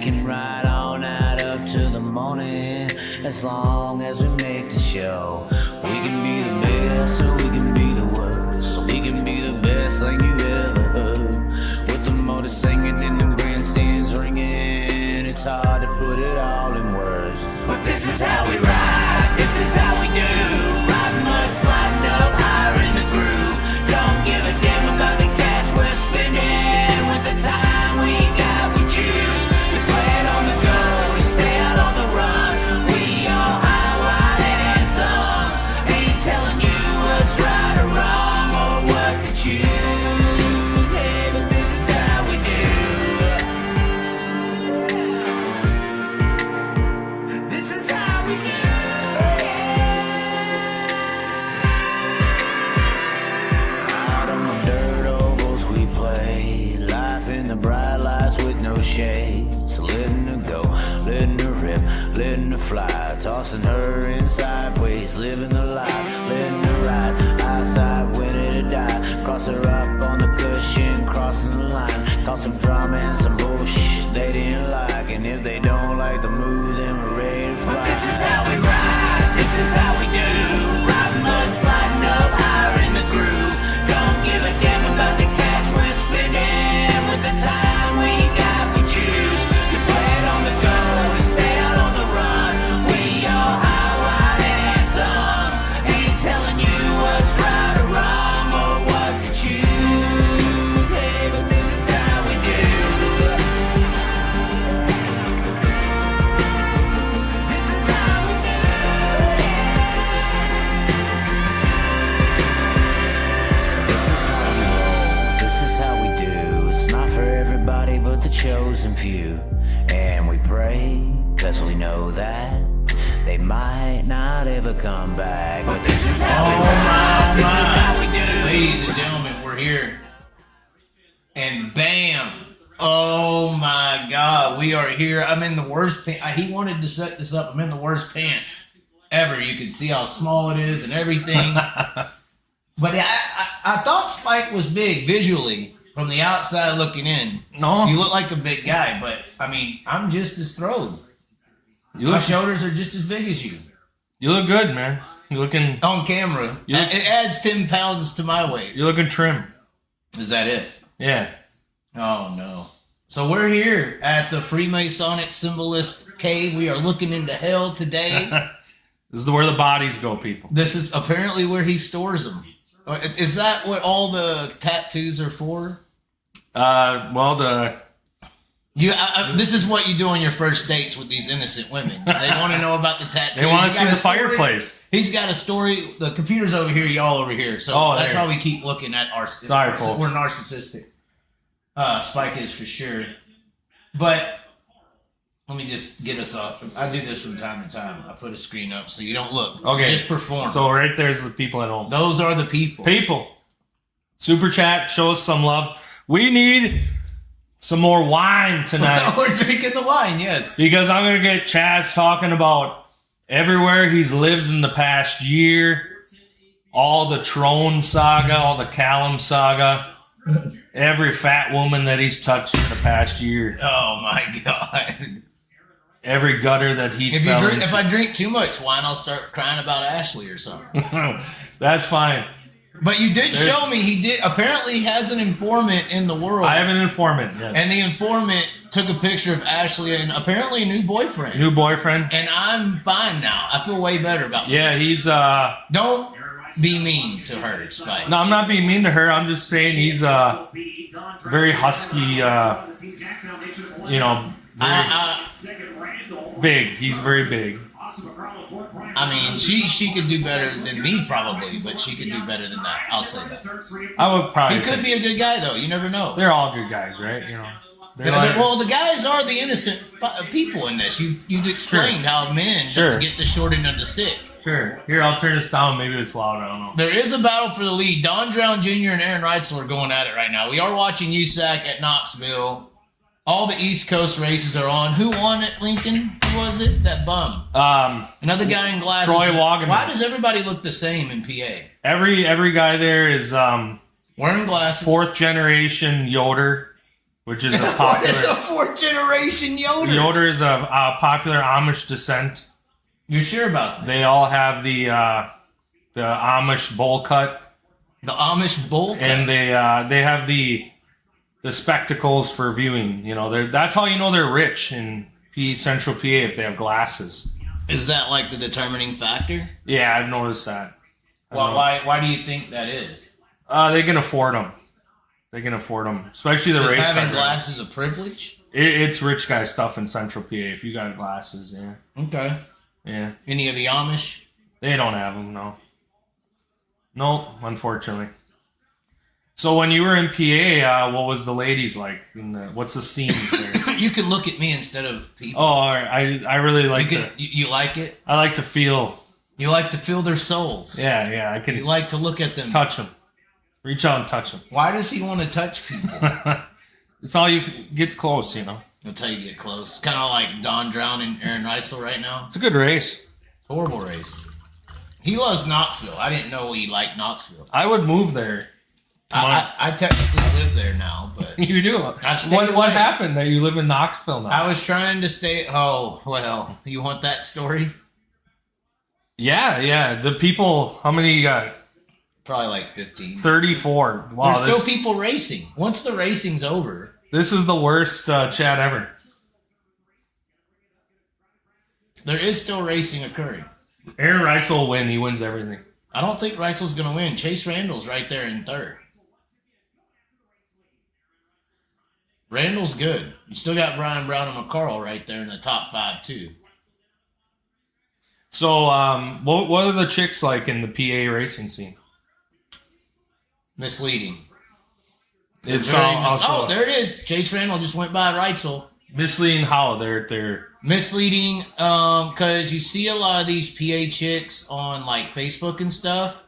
can ride on out up to the morning. As long as we make the show, we can be the best or we can be the worst. We can be the best thing you ever heard. With the motor singing and the grandstands ringing, it's hard to put it all in words. But this is how we ride, this is how we do. Riding mud, sliding up higher in the groove. Don't give a damn about the cash we're spending. With the time we got, we choose to play it on the go, to stay out on the run. We all high, wild, and handsome. Ain't telling you what's right or wrong or what to choose. Hey, but this is how we do. This is how we do. Out on the dirt ovals we play, life in the bright lights with no shade. So letting her go, letting her rip, letting her fly, tossing her in sideways, living the life, letting her ride, eyesight winning to die. Cross her up on the cushion, crossing the line, cause some drama and some bullshit they didn't like. And if they don't like the move, then we're ready to fly. But this is how we ride, this is how we do. Riding mud, sliding up higher in the groove. Don't give a damn about the cash we're spending. With the time we got, we choose to play it on the go, to stay out on the run. We all high, wild, and handsome. Ain't telling you what's right or wrong or what to choose. Hey, but this is how we do. This is how we do. This is how we roll. This is how we do. It's not for everybody but the chosen few. And we pray, cause we know that they might not ever come back. But this is how we ride. This is how we do. Ladies and gentlemen, we're here. And bam. Oh my God. We are here. I'm in the worst pants. He wanted to set this up. I'm in the worst pants ever. You can see how small it is and everything. But I thought Spike was big visually from the outside looking in. No. You look like a big guy, but I mean, I'm just as throwed. You My look, shoulders are just as big as you. you look good, man. You're looking On camera. You look- It adds 10 pounds to my weight. you're looking trim. Is that it? Yeah. Oh, no. So we're here at the Freemasonic Symbolist Cave. We are looking into hell today. This is where the bodies go, people. This is apparently where he stores them. Is that what all the tattoos are for? Well, the This is what you do on your first dates with these innocent women. They want to know about the tattoos. they want You to got see a the story? fireplace. He's got a story. The computer's over here, y'all over here. So Oh, that's there. why we keep looking at our... Sorry, folks. We're narcissistic. Spike is for sure. But let me just get us off. I do this from time to time. I put a screen up so you don't look. Okay. Just perform. So right there's the people at home. Those are the people. People. Super chat, show us some love. We need some more wine tonight. We're drinking the wine, yes. Because I'm going to get Chaz talking about everywhere he's lived in the past year. All the Trone saga, all the Callum saga. Every fat woman that he's touched in the past year. Oh my God. Every gutter that he's fell into. If I drink too much wine, I'll start crying about Ashley or something. That's fine. But you did show me he did apparently has an informant in the world. I have an informant. Yes. And the informant took a picture of Ashley and apparently a new boyfriend. New boyfriend. And I'm fine now. I feel way better about this. Yeah, he's Don't be mean to her, Spike. No, I'm not being mean to her. I'm just saying he's very husky, big. He's very big. I mean, she could do better than me probably, but she could do better than that. I'll say that. I would probably. He could be a good guy though. You never know. They're all good guys, right? You know. Well, the guys are the innocent people in this. You've explained how men get the short end of the stick. Sure. Here, I'll turn this down. Maybe it's loud. I don't know. There is a battle for the lead. Don Drown Jr. and Aaron Reitzel are going at it right now. We are watching USAC at Knoxville. All the East Coast races are on. Who won it, Lincoln? Who was it? That bum. Another guy in glasses. Troy Wagon. Why does everybody look the same in PA? Every guy there is wearing glasses. 4th generation Yoder. which is a What is a popular. fourth generation Yoder? Yoder is a popular Amish descent. You're sure about that? They all have the Amish bowl cut, The Amish bowl cut? and they have the spectacles for viewing. You know, that's how you know they're rich in Central PA, if they have glasses. Is that like the determining factor? Yeah, I've noticed that. Well, why do you think that is? They can afford them. They can afford them, especially the Is race having car glasses a privilege? It's rich guy stuff in Central PA. If you got glasses, yeah, Okay. yeah. Any of the Amish? They don't have them, no. Nope, unfortunately. So when you were in PA, what was the ladies like? What's the scene there? You can look at me instead of people. Oh, I really like You like it? I like to feel. You like to feel their souls. Yeah, I can You like to look at them. touch them. Reach out and touch them. Why does he want to touch people? It's all you get close, you know. Until you get close. Kind of like Don Drown and Aaron Reitzel right now. It's a good race. Horrible race. He loves Knoxville. I didn't know he liked Knoxville. I would move there. I technically live there now, but You do. stayed away. What happened that you live in Knoxville now? I was trying to stay. Oh, well, you want that story? Yeah. The people, how many you got? Probably like 15. 34. Wow, There's still people racing. Once the racing's over, this is the worst chat ever. there is still racing occurring. Aaron Reitzel will win. He wins everything. I don't think Reitzel's going to win. Chase Randall's right there in third. Randall's good. You still got Brian Brown and McCarl right there in the top 5 too. So, what are the chicks like in the PA racing scene? Misleading. It's Oh, there it is. Chase Randall just went by Reitzel. misleading. How they're Misleading, because you see a lot of these PA chicks on like Facebook and stuff,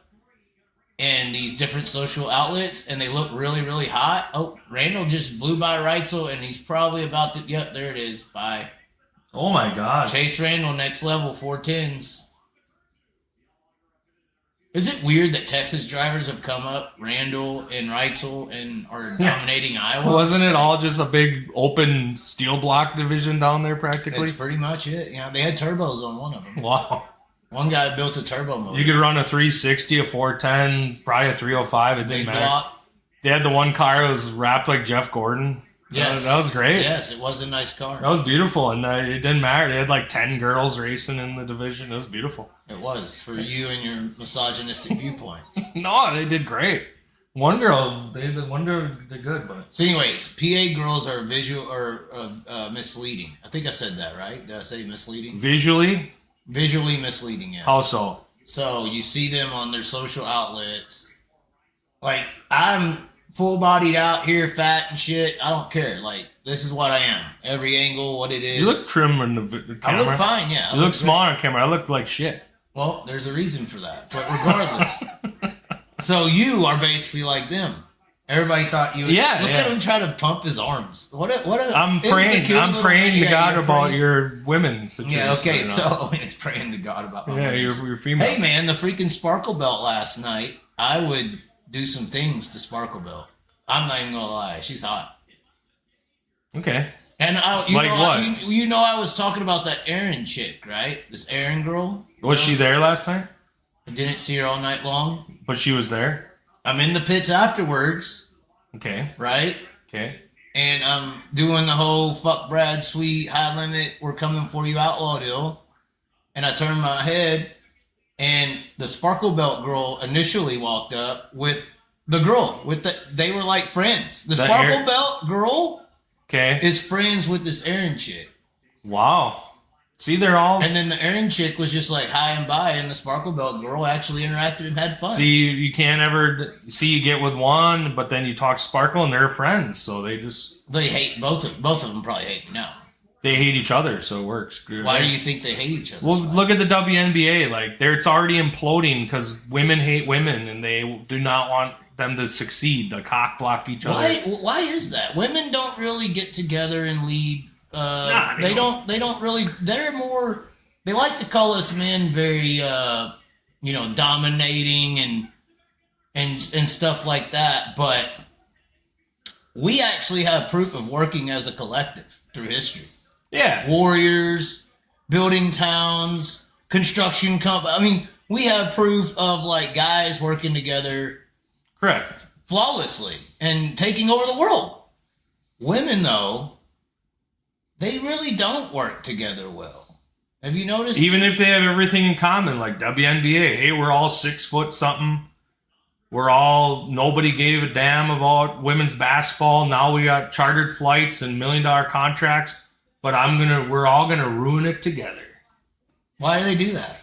and these different social outlets, and they look really, really hot. Oh, Randall just blew by Reitzel, and he's probably about to. Yep, there it is. Bye. oh my god. Chase Randall, next level, 410s. Is it weird that Texas drivers have come up, Randall and Reitzel, and are dominating Iowa? Wasn't it all just a big open steel block division down there practically? That's pretty much it. Yeah, they had turbos on one of them. Wow. One guy built a turbo motor. You could run a 360, a 410, probably a 305. It didn't Big matter. block. They had the one car that was wrapped like Jeff Gordon. Yes. That was great. Yes, it was a nice car. That was beautiful, and it didn't matter. They had like 10 girls racing in the division. It was beautiful. It was for you and your misogynistic viewpoints. No, they did great. One girl did good, but So, anyways, PA girls are misleading. I think I said that right. Did I say misleading? visually, Visually misleading. Yes. how so? So you see them on their social outlets. Like, I'm full-bodied out here, fat and shit. I don't care. Like, this is what I am. Every angle, what it is. You look trim in the camera. I look fine, yeah. You look small on camera. I look like shit. Well, there's a reason for that. But regardless. So you are basically like them. Everybody thought you would. Yeah, Look yeah. at him try to pump his arms. I'm praying to God about your women's situation. Yeah, okay, you know? so it's praying to God about my Yeah, women's. your female. Hey, man, the freaking Sparkle Belt last night, I would do some things to Sparkle Belt. I'm not even going to lie. She's hot. Okay. And Like what? You know, I was talking about that Erin chick, right? This Erin girl. Was she there last night? I didn't see her all night long. But she was there? I'm in the pits afterwards, Okay. right? Okay. And I'm doing the whole fuck Brad Sweet, high limit, we're coming for you outlaw deal. And I turned my head, and the Sparkle Belt girl initially walked up with the girl. They were like friends. The That Sparkle Erin- Belt girl Okay. is friends with this Erin chick. Wow. See, they're all... And then the Erin chick was just like high and by, and the Sparkle Belt girl actually interacted and had fun. See, you can't ever... See, you get with one, but then you talk Sparkle, and they're friends, so they just... They hate both of them. Probably hate me now. They hate each other, so it works. Why do you think they hate each other? Well, so much? look at the WNBA. Like, it's already imploding because women hate women, and they do not want them to succeed. They cock block each other. Why is that? Women don't really get together and lead. They They don't really. They're more. They like to call us men very, dominating and stuff like that. But we actually have proof of working as a collective through history. Yeah. Warriors, building towns, construction company. I mean, we have proof of like guys working together Correct. flawlessly and taking over the world. Women, though, they really don't work together well. Have you noticed? Even if they have everything in common, like WNBA. Hey, we're all 6 foot something. Nobody gave a damn about women's basketball. Now we got chartered flights and $1 million contracts. But we're all gonna ruin it together. Why do they do that?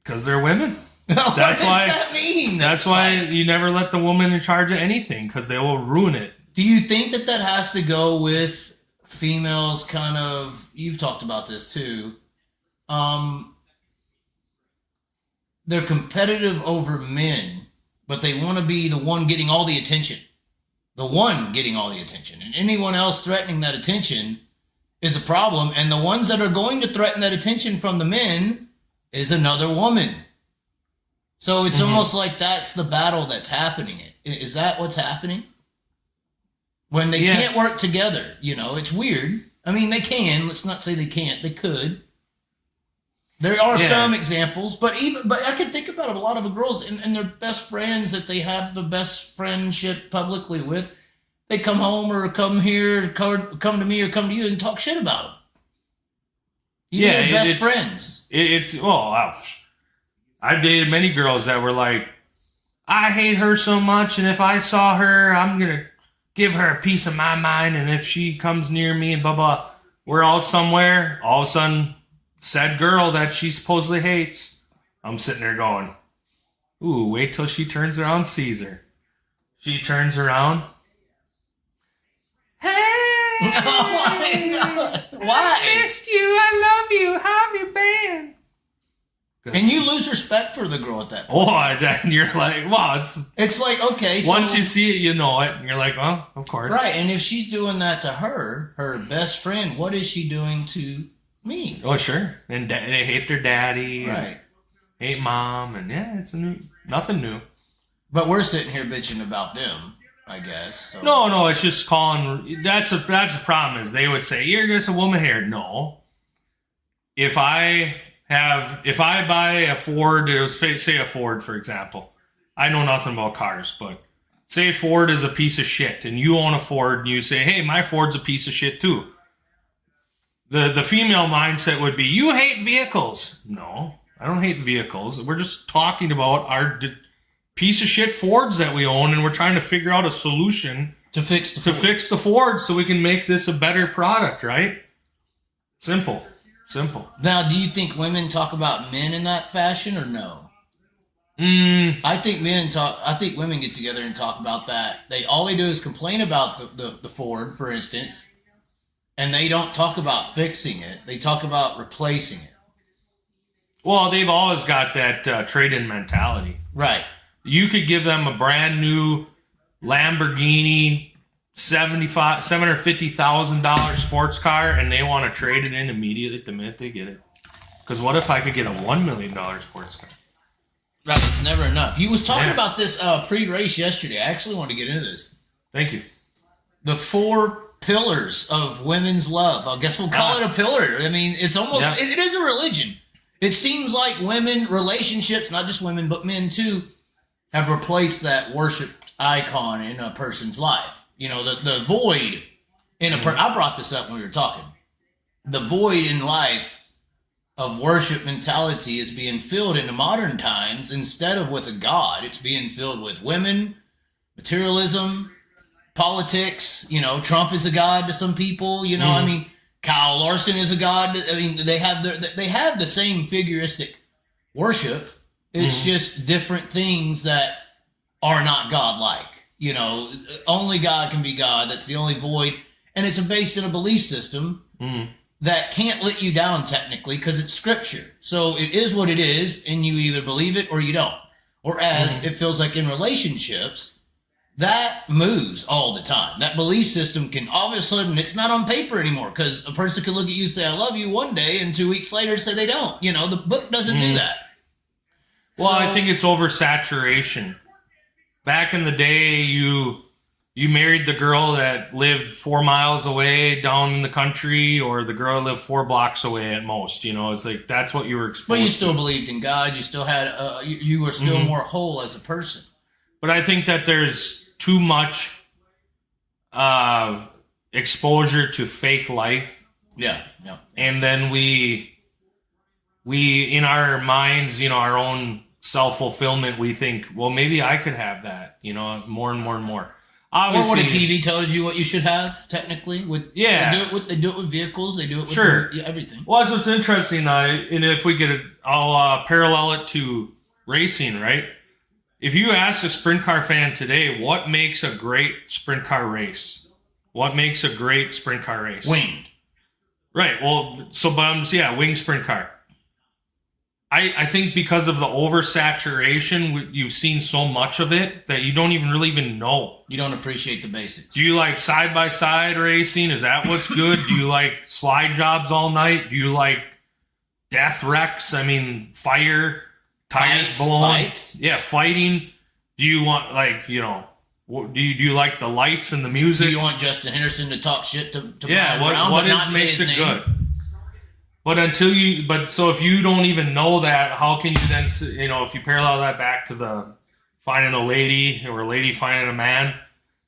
Because they're women. What does that mean? That's why you never let the woman in charge of anything, because they will ruin it. Do you think that has to go with females kind of, you've talked about this too, they're competitive over men, but they want to be the one getting all the attention. The one getting all the attention. And anyone else threatening that attention is a problem. And the ones that are going to threaten that attention from the men is another woman. So it's almost like that's the battle that's happening. Is that what's happening? When they can't work together, it's weird. I mean, they can. Let's not say they can't. They could. There are some examples, but I can think about a lot of the girls and their best friends that they have the best friendship publicly with. They come home or come here, come to me or come to you and talk shit about them. They're best friends. I've dated many girls that were like, I hate her so much, and if I saw her, I'm gonna give her a piece of my mind, and if she comes near me and blah blah, we're out somewhere, all of a sudden, said girl that she supposedly hates, I'm sitting there going, ooh, wait till she turns around and sees her. She turns around. Hey! Oh my God. Why? I missed you. I love you. How have you been? And you lose respect for the girl at that point. Oh, then you're like, wow, it's like, okay. So, once you see it, you know it. And you're like, well, of course. Right. And if she's doing that to her best friend, what is she doing to me? Oh, sure. And they hate their daddy. Right. Hate mom. And it's nothing new. But we're sitting here bitching about them, I guess. So. No, it's just calling. That's the problem is they would say, you're just a woman here. No. If I buy a Ford, say a Ford, for example. I know nothing about cars, but say Ford is a piece of shit, and you own a Ford, and you say, hey, my Ford's a piece of shit too. The female mindset would be, you hate vehicles. No, I don't hate vehicles. We're just talking about our piece of shit Fords that we own, and we're trying to figure out a solution to fix the Ford so we can make this a better product, right? Simple. Now, do you think women talk about men in that fashion or no? I think women get together and talk about that. All they do is complain about the Ford, for instance, and they don't talk about fixing it. They talk about replacing it. Well, they've always got that trade-in mentality. Right. You could give them a brand new Lamborghini $750,000 sports car, and they want to trade it in immediately the minute they get it. Because what if I could get a $1 million sports car? Right, it's never enough. You was talking about this pre-race yesterday. I actually want to get into this. Thank you. The 4 pillars of women's love. I guess we'll call it a pillar. I mean, it's almost, it is a religion. It seems like women, relationships, not just women, but men too, have replaced that worship icon in a person's life. The void in a I brought this up when we were talking. The void in life of worship mentality is being filled into modern times. Instead of with a God, it's being filled with women, materialism, politics. Trump is a god to some people. I mean, Kyle Larson is a god. I mean, they have the same figuristic worship. It's just different things that are not godlike. Only God can be God. That's the only void. And it's based in a belief system that can't let you down technically because it's scripture. So it is what it is, and you either believe it or you don't. Or as it feels like in relationships, that moves all the time. That belief system can all of a sudden, it's not on paper anymore because a person could look at you and say, I love you one day, and 2 weeks later say they don't. The book doesn't do that. Well, I think it's oversaturation. Back in the day, you you married the girl that lived 4 miles away down in the country, or the girl that lived 4 blocks away at most. You know, it's like that's what you were exposed to. But you still believed in God. You still had, you were still more whole as a person. But I think that there's too much exposure to fake life. Yeah. And then we in our minds, you know, our own self-fulfillment, we think, well, maybe I could have that, you know, more and more and more. Obviously, or when a TV tells you what you should have, technically. They do it with vehicles. They do it with everything. Well, that's what's interesting. And if we get it, I'll parallel it to racing, right? If you ask a sprint car fan today, what makes a great sprint car race? What makes a great sprint car race? Winged. Right. Well, winged sprint car. I think because of the oversaturation, you've seen so much of it that you don't even know. You don't appreciate the basics. Do you like side-by-side racing? Is that what's good? Do you like slide jobs all night? Do you like death wrecks? I mean, fire, tires blown. Fights? Yeah, fighting. Do you want, like, you know, do you like the lights and the music? Do you want Justin Henderson to talk shit to Brian Brown, but not makes it good? But so if you don't even know that, how can you then, you know, if you parallel that back to the finding a lady or a lady finding a man,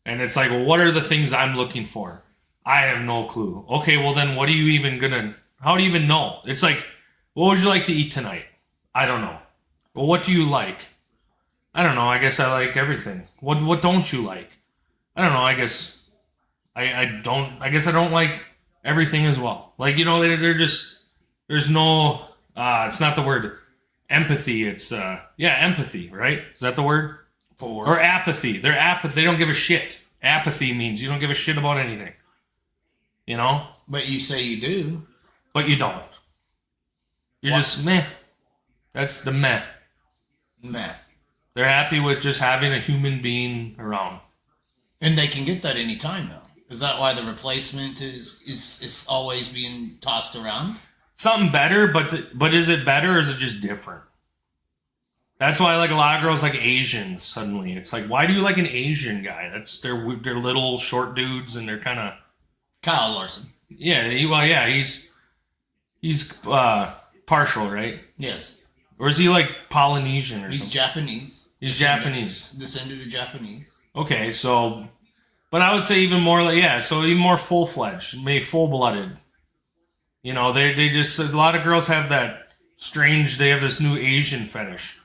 and it's like, well, what are the things I'm looking for? I have no clue. Okay, well then how do you even know? It's like, what would you like to eat tonight? I don't know. Well, what do you like? I don't know. I guess I like everything. What don't you like? I don't know. I guess I don't like everything as well. Like, you know, they're just, there's no, it's not the word empathy. It's, empathy, right? Is that the word? Or apathy. They're apathy. They don't give a shit. Apathy means you don't give a shit about anything. You know? But you say you do. But you don't. You're just meh. That's the meh. Meh. They're happy with just having a human being around. And they can get that anytime, though. Is that why the replacement is always being tossed around? Something better, but is it better or is it just different? That's why, like, a lot of girls like Asians suddenly. It's like, why do you like an Asian guy? They're little short dudes and they're kind of... Kyle Larson. Yeah, he's partial, right? Yes. Or is he like Polynesian or something? He's Japanese. He's Japanese. Descended of Japanese. Okay, so... But I would say even more like, so even more full-fledged, maybe full-blooded. You know, they just... A lot of girls have that strange... They have this new Asian fetish.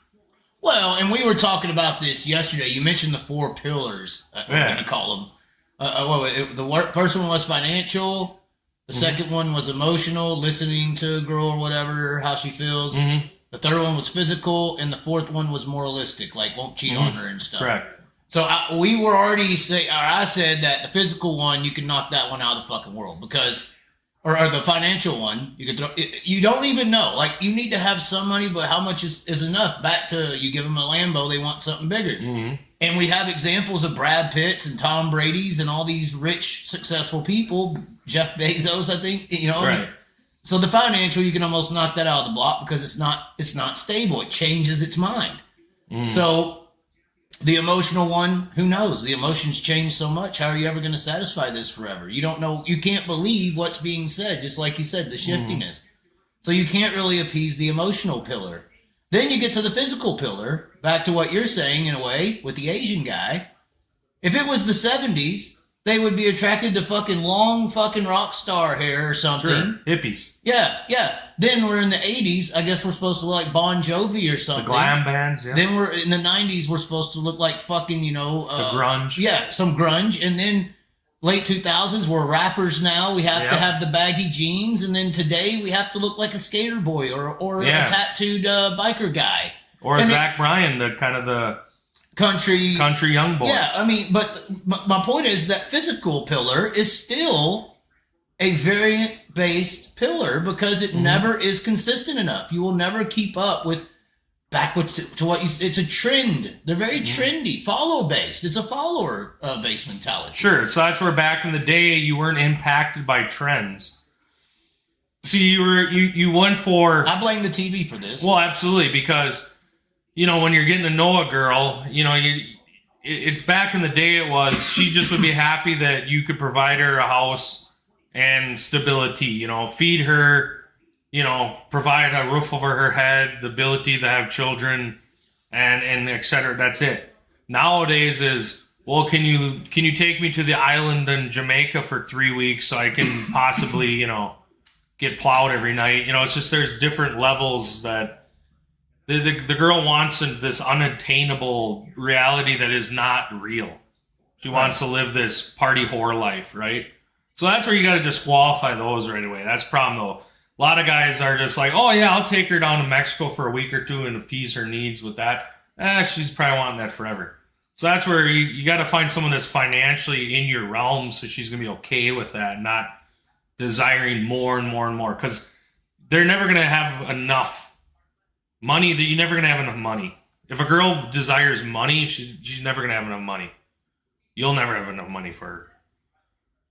Well, and we were talking about this yesterday. You mentioned the 4 pillars. I'm going to call them. The first one was financial. The second one was emotional, listening to a girl or whatever, how she feels. Mm-hmm. The third one was physical, and the fourth one was moralistic, like won't cheat on her and stuff. Correct. So I said that the physical one, you can knock that one out of the fucking world because, or the financial one, you could throw. You don't even know. Like, you need to have some money, but how much is enough? Back to, you give them a Lambo, they want something bigger. Mm-hmm. And we have examples of Brad Pitts and Tom Brady's and all these rich, successful people. Jeff Bezos, I think. You know, right. I mean, so the financial, you can almost knock that out of the block because it's not stable. It changes its mind. Mm. So the emotional one, who knows? The emotions change so much. How are you ever going to satisfy this forever? You don't know. You can't believe what's being said, just like you said, the shiftiness. So you can't really appease the emotional pillar. Then you get to the physical pillar, back to what you're saying in a way, with the Asian guy. If it was the 70s, they would be attracted to fucking long fucking rock star hair or something. Sure. Hippies. Yeah. Then we're in the 80s. I guess we're supposed to look like Bon Jovi or something. The glam bands, yeah. Then we're in the 90s. We're supposed to look like fucking, the grunge. Yeah, some grunge. And then late 2000s, we're rappers now. We have to have the baggy jeans. And then today, we have to look like a skater boy or a tattooed biker guy. Or Zach Bryan, the kind of the... Country young boy. Yeah, I mean, but my point is that physical pillar is still a variant-based pillar because it never is consistent enough. You will never keep up with backwards to what you... It's a trend. They're very trendy, follow-based. It's a follower-based mentality. Sure, so that's where back in the day you weren't impacted by trends. See, you went for... I blame the TV for this. Well, absolutely, because... when you're getting to know a girl, it's back in the day. It was she just would be happy that you could provide her a house and stability. You know, feed her. You know, provide a roof over her head, the ability to have children, and et cetera. That's it. Nowadays is, well, can you take me to the island in Jamaica for 3 weeks so I can possibly, you know, get plowed every night? You know, it's just there's different levels that the girl wants this unattainable reality that is not real. She wants to live this party whore life, right? So that's where you got to disqualify those right away. That's the problem, though. A lot of guys are just like, oh, yeah, I'll take her down to Mexico for a week or two and appease her needs with that. She's probably wanting that forever. So that's where you got to find someone that's financially in your realm so she's going to be okay with that, not desiring more and more and more. Because they're never going to have enough money. You're never going to have enough money. If a girl desires money, she's never going to have enough money. You'll never have enough money for her.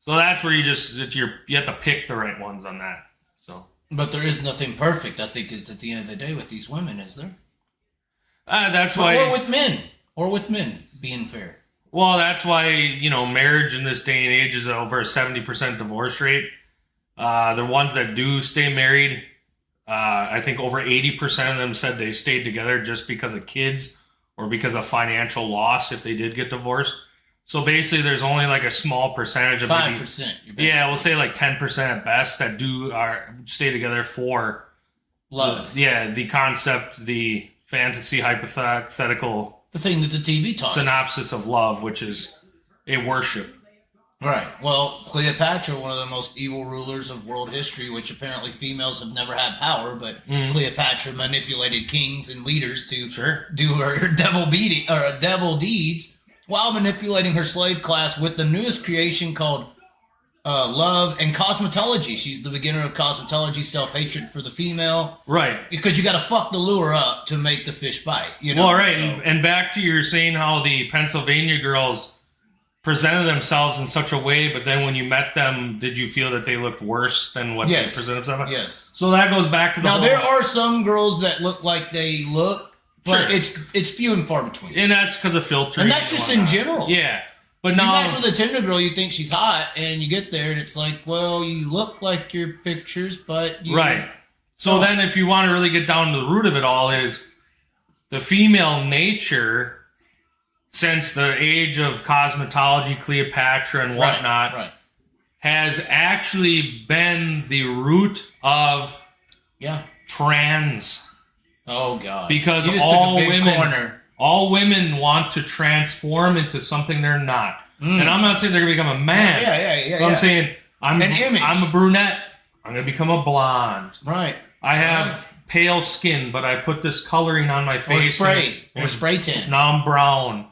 So that's where you have to pick the right ones on that. So. But there is nothing perfect, I think, is at the end of the day with these women, is there? That's why. Or with men, being fair. Well, that's why, you know, marriage in this day and age is over a 70% divorce rate. The ones that do stay married, I think over 80% of them said they stayed together just because of kids or because of financial loss if they did get divorced. So basically, there's only like a small percentage of 5%. Yeah, we'll say like 10% at best that stay together for love. The concept, the fantasy, hypothetical, the thing that the TV taught synopsis of love, which is a worship. Right. Well, Cleopatra, one of the most evil rulers of world history, which apparently females have never had power, but Cleopatra manipulated kings and leaders to do her devil deeds. While manipulating her slave class with the newest creation called love and cosmetology. She's the beginner of cosmetology, self-hatred for the female. Right. Because you got to fuck the lure up to make the fish bite. You know? Well, right. So. And back to your saying how the Pennsylvania girls presented themselves in such a way, but then when you met them, did you feel that they looked worse than what they presented themselves? Yes. So that goes back to the Now, there are some girls that look like they look, but it's few and far between. And that's because of filtering. And that's just in general. Yeah. But now, you match with a Tinder girl, you think she's hot, and you get there, and it's like, well, you look like your pictures, but you... Right. So then if you want to really get down to the root of it all is the female nature, since the age of cosmetology, Cleopatra and whatnot, has actually been the root of trans. Oh, God. Because all women want to transform into something they're not. And I'm not saying they're going to become a man. Yeah. I'm saying I'm a brunette. I'm going to become a blonde. Right. I have pale skin, but I put this coloring on my face. Or spray tan. Now I'm brown.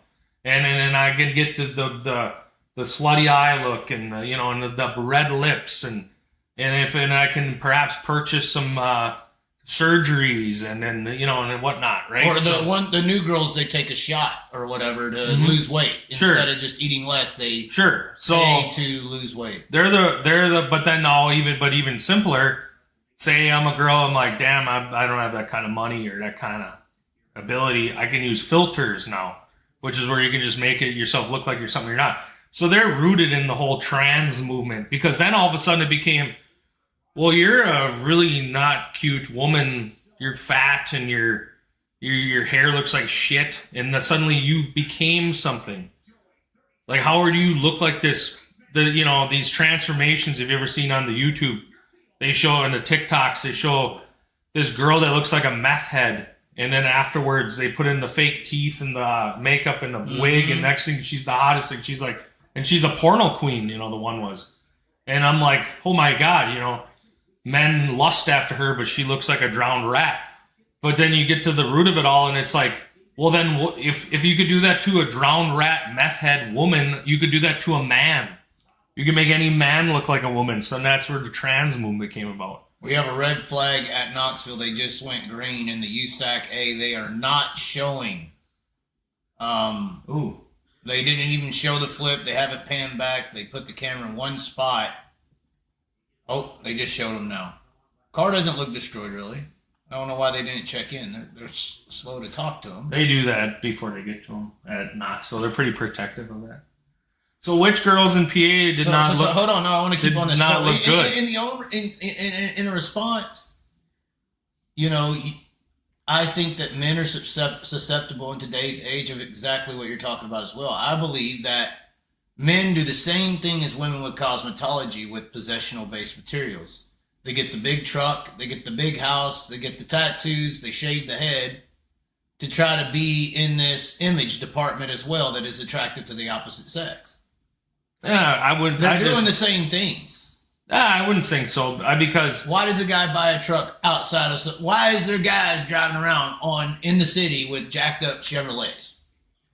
And then I can get to the slutty eye look and the red lips and I can perhaps purchase some surgeries and then and whatnot, right? Or the new girls, they take a shot or whatever to lose weight instead of just eating less. They pay to lose weight. They're the but then even simpler. Say I'm a girl, I'm like, damn, I don't have that kind of money or that kind of ability. I can use filters now, which is where you can just make it yourself look like you're something you're not. So they're rooted in the whole trans movement because then all of a sudden it became, well, you're a really not cute woman. You're fat and your hair looks like shit. And then suddenly you became something. Like, how do you look like this? These transformations, have you ever seen on the YouTube? They show in the TikToks, they show this girl that looks like a meth head. And then afterwards, they put in the fake teeth and the makeup and the wig. And next thing, she's the hottest thing. She's like, and she's a porno queen, the one was. And I'm like, oh my God, men lust after her, but she looks like a drowned rat. But then you get to the root of it all, and it's like, well, then if you could do that to a drowned rat, meth head woman, you could do that to a man. You can make any man look like a woman. So that's where the trans movement came about. We have a red flag at Knoxville. They just went green in the USAC A. They are not showing. They didn't even show the flip. They have it panned back. They put the camera in one spot. Oh, they just showed them now. Car doesn't look destroyed, really. I don't know why they didn't check in. They're slow to talk to them. They do that before they get to them at Knoxville. They're pretty protective of that. So which girls in PA did not look? Hold on, no, I want to keep on this. Not look good. In a response, you know, I think that men are susceptible in today's age of exactly what you're talking about as well. I believe that men do the same thing as women with cosmetology with possessional-based materials. They get the big truck, they get the big house, they get the tattoos, they shave the head to try to be in this image department as well that is attractive to the opposite sex. Yeah, I would. They're doing the same things. I wouldn't think so. Because why does a guy buy a truck outside of? Why is there guys driving around in the city with jacked up Chevrolets?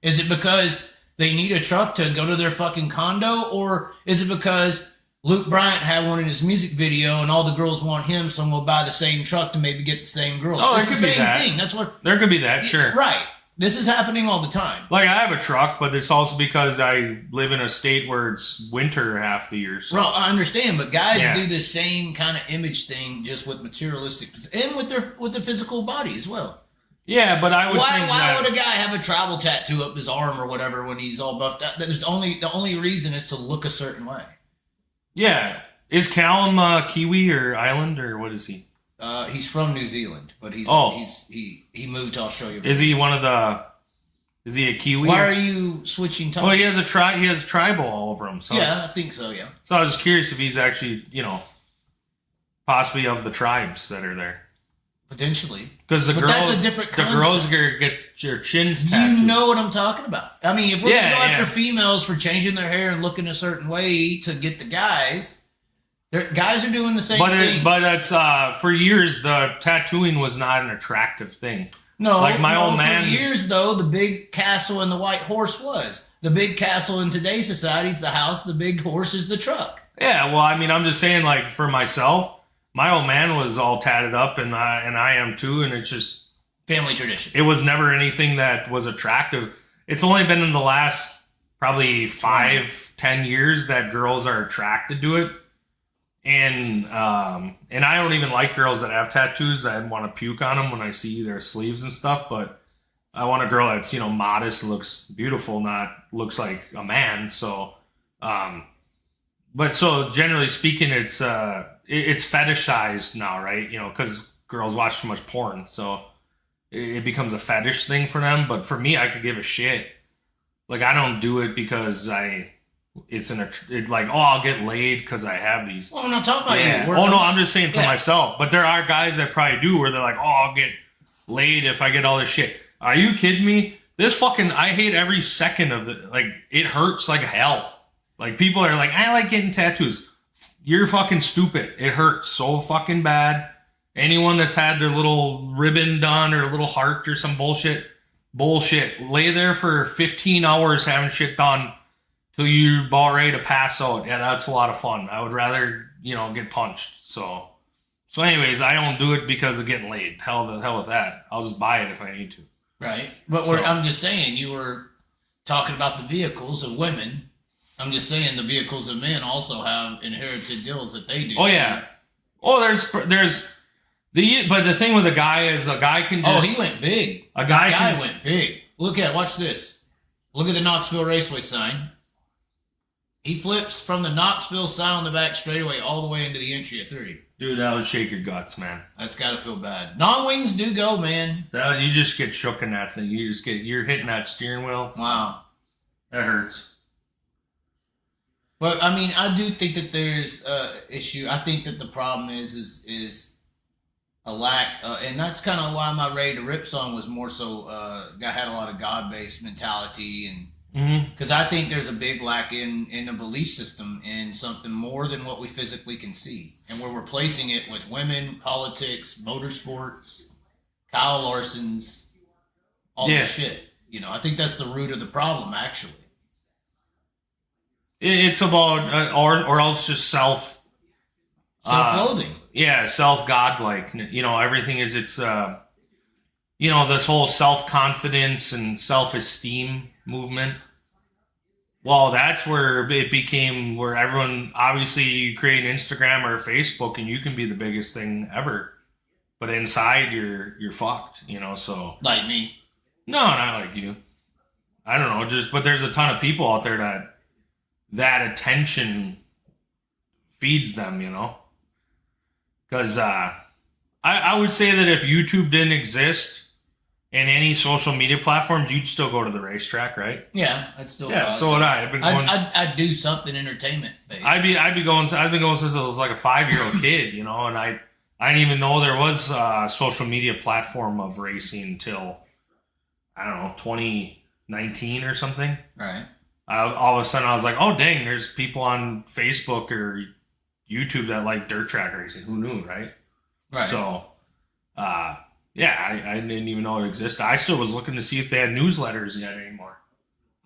Is it because they need a truck to go to their fucking condo, or is it because Luke Bryant had one in his music video, and all the girls want him, so we'll buy the same truck to maybe get the same girls? Oh, it's there the could be same that. thing. That's what there could be that. Sure, right. This is happening all the time. Like, I have a truck, but it's also because I live in a state where it's winter half the year. So. Well, I understand, but guys do the same kind of image thing just with materialistic and with their physical body as well. Yeah, but I would think why would a guy have a tribal tattoo up his arm or whatever when he's all buffed out? The only reason is to look a certain way. Yeah. Is Callum Kiwi or Island, or what is he? He's from New Zealand, but he moved to Australia. Is he one of the? Is he a Kiwi? Why are you switching topics? Well, he has a tribal all over him. So yeah, I think so. Yeah. So I was just curious if he's actually, possibly of the tribes that are there. Potentially, because that's a different concept. The girls get your chins tattooed. You know what I'm talking about. I mean, if we're going to go after females for changing their hair and looking a certain way to get the guys. Guys are doing the same thing. But that's for years the tattooing was not an attractive thing. No, like my old man. For years though, the big castle and the white horse was. The big castle in today's society is the house. The big horse is the truck. Yeah, well, I mean, I'm just saying, like, for myself, my old man was all tatted up, and I am too, and it's just family tradition. It was never anything that was attractive. It's only been in the last probably 5-10 years that girls are attracted to it. And I don't even like girls that have tattoos. I want to puke on them when I see their sleeves and stuff. But I want a girl that's modest, looks beautiful, not looks like a man. So, but so generally speaking, it's fetishized now, right? Because girls watch too much porn, so it becomes a fetish thing for them. But for me, I could give a shit. Like, I don't do it because I'll get laid because I have these. Well, I'm not talking about you. Oh, no, I'm just saying for myself. But there are guys that probably do where they're like, I'll get laid if I get all this shit. Are you kidding me? I hate every second of it. Like, it hurts like hell. Like, people are like, I like getting tattoos. You're fucking stupid. It hurts so fucking bad. Anyone that's had their little ribbon done or a little heart or some bullshit. Lay there for 15 hours having shit done till you're about ready to pass out. Yeah, that's a lot of fun. I would rather, get punched. So anyways, I don't do it because of getting laid. Hell with that. I'll just buy it if I need to. Right. But I'm just saying, you were talking about the vehicles of women. I'm just saying the vehicles of men also have inherited deals that they do. Oh, yeah. Oh, there's but the thing with a guy is a guy can just... Oh, he went big. This guy went big. Watch this. Look at the Knoxville Raceway sign. He flips from the Knoxville sign on the back straightaway all the way into the entry of 3. Dude, that would shake your guts, man. That's got to feel bad. Non-wings do go, man. You just get shook in that thing. You're hitting that steering wheel. Wow. That hurts. But, I mean, I do think that there's an issue. I think that the problem is a lack, and that's kind of why my Ready to Rip song was more so, had a lot of God-based mentality, and because I think there's a big lack in a belief system in something more than what we physically can see, and we're replacing it with women, politics, motorsports, Kyle Larson's, all this shit. I think that's the root of the problem, actually. It's about, or else just self-loathing. Self-godlike. Everything is, it's, this whole self-confidence and self-esteem movement. Well, that's where it became where everyone, obviously, you create an Instagram or a Facebook and you can be the biggest thing ever. but inside you're fucked, you know. So Like me. no, not like you. I don't know, but there's a ton of people out there that attention feeds them, you know. Because I would say that if YouTube didn't exist and any social media platforms, you'd still go to the racetrack, right? Yeah, I'd still. Yeah, so would I. I'd do something entertainment based. I've been going since I was like a 5-year-old kid, you know, and I didn't even know there was a social media platform of racing until, I don't know, 2019 or something. Right. All of a sudden I was like, oh dang, there's people on Facebook or YouTube that like dirt track racing. Who knew, right? Right. So, yeah, I didn't even know it existed. I still was looking to see if they had newsletters yet anymore.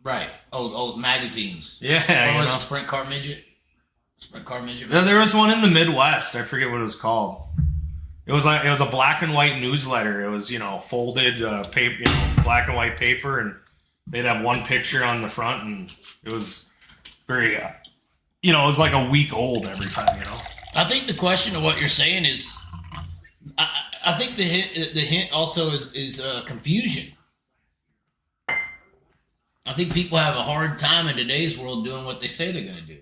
Right. Old magazines. Yeah. What was it, Sprint Car Midget? Sprint Car Midget? Yeah, there was one in the Midwest. I forget what it was called. It was a black and white newsletter. It was, you know, folded paper, you know, black and white paper, and they'd have one picture on the front, and it was very, you know, it was like a week old every time, you know. I think the question of what you're saying is, I think the hint also is confusion. I think people have a hard time in today's world doing what they say they're going to do.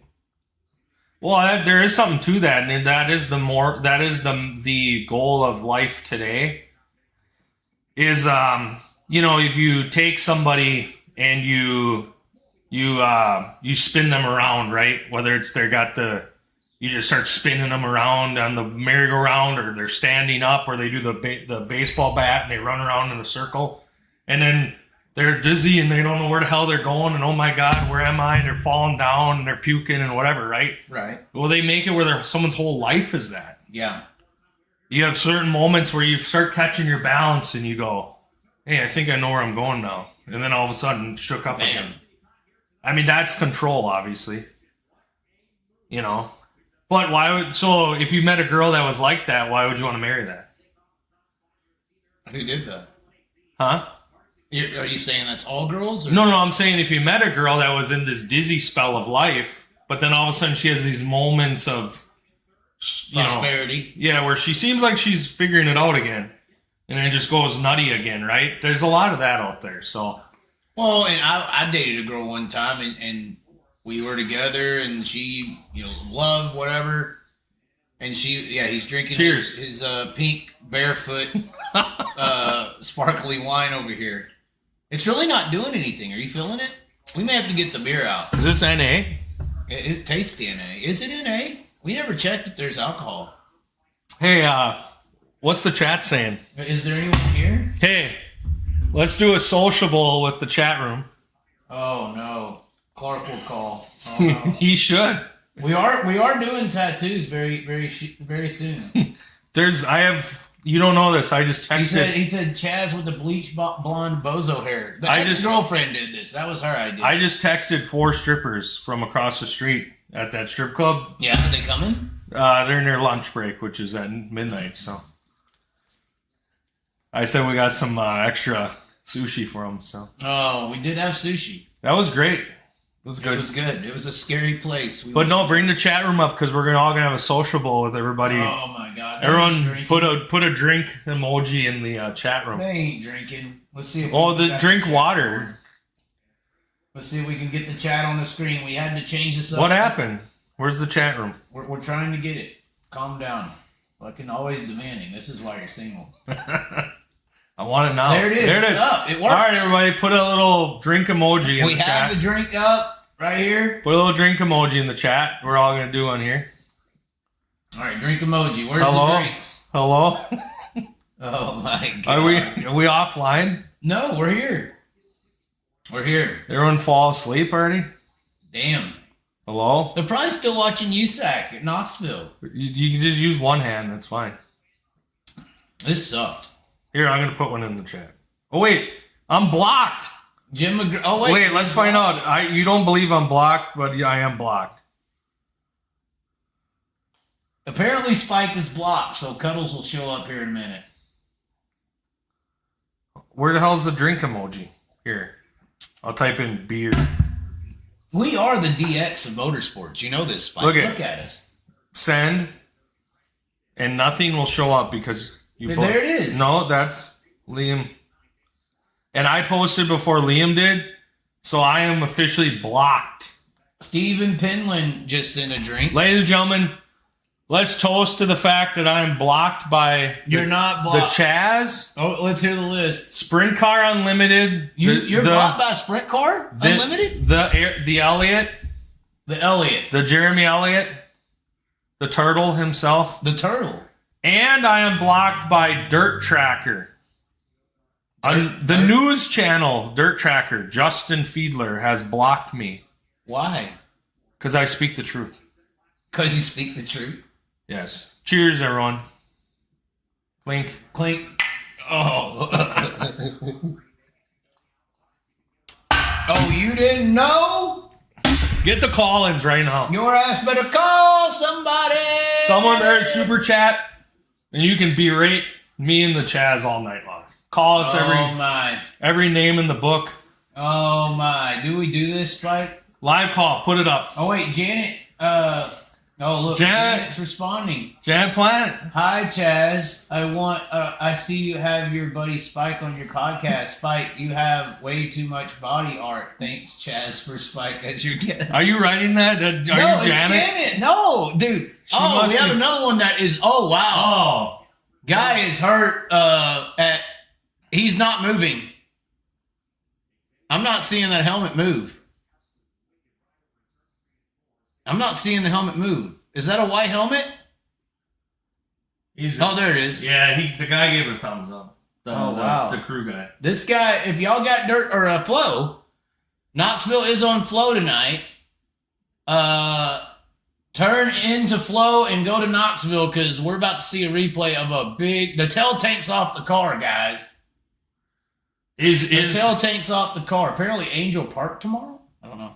Well, there is something to that, and that is the goal of life today. Is you know, if you take somebody and you spin them around, right? Whether it's you just start spinning them around on the merry-go-round, or they're standing up, or they do the baseball bat and they run around in the circle, and then they're dizzy and they don't know where the hell they're going, and oh my God, where am I? And they're falling down and they're puking and whatever, right? Right. Well, they make it where someone's whole life is that. Yeah. You have certain moments where you start catching your balance and you go, hey, I think I know where I'm going now. And then all of a sudden, shook up again. I mean, that's control, obviously. You know? But so if you met a girl that was like that, why would you want to marry that? Who did that? Huh? Are you saying that's all girls? Or? No, I'm saying if you met a girl that was in this dizzy spell of life, but then all of a sudden she has these moments of prosperity. Yeah, where she seems like she's figuring it out again. And then it just goes nutty again, right? There's a lot of that out there, so. Well, and I dated a girl one time, and we were together, and she, you know, loved whatever. And he's drinking his pink, barefoot, sparkly wine over here. It's really not doing anything. Are you feeling it? We may have to get the beer out. Is this NA? It tastes NA. Is it NA? We never checked if there's alcohol. Hey, what's the chat saying? Is there anyone here? Hey, let's do a sociable with the chat room. Oh, no. Clark will call. Oh, no. He should. We are doing tattoos very soon. You don't know this. I just texted. He said Chaz with the bleach blonde bozo hair. The ex-girlfriend did this. That was her idea. I just texted 4 strippers from across the street at that strip club. Yeah, are they coming? They're in their lunch break, which is at midnight. So I said we got some extra sushi for them. So we did have sushi. That was great. It was good. It was good. It was a scary place. Bring the chat room up because we're all gonna have a sociable with everybody. Oh my God! Everyone put a drink emoji in the chat room. They ain't drinking. Let's see. If drink water. Let's see if we can get the chat on the screen. We had to change this up. What happened? Where's the chat room? We're trying to get it. Calm down. Fucking always demanding. This is why you're single. I want it now. There it is. There it is. It's up. It works. All right, everybody, put a little drink emoji in the chat. We have the drink up right here. Put a little drink emoji in the chat. We're all going to do one here. All right, drink emoji. Where's the drinks? Hello? Oh, my God. Are we offline? No, we're here. We're here. Everyone fall asleep already? Damn. Hello? They're probably still watching USAC at Knoxville. You can just use one hand. That's fine. This sucked. Here, I'm going to put one in the chat. Oh, wait. I'm blocked. Jim McGregor. Oh, wait. Wait, let's find out. You don't believe I'm blocked, but I am blocked. Apparently, Spike is blocked, so Cuddles will show up here in a minute. Where the hell's the drink emoji? Here. I'll type in beer. We are the DX of motorsports. You know this, Spike. Look at us. Send. And nothing will show up because There it is. No, that's Liam. And I posted before Liam did, so I am officially blocked. Stephen Penland just sent a drink. Ladies and gentlemen, let's toast to the fact that I am blocked by You're not blocked. The Chaz. Oh, let's hear the list. Sprint Car Unlimited. You're blocked by Sprint Car Unlimited? The Elliott. The Elliott. The Jeremy Elliott. The Turtle himself. The Turtle. And I am blocked by Dirt Tracker. The news channel, Dirt Tracker, Justin Fiedler, has blocked me. Why? Because I speak the truth. Because you speak the truth? Yes. Cheers, everyone. Clink. Clink. Oh. Oh, you didn't know? Get the call-ins right now. Your ass better call somebody. Someone earned super chat, and you can berate me and the Chaz all night long. Call us every name in the book. Oh my! Do we do this, Spike? Live call. Put it up. Oh wait, Janet. Oh look, Janet's responding. Janet Planet. Hi, Chaz. I see you have your buddy Spike on your podcast. Spike, you have way too much body art. Thanks, Chaz, for Spike as your guest. Are you writing that? Are no, you it's Janet? No, dude. We have another one that is. Oh wow. Oh, guy is hurt. He's not moving. I'm not seeing that helmet move. I'm not seeing the helmet move. Is that a white helmet? There it is. Yeah, the guy gave it a thumbs up. Wow. The crew guy. This guy, if y'all got dirt or flow, Knoxville is on flow tonight. Turn into flow and go to Knoxville because we're about to see a replay of the tail tank's off the car, guys. The tail tank's off the car. Apparently Angel Park tomorrow? I don't know.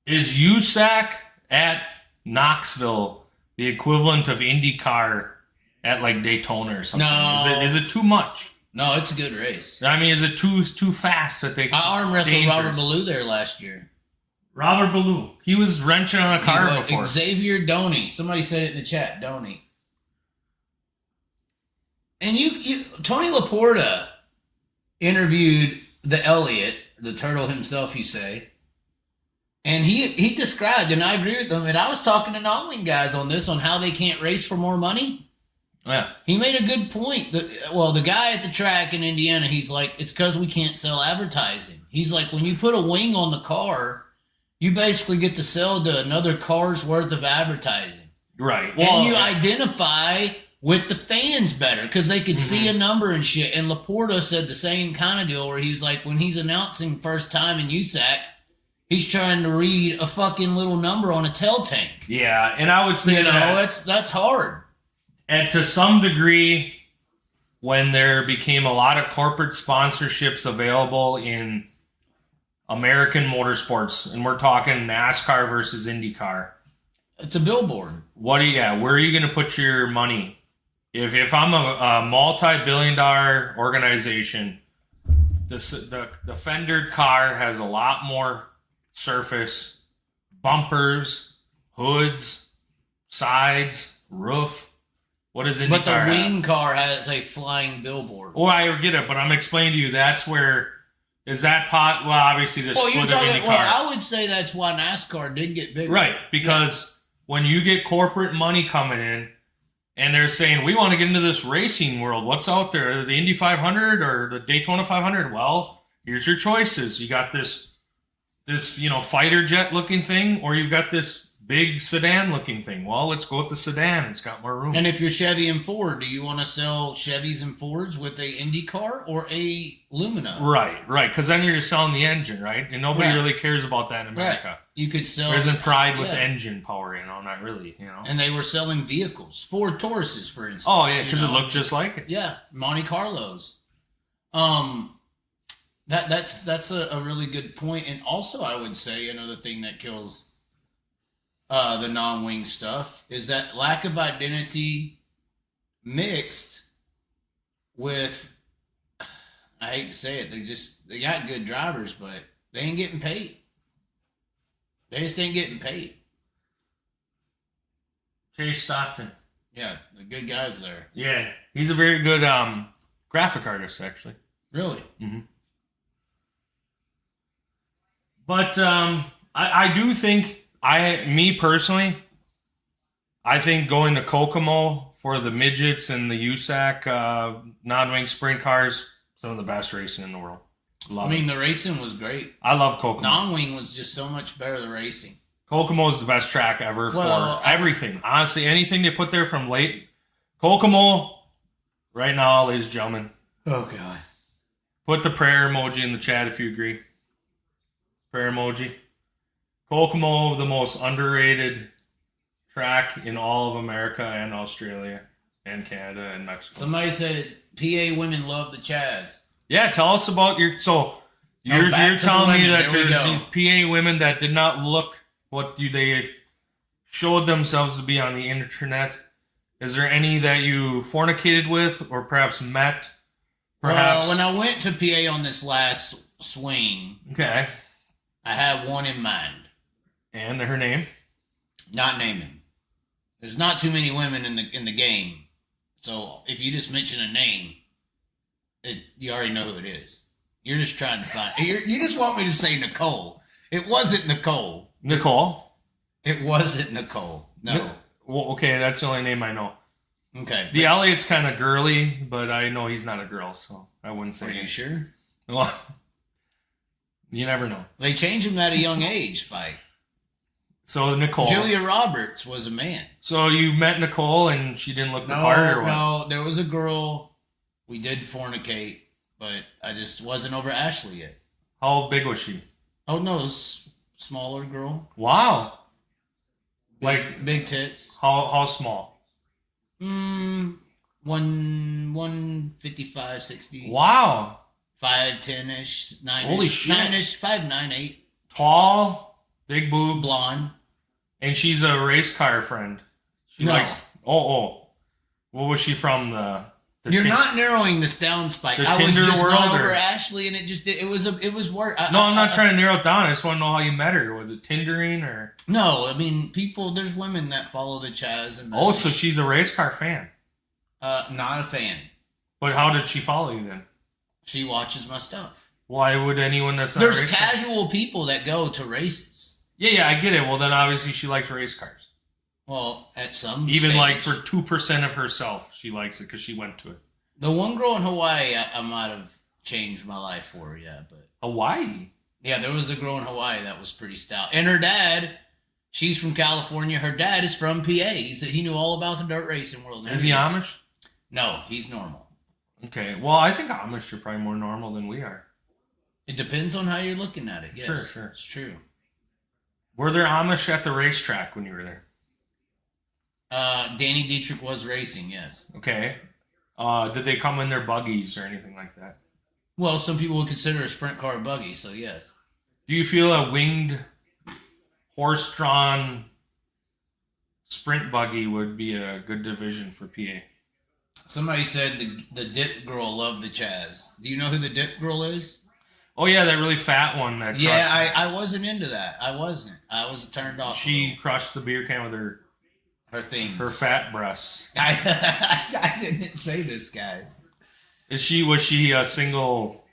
Is USAC at Knoxville the equivalent of IndyCar at like Daytona or something? No. Is it too much? No, it's a good race. I mean, is it too fast that they? I arm wrestled Robert Ballou there last year. Robert Ballou. He was wrenching on a car before. Xavier Donnie. Somebody said it in the chat. Donnie. And Tony Laporta interviewed the Elliott, the Turtle himself, you say. And he described, and I agree with them, and I was talking to non-wing guys on this, on how they can't race for more money. Yeah. He made a good point. The guy at the track in Indiana, he's like, it's because we can't sell advertising. He's like, when you put a wing on the car, you basically get to sell to another car's worth of advertising. Right. Well, and you identify with the fans better because they could see a number and shit. And Laporta said the same kind of deal where he's like, when he's announcing first time in USAC, he's trying to read a fucking little number on a tail tank. Yeah, and I would say that's hard. And to some degree, when there became a lot of corporate sponsorships available in American motorsports, and we're talking NASCAR versus IndyCar. It's a billboard. Where are you going to put your money? If I'm a multi-billion-dollar organization, the fendered car has a lot more surface, bumpers, hoods, sides, roof. What is IndyCar? But the wing car has a flying billboard. Well, I get it, but I'm explaining to you that's where is that pot. Well, obviously the split of IndyCar. Well, I would say that's why NASCAR did get bigger. Right, because when you get corporate money coming in, and they're saying, we want to get into this racing world. What's out there? The Indy 500 or the Daytona 500? Well, here's your choices. You got this fighter jet looking thing, or you've got this big sedan looking thing. Well, let's go with the sedan. It's got more room. And if you're Chevy and Ford, do you want to sell Chevys and Fords with a Indy car or a Lumina? Right. Because then you're selling the engine, right? And nobody really cares about that in America. Right. You could sell. There isn't pride with engine power, not really, And they were selling vehicles, Ford Tauruses, for instance. Oh yeah, because it looked just like it. Yeah, Monte Carlos. That's a really good point. And also, I would say another thing that kills the non-wing stuff is that lack of identity mixed with, I hate to say it, they got good drivers, but they ain't getting paid. They just ain't getting paid. Chase Stockton. Yeah, the good guys there. Yeah, he's a very good graphic artist, actually. Really? Mm-hmm. But I do think, me personally, I think going to Kokomo for the midgets and the USAC non-wing sprint cars, some of the best racing in the world. Love it. The racing was great. I love Kokomo. Non-wing was just so much better than racing. Kokomo is the best track ever for everything. Honestly, anything they put there from late. Kokomo, right now, ladies and gentlemen. Oh, God. Put the prayer emoji in the chat if you agree. Prayer emoji. Kokomo, the most underrated track in all of America and Australia and Canada and Mexico. Somebody said PA women love the Chaz. Yeah, tell us about your... So, you're telling me that There we there's go. these PA women that did not look what they showed themselves to be on the internet. Is there any that you fornicated with or perhaps met? Perhaps. Well, when I went to PA on this last swing, Okay. I had one in mind. And her name? Not naming. There's not too many women in the game, so if you just mention a name, you already know who it is. You're just trying to find. You just want me to say Nicole. It wasn't Nicole. Nicole? It wasn't Nicole. No. Well, okay, that's the only name I know. Okay. The Elliot's kind of girly, but I know he's not a girl, so I wouldn't say. Are you sure? Well, you never know. They changed him at a young age, Spike. So Nicole. Julia Roberts was a man. So you met Nicole and she didn't look the part, or what? No, there was a girl. We did fornicate, but I just wasn't over Ashley yet. How big was she? Oh no, it was smaller girl. Wow. Big tits. How small? 155, 60. Wow. 5'10" 9". Holy shit. 9-ish, 5'9", Tall, big boobs, blonde. and she's a race car friend. She No. likes. Oh. What was she from? You're not narrowing this down, Spike. the I was Tinder just world, not over or- Ashley, and it was work. No, I'm not trying to narrow it down. I just want to know how you met her. Was it Tindering or? No, people. There's women that follow the Chaz and. Oh, so she's a race car fan. Not a fan. But how did she follow you then? She watches my stuff. Why would anyone that's not There's a race car? casual people that go to races. Yeah, I get it. Well, then obviously she likes race cars. Well, at some Even stage. like for 2% of herself, she likes it because she went to it. The one girl in Hawaii, I might have changed my life for, yeah. But Hawaii? yeah, there was a girl in Hawaii that was pretty stout. And her dad, she's from California. Her dad is from PA. He knew all about the dirt racing world. Is he Amish? No, he's normal. Okay. Well, I think Amish are probably more normal than we are. It depends on how you're looking at it. Yes, Sure. It's true. Were there Amish at the racetrack when you were there? Danny Dietrich was racing, yes. Okay. Did they come in their buggies or anything like that? Well, some people would consider a sprint car buggy, so yes. Do you feel a winged, horse-drawn sprint buggy would be a good division for PA? Somebody said the dip girl loved the Chaz. Do you know who the dip girl is? Oh, yeah, that really fat one. That Yeah, crushed- I wasn't into that. I wasn't. I was turned off. She crushed the beer can with her things. her fat breasts. I didn't say this, guys. Was she a single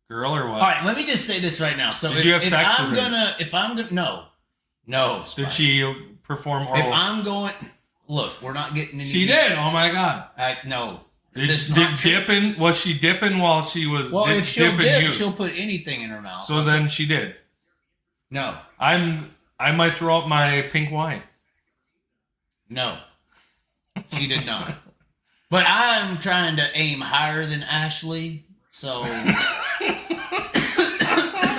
girl or what? All right, let me just say this right now. So Did you have sex with her? If I'm gonna, no. Did Spike. she perform oral? If I'm going, look, we're not getting any. She did. Oh my god. No. Did This is not true. dipping? Was she dipping while she was Well, if she'll dipping dip, you? she'll put anything in her mouth. So then she did. No. I might throw up my pink wine. No. She did not. But I'm trying to aim higher than Ashley, so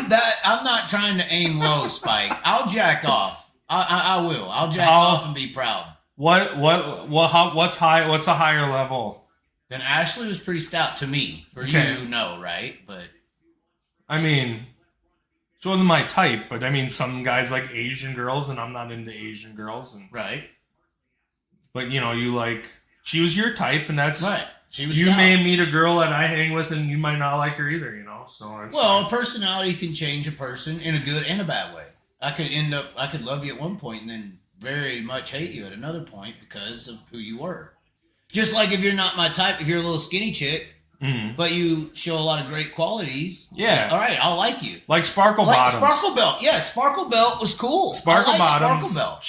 that I'm not trying to aim low, Spike. I'll jack off. I will. I'll jack off and be proud. What's high? What's a higher level? Then Ashley was pretty stout to me. For Okay. you, no, right? But I mean, she wasn't my type, but I mean, some guys like Asian girls, and I'm not into Asian girls, and right, but you know, she was your type, and that's right. She was. You stout. may meet a girl that I hang with, and you might not like her either, you know. So that's Well, fine. personality can change a person in a good and a bad way. I could love you at one point and then very much hate you at another point because of who you were. Just like if you're not my type, if you're a little skinny chick, but you show a lot of great qualities. Yeah. Like, all right, I'll like you. Like Sparkle Bottoms. Sparkle Belt. Yeah, Sparkle Belt was cool. Sparkle Bottoms. Sparkle Belt.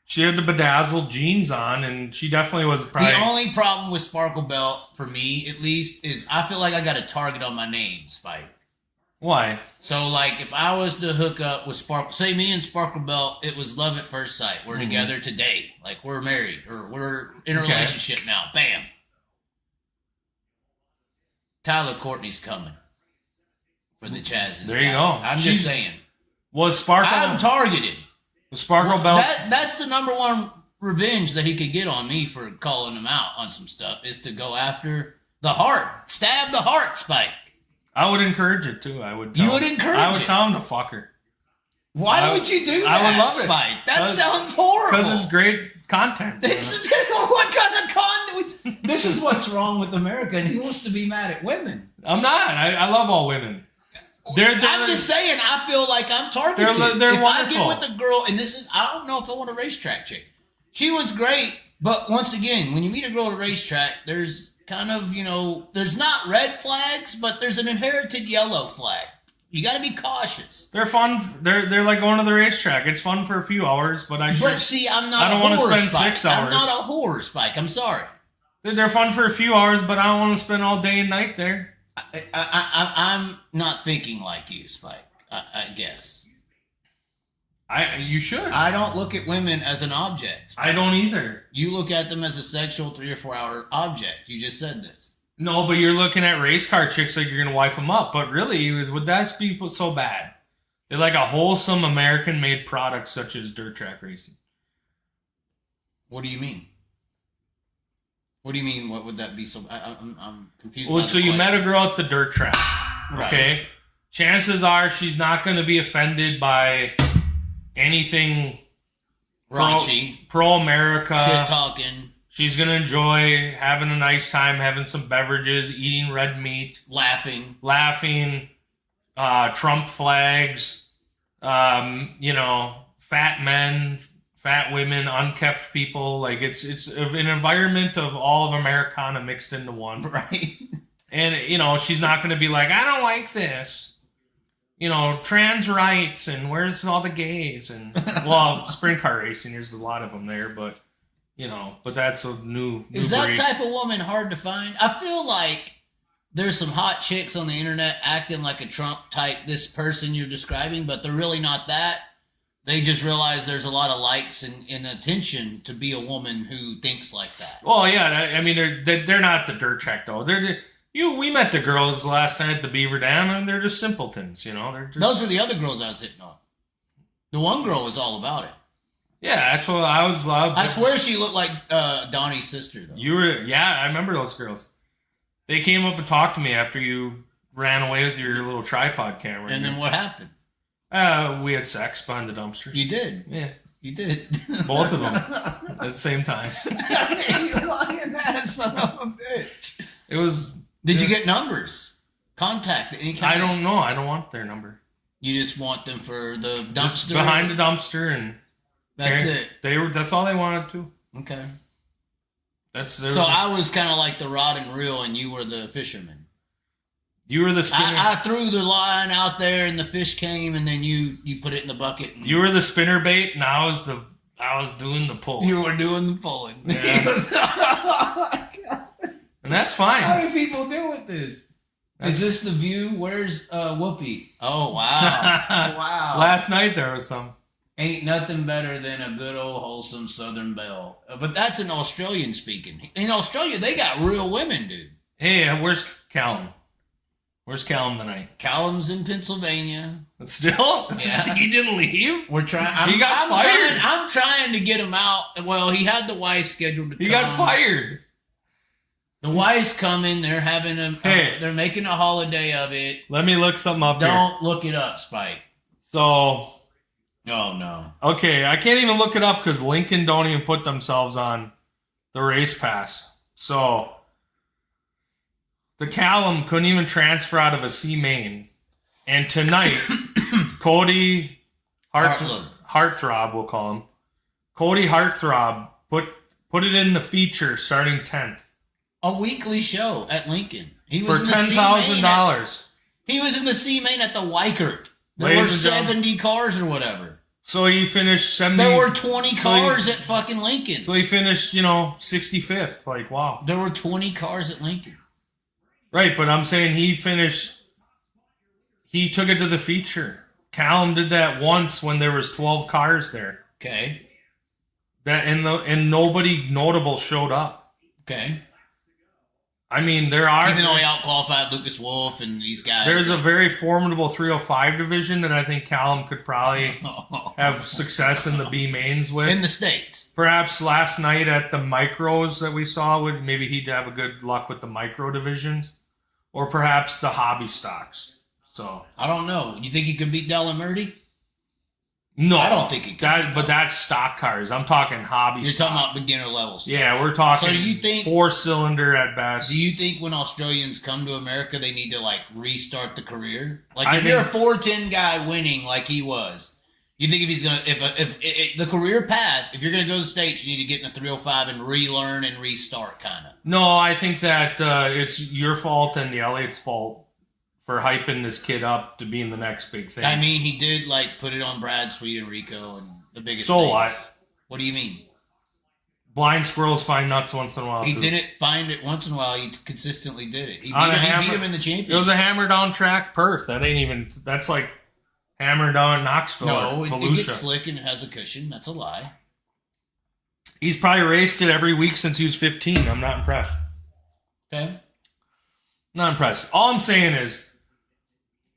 She had the bedazzled jeans on, and she definitely was probably... The only problem with Sparkle Belt, for me at least, is I feel like I got a target on my name, Spike. Why? So, like, if I was to hook up with Sparkle... Say me and Sparkle Belt, it was love at first sight. We're together today. Like, we're married. Or we're in a relationship now. Bam. Tyler Courtney's coming for the Chaz's. There you go. I'm just saying. Was Sparkle... I'm targeted. Was Sparkle Belt... That's the number one revenge that he could get on me for calling him out on some stuff, is to go after the heart. Stab the heart, Spike. I would encourage it, too. I would tell him to fuck her. Why would you do that, I would love it. Spike? That sounds horrible. Because it's great content. What kind of content? This is what's wrong with America, and he wants to be mad at women. I'm not. I love all women. I'm just saying, I feel like I'm targeted. They're if wonderful. I get with a girl, and I don't know if I want a racetrack chick. She was great, but once again, when you meet a girl at a racetrack, there's kind of, there's not red flags, but there's an inherited yellow flag. You got to be cautious. They're fun. They're like going to the racetrack. It's fun for a few hours, but I'm not. I don't want to spend Spike. 6 hours. I'm not a whore, Spike. I'm sorry. They're fun for a few hours, but I don't want to spend all day and night there. I'm not thinking like you, Spike. I guess. You should. I don't look at women as an object, Spike. I don't either. You look at them as a sexual 3 or 4 hour object. You just said this. No, but you're looking at race car chicks like you're going to wife them up. But really, would that be so bad? They like a wholesome American-made product such as dirt track racing. What do you mean? What do you mean? What would that be so? I'm confused. Well, so you met a girl at the dirt track, okay? Right. Chances are she's not going to be offended by anything raunchy, pro-America, shit talking. She's going to enjoy having a nice time, having some beverages, eating red meat, laughing, Trump flags, fat men, fat women, unkept people. Like it's an environment of all of Americana mixed into one. Right. And, she's not going to be like, I don't like this. Trans rights and where's all the gays? And, well, sprint car racing, there's a lot of them there, but, but that's a new Is that breed. type of woman hard to find? I feel like there's some hot chicks on the internet acting like a Trump type, this person you're describing, but they're really not that. They just realize there's a lot of likes and attention to be a woman who thinks like that. Well, yeah, I mean, they're not the dirt track, though. We met the girls last night at the Beaver Dam, and they're just simpletons, They're just... Those are the other girls I was hitting on. The one girl was all about it. Yeah, that's what I was... I swear she looked like Donnie's sister, though. Yeah, I remember those girls. They came up and talked to me after you ran away with your little tripod camera. And then what happened? We had sex behind the dumpster. You did? Yeah. You did. Both of them at the same time. You lying ass son of a bitch. It was... Did you get numbers? Contact? Any kind I don't know. I don't want their number. You just want them for the dumpster? Just behind the dumpster and... That's it? That's all they wanted to. Okay. So I was kind of like the rod and reel and you were the fisherman. You were the spinner. I threw the line out there and the fish came and then you put it in the bucket. You were the spinner bait and I was doing the pull. You were doing the pulling. Yeah. And that's fine. How do people deal with this? Is this the view? Where's Whoopi? Oh, wow. Wow. Last night there was some. Ain't nothing better than a good old wholesome Southern belle. But that's an Australian speaking. In Australia, they got real women, dude. Hey, where's Callum? Where's Callum tonight? Callum's in Pennsylvania. Still? Yeah. He didn't leave? We're trying. He got fired. I'm trying to get him out. Well, he had the wife scheduled to come. He got fired. The wife's coming. They're having they're making a holiday of it. Let me look something up here. Don't look it up, Spike. So... Oh, no. Okay, I can't even look it up because Lincoln don't even put themselves on the race pass. So, the Callum couldn't even transfer out of a C main. And tonight, Cody Heartthrob, we'll call him, Cody Heartthrob put it in the feature starting 10th. A weekly show at Lincoln. He For was in the $10,000. He was in the C-Main at the Weikert. There were 70 cars or whatever. So he finished 70. There were 20 cars at fucking Lincoln. So he finished, 65th. Like, wow. There were 20 cars at Lincoln. Right, but I'm saying he took it to the feature. Callum did that once when there was 12 cars there. Okay. And nobody notable showed up. Okay. I mean, there are... Even though he out-qualified Lucas Wolf and these guys. There's a very formidable 305 division that I think Callum could probably have success in the B mains with. In the States. Perhaps last night at the micros that we saw, maybe he'd have a good luck with the micro divisions. Or perhaps the hobby stocks. So I don't know. You think he could beat Dallin Murdy? No. I don't think he could. But that's stock cars. I'm talking hobby You're stock. talking about beginner levels. Yeah, we're talking so do you think, 4-cylinder at best. Do you think when Australians come to America, they need to, restart the career? If you're a 410 guy winning like he was, you think if he's going to... If the career path, if you're going to go to the States, you need to get in a 305 and relearn and restart, kind of. No, I think that it's your fault and the Elliott's fault for hyping this kid up to being the next big thing. I mean, he did, put it on Brad Sweet and Rico and the biggest So names. what? What do you mean? Blind squirrels find nuts once in a while, He too. didn't find it once in a while. He consistently did it. He beat him in the championship. It was a hammer down track Perth. That's like hammer down Knoxville. No, or it gets slick and it has a cushion. That's a lie. He's probably raced it every week since he was 15. I'm not impressed. Okay. Not impressed. All I'm saying is,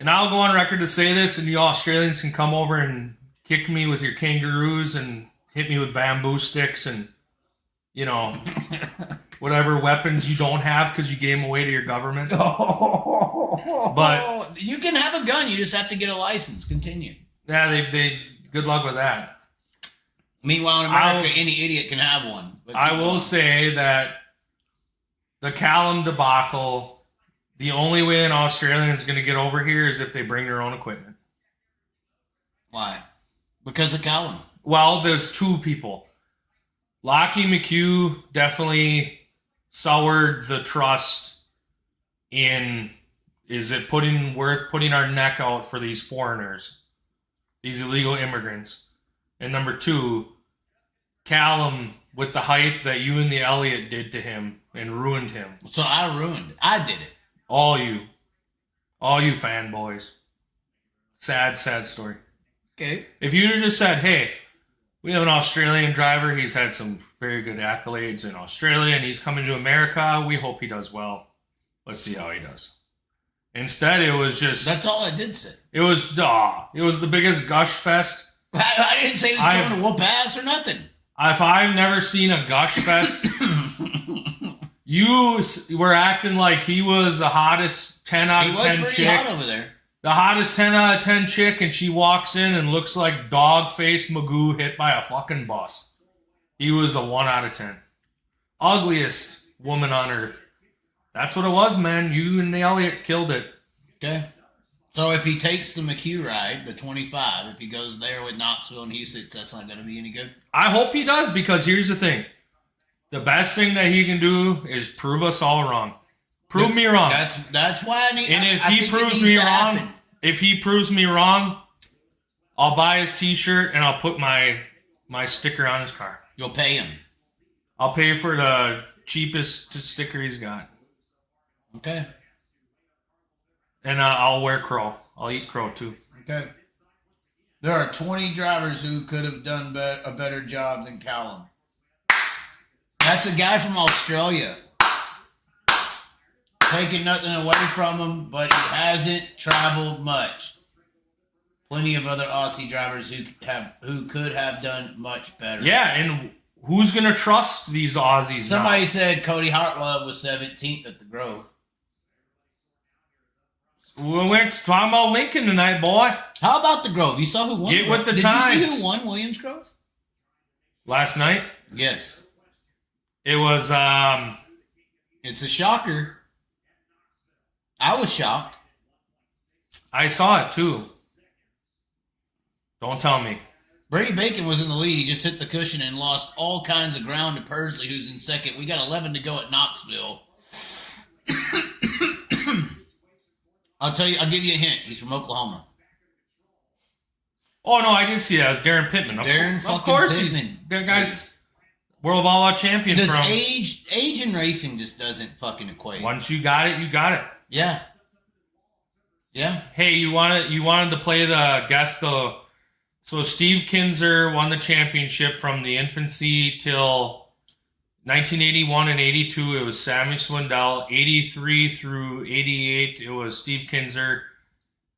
and I'll go on record to say this, and you Australians can come over and kick me with your kangaroos and hit me with bamboo sticks and, whatever weapons you don't have because you gave them away to your government. But you can have a gun. You just have to get a license. Continue. Yeah, they good luck with that. Meanwhile, in America, any idiot can have one. I will say that the Callum debacle... The only way an Australian is going to get over here is if they bring their own equipment. Why? Because of Callum. Well, there's two people. Lockie McHugh definitely soured the trust in, is it worth putting our neck out for these foreigners, these illegal immigrants? And number two, Callum, with the hype that you and the Elliott did to him and ruined him. So I did it. All you fanboys. Sad story. Okay. If you just said, hey, we have an Australian driver, he's had some very good accolades in Australia, and he's coming to America, we hope he does well. Let's see how he does. Instead, it was just... That's all I did say. It was the biggest gush fest. I didn't say he was coming to whoop ass or nothing. If I've never seen a gush fest... You were acting like he was the hottest 10 out of 10 chick. He was pretty hot over there. The hottest 10 out of 10 chick, and she walks in and looks like dog-faced Magoo hit by a fucking bus. He was a 1 out of 10. Ugliest woman on earth. That's what it was, man. You and the Elliott killed it. Okay. So if he takes the McHugh ride, the 25, if he goes there with Knoxville and Houston, that's not going to be any good? I hope he does, because here's the thing. The best thing that he can do is prove us all wrong. Prove me wrong. That's why I need. And if he proves me wrong, I'll buy his T-shirt and I'll put my sticker on his car. You'll pay him. I'll pay for the cheapest sticker he's got. Okay. And I'll wear Crowe. I'll eat Crowe too. Okay. There are 20 drivers who could have done a better job than Callum. That's a guy from Australia. Taking nothing away from him, but he hasn't traveled much. Plenty of other Aussie drivers who could have done much better. Yeah, and who's gonna trust these Aussies? Somebody said Cody Hartlove was 17th at the Grove. We're talking about Lincoln tonight, boy. How about the Grove? You saw who won? Get with the times. times. Did you see who won Williams Grove? Last night? Yes. It was, It's a shocker. I was shocked. I saw it too. Don't tell me. Brady Bacon was in the lead. He just hit the cushion and lost all kinds of ground to Pursley, who's in second. We got 11 to go at Knoxville. I'll give you a hint. He's from Oklahoma. Oh, no, I did see that. It was Darren Pittman. Of course Pittman. That guy's World of All-Out champion. Age in racing just doesn't fucking equate. Once you got it, you got it. Yeah. Yeah. Hey, you wanted to play the guess the... So Steve Kinzer won the championship from the infancy till 1981 and 82. It was Sammy Swindell. 83 through 88, it was Steve Kinzer.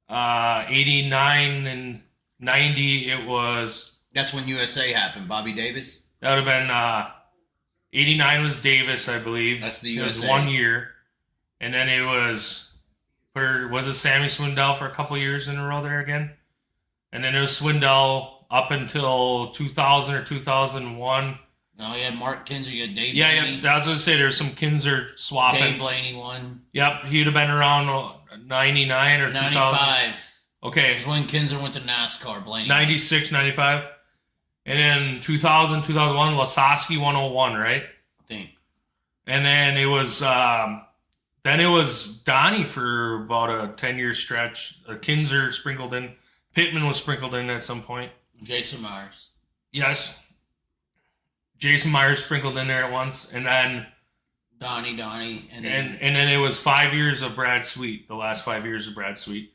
89 and 90, it was... That's when USA happened. Bobby Davis? That would have been... 89 was Davis, I believe. That's the USA. It was 1 year. And then it was... Was it Sammy Swindell for a couple years in a row there again? And then it was Swindell up until 2000 or 2001. No, you had Mark Kinzer, you had Dave Blaney. Yeah, I was going to say there's some Kinzer swapping. Dave Blaney won. Yep, he'd have been around 99 or 95. 2000. Okay. It was when Kinzer went to NASCAR, Blaney. 96, 95. And then 2000, 2001, Lasowski 101, right? I think. And then it was... Then it was Donnie for about a 10-year stretch. Kinzer sprinkled in. Pittman was sprinkled in at some point. Jason Myers. Yes. Jason Myers sprinkled in there at once. And then... Donnie. And then it was 5 years of Brad Sweet. The last 5 years of Brad Sweet.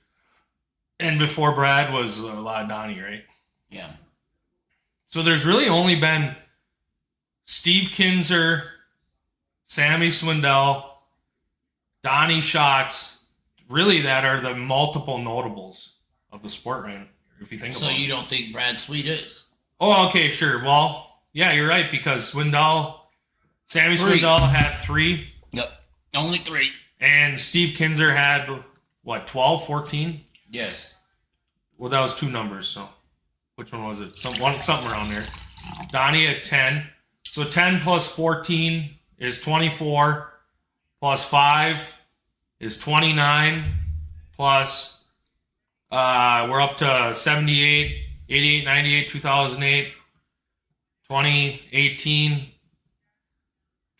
And before Brad was a lot of Donnie, right? Yeah. So there's really only been Steve Kinzer, Sammy Swindell, Donnie Schatz, really that are the multiple notables of the sport right now, if you think about it. So you don't think Brad Sweet is? Oh, okay, sure. Well, yeah, you're right, because Sammy Swindell had 3. Yep, only 3. And Steve Kinzer had, 12, 14? Yes. Well, that was 2 numbers, so which one was it? Something around there. Donnie at 10. So 10 plus 14 is 24, plus 5 is 29, plus we're up to 78, 88, 98, 2008, 2018,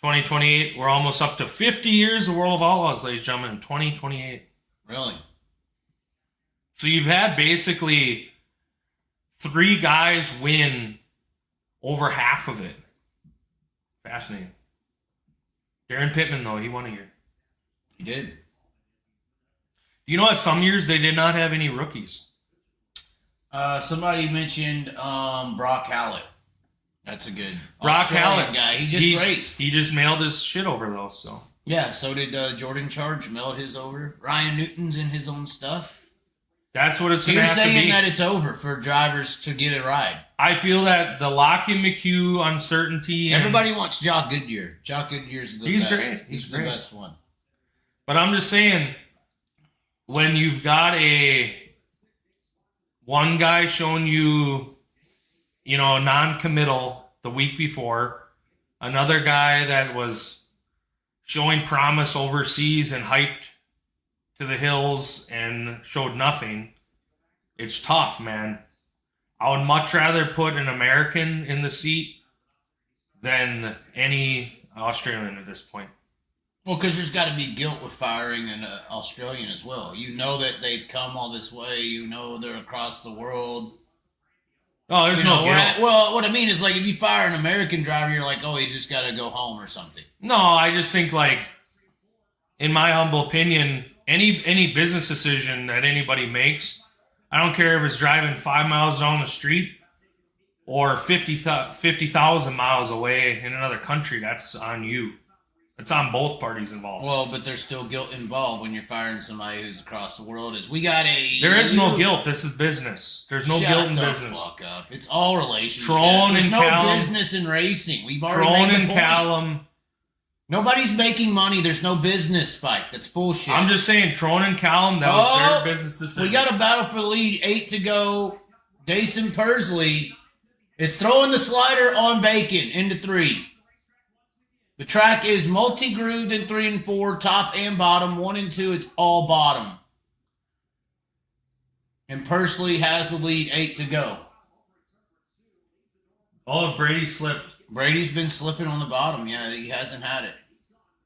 2028. We're almost up to 50 years of World of Outlaws, ladies and gentlemen, in 2028. Really? So you've had basically 3 guys win over half of it. Fascinating. Darren Pittman, though, he won a year. He did. You know what? Some years they did not have any rookies. Somebody mentioned Brock Hallett. That's a good Brock Australian Hallett guy. He just raced. He just mailed his shit over, though. So yeah, so did Jordan Charge. Mailed his over. Ryan Newton's in his own stuff. That's what it's So going to you're have to be. saying that it's over for drivers to get a ride? I feel that the Lockheed McHugh uncertainty... Everybody wants Jock Goodyear. Jock Goodyear's the best. Great. He's the best one. But I'm just saying, when you've got one guy showing you, non-committal the week before, another guy that was showing promise overseas and hyped to the hills and showed nothing, it's tough, man. I would much rather put an American in the seat than any Australian at this point. Well, because there's got to be guilt with firing an Australian as well. You know that they've come all this way. You know they're across the world. Oh, there's no guilt. Well, what I mean is, like, if you fire an American driver, you're like, oh, he's just got to go home or something. No, I just think, in my humble opinion, any business decision that anybody makes, I don't care if it's driving 5 miles down the street or 50,000 miles away in another country, that's on you. It's on both parties involved. Well, but there's still guilt involved when you're firing somebody who's across the world. There is no guilt. This is business. There's no guilt in business. Shut the fuck up. It's all relationship. There's no business in racing. We've already made the point. Callum. Nobody's making money. There's no business, Spike. That's bullshit. I'm just saying, Trone and Callum, that was their business decision. We got a battle for the lead. 8 to go. Dason Pursley is throwing the slider on Bacon into 3. The track is multi-grooved in 3 and 4, top and bottom. 1 and 2, it's all bottom. And Pursley has the lead, 8 to go. Oh, Brady slipped. Brady's been slipping on the bottom. Yeah, he hasn't had it.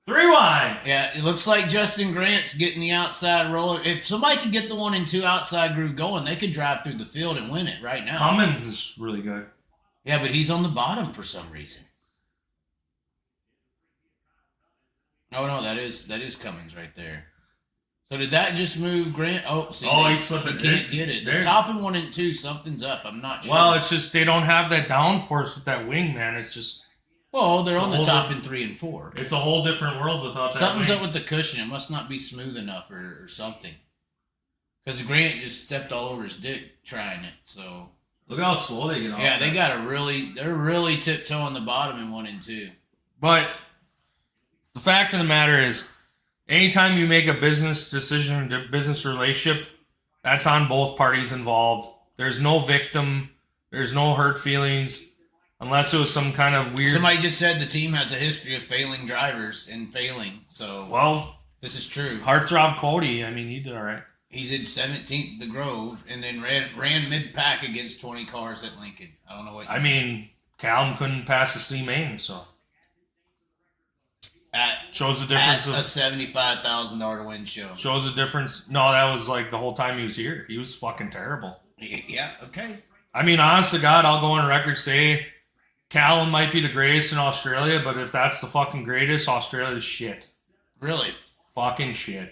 3 wide. Yeah, it looks like Justin Grant's getting the outside roller. If somebody could get the 1 and 2 outside groove going, they could drive through the field and win it right now. Cummins is really good. Yeah, but he's on the bottom for some reason. Oh no, that is Cummins right there. So did that just move Grant? Oh, see, he's slipping. He can't get it. The top in 1 and 2, something's up. I'm not sure. Well, it's just they don't have that downforce with that wing, man. It's just. Well, they're on the top in 3 and 4. It's a whole different world without that. Something's wing. up with the cushion. It must not be smooth enough or something. Because Grant just stepped all over his dick trying it. So look how slow they get off. yeah, they're really tiptoeing the bottom in 1 and 2. But the fact of the matter is, anytime you make a business decision, a business relationship, that's on both parties involved. There's no victim. There's no hurt feelings. Unless it was some kind of weird... Somebody just said the team has a history of failing drivers and failing. So, well, this is true. Heartthrob Cody, I mean, he did all right. He's in 17th at the Grove and then ran mid-pack against 20 cars at Lincoln. I don't know what... I mean, Callum couldn't pass the C-main, so... shows the difference at of... a $75,000 to win show. Shows the difference... No, that was like the whole time he was here. He was fucking terrible. Yeah, okay. I mean, honest to God, I'll go on record say... Callum might be the greatest in Australia, but if that's the fucking greatest, Australia's shit. Really? Fucking shit.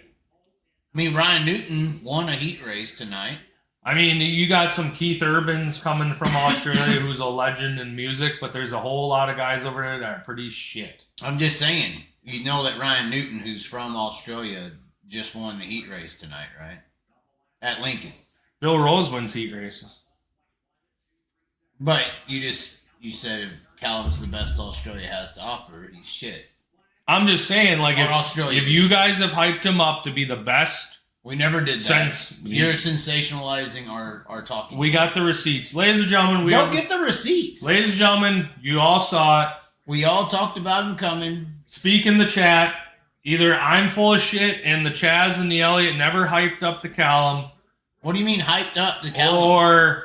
I mean, Ryan Newton won a heat race tonight. I mean, you got some Keith Urbans coming from Australia who's a legend in music, but there's a whole lot of guys over there that are pretty shit. I'm just saying, you know that Ryan Newton, who's from Australia, just won the heat race tonight, right? At Lincoln. Bill Rose wins heat races. But you said if Callum's the best Australia has to offer, he's shit. I'm just saying, like, if you guys have hyped him up to be the best... We never did that. Since... You're sensationalizing our talking. We got the receipts. Ladies and gentlemen... Don't get the receipts. Ladies and gentlemen, you all saw it. We all talked about him coming. Speak in the chat. Either I'm full of shit and the Chaz and the Elliott never hyped up the Callum. What do you mean hyped up the Callum? Or...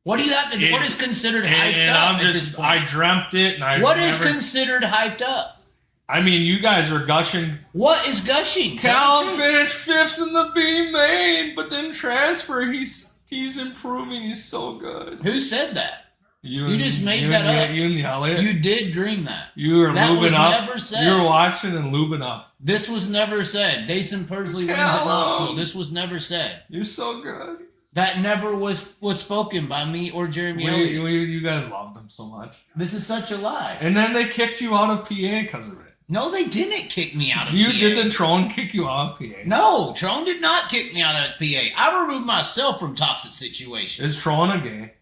What do you have to do? What is considered hyped up at this point? I dreamt it. And what is considered hyped up? I mean, you guys are gushing. What is gushing? Callum finished 5th in the B main, but then transfer. He's improving. He's so good. Who said that? You just made that up. You and the Elliott. You did dream that. You were that lubing was up. Never said. You were watching and lubing up. This was never said. Dason Pursley wins at Knoxville. This was never said. You're so good. That never was spoken by me or Jeremy Elliott. You guys loved them so much. This is such a lie. And then they kicked you out of PA because of it. No, they didn't kick me out of PA. Did the Tron kick you out of PA? No, Tron did not kick me out of PA. I removed myself from toxic situations. Is Tron a gay?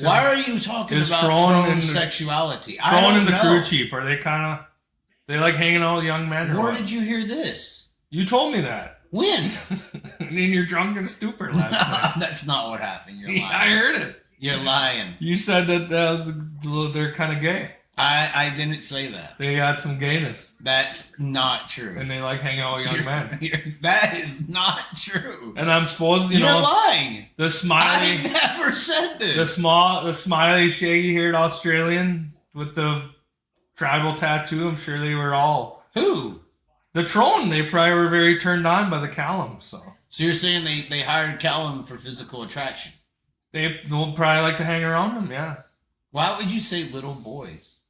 Why are you talking about Tron's sexuality? Tron and the crew chief, are they kind of... They like hanging out with young men? Where did you hear this? You told me that. When? In your drunken stupor last night. That's not what happened. You're lying. I heard it. You're lying. You said that they're kind of gay. I didn't say that. They got some gayness. That's not true. And they like hang out with young men. That is not true. And I'm supposed, You're lying. The smiley. I never said this. The smiley, shaggy-haired Australian with the tribal tattoo. I'm sure they were all. Who? The Tron, they probably were very turned on by the Callum, so you're saying they hired Callum for physical attraction? They will probably like to hang around him, yeah. Why would you say little boys?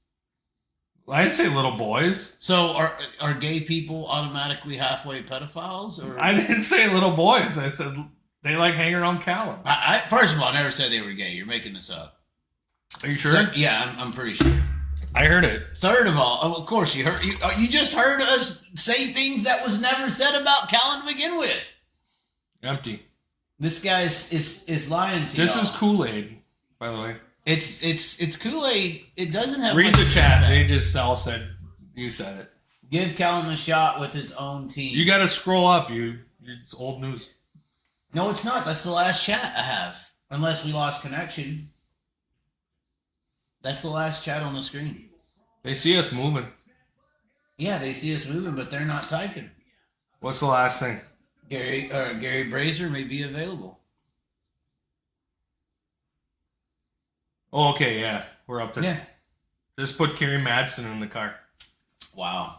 I didn't say little boys. So are gay people automatically halfway pedophiles? Or? I didn't say little boys. I said they like hanging around Callum. I first of all, I never said they were gay. You're making this up. Are you sure? Yeah, I'm pretty sure. I heard it. Third of all, of course you heard. You just heard us say things that was never said about Callum to begin with. Empty. This guy is lying to you. This is Kool-Aid, by the way. It's Kool-Aid. It doesn't have. Read the chat. Effect. They just said you said it. Give Callum a shot with his own team. You got to scroll up. It's old news. No, it's not. That's the last chat I have. Unless we lost connection. That's the last chat on the screen. They see us moving. Yeah, they see us moving, but they're not typing. What's the last thing? Gary Brazier may be available. Oh, okay, yeah. we're up there. Yeah. Just put Kerry Madsen in the car. Wow.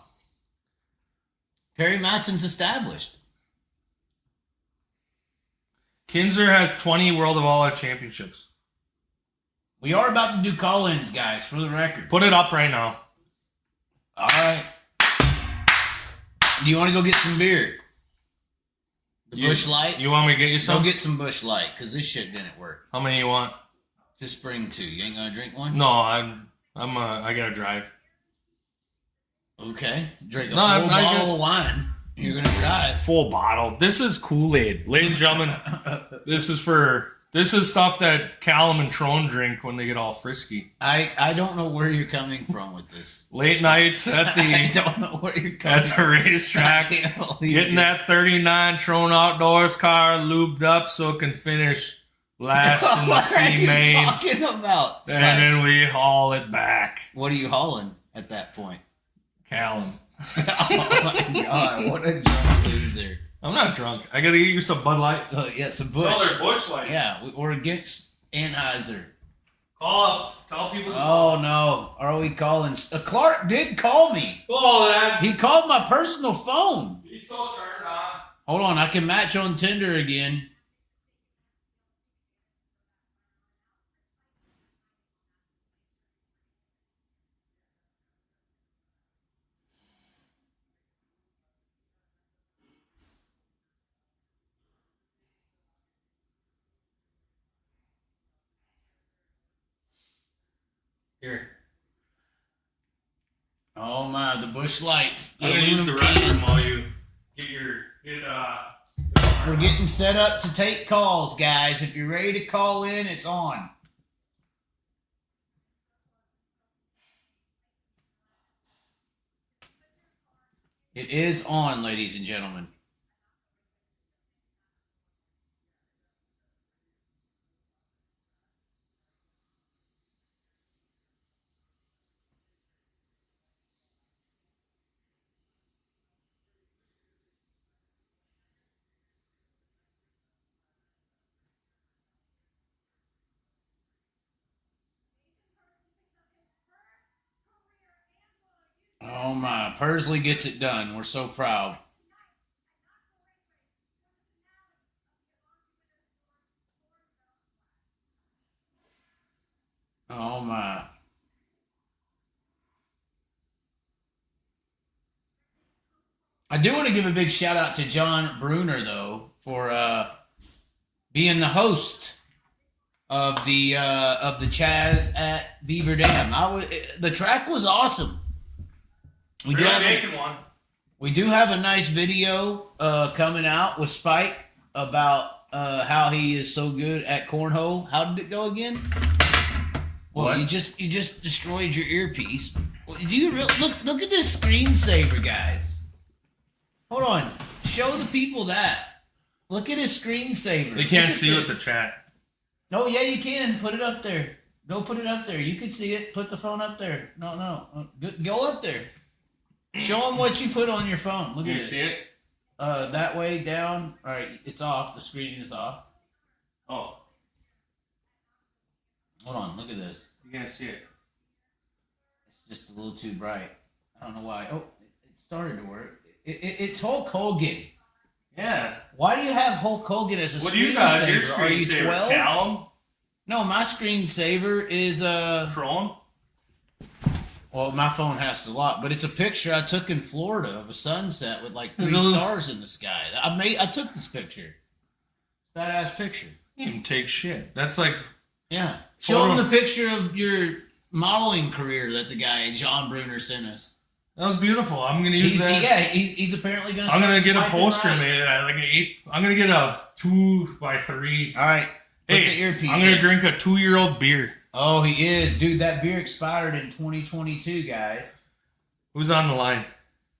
Perry Matson's established. Kinzer has 20 World of All Out championships. We are about to do call-ins, guys, for the record. Put it up right now. All right. Do you want to go get some beer? The Busch Light? You want me to get you some? Go get some Busch Light, because this shit didn't work. How many you want? Just bring 2. You ain't gonna drink one? No, I gotta drive. Okay. Drink a No, full bottle of wine. You're gonna drive. Full bottle. This is Kool-Aid. Ladies and gentlemen, this is stuff that Callum and Trone drink when they get all frisky. I don't know where you're coming from with this. Late nights at I the don't know where you're coming from. racetrack. I can't believe Getting it. that 39 Trone Outdoors car lubed up so it can finish last in the What C are you main. talking about? And then we haul it back. What are you hauling at that point? Callum. Oh my god, what a drunk loser. I'm not drunk. I gotta get you some Bud Light. So, yeah, some Busch. Busch Light. Yeah, we're against Anheuser. Call up. Tell people. Oh no, are we calling? Clark did call me. Oh, that. He called my personal phone. He's so turned on. Hold on, I can match on Tinder again. Here. Oh my, the Busch Lights. I'm gonna use the aluminum restroom cans. while you get We're getting set up to take calls, guys. If you're ready to call in, it's on. It is on, ladies and gentlemen. Oh my, Pursley gets it done. We're so proud. Oh my. I do want to give a big shout out to John Bruner though for being the host of the Chaz at Beaver Dam. The track was awesome. We do have a nice video coming out with Spike about how he is so good at cornhole. How did it go again? Well, What? you just destroyed your earpiece. Do you look at this screensaver, guys? Hold on, show the people that. Look at his screensaver. They can't Look at see this. with the chat. No, yeah, you can. Put it up there. Go put it up there. You can see it. Put the phone up there. No. Go up there. Show them what you put on your phone. Look at You this. see it? That way, down. All right, it's off. The screen is off. Oh, Hold on. Look at this. you can't see it. It's just a little too bright. I don't know why. Oh, it started to work. It's Hulk Hogan. Yeah. Why do you have Hulk Hogan as a What do you got? Your screensaver? Are you screensaver, 12? Callum? No, my screensaver is Trone? well, my phone has to lock, but it's a picture I took in Florida of a sunset with like 3 stars in the sky. I took this picture. Badass picture. You can take shit. That's like... Yeah. Show them the picture of your modeling career that the guy John Bruner sent us. That was beautiful. I'm gonna use that. Yeah, he's apparently gonna. I'm gonna get a swiping poster right. made. Like an 8. I'm gonna get a 2x3. All right. Put Hey, the earpiece I'm gonna in. drink a 2-year-old beer. Oh, he is, dude. That beer expired in 2022, guys. Who's on the line?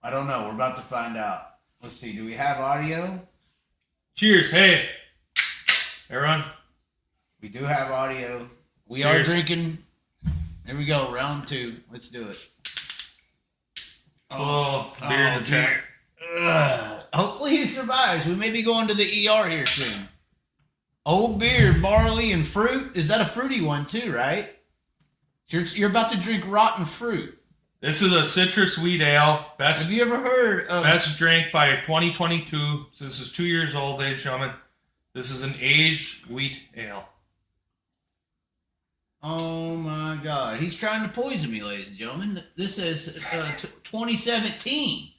I don't know. We're about to find out. Let's see. Do we have audio? Cheers. Hey, everyone. We do have audio. We Cheers. are drinking. Here we go. Round 2. Let's do it. Oh, beer in the chat. Hopefully he survives. We may be going to the ER here soon. Old beer, barley, and fruit. Is that a fruity one too, right? You're about to drink rotten fruit. This is a citrus wheat ale. Have you ever heard of... Best drink by 2022. So this is 2 years old, ladies and gentlemen. This is an aged wheat ale. Oh my God. He's trying to poison me, ladies and gentlemen. This is 2017.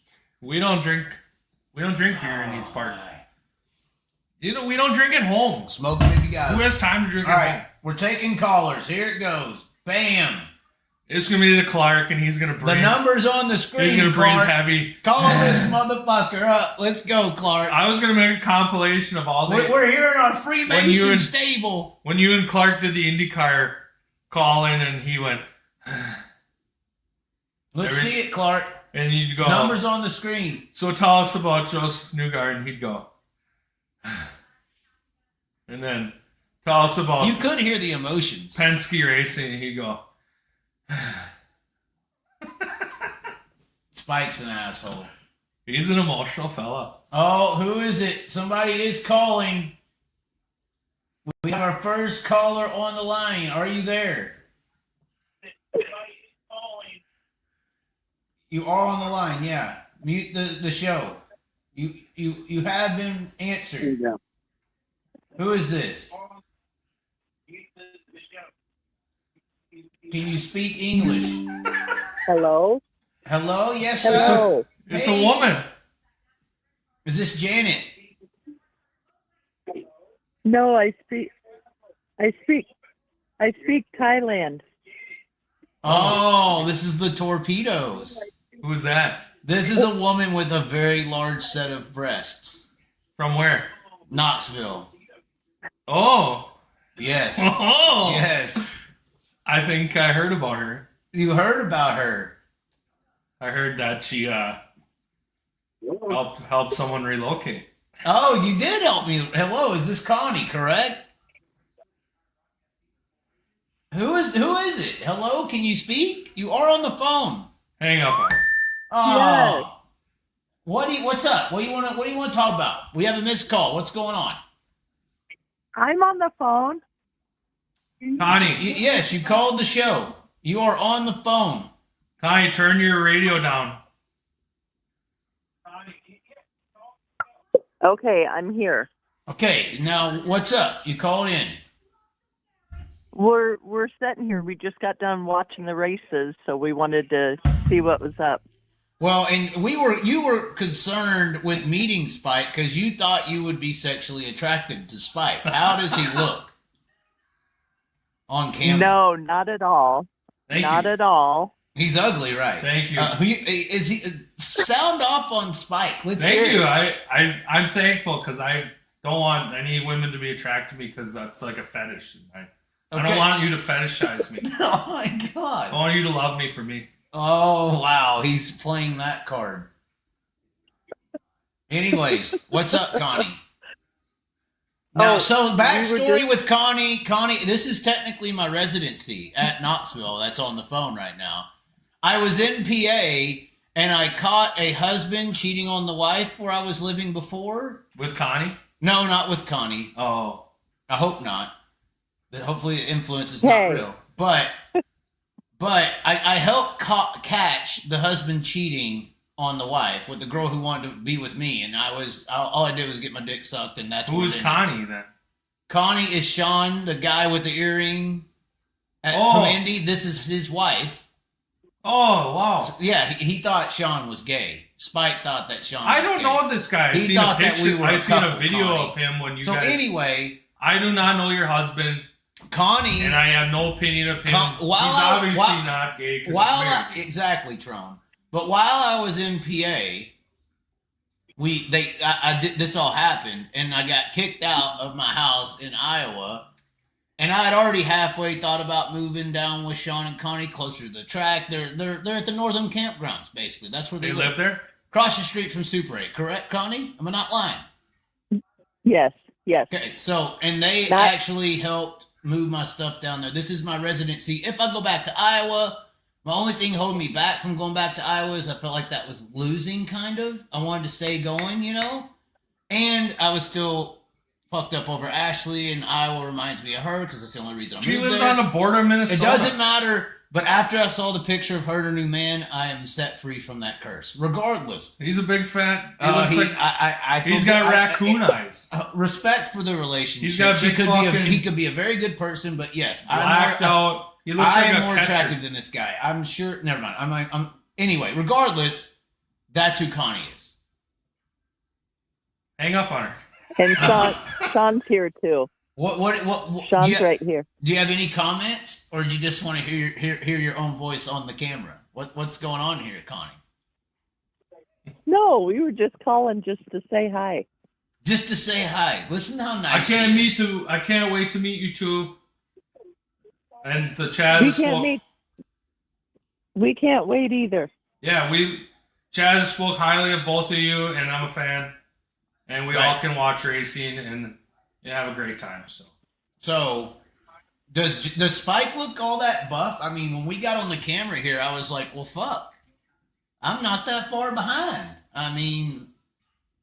We don't drink here in these parts. We don't drink at home. Smoke it if you got it. Who has time to drink All at right, home? we're taking callers. Here it goes. Bam. It's going to be the Clark, and he's going to bring... The number's on the screen, He's going to bring Clark. heavy. Call this motherfucker up. Let's go, Clark. I was going to make a compilation of all the... We're here in our Freemason stable. When you and Clark did the IndyCar call-in, and he went... Let's see it, Clark. And you'd go... Number's on the screen. So tell us about Joseph Newgarden, and he'd go... And then tell us about... You could hear the emotions. Penske Racing, and he'd go... Spike's an asshole. He's an emotional fella. Oh, who is it? Somebody is calling. We have our first caller on the line. Are you there? You are on the line, yeah. Mute the show. You have been answered. Yeah. Who is this? Can you speak English? Hello? Hello? Yes, Hello. sir. It's Hey. a woman. Is this Janet? No, I speak Thailand. Oh, this is the Torpedoes. Who's that? This is a woman with a very large set of breasts. From where? Knoxville. Oh. Yes. Oh. Yes. I think I heard about her. You heard about her. I heard that she helped someone relocate. Oh, you did help me. Hello, is this Connie, correct? Who is it? Hello, can you speak? You are on the phone. Hang up on her. Oh. Yes. What's up? What do you want to talk about? We have a missed call. What's going on? I'm on the phone. Connie, Yes, you called the show. You are on the phone. Connie, turn your radio down. Okay, I'm here. Okay, now what's up? You called in. We're sitting here. We just got done watching the races, so we wanted to see what was up. Well, and you were concerned with meeting Spike because you thought you would be sexually attracted to Spike. How does he look on camera? No, not at all. Thank Not you. at all. He's ugly, right? Thank you. Is he? Sound off on Spike. Let's hear Thank you. it. I'm thankful because I don't want any women to be attracted to me because that's like a fetish. I Okay. don't want you to fetishize me. Oh my I God. want you to love me for me. Oh wow, he's playing that card. Anyways, what's up, Connie? Now, so backstory with Connie. Connie, this is technically my residency at Knoxville. That's on the phone right now. I was in PA and I caught a husband cheating on the wife where I was living before. With Connie? No, not with Connie. Oh. I hope not. Hopefully the influence is Hey. not real. But I helped catch the husband cheating on the wife with the girl who wanted to be with me, and all I did was get my dick sucked, and that's Who is Connie then? Connie is Sean, the guy with the earring from Indy. This is his wife. Oh, wow. Yeah, he thought Sean was gay. Spike thought that Sean was I don't gay. know this guy. He thought that we were a I seen a couple, video Connie. of him when you So guys... anyway, I do not know your husband, Connie... and I have no opinion of him. He's obviously not gay. 'Cause he's married. Exactly, Tron. But while I was in PA, this all happened, and I got kicked out of my house in Iowa, and I had already halfway thought about moving down with Sean and Connie closer to the track. They're at the Northern Campgrounds, basically. That's where They live there? Across the street from Super 8, correct, Connie? Am I not lying? Yes. Okay, so, and they actually helped move my stuff down there. This is my residency. If I go back to Iowa, my only thing holding me back from going back to Iowa is I felt like that was losing, kind of. I wanted to stay going, and I was still fucked up over Ashley, and Iowa reminds me of her because that's the only reason I She moved lives there. on the border of Minnesota. It doesn't matter. But after I saw the picture of her and her new man, I am set free from that curse. Regardless, He's a big fat. He looks like he's forget- got raccoon eyes. Respect for the relationship. He's got big He could be a very good person, but yes, Blacked out. He looks I like am a more catcher. attractive than this guy. I'm sure. Never mind. Anyway. Regardless, that's who Connie is. Hang up on her. And Sean's here too. What Sean's right here. Do you have any comments, or do you just want to hear your own voice on the camera? What's going on here, Connie? No, we were just calling just to say hi. Just to say hi. Listen to how nice. I can't wait to meet you two. And the Chaz We can't wait either. Yeah, Chaz spoke highly of both of you, and I'm a fan. And we all can watch racing and have a great time. So, does Spike look all that buff? I mean, when we got on the camera here, I was like, well, fuck. I'm not that far behind. I mean,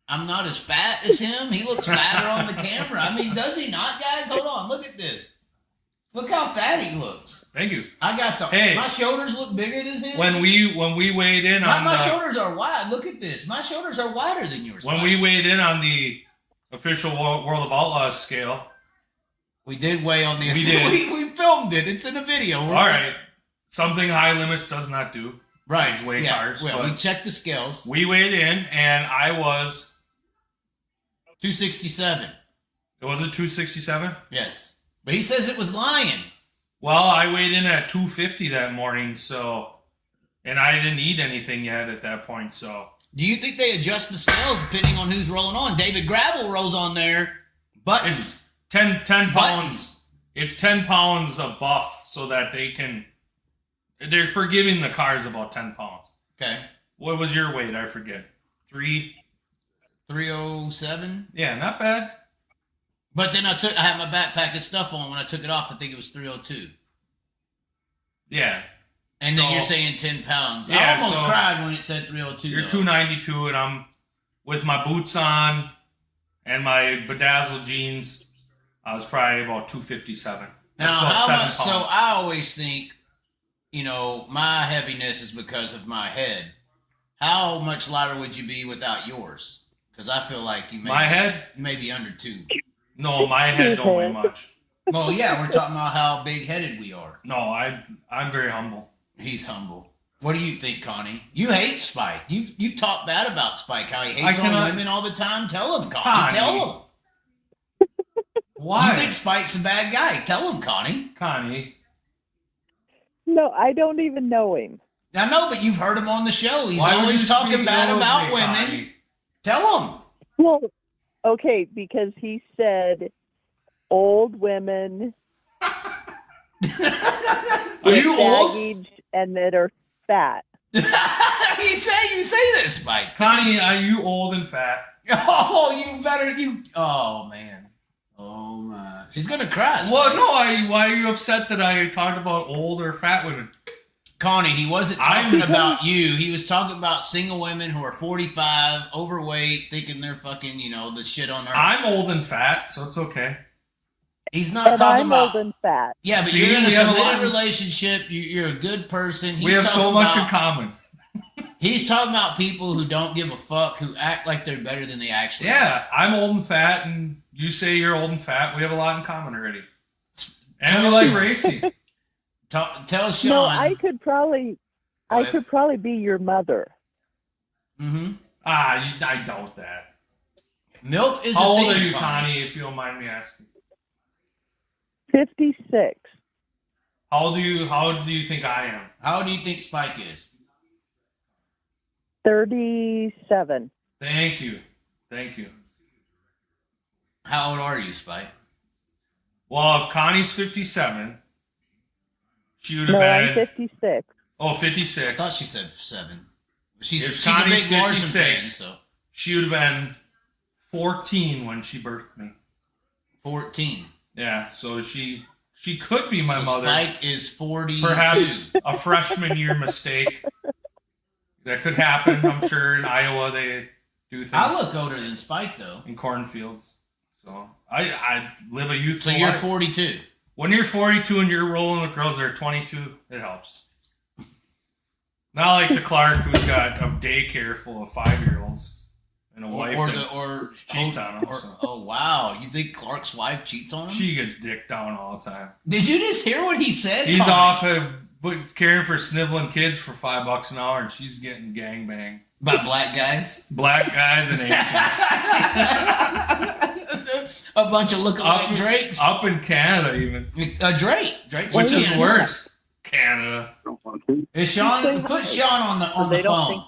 I'm not as fat as him. He looks fatter on the camera. I mean, does he not, guys? Hold on. Look at this. Look how fat he looks. Thank you. I got my shoulders look bigger than him. When we weighed in my shoulders are wide. Look at this. My shoulders are wider than yours. When we weighed in on the official World of Outlaws scale, we did weigh on the. We did. We filmed it. It's in a video. All right. Something High Limits does not do. Right. Is weigh cars. Well, we checked the scales. We weighed in, and I was 267. Was it 267? Yes. But he says it was lying. Well, I weighed in at 250 that morning, and I didn't eat anything yet at that point, so. Do you think they adjust the scales depending on who's rolling on? David Gravel rolls on there, but it's 10 pounds. It's 10 pounds of buff so that they're forgiving the cars about 10 pounds. Okay. What was your weight? I forget. 307? Yeah, not bad. But then I had my backpack and stuff on. When I took it off, I think it was 302. Yeah. And then you're saying 10 pounds. Yeah, I almost cried when it said 302. You're 292, and I'm with my boots on and my bedazzled jeans. I was probably about 257. That's now, about 7 pounds. So I always think, my heaviness is because of my head. How much lighter would you be without yours? Because I feel like you may be under 2. No, my head don't weigh much. Well, yeah, we're talking about how big-headed we are. No, I'm very humble. He's humble. What do you think, Connie? You hate Spike. You've talked bad about Spike, how he hates on women all the time. Tell him, Connie. Tell him. Why? You think Spike's a bad guy. Tell him, Connie. Connie. No, I don't even know him. I know, but you've heard him on the show. He's always talking bad about women. Connie? Tell him. Well, okay, because he said old women Are you old? baggage and that are fat. You say this, Spike. Connie, are you old and fat? Oh, man. Oh, my. She's going to cry. Spike. Well, no, why are you upset that I talked about old or fat women? Connie, he wasn't talking about you. He was talking about single women who are 45, overweight, thinking they're fucking, the shit on earth. I'm old and fat, so it's okay. He's not talking about... old and fat. Yeah, but you're in a committed relationship. You're a good person. We have so much in common. He's talking about people who don't give a fuck, who act like they're better than they actually are. Yeah, I'm old and fat, and you say you're old and fat. We have a lot in common already. And we like racing. Tell Sean. No, I could probably be your mother. Mm-hmm. I doubt that. Milk is How a old thing, are you, Connie, if you don't mind me asking? 56. How do you think I am? How old do you think Spike is? 37. Thank you. How old are you, Spike? Well, if Connie's 57, she would have I'm been... 56. Oh, 56. I thought she said 7. She's If a Connie's big Larson 56, fan, so... She would have been 14 when she birthed me. 14. Yeah, so she could be my mother. Spike is 42. Perhaps a freshman year mistake. That could happen, I'm sure. In Iowa, they do things. I look older than Spike, though. In cornfields. So I live a youthful So you're life. 42. When you're 42 and you're rolling with girls that are 22, it helps. Not like the Clark who's got a daycare full of 5-year-olds and a wife that cheats on him. Oh, wow. You think Clark's wife cheats on him? She gets dicked down all the time. Did you just hear what he said? He's off caring for sniveling kids for $5 an hour, and she's getting gangbanged. By black guys? Black guys and Asians. A bunch of lookalike Drakes. Up in Canada, even. Drake. Which is worse. Canada. Is Sean? Put Sean on the phone.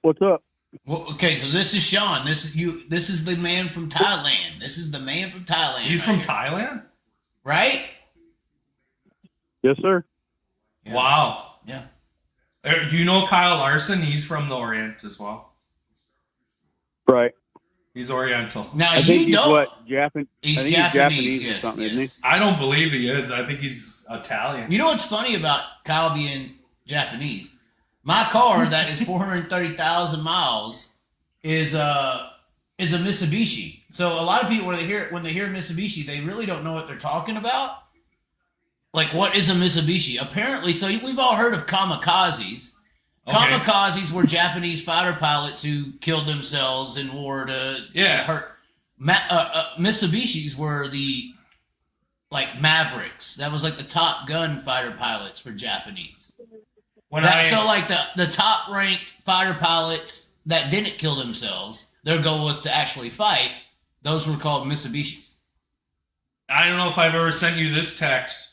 What's up? Well, okay, so this is Sean. This is the man from Thailand. This is the man from Thailand. He's from Thailand? Right? Yes, sir. Yeah. Wow. Yeah. Do you know Kyle Larson? He's from the Orient as well. Right. He's Oriental. Now I think he's don't. Japanese? He's I think Japanese, or yes, something, yes. isn't he? I don't believe he is. I think he's Italian. You know what's funny about Kyle being Japanese? My car that is 430,000 miles is a Mitsubishi. So a lot of people when they hear Mitsubishi, they really don't know what they're talking about. Like, what is a Mitsubishi? Apparently, so we've all heard of kamikazes. Okay. Kamikazes were Japanese fighter pilots who killed themselves in war to hurt. Mitsubishis were the Mavericks. That was like the Top Gun fighter pilots for Japanese. The top ranked fighter pilots that didn't kill themselves, their goal was to actually fight. Those were called Mitsubishis. I don't know if I've ever sent you this text,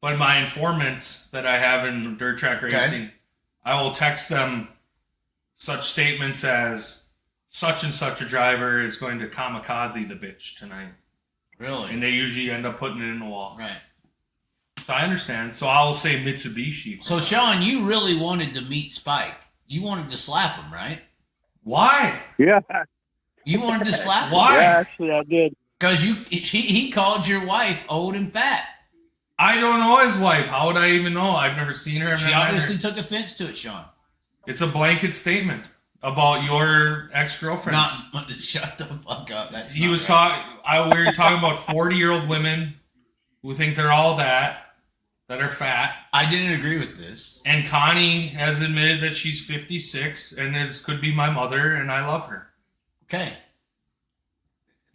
but my informants that I have in dirt track racing, I will text them such statements as such and such a driver is going to kamikaze the bitch tonight. Really? And they usually end up putting it in the wall. Right. So I understand. So I'll say Mitsubishi. So, Sean, you really wanted to meet Spike. You wanted to slap him, right? Why? Yeah. You wanted to slap him? Why? Yeah, actually, I did. Because he called your wife old and fat. I don't know his wife. How would I even know? I've never seen her. She obviously took offense to it, Sean. It's a blanket statement about your ex-girlfriend. Shut the fuck up. That's We not were right. talking about 40-year-old women who think they're all that are fat. I didn't agree with this. And Connie has admitted that she's 56 and could be my mother, and I love her. Okay.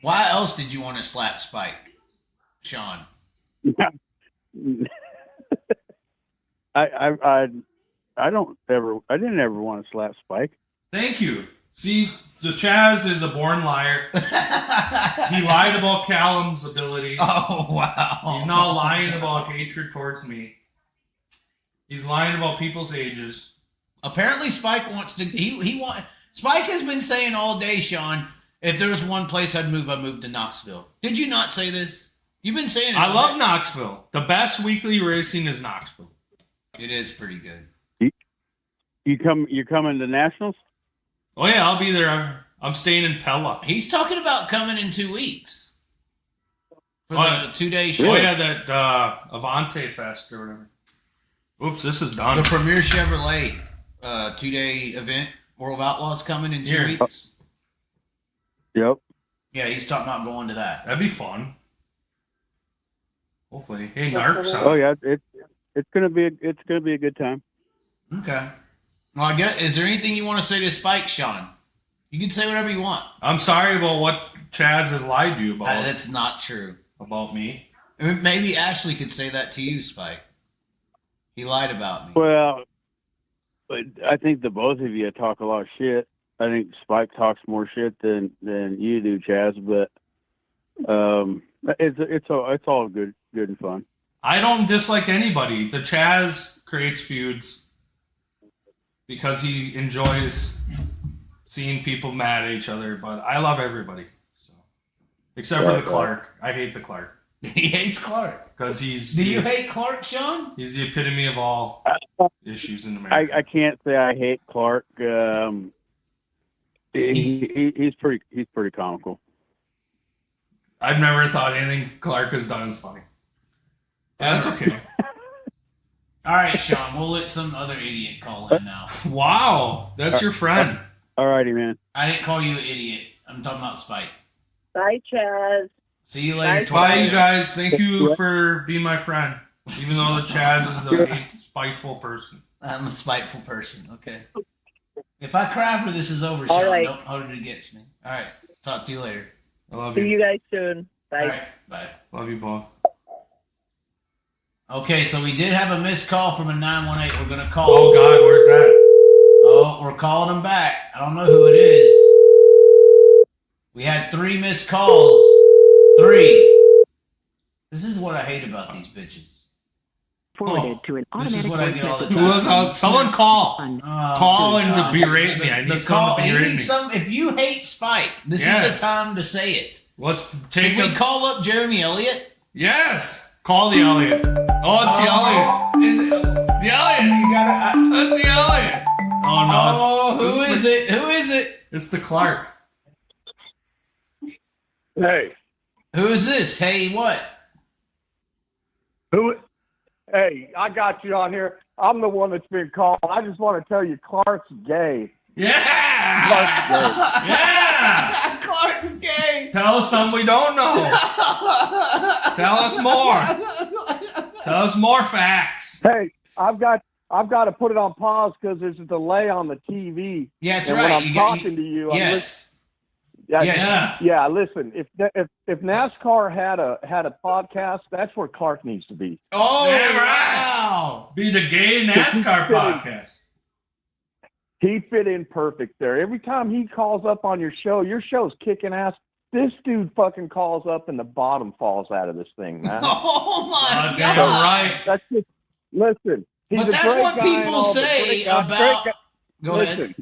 Why else did you want to slap Spike, Sean? I didn't ever want to slap Spike. Thank you. See, the Chaz is a born liar. He lied about Callum's abilities. Oh, wow. He's now lying about hatred towards me. He's lying about people's ages. Apparently, Spike wants to. Spike has been saying all day, Sean, if there was one place I'd move to Knoxville. Did you not say this? You've been saying it. I love Knoxville. The best weekly racing is Knoxville. It is pretty good. You're coming to Nationals? Oh yeah, I'll be there. I'm staying in Pella. He's talking about coming in 2 weeks for the 2-day show. Oh yeah, that Avante Fest or whatever. Oops, this is done. The Premier Chevrolet 2-day event. World of Outlaws coming in 2 weeks. Yep. Yeah, he's talking about going to that. That'd be fun. Hopefully. Hey, Narcs. Oh yeah, it's gonna be a good time. Okay. Well, I guess, is there anything you want to say to Spike, Sean? You can say whatever you want. I'm sorry about what Chaz has lied to you about. That's not true. About me. Maybe Ashley could say that to you, Spike. He lied about me. Well, but I think the both of you talk a lot of shit. I think Spike talks more shit than you do, Chaz. But it's all good and fun. I don't dislike anybody. The Chaz creates feuds because he enjoys seeing people mad at each other. But I love everybody, so except for the Clark. I hate the Clark. He hates Clark Because he's... Do you hate Clark, Sean? He's the epitome of all issues in America. I can't say I hate Clark. He's pretty comical. I've never thought anything Clark has done is funny. That's okay. All right, Sean, we'll let some other idiot call in now. Wow, that's your friend. All righty, man. I didn't call you an idiot. I'm talking about Spike. Bye, Chaz. See you later. Bye, you guys. Thank you for being my friend. Even though the Chaz is a spiteful person. I'm a spiteful person. Okay. If I cry after this is over, All Sean, right. don't hold it against me. All right. Talk to you later. I love See you. you guys soon. Bye. All right. Bye. Love you both. Okay, so we did have a missed call from a 918. We're going to call. Oh, God, where's that? Oh, we're calling him back. I don't know who it is. We had 3 missed calls. 3. This is what I hate about these bitches. Forwarded to an This is automatic what I get all the voice time. Who was someone call. message. Call and God. berate me. I need someone to you berate need me. some. If you hate Spike, this is Yes. the time to say it. Let's Should take we a... call up Jeremy Elliott? Yes. Call the Elliot. Oh, it's the Elliot. Is it? It's the Elliot. You gotta. That's the Elliot. Oh, no. Oh, who it's is it? Who is it? It's the Clark. Hey, Who is this? Hey, what? who? Hey, I got you on here. I'm the one that's been called. I just want to tell you, Clark's gay. Yeah. Clark's gay. Yeah. Clark's gay. Tell us something we don't know. Tell us more. Tell us more facts. Hey, I've got to put it on pause because there's a delay on the TV. Yeah, that's and right. when I'm You talking to you, I'm yes. listening. Yes. Yeah. Listen, if NASCAR had a podcast, that's where Clark needs to be. Oh, Yeah, right. wow. Be the gay NASCAR podcast. He fit in perfect there. Every time he calls up on your show's kicking ass. This dude fucking calls up and the bottom falls out of this thing, man. Oh my Damn God. right. That's just listen. He's But a that's great what guy and people all, but say great guy- about. great guy- Go ahead.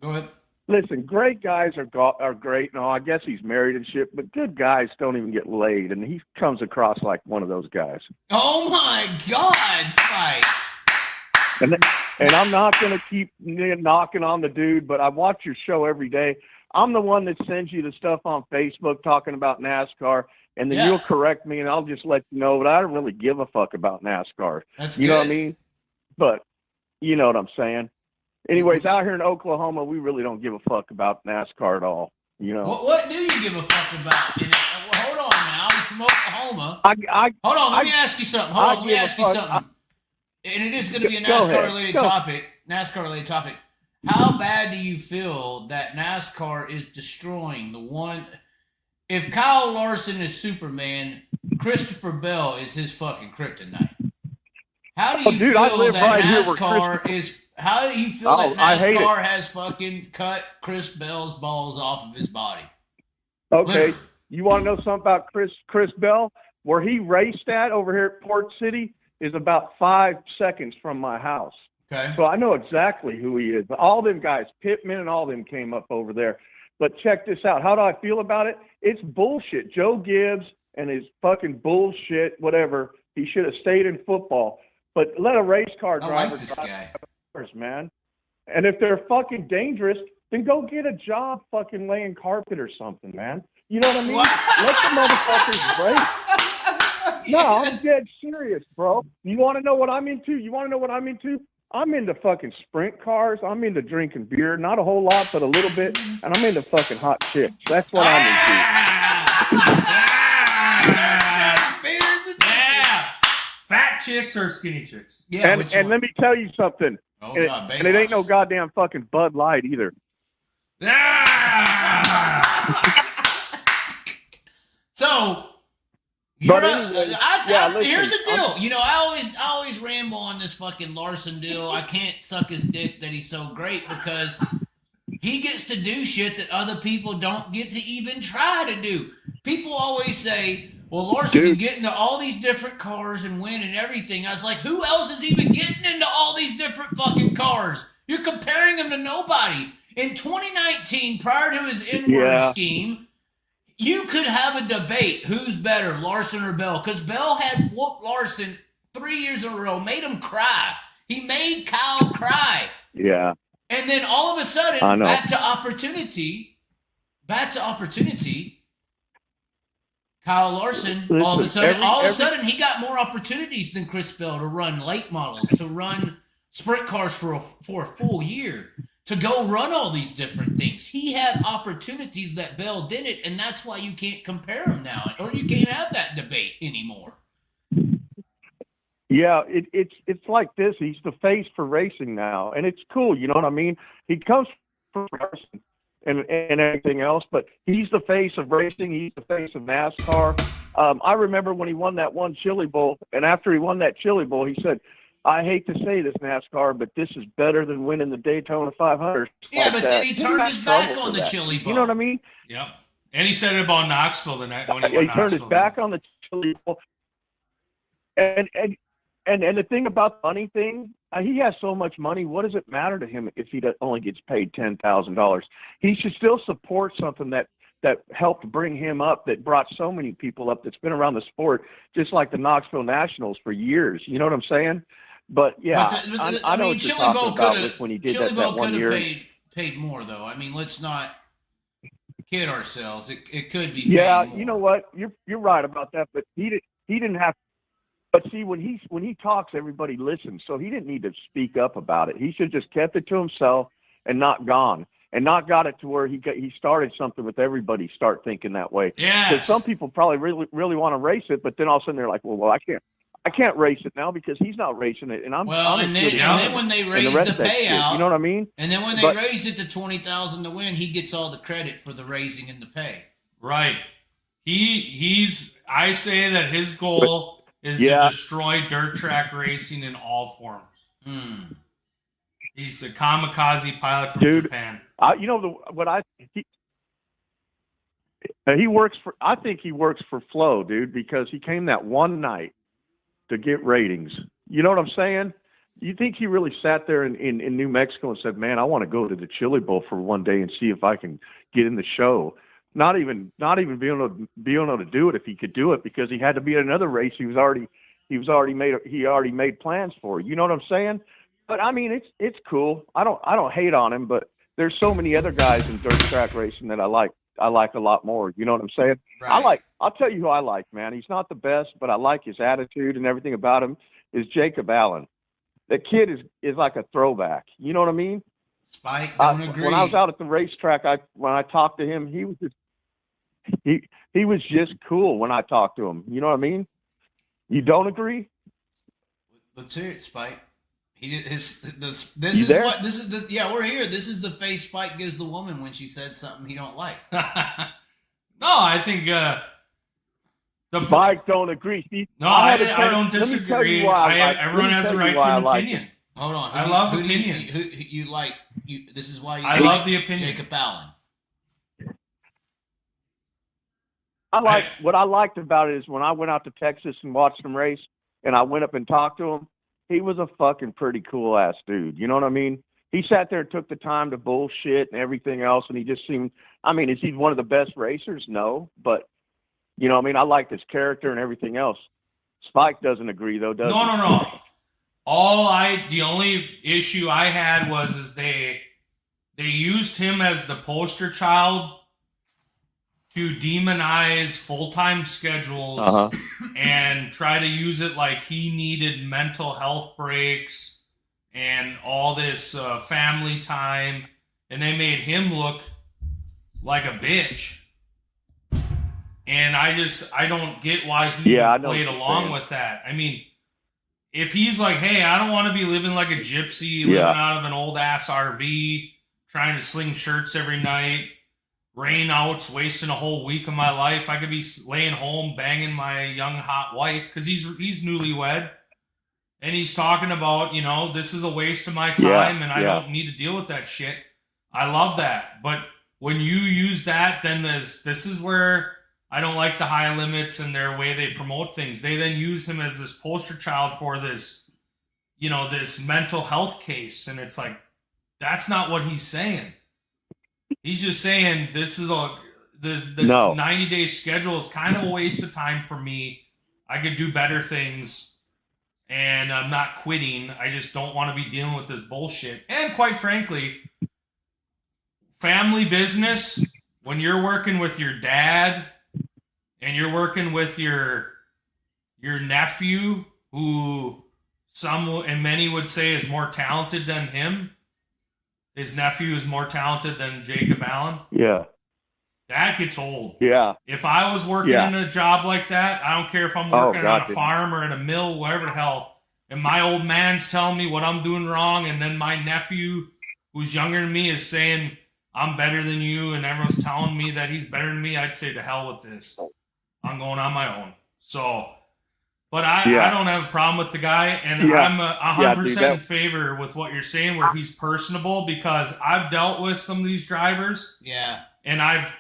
Go ahead. Listen, great guys are great. No, I guess he's married and shit, but good guys don't even get laid, and he comes across like one of those guys. Oh my God, Spike. And I'm not going to keep knocking on the dude, but I watch your show every day. I'm the one that sends you the stuff on Facebook talking about NASCAR, and then Yeah. you'll correct me, and I'll just let you know, but I don't really give a fuck about NASCAR. That's You good. know what I mean? But you know what I'm saying. Anyways, out here in Oklahoma, we really don't give a fuck about NASCAR at all. You know, What do you give a fuck about? Well, hold on now. I'm from Oklahoma. I Hold on. Let me I- ask you something. I Hold on. Let me give a ask you fuck. something. And it is going to be a Go ahead. NASCAR-related Go. topic. NASCAR-related topic. How bad do you feel that NASCAR is destroying the one? If Kyle Larson is Superman, Christopher Bell is his fucking kryptonite. How do you dude, I feel live that right here where NASCAR is? How do you feel Oh, that I hate it. NASCAR has fucking cut Chris Bell's balls off of his body? okay. Literally. You want to know something about Chris Bell? Where he raced at over here at Port City is about 5 seconds from my house. Okay. So I know exactly who he is. All them guys, Pittman and all them came up over there. But check this out. How do I feel about it? It's bullshit. Joe Gibbs and his fucking bullshit, whatever. He should have stayed in football. But let a race car I driver like this guy. cars, man. And if they're fucking dangerous, then go get a job fucking laying carpet or something, man. You know what I mean? Let the motherfuckers race. No, I'm dead serious, bro. You want to know what I'm into? I'm into fucking sprint cars. I'm into drinking beer. Not a whole lot, but a little bit. And I'm into fucking hot chicks. That's what I'm Yeah. Fat chicks or skinny chicks? Yeah, into. And let me tell you something. oh, And, God, and it ain't no Baywatch. goddamn fucking Bud Light either. Yeah. So, But anyway, here's the listen, deal. You know, I always ramble on this fucking Larson deal. I can't suck his dick that he's so great because he gets to do shit that other people don't get to even try to do. People always say, well, Larson can get into all these different cars and win and everything. I was like, who else is even getting into all these different fucking cars? You're comparing him to nobody. In 2019, prior to his inward scheme, you could have a debate who's better, Larson or Bell, because Bell had whooped Larson 3 years in a row, made him cry. He made Kyle cry. Yeah. And then all of a sudden, I know. back to opportunity, Kyle Larson, Listen, all of a every- sudden, he got more opportunities than Chris Bell to run late models, to run sprint cars for a full year. to go run all these different things. He had opportunities that Bell didn't, and that's why you can't compare them now, or you can't have that debate anymore. Yeah, it's like this. He's the face for racing now, and it's cool. You know what I mean? He comes from racing and everything else, but he's the face of racing. He's the face of NASCAR. I remember when he won that one Chili Bowl, and after he won that Chili Bowl, he said, "I hate to say this, NASCAR, but this is better than winning the Daytona 500." Yeah, like but that. then he turned his back on the Chili Bowl. You know what I mean? Yep. And he said it about Knoxville the night when he won He turned his Knoxville. back on the Chili Bowl. And the thing about the money thing, he has so much money. What does it matter to him if he only gets paid $10,000? He should still support something that helped bring him up, that brought so many people up, that's been around the sport, just like the Knoxville Nationals for years. You know what I'm saying? But yeah, I know what you're talking about with when he did that one year. Paid more though. I mean, let's not kid ourselves. It could be. Yeah, more. you know what? You're right about that. But he didn't have. But see, when he talks, everybody listens. So he didn't need to speak up about it. He should just kept it to himself and not gone. And not got it to where he started something with everybody start thinking that way. Yes. Because some people probably really want to race it, but then all of a sudden they're like, well, I can't race it now because he's not racing it, and I'm and then when they raise the payout, you know what I mean? And then when they raise it to $20,000 to win, he gets all the credit for the raising and the pay. Right. I say that his goal is to destroy dirt track racing in all forms. He's a kamikaze pilot from Japan. He works for. I think he works for Flow, dude, because he came that one night to get ratings. You know what I'm saying? You think he really sat there in New Mexico and said, "Man, I want to go to the Chili Bowl for one day and see if I can get in the show." Not even being able to do it if he could do it, because he had to be at another race he already made plans for. You know what I'm saying? But I mean, it's cool. I don't hate on him, but there's so many other guys in dirt track racing that I like a lot more. You know what I'm saying? Right. I'll tell you who I like, man. He's not the best, but I like his attitude and everything about him. Is Jacob Allen. That kid is like a throwback. You know what I mean? Spike, don't agree. When I was out at the racetrack, when I talked to him, he was just cool when I talked to him. You know what I mean? You don't agree? Let's hear it, Spike. We're here. This is the face Spike gives the woman when she says something he don't like. No, I think Spike don't agree. See, no, I don't disagree. Everyone has a right to an opinion. Hold on. I love opinions. You like. This is why you. I love the opinion. Jacob Allen. What I liked about it is when I went out to Texas and watched him race, and I went up and talked to him. He was a fucking pretty cool ass dude. You know what I mean? He sat there and took the time to bullshit and everything else, and he just seemed. I mean, is he one of the best racers? No, but you know what I mean? I liked his character and everything else. Spike doesn't agree though, does he? No. The only issue I had was they used him as the poster child to demonize full-time schedules and try to use it like he needed mental health breaks and all this family time, and they made him look like a bitch. And I don't get why he played along with that. I mean, if he's like, hey, I don't want to be living like a gypsy, living out of an old-ass RV, trying to sling shirts every night, rain outs, wasting a whole week of my life. I could be laying home banging my young hot wife because he's newlywed, and he's talking about, this is a waste of my time and I don't need to deal with that shit. I love that, but when you use that, then this is where I don't like the high limits and their way they promote things. They then use him as this poster child for this, this mental health case, and it's like that's not what he's saying. He's just saying this is the 90-day schedule is kind of a waste of time for me. I could do better things, and I'm not quitting. I just don't want to be dealing with this bullshit. And quite frankly, family business, when you're working with your dad and you're working with your nephew, who some and many would say is more talented than him, his nephew is more talented than Jacob Allen. Yeah. That gets old. Yeah. If I was working in a job like that, I don't care if I'm working on a farm or in a mill, wherever the hell, and my old man's telling me what I'm doing wrong, and then my nephew, who's younger than me, is saying I'm better than you, and everyone's telling me that he's better than me, I'd say to hell with this. I'm going on my own. So, but I don't have a problem with the guy, and I'm 100% in favor with what you're saying, where he's personable, because I've dealt with some of these drivers. Yeah. And I've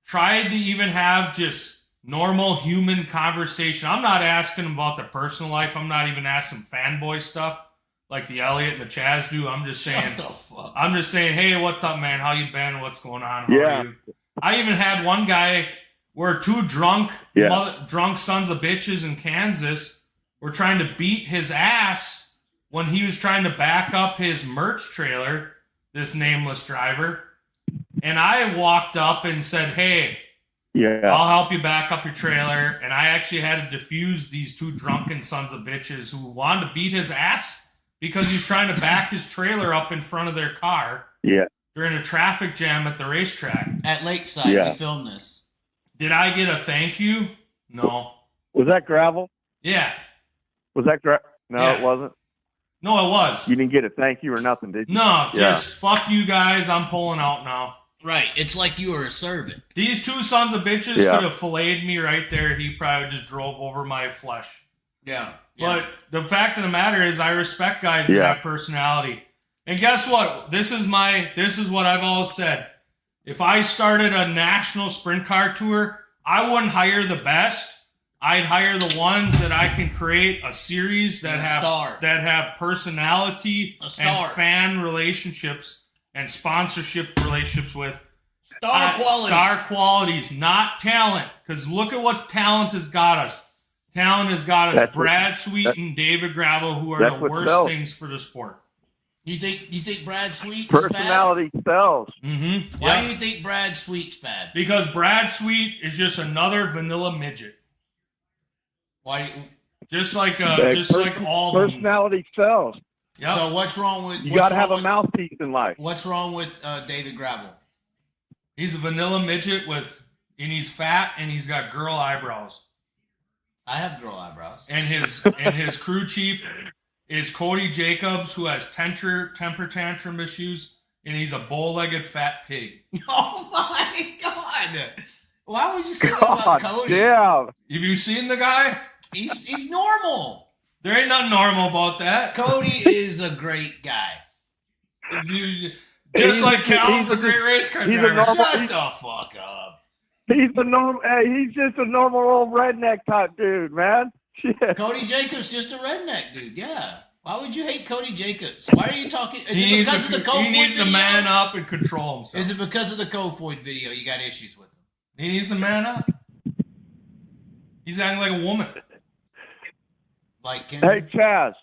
tried to even have just normal human conversation. I'm not asking about their personal life. I'm not even asking fanboy stuff like the Elliot and the Chaz do. I'm just saying, What the fuck? I'm just saying, hey, what's up, man? How you been? What's going on? How are you? I even had one guy where two drunk sons of bitches in Kansas were trying to beat his ass when he was trying to back up his merch trailer, this nameless driver. And I walked up and said, hey, I'll help you back up your trailer. And I actually had to defuse these two drunken sons of bitches who wanted to beat his ass because he's trying to back his trailer up in front of their car during a traffic jam at the racetrack. At Lakeside, we filmed this. Did I get a thank you? No. Was that gravel? Yeah. Was that gravel? No, it wasn't. No, it was. You didn't get a thank you or nothing, did you? No, just fuck you guys. I'm pulling out now. Right. It's like you were a servant. These two sons of bitches could have filleted me right there. He probably just drove over my flesh. Yeah. But the fact of the matter is I respect guys that have personality. And guess what? This is what I've always said. If I started a national sprint car tour, I wouldn't hire the best. I'd hire the ones that I can create a series that have personality and fan relationships and sponsorship relationships with. Star qualities, not talent. Because look at what talent has got us. Talent has got us Brad Sweet and David Gravel, who are the worst things for the sport. You think Brad Sweet personality is bad? sells? Mm-hmm. Why do you think Brad Sweet's bad? Because Brad Sweet is just another vanilla midget. Why? Just like all personality sells. Yep. So what's wrong with? You got to have a mouthpiece in life. What's wrong with David Gravel? He's a vanilla midget and he's fat and he's got girl eyebrows. I have girl eyebrows. And his crew chief is Cody Jacobs, who has temper tantrum issues, and he's a bow-legged fat pig. Oh my God! Why would you say that about Cody? Yeah. Have you seen the guy? He's normal. There ain't nothing normal about that. Cody is a great guy. Just like Cal's a great race car driver. Shut the fuck up. He's just a normal old redneck type dude, man. Shit. Cody Jacobs just a redneck dude. Yeah. Why would you hate Cody Jacobs? Why are you talking? Is it because of the Kofoid video? He needs to man up and control himself. Is it because of the Kofoid video you got issues with him? He needs to man up. He's acting like a woman. Like Kim? Hey, Chaz.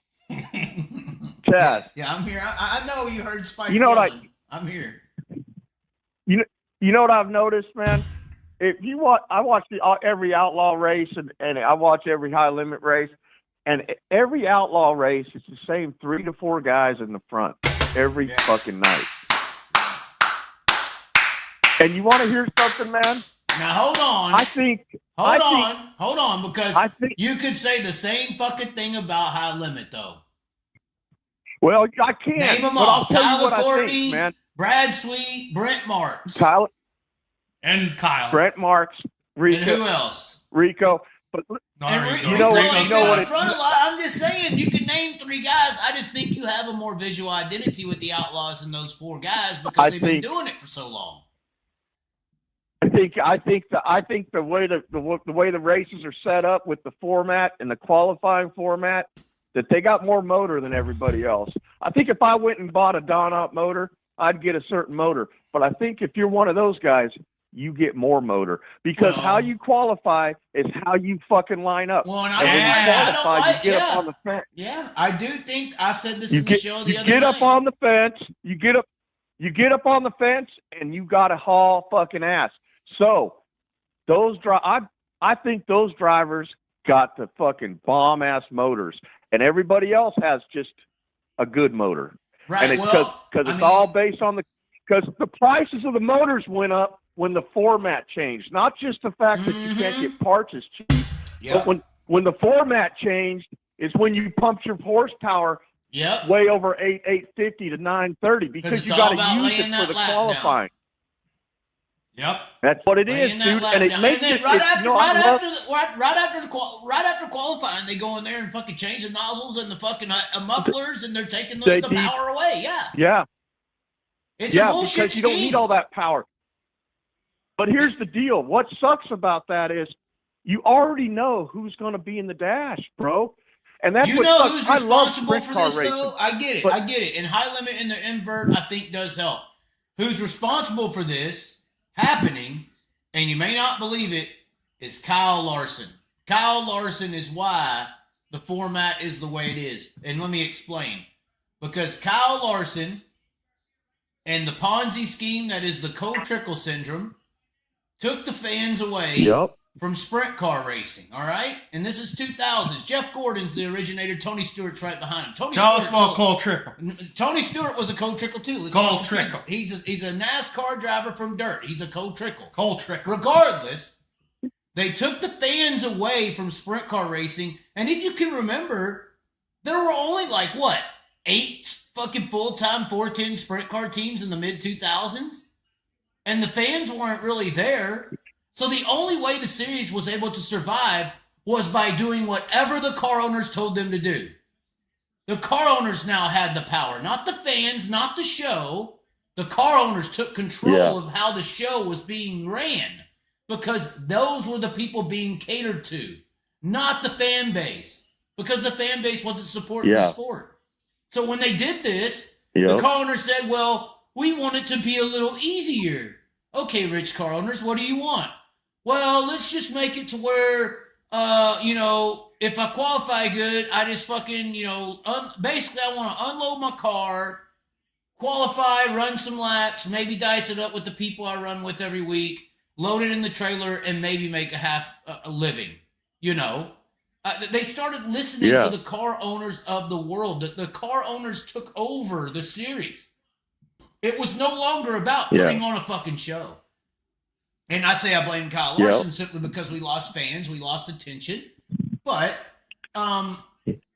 Chaz. Yeah, I'm here. I know you heard Spike. You know what I'm here. You know what I've noticed, man? If you watch, I watch every outlaw race and I watch every high limit race, and every outlaw race it's the same 3 to 4 guys in the front every fucking night. And you want to hear something, man? Now hold on. Hold on, because you could say the same fucking thing about high limit though. Well, I can't. Name them all: Tyler Courtney, Brad Sweet, Brent Marks, Kyle. Brent Marks, Rico. And who else? Rico. But you know what? I'm just saying, you can name 3 guys. I just think you have a more visual identity with the Outlaws than those 4 guys because they've been doing it for so long. I think the way the races are set up with the format and the qualifying format, that they got more motor than everybody else. I think if I went and bought a Don-Up motor, I'd get a certain motor. But I think if you're one of those guys, you get more motor because how you qualify is how you fucking line up. Well, and when you qualify, you get up on the fence. Yeah, I do think I said this in the show the other night. You get up on the fence. You get up on the fence, and you got to haul fucking ass. So I think those drivers got the fucking bomb ass motors, and everybody else has just a good motor. Right. And it's Well, because it's all based on because the prices of the motors went up when the format changed. Not just the fact that you can't get parts as cheap, Yep. but when the format changed is when you pumped your horsepower Yep. way over 850 to 930 because it's you all got to about use laying it for that the lap down. qualifying. Yep. That's what it is, Laying that dude. lap And it down. makes and then it. right It's, after, you know, I love, right after qualifying, they go in there and fucking change the nozzles and the fucking mufflers, and they're taking They the need- power away. Yeah. yeah, It's a yeah, bullshit because you don't need scheme. all that power. But here's the deal. What sucks about that is you already know who's going to be in the dash, bro. And that's You what know sucks. who's I love responsible sprint for car this, racing. though? I get it. But- I get it. And high limit and the invert, I think, does help. Who's responsible for this happening, and you may not believe it, is Kyle Larson. Kyle Larson is why the format is the way it is. And let me explain. Because Kyle Larson and the Ponzi scheme that is the Cole-Trickle syndrome took the fans away Yep. from sprint car racing, all right? And this is 2000s. Jeff Gordon's the originator. Tony Stewart's right behind him. Tell us about Cole Trickle. Tony Stewart was a Cole-Trickle too. Let's Cole not confuse Trickle. him. He's a NASCAR driver from dirt. He's a Cole-Trickle. Cole Trickle. Regardless, they took the fans away from sprint car racing. And if you can remember, there were only like, what, 8 fucking full-time 410 sprint car teams in the mid-2000s? And the fans weren't really there. So the only way the series was able to survive was by doing whatever the car owners told them to do. The car owners now had the power, not the fans, not the show. The car owners took control of how the show was being ran because those were the people being catered to, not the fan base, because the fan base wasn't supporting the sport. So when they did this, the car owners said, well, we want it to be a little easier. Okay, rich car owners, what do you want? Well, let's just make it to where, if I qualify good, I just fucking, basically I want to unload my car, qualify, run some laps, maybe dice it up with the people I run with every week, load it in the trailer, and maybe make a living, They started listening to the car owners of the world. The car owners took over the series. It was no longer about putting on a fucking show. And I say I blame Kyle Larson simply because we lost fans, we lost attention. But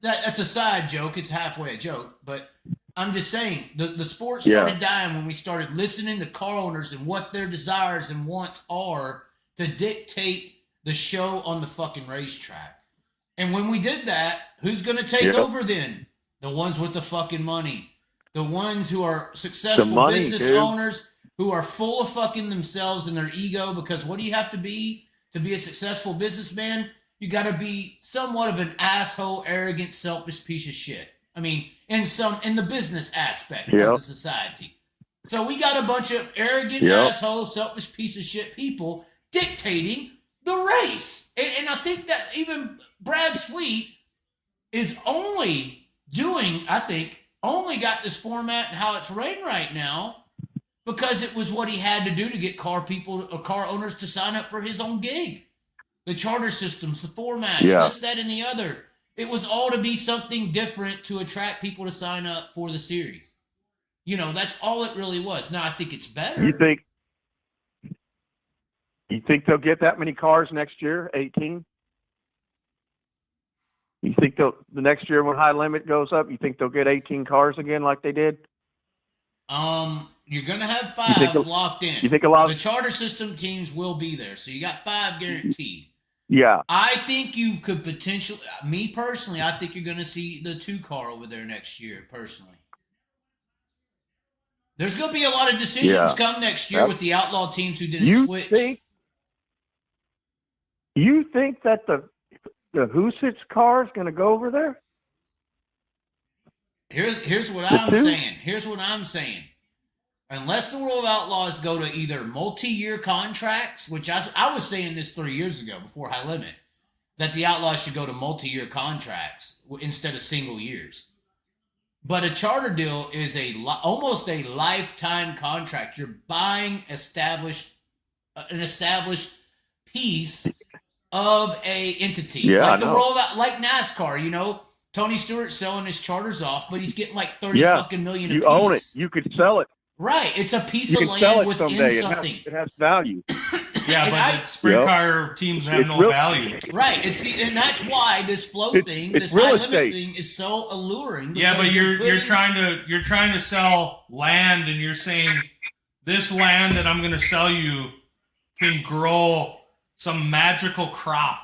that's a side joke. It's halfway a joke. But I'm just saying, the sport started dying when we started listening to car owners and what their desires and wants are to dictate the show on the fucking racetrack. And when we did that, who's going to take over then? The ones with the fucking money. The ones who are successful business owners who are full of fucking themselves and their ego, because what do you have to be a successful businessman? You got to be somewhat of an asshole, arrogant, selfish piece of shit. I mean, in the business aspect of the society. So we got a bunch of arrogant, asshole, selfish piece of shit people dictating the race. And I think that even Brad Sweet is only got this format and how it's ran right now because it was what he had to do to get car owners to sign up for his own gig. The charter systems, the formats, this, that, and the other. It was all to be something different to attract people to sign up for the series. That's all it really was. Now, I think it's better. You think they'll get that many cars next year, 18? You think the next year when high limit goes up, you think they'll get 18 cars again like they did? You're going to have 5 locked in. You think a lot the charter system teams will be there, so you got 5 guaranteed. Yeah. I think you could potentially, me personally, I think you're going to see the 2 car over there next year, personally. There's going to be a lot of decisions come next year with the outlaw teams who didn't switch. You think that the Husitz car is going to go over there? Here's what I'm saying. Here's what I'm saying. Unless the World of Outlaws go to either multi-year contracts, which I was saying this 3 years ago before High Limit, that the Outlaws should go to multi-year contracts instead of single years. But a charter deal is almost a lifetime contract. You're buying an established piece of a entity, like the World, like NASCAR. Tony Stewart's selling his charters off, but he's getting like 30 Yeah, fucking million. You apiece. own it. You could sell it. Right. It's a piece You of can sell land it within someday. something. It has value. Yeah, And but the sprint Yep. car teams have It's no real- value. Right. And that's why this float It's- thing, it's this real high limit estate. thing is so alluring. Yeah, but because you're putting- trying to sell land, and you're saying this land that I'm going to sell you can grow some magical crop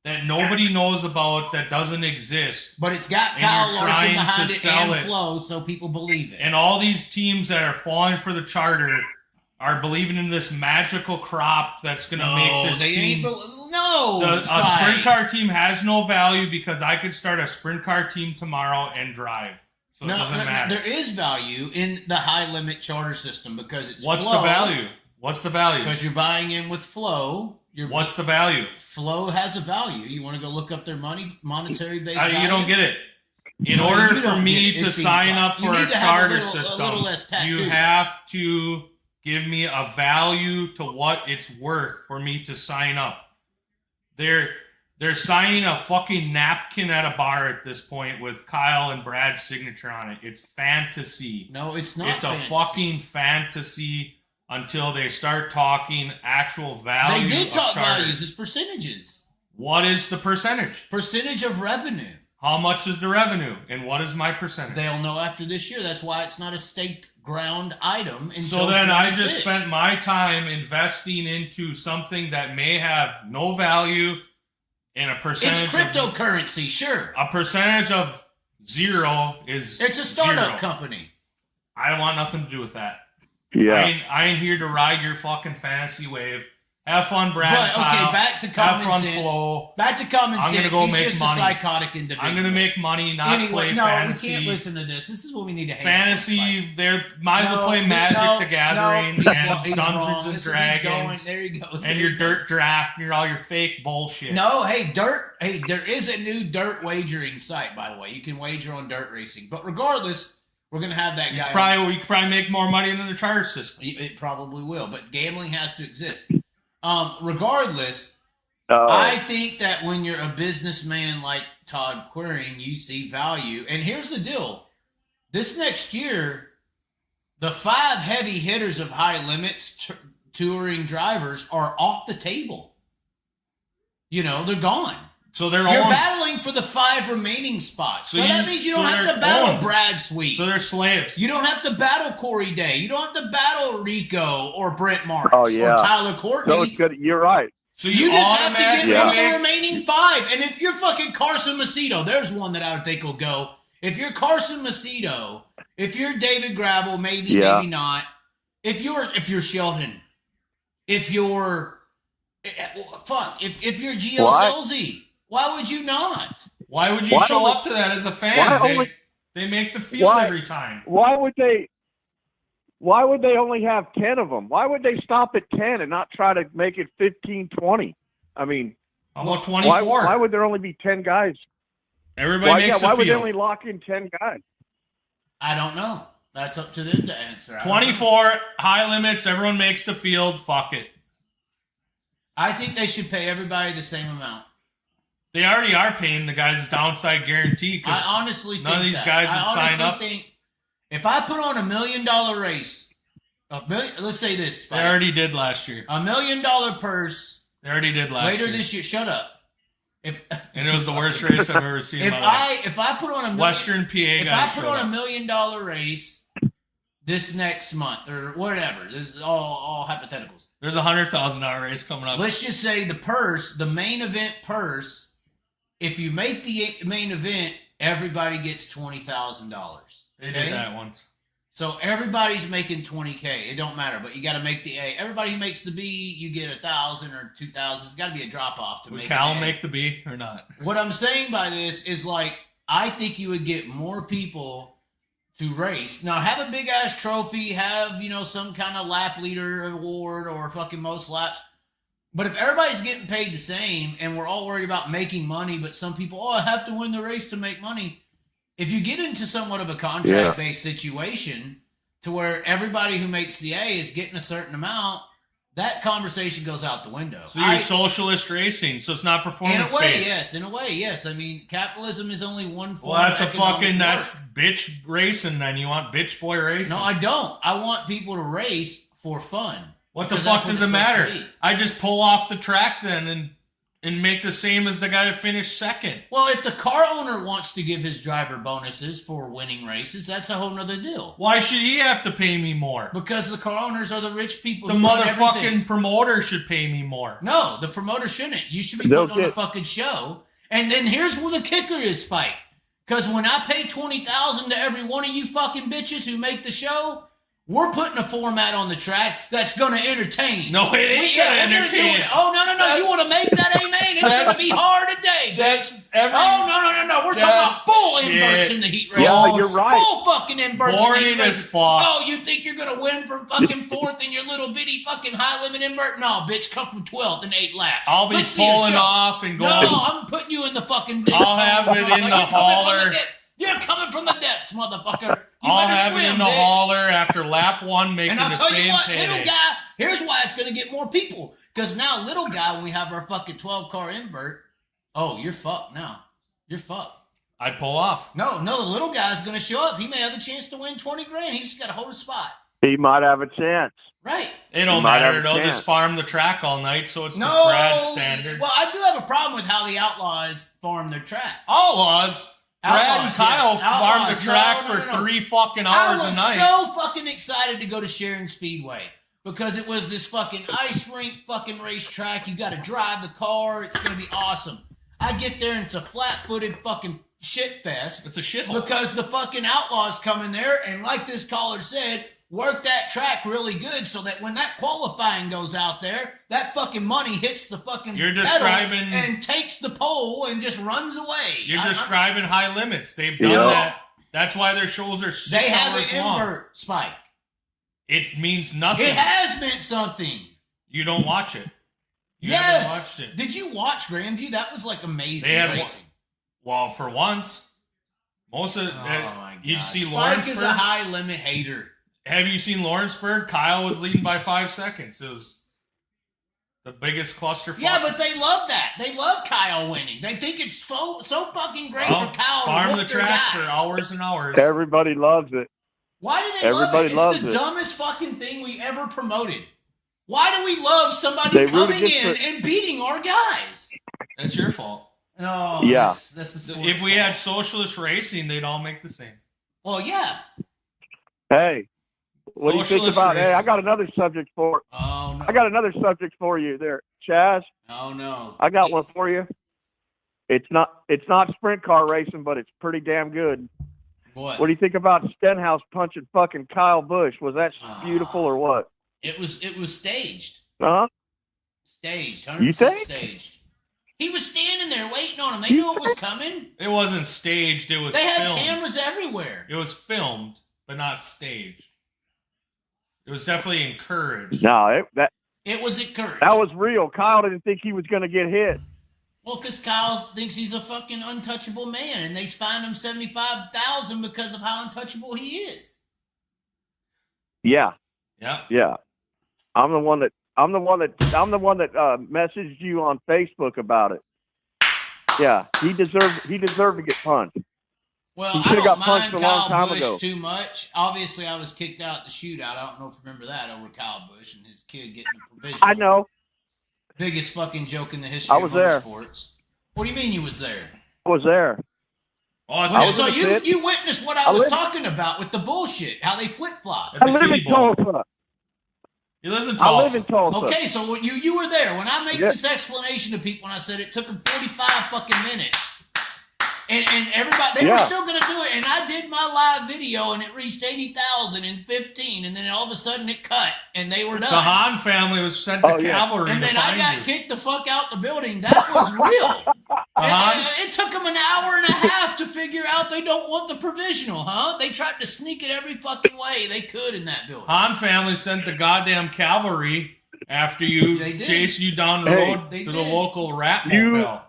that nobody knows about, that doesn't exist. But it's got and Kyle you're Larson trying behind to it sell and it. Flow, so people believe it. And all these teams that are falling for the charter are believing in this magical crop that's going to make this they team. ain't. A sprint car team has no value because I could start a sprint car team tomorrow and drive. So it doesn't matter. There is value in the high limit charter system because it's What's Flow, the value? What's the value? Because you're buying in with Flow. What's the value? Flow has a value. You want to go look up their monetary base value? You don't get it. In No, order you for don't me get it. to It seems sign like. up You for need a to have a charter little- a system, little less you tattoos. have to give me a value to what it's worth for me to sign up. They're signing a fucking napkin at a bar at this point with Kyle and Brad's signature on it. It's fantasy. No, it's not. It's fantasy. a fucking fantasy until they start talking actual value. They did of talk charter. values as percentages. What is the percentage? Percentage of revenue. How much is the revenue? And what is my percentage? They'll know after this year. That's why it's not a staked ground item. So then I just spent my time investing into something that may have no value and a percentage. It's cryptocurrency, sure. A percentage of zero is. It's a startup zero. company. I don't want nothing to do with that. Yeah. I ain't here to ride your fucking fantasy wave. Have fun, Brad. But okay, Kyle. back to Have common fun, sense. Flo. Back to common I'm sense. gonna go He's make just money. a psychotic individual. I'm gonna make money, not play fantasy. we can't listen to this. This is what we need to hang out Fantasy, they might as well play No, Magic no, the Gathering he's and wrong. Dungeons and This is- he's Dragons going. There he goes. and There your he goes. dirt draft and all your fake bullshit. No, hey, dirt. Hey, there is a new dirt wagering site, by the way. You can wager on dirt racing. But regardless, we're gonna have that guy. It's probably we could probably make more money than the charter system. It probably will, but gambling has to exist. Regardless, Oh. I think that when you're a businessman like Todd Queering, you see value. And here's the deal. This next year, the 5 heavy hitters of high limits touring drivers are off the table. You know, they're gone. So they're You're owned. battling for the 5 remaining spots. So, So that you- means you so don't have they're to battle owned. Brad Sweet. So they're slaves. You don't have to battle Corey Day. You don't have to battle Rico or Brent Marks Oh, yeah. or Tyler Courtney. So it's good. You're right. So You just have to get automatically rid of the make- remaining 5. And if you're fucking Carson Macedo, there's one that I would think will go. If you're Carson Macedo, if you're David Gravel, maybe, Yeah. maybe not. If you're Sheldon, if you're if you're Gio Why? Scelzi, why would you not? Why would you Why show only- up to that as a fan? why only- They make the field why- every time. Why would they only have 10 of them? Why would they stop at 10 and not try to make it 15, 20? I mean, How about 24? why would there only be 10 guys? Everybody makes why a would they field. only lock in 10 guys? I don't know. That's up to them to answer. I don't know. 24 high limits. Everyone makes the field. Fuck it. I think they should pay everybody the same amount. They already are paying the guys a downside guarantee. 'Cause I honestly think none of these that. guys would I sign honestly up. think if I put on $1 million race, let's say this, They Spike, already did last year. $1 million purse They already did last later year. this year. Shut up. If And it was the worst race I've ever seen in my life. if I put on a Western PA if I guys put showed on up. $1 million race this next month or whatever, this is all hypotheticals. There's a $100,000 race coming up. Let's just say the purse, the main event purse, if you make the main event, everybody gets $20,000. They did that once. So everybody's making $20K. It don't matter, but you got to make the A. Everybody who makes the B, you get $1,000 or $2,000. It's got to be a drop off to Would make Cal an A. make the B or not? What I'm saying by this is like I think you would get more people to race. Now have a big ass trophy, have some kind of lap leader award or fucking most laps. But if everybody's getting paid the same and we're all worried about making money, but some people, I have to win the race to make money. If you get into somewhat of a contract-based situation to where everybody who makes the A is getting a certain amount, that conversation goes out the window. So you're socialist racing, so it's not performance in a way, based. yes. In a way, yes. I mean, capitalism is only one form. Well, that's of economic work. that's bitch racing. Then you want bitch boy racing? No, I don't. I want people to race for fun. What the fuck does it matter? I just pull off the track then and make the same as the guy that finished second. Well, if the car owner wants to give his driver bonuses for winning races, that's a whole nother deal. Why should he have to pay me more? Because the car owners are the rich people. The who run motherfucking everything. promoter should pay me more. No, the promoter shouldn't. You should be putting on a fucking show. And then here's where the kicker is, Spike. Because when I pay $20,000 to every one of you fucking bitches who make the show, we're putting a format on the track that's going to entertain. No, it ain't going to entertain. Oh, no. You want to make that amen? It's going to be hard today, bitch. No. We're talking about full inverts in the heat race. Yeah, you're right. Full fucking inverts in the heat Boring as race. fuck. Oh, you think you're going to win from fucking 4th in your little bitty fucking high limit invert? No, bitch, come from 12th in 8 laps. I'll be Let's see your pulling show. off and going. No, I'm putting you in the fucking depths. I'll have it in the hauler. You're coming from the depths, motherfucker. You I'll better have swim, it in the bitch. hauler after lap 1, making And I'll the tell you same what, payday. little guy, here's why it's going to get more people. Because now, little guy, when we have our fucking 12-car invert, oh, you're fucked now. You're fucked. I'd pull off. No, the little guy's going to show up. He may have a chance to win 20 grand. He's just got to hold a spot. He might have a chance. Right. It don't might matter. have a They'll chance. just farm the track all night, so it's No. the Brad standard. Well, I do have a problem with how the Outlaws farm their track. Outlaws. Brad and Outlaws, Kyle yes. farmed Outlaws. the track No. for 3 fucking hours I a was night. so fucking excited to go to Sharon Speedway because it was this fucking ice rink fucking racetrack. You got to drive the car. It's going to be awesome. I get there and it's a flat-footed fucking shit fest. It's a shithole. Because the fucking Outlaws come in there and, like this caller said, work that track really good so that when that qualifying goes out there, that fucking money hits the fucking You're pedal describing- and takes the pole and just runs away. You're I'm- describing high limits. They've done Yeah. that. That's why their shows are 6 They have hours an long. invert, Spike. It means nothing. It has meant something. You don't watch it. You haven't Yes. watched it. Did you watch Grandview? That was like amazing They had racing. Well, for once, most of Oh my god! you see Spike Lawrenceburg. is a high limit hater. Have you seen Lawrenceburg? Kyle was leading by 5 seconds. It was the biggest clusterfuck. Yeah, but they love that. They love Kyle winning. They think it's so fucking great Well, for Kyle to farm whoop the their track guys. for hours and hours. Everybody loves it. Why do they Everybody love loves it? It's the it. dumbest fucking thing we ever promoted. Why do we love somebody They root coming in against and beating our guys? That's your fault. No, Yeah. that's the sport's If we fault. had socialist racing, they'd all make the same. Well, yeah. Hey, what do you think Socialist about? Hey, I racing. got another subject for. Oh no. I got another subject for you there, Chaz. Oh no. I got one for you. It's not sprint car racing, but it's pretty damn good. What? What do you think about Stenhouse punching fucking Kyle Busch? Was that beautiful or what? It was staged. Huh? Staged. 100% You think? staged. He was standing there waiting on him. They knew it was coming. It wasn't staged. It was They had filmed. cameras everywhere. It was filmed, but not staged. It was definitely encouraged. No, It was encouraged. that was real. Kyle didn't think he was going to get hit. Well, because Kyle thinks he's a fucking untouchable man, and they fined him $75,000 because of how untouchable he is. Yeah, Yeah. yeah. I'm the one that messaged you on Facebook about it. Yeah, he deserved to get punched. Well, He I should've don't got punched mind a long Kyle time Busch ago. too much. Obviously, I was kicked out the shootout. I don't know if you remember that over Kyle Busch and his kid getting a provisional. I know. Biggest fucking joke in the history I was of there. motorsports. What do you mean you was there? I was there. Oh, I was so in the you pit. you witnessed what I I was live- talking about with the bullshit, how they flip flop. At I the live in kiddie bowl. Tulsa. He lives in I live Tulsa. in Tulsa. Okay, so when you were there. When I make Yeah. this explanation to people, and I said it took them 45 fucking minutes, and everybody they were Yeah. still gonna do it, and I did my live video, and it reached 80,000 in 15, and then all of a sudden it cut, and they were done. The Hahn family was sent to Oh, yeah. cavalry And to then I find got you. kicked the fuck out the building. That was real. It took them an hour and a half to figure out they don't want the provisional, huh? They tried to sneak it every fucking way they could in that building. Hahn family sent the goddamn cavalry after you, They did. chased you down the Hey. road They to did. the local rat You- motel.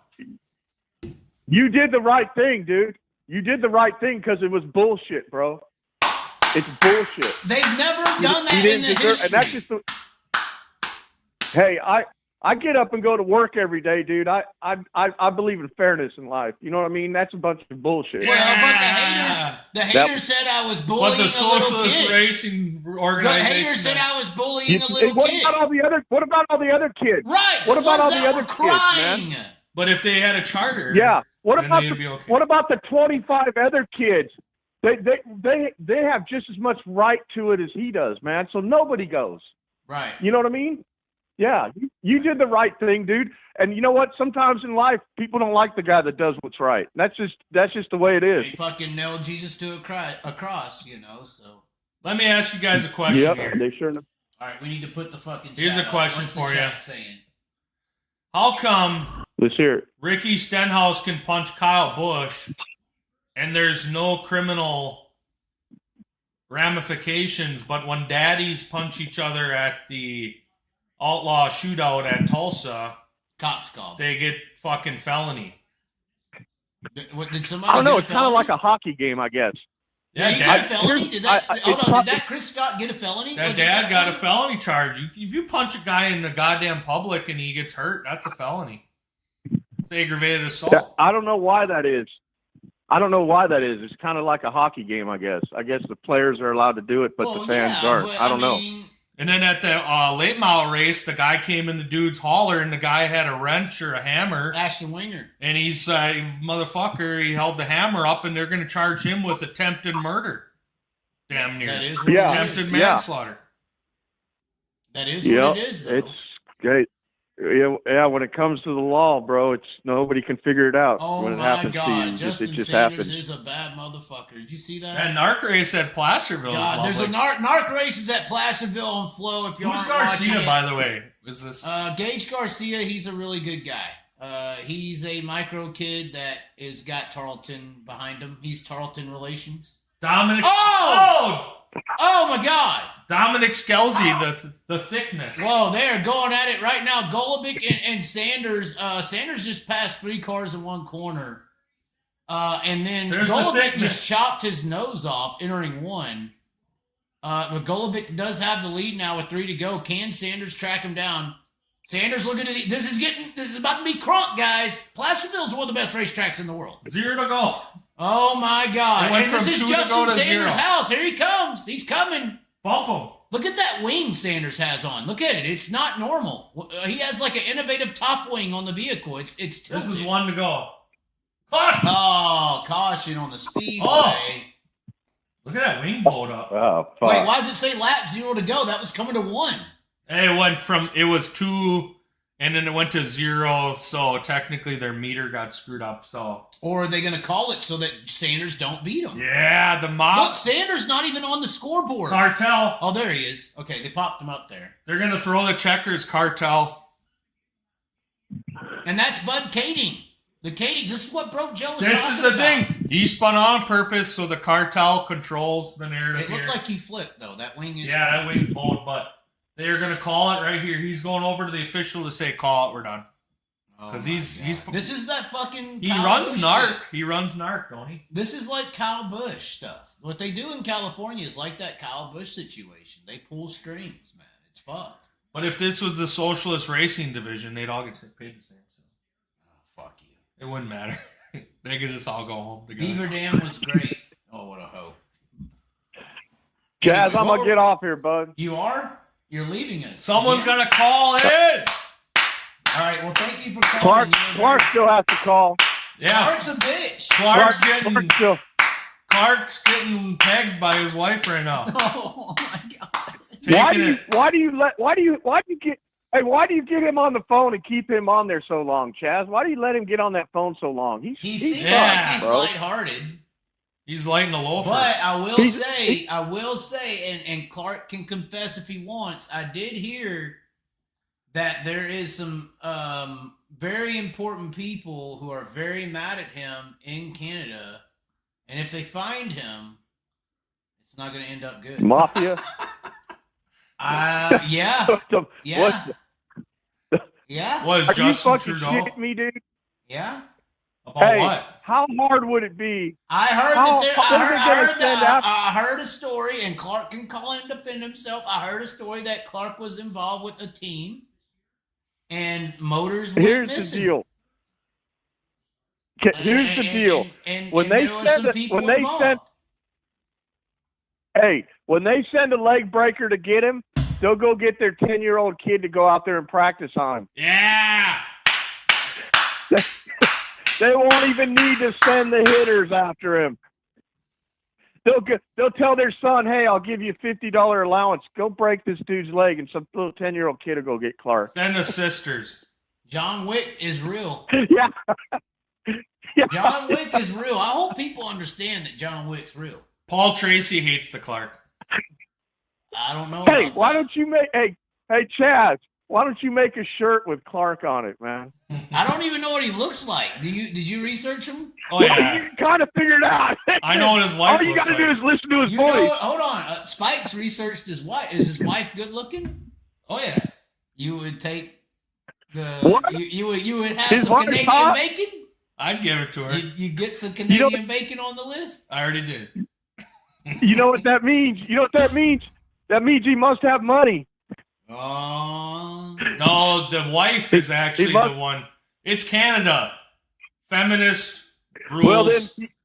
You did the right thing, dude. You did the right thing because it was bullshit, bro. It's bullshit. They've never done that You in didn't the deserve, history. and that's just Hey, I get up and go to work every day, dude. I believe in fairness in life. You know what I mean? That's a bunch of bullshit. Well, but the haters said I was bullying But the a little Socialist kid. Racing The organization. haters said I was bullying a little What kid. about all the other? What about all the other kids? Right. What about all ones the that other were kids, crying. man? But if they had a charter, Yeah. What then about they'd the, be okay. what about the 25 other kids? They have just as much right to it as he does, man. So nobody goes. Right. You know what I mean? Yeah, you did the right thing, dude. And you know what? Sometimes in life, people don't like the guy that does what's right. That's just the way it is. They fucking nailed Jesus to a cross, you know, so. Let me ask you guys a question Yep, here. they sure know. All right, we need to put the fucking Here's chat a up. question What's the for you. chat saying? How come Let's hear it. Ricky Stenhouse can punch Kyle Busch and there's no criminal ramifications, but when daddies punch each other at the outlaw shootout at Tulsa, Cops called. they get fucking felony? Did somebody I don't know. get a It's kind of felony? like a hockey game, I guess. Yeah, he Dad- got a felony? Did that, I- hold it's on, not- did that Chris Scott get a felony? That Was it dad that got a one? felony charge. If you punch a guy in the goddamn public and he gets hurt, that's a felony. It's aggravated assault. Yeah, I don't know why that is. It's kind of like a hockey game, I guess. I guess the players are allowed to do it, but Well, the fans yeah, aren't. but, I don't know. mean, And then at the late mile race, the guy came in the dude's hauler, and the guy had a wrench or a hammer, Ashton Winger. and he's motherfucker. He held the hammer up, and they're going to charge him with attempted murder. Damn near. That is what Yeah. it Attempted is. manslaughter. That is Yeah, what it is, though. it's great. Yeah, when it comes to the law, bro, it's nobody can figure it out. Oh when it my happens to God, you, Justin it just Sanders happens. is a bad motherfucker. Did you see that? That narc race at Placerville. God, there's a narc races at Placerville on Flow. If you Who's aren't watching Garcia, it. by the way? Is this? Gage Garcia, he's a really good guy. He's a micro kid that is got Tarleton behind him. He's Tarleton relations. Dominic. Oh! Oh my God! Dominic Skelzy, the thickness. Whoa, they're going at it right now. Golobic and Sanders. Sanders just passed 3 cars in one corner. And then There's the Golobic thickness. just chopped his nose off entering one. But Golobic does have the lead now with 3 to go. Can Sanders track him down? Sanders looking at this is about to be crunk, guys. Placerville's one of the best racetracks in the world. 0 to go. Oh my God. It went And this from is 2 to go Justin to Sanders' 0. house. Here he comes. He's coming. Bump him. Look at that wing Sanders has on. Look at it. It's not normal. He has like an innovative top wing on the vehicle. It's tilted. This is 1 to go. Caution. Oh, caution on the speedway. Oh. Look at that wing boat up. Oh, fuck. Wait, why does it say lap 0 to go? That was coming to 1. And it was 2, and then it went to 0, so technically their meter got screwed up, so. Or are they going to call it so that Sanders don't beat him? Yeah, the Look, mob. Sanders not even on the scoreboard. Cartel. Oh, there he is. Okay, they popped him up there. They're going to throw the checkers, Cartel. And that's Bud Kading. The Kading, this is what broke Joe was This talking is the about. thing. He spun on purpose, so the Cartel controls the narrative It looked here. like he flipped, though. That wing is... Yeah, that wing's bowed, but they're going to call it right here. He's going over to the official to say, call it, we're done. Oh 'Cause my he's- God. he's- This is that fucking He Kyle runs Busch narc. shit. He runs narc, don't he? This is like Kyle Busch stuff. What they do in California is like that Kyle Busch situation. They pull strings, man. It's fucked. But if this was the Socialist Racing Division, they'd all get paid the same. So Oh, fuck you. it wouldn't matter. They could just all go home together. Beaver Dam was great. Oh, what a hoe. Chaz, Anyway, I'm what going to were- get off here, bud. You are? You're leaving us. Someone's Again? going to call in. All right, well, thank you for calling. Clark still has to call. Yeah. Clark's a bitch. Clark's getting pegged by his wife right now. Oh, my God. Why do you get him on the phone and keep him on there so long, Chaz? Why do you let him get on that phone so long? He he's seems Yeah, like he's bro. lighthearted. He's lighting the loafers. But I will say, and Clark can confess if he wants, I did hear that there is some very important people who are very mad at him in Canada, and if they find him, it's not going to end up good. Mafia? Yeah. What Yeah. Yeah. Was Are you Justin fucking Trudeau? shitting me, dude? Yeah. About Hey, what? how hard would it be? I heard How- that what are they gonna send out? I heard a story, and Clark can call in and defend himself. I heard a story that Clark was involved with a team and motors went Here's missing. the deal. Here's the deal. When they send a leg breaker to get him, they'll go get their 10-year-old kid to go out there and practice on him. Yeah. They won't even need to send the hitters after him. They'll tell their son, "Hey, I'll give you $50 allowance. Go break this dude's leg," and some little 10-year-old kid will go get Clark. Send the sisters. John Wick is real. Yeah. Yeah. John Wick is real. I hope people understand that John Wick's real. Paul Tracy hates the Clark. I don't know. Hey, why don't you make hey Chaz? Why don't you make a shirt with Clark on it, man? I don't even know what he looks like. Did you research him? Oh yeah. You kind of figured out. I know what his wife All you looks got to like. do is listen to his You voice. know, hold on. Spikes researched his wife. Is his wife good looking? Oh yeah. You would take the What? you would have His some wife's Canadian hot? bacon. I'd give it to her. You get some Canadian bacon on the list. I already did. You know what that means? You know what that means? That means he must have money. Oh. No, the wife is actually must- the one. It's Canada. Feminist rules. Well,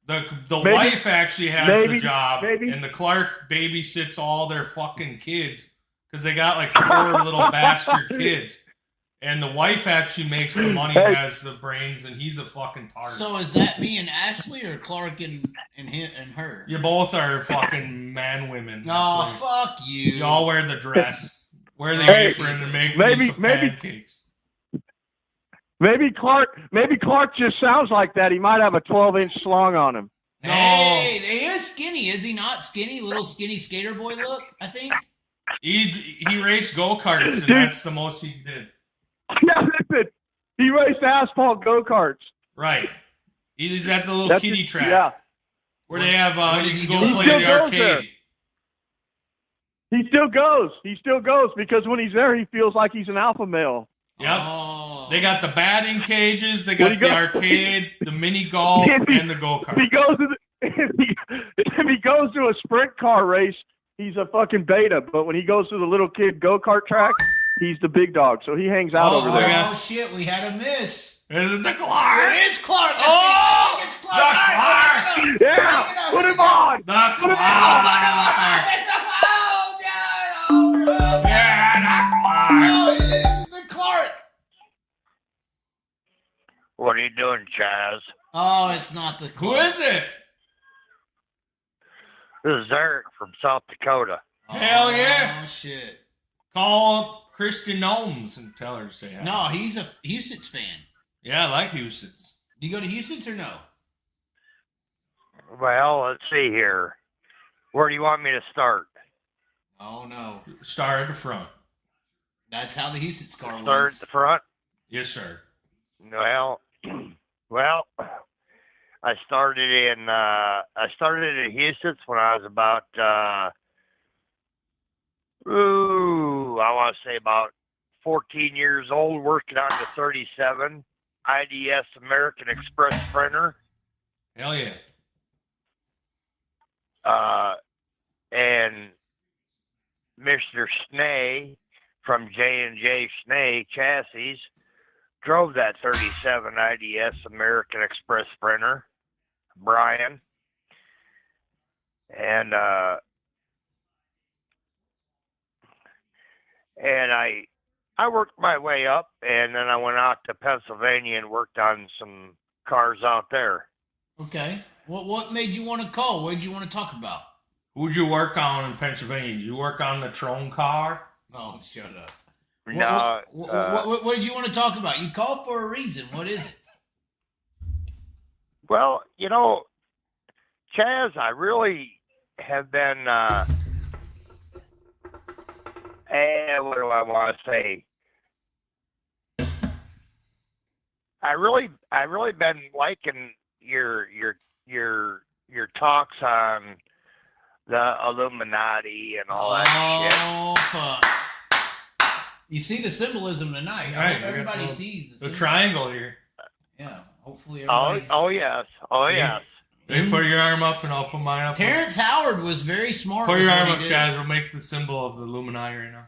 then, the maybe- wife actually has the maybe- job, maybe- and the Clark babysits all their fucking kids because they got like 4 little bastard kids. And the wife actually makes the money, Hey. has the brains, and he's a fucking tart. So is that me and Ashley or Clark and him and her? You both are fucking man women. No, That's fuck you. you all wear the dress. Wear the Hey, apron and make maybe- me some maybe- pancakes. Maybe Clark just sounds like that. He might have a 12-inch slong on him. Hey, he is skinny, is he not? Skinny, little skinny skater boy look, I think. He raced go-karts, and Dude. that's the most he did. Yeah, listen. He raced asphalt go-karts. Right. He's at the little That's kiddie it, track. Yeah. Where they have, What you does he can go do? play He the still goes there. arcade. He still goes. He still goes because when he's there, he feels like he's an alpha male. Yep. Oh. They got the batting cages, they When got he the goes- arcade, the mini golf, If he- and the go-kart. If he goes to if he goes to a sprint car race, he's a fucking beta. But when he goes to the little kid go-kart track, he's the big dog. So he hangs out over there. yeah. Oh shit, we had a miss. Is it the Clark? It is Clark. Oh, I think it's Clark. the All right, Clark. Yeah, put him on. The Put him Clark. Oh god! Oh god! Yeah, the Clark. Oh, it is the Clark. What are you doing, Chaz? Oh, it's not the Who Clark. is it? This is Eric from South Dakota. Hell yeah. Oh shit. Call up Christian Gnomes and tell her to say hi. No, he's a Houston's fan. Yeah, I like Houston's. Do you go to Houston's or no? Well, let's see here. Where do you want me to start? Oh no. Start at the front. That's how the Houston's car Start works. at the front? Yes, sir. Well, I started in Houston when I was about I want to say about 14 years old, working on the 37 IDS American Express printer. Hell yeah. And Mr. Snay from J&J Snay Chassis drove that 37 IDS American Express printer, Brian. And I worked my way up, and then I went out to Pennsylvania and worked on some cars out there. Okay. What made you want to call? What did you want to talk about? Who'd you work on in Pennsylvania? Did you work on the Tron car? Oh, shut up. No, What did you want to talk about? You called for a reason. What is it? well, you know, Chaz, I really have been, what do I want to say? I really been liking your talks on the Illuminati and all that shit. Oh, fuck. You see the symbolism tonight. I Right, hope everybody we got sees The symbol. triangle here. Yeah, hopefully everybody. Oh yes. Hey, put your arm up and I'll put mine up. Terrence Howard was very smart. Put with your what arm he up, did. Chaz. We'll make the symbol of the Illuminati right now.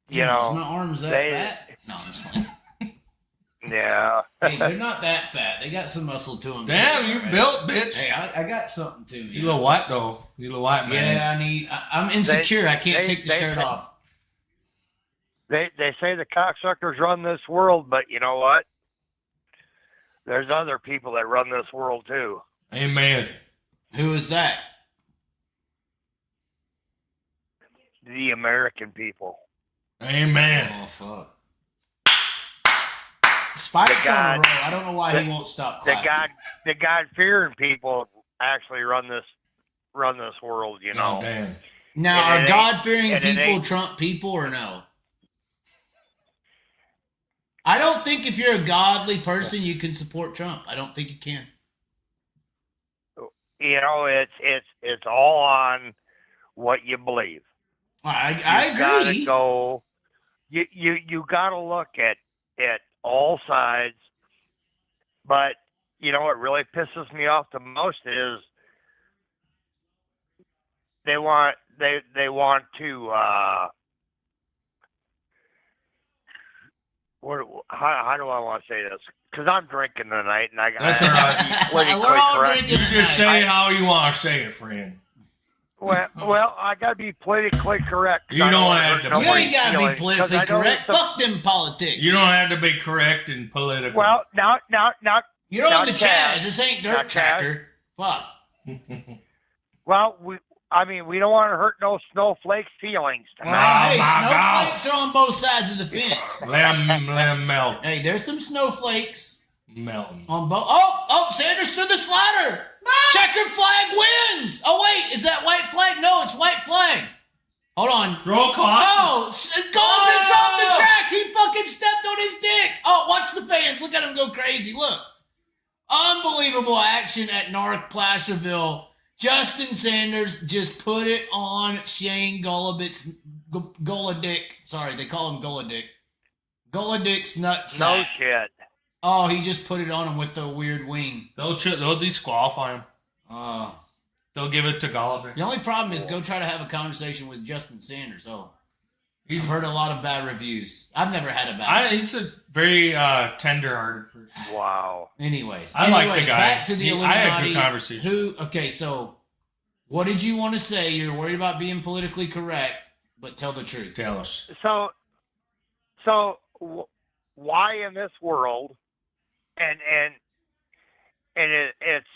You Is know, my arms that they- fat? No, I'm just playing. yeah. Hey, they're not that fat. They got some muscle to them. Damn, too, you right? built, bitch. Hey, I got something to me. You little white though. You little white man. Yeah, I'm insecure. I can't take the shirt they- off. They say the cocksuckers run this world, but you know what? There's other people that run this world too. Amen. Who is that? The American people. Amen. Oh, fuck. Spike's The on a God- roll. I don't know why he won't stop clapping. The God-fearing people actually run this world. You know. Oh, damn. Now, And are it ain't- God-fearing and it people ain't- Trump people or no? I don't think if you're a godly person, you can support Trump. I don't think you can. You know, it's all on what you believe. I You gotta agree. go. You gotta look at all sides. But you know what really pisses me off the most is they want to how do I want to say this? Because I'm drinking tonight, and That's all right. We're all correct. drinking You just tonight. say how you want to say it, friend. Well, I gotta be politically correct. 'cause You I don't wanna have hurt to- You nobody's ain't gotta be feelings, politically 'cause I know correct. there's Fuck them politics. You don't have to be correct and political. Well, now, You're on now, the Chaz. Chaz. This ain't Now, Dirt Chaz. Tracker. Fuck. well, we don't want to hurt no snowflakes' feelings Well, tonight. hey, my snowflakes are on both sides of the fence. let 'em melt. Hey, there's some snowflakes Melting. on both. Oh, Sanders threw the slider. Checkered flag wins. Oh, wait, is that white flag? No, it's white flag. Hold on. Throw a caution. Oh, Goldman's off the track. He fucking stepped on his dick. Oh, watch the fans. Look at him go crazy. Look. Unbelievable action at Narc Placerville. Justin Sanders just put it on Shane Goladick. Sorry, they call him Goladick. Goladick's nutsack. No shit. Oh, he just put it on him with the weird wing. They'll disqualify him. They'll give it to Gallagher. The only problem is go try to have a conversation with Justin Sanders. Oh, I've heard a lot of bad reviews. I've never had a bad. He's a very tender-hearted person. Wow. Anyways, I like the guy. Back to the I Illuminati. had good conversation. Okay, so what did you want to say? You're worried about being politically correct, but tell the truth. Tell us. So why in this world, and it's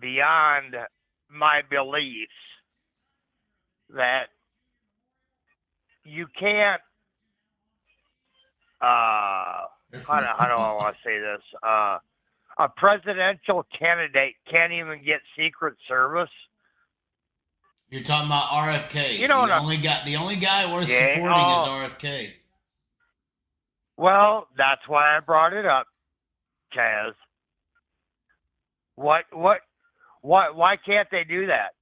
beyond my beliefs that you can't. How do I want to say this? A presidential candidate can't even get Secret Service. You're talking about RFK. You know what the I'm- only guy worth Yeah, supporting oh. is RFK. Well, that's why I brought it up, Chaz. Why can't they do that?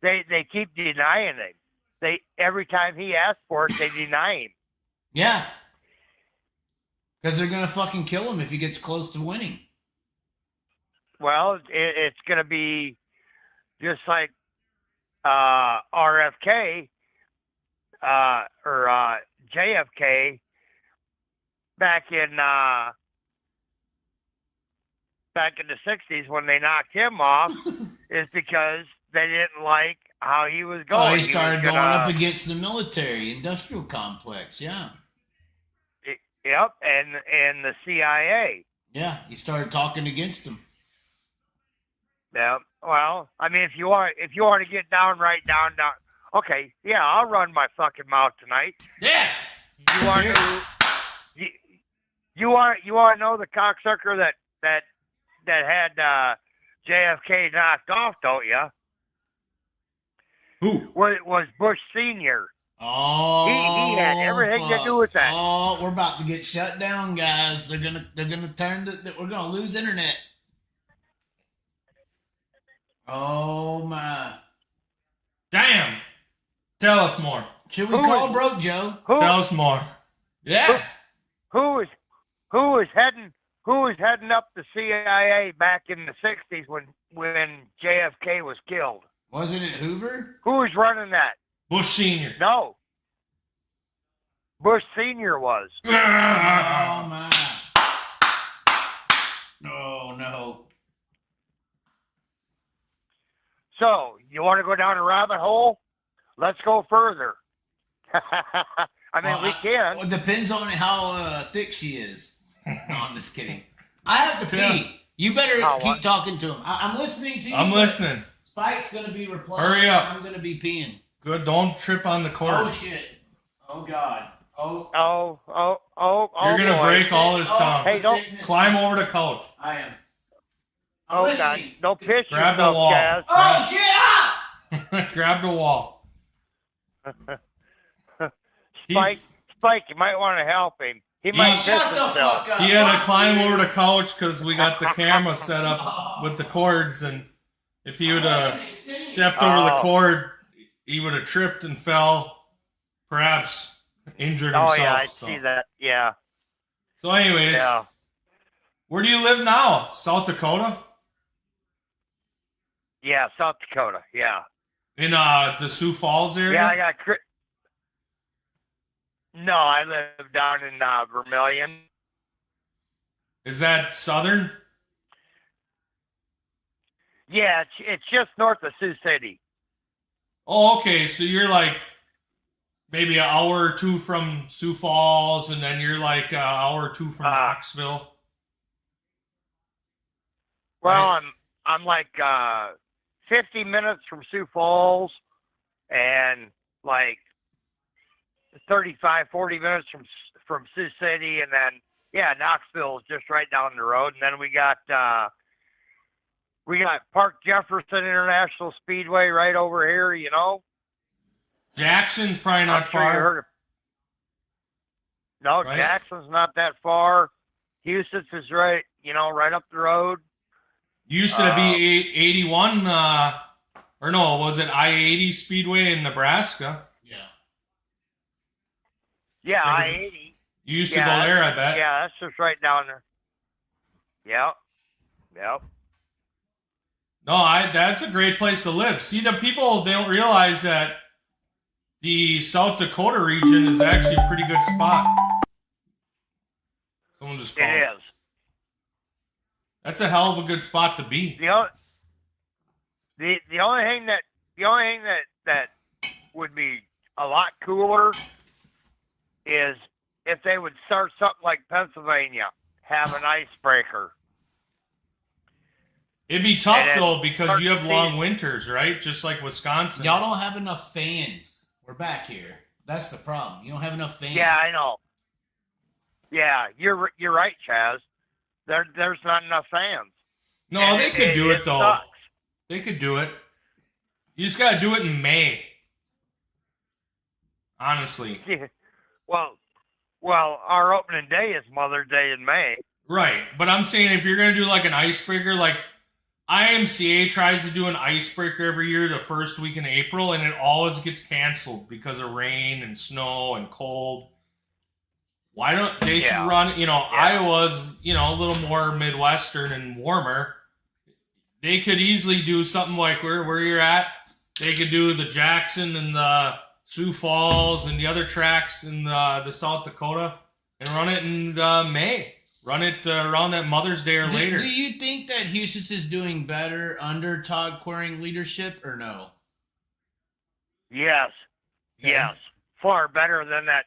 They keep denying him. Every time he asks for it, they deny him. Yeah. Because they're going to fucking kill him if he gets close to winning. Well, it's going to be just like RFK or JFK back in the 60s when they knocked him off is because they didn't like how he was going. Oh, he started was going up against the military industrial complex. Yeah. Yep, and the CIA. Yeah, he started talking against them. Yeah. Well, I mean, if you want to get down. Okay. Yeah, I'll run my fucking mouth tonight. Yeah. You want to? You want to know the cocksucker that had JFK knocked off, don't you? Who? Well, it was Bush Senior. Oh, He had everything to do with that. Oh, we're about to get shut down, guys. They're gonna turn we're gonna lose internet. Oh my! Damn. Tell us more. Should we Who call is- Broke Joe? Tell us more. Yeah. Who was heading up the CIA back in the 60s when JFK was killed? Wasn't it Hoover? Who was running that? Bush Senior. No, Bush Senior was. Oh my! Oh no! So, you want to go down a rabbit hole? Let's go further. I mean, we can. Well, it depends on how thick she is. No, I'm just kidding. I have to pee. You better keep talking to him. I'm listening to you. I'm listening. Spike's gonna be replying. Hurry up. I'm gonna be peeing. Good. Don't trip on the cord. Oh shit! Oh god! Oh! You're gonna break all his tongue. Hey, don't climb over the couch. I am. Oh God! Don't piss Grab the yourself, wall. Chaz. Oh shit! Grab the wall. Spike, you might want to help him. He might piss Shut the himself. fuck up! He had to climb over the couch because we got the camera set up with the cords, and if he would have stepped over the cord, he would have tripped and fell, perhaps injured himself. Oh yeah, I so. see that. Yeah. So, anyways, Yeah. where do you live now? South Dakota? Yeah, South Dakota. Yeah. In the Sioux Falls area? Yeah, I got. No, I live down in Vermilion. Is that southern? Yeah, it's just north of Sioux City. Oh, okay. So you're like maybe an hour or two from Sioux Falls, and then you're like an hour or two from Knoxville. Well, Right. I'm like 50 minutes from Sioux Falls, and like 35-40 minutes from Sioux City, and then Knoxville is just right down the road, and then we got Park Jefferson International Speedway right over here. You know, Jackson's probably not I'm sure you far. heard of. No, Right. Jackson's not that far. Houston's is right up the road. Used to be 81, or no, was it I-80 Speedway in Nebraska? Yeah, I-80. You used to go there, I bet. Yeah, that's just right down there. Yep. No, that's a great place to live. See, the people, they don't realize that the South Dakota region is actually a pretty good spot. Someone just called. It is. That's a hell of a good spot to be. The only thing that would be a lot cooler is if they would start something like Pennsylvania, have an icebreaker. It'd be tough, And though, because you have start long seeing- winters, right? Just like Wisconsin. Y'all don't have enough fans. We're back here. That's the problem. You don't have enough fans. Yeah, I know. Yeah, you're right, Chaz. There's not enough fans. No, And they could do it, though. sucks. They could do it. You just got to do it in May. Honestly. Well, our opening day is Mother's Day in May. Right. But I'm saying if you're going to do like an icebreaker, like IMCA tries to do an icebreaker every year the first week in April, and it always gets canceled because of rain and snow and cold. Why don't they should run, Iowa's, a little more Midwestern and warmer. They could easily do something like where you're at. They could do the Jackson and the Sioux Falls and the other tracks in the South Dakota and run it in May. Run it around that Mother's Day or later. Do you think that Houston is doing better under Todd Quering leadership or no? Yes. Okay. Yes. Far better than that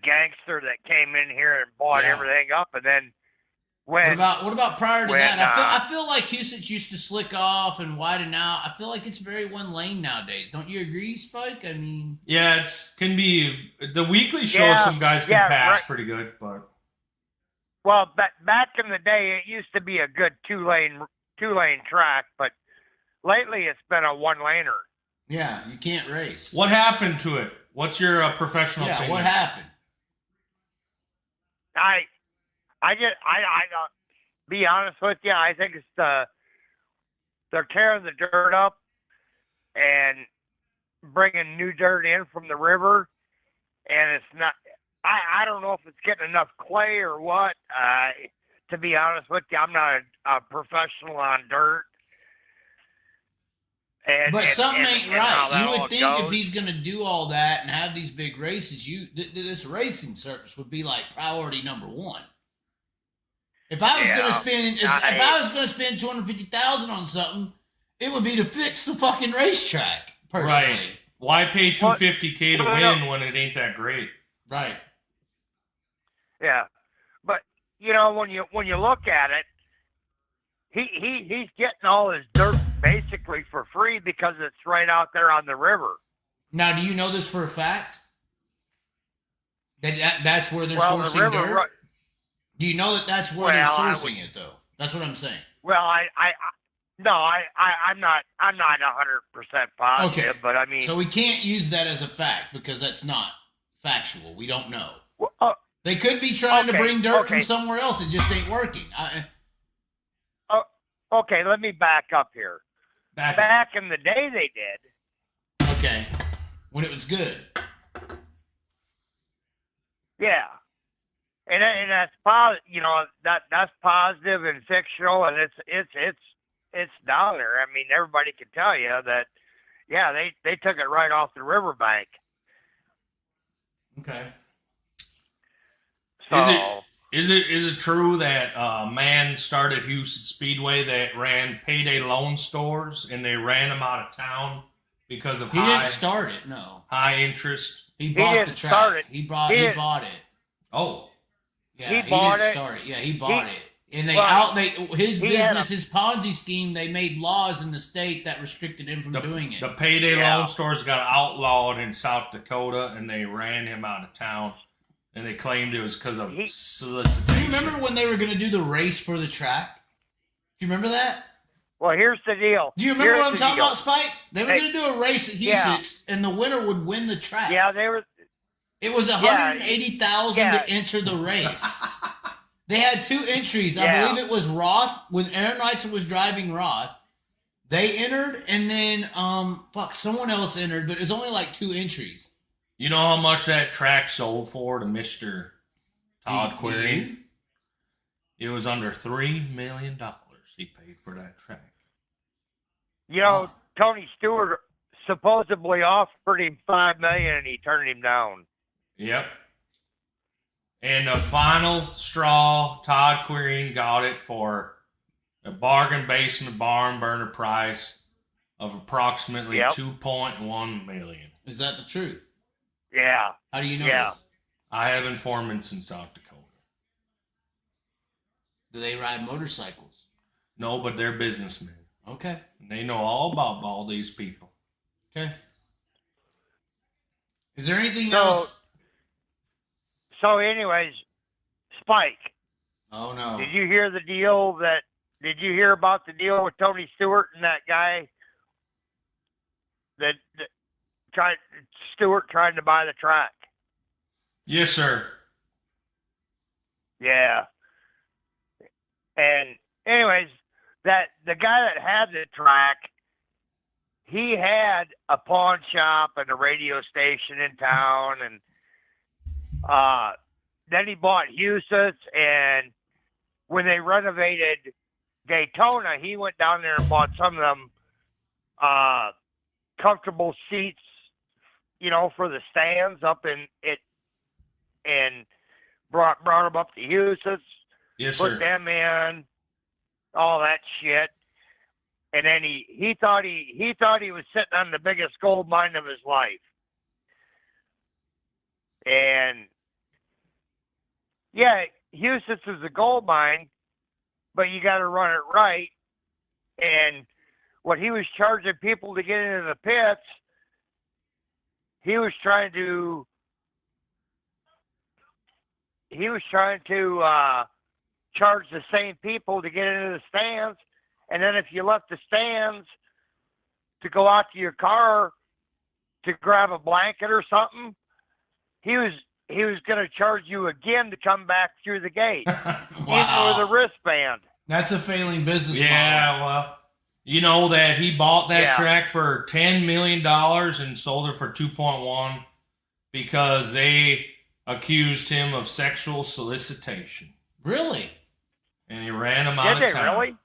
gangster that came in here and bought everything up, and then when What about prior to when, that? I feel like Houston used to slick off and widen out. I feel like it's very one lane nowadays. Don't you agree, Spike? I mean, Yeah, can be the weekly shows. Some guys can pass right. pretty good, but well, back in the day, it used to be a good two lane track, but lately it's been a one laner. yeah, you can't race. what happened to it? What's your professional Yeah, opinion? what happened? I be honest with you, I think it's they're tearing the dirt up and bringing new dirt in from the river, and it's not. I don't know if it's getting enough clay or what. To be honest with you, I'm not a professional on dirt, But something ain't and how right. that You all would think if goes. he's going to do all that and have these big races, this racing circus would be like priority number one. If I was going to spend, if I was going to spend $250,000 on something, it would be to fix the fucking racetrack. Personally, Right. Why pay $250K to win when it ain't that great? Right. Yeah, but you know when you look at it, he's getting all his dirt basically for free because it's right out there on the river. Now, do you know this for a fact? That's where they're Well, the sourcing river dirt? Do you know that that's where they're Well, I sourcing it, though? That's what I'm saying. Well, I'm not 100% positive, Okay. but I mean, So we can't use that as a fact because that's not factual. We don't know. well, They could be trying to Okay, bring dirt okay. from somewhere else. It just ain't working. okay, let me back up here. Back in the day, they did. Okay. When it was good. Yeah, and that's positive. You know that's positive and fictional, and it's down there. I mean, everybody can tell you that. Yeah, they took it right off the riverbank. Okay. So, Is it true that a man started Houston Speedway that ran payday loan stores and they ran him out of town because of He didn't start it, no. high interest? He bought the didn't track. start it. He bought it. Oh, Yeah, He he bought didn't it. start it. Yeah, he bought it. And his he had business, his Ponzi scheme, they made laws in the state that restricted him from doing it. the payday Yeah. loan stores got outlawed in South Dakota and they ran him out of town. And they claimed it was because of solicitation. Do you remember when they were going to do the race for the track? Do you remember that? well, here's the deal. Do you remember Here's what I'm the talking deal. about, Spike? They were Hey, going to do a race at yeah. Houston, and the winner would win the track. Yeah, they were. It was $180,000 Yeah. to enter the race. They had two entries. I Yeah. believe it was Roth, when Aaron Neitzel was driving Roth. They entered, and then someone else entered, but it was only like two entries. You know how much that track sold for to Mr. Todd Query? It was under $3 million he paid for that track. You know, Tony Stewart supposedly offered him $5 million, and he turned him down. Yep. And the final straw, Todd Query got it for a bargain basement barn burner price of approximately Yep. $2.1 million. Is that the truth? Yeah. How do you know Yeah. this? I have informants in South Dakota. Do they ride motorcycles? No, but they're businessmen. Okay. And they know all about all these people. Okay. Is there anything else? So, anyways, Spike, Oh, no. did you hear the deal that? Did you hear about the deal with Tony Stewart and that guy that Stewart trying to buy the track? Yes, sir. Yeah. And anyways, that the guy that had the track, he had a pawn shop and a radio station in town, and then he bought Huset's, and when they renovated Daytona, he went down there and bought some of them comfortable seats, you know, for the stands up in it, and brought them up to Huset's. Yes, Put sir. them in, all that shit, and then he thought he was sitting on the biggest gold mine of his life. And yeah, Houston's is a gold mine, but you got to run it right. And what he was charging people to get into the pits, he was trying to charge the same people to get into the stands, and then if you left the stands to go out to your car to grab a blanket or something, he was going to charge you again to come back through the gate, even with a wristband. That's a failing business model. Yeah, well, you know that he bought that Yeah. track for $10 million and sold it for 2.1 because they accused him of sexual solicitation. Really? And he ran him out Did of they town. really?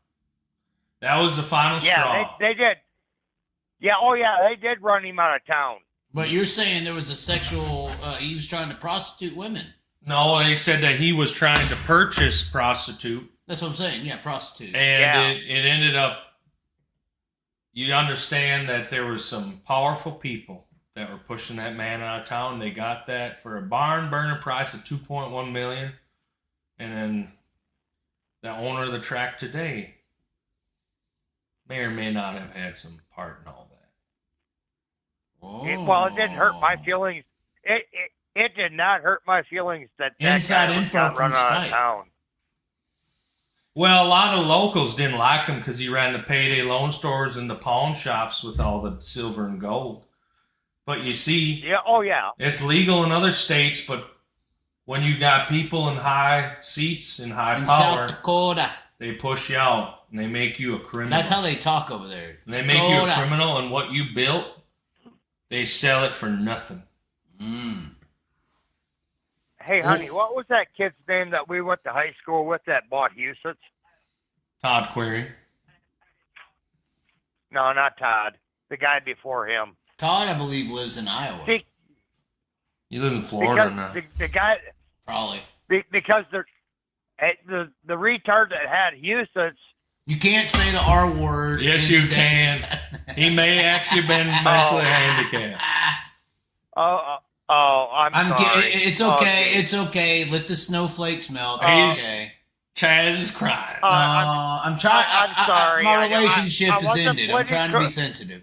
That was the final Yeah, straw. they did. Yeah, oh yeah, they did run him out of town. But you're saying there was a sexual, he was trying to prostitute women. No, they said that he was trying to purchase prostitute. That's what I'm saying. Yeah, prostitute. And it ended up, you understand that there was some powerful people that were pushing that man out of town. They got that for a barn burner price of $2.1 million. And then the owner of the track today may or may not have had some part in all that. Well, it didn't hurt my feelings. It did not hurt my feelings that Inside guy info got from run out of Spike. town. Well, a lot of locals didn't like him because he ran the payday loan stores and the pawn shops with all the silver and gold. But you see, Yeah, oh yeah. it's legal in other states, but when you got people in high seats and high In power, South Dakota. they push you out and they make you a criminal. That's how they talk over there. And they make you a Dakota. criminal, and what you built, they sell it for nothing. Hey, honey, what was that kid's name that we went to high school with that bought Houston's? Todd Query. No, not Todd. The guy before him. Todd, I believe, lives in Iowa. See, He lives in Florida because now. the guy, Probably. because the retard that had Houston's. You can't say the R word. Yes, in you today's can. society. He may actually been mentally handicapped. I'm sorry. It's okay. It's okay. Let the snowflakes melt. He's- It's okay. Chaz is crying. I'm trying. I'm sorry. My I relationship is wasn't ended. I'm trying to be politically- sensitive.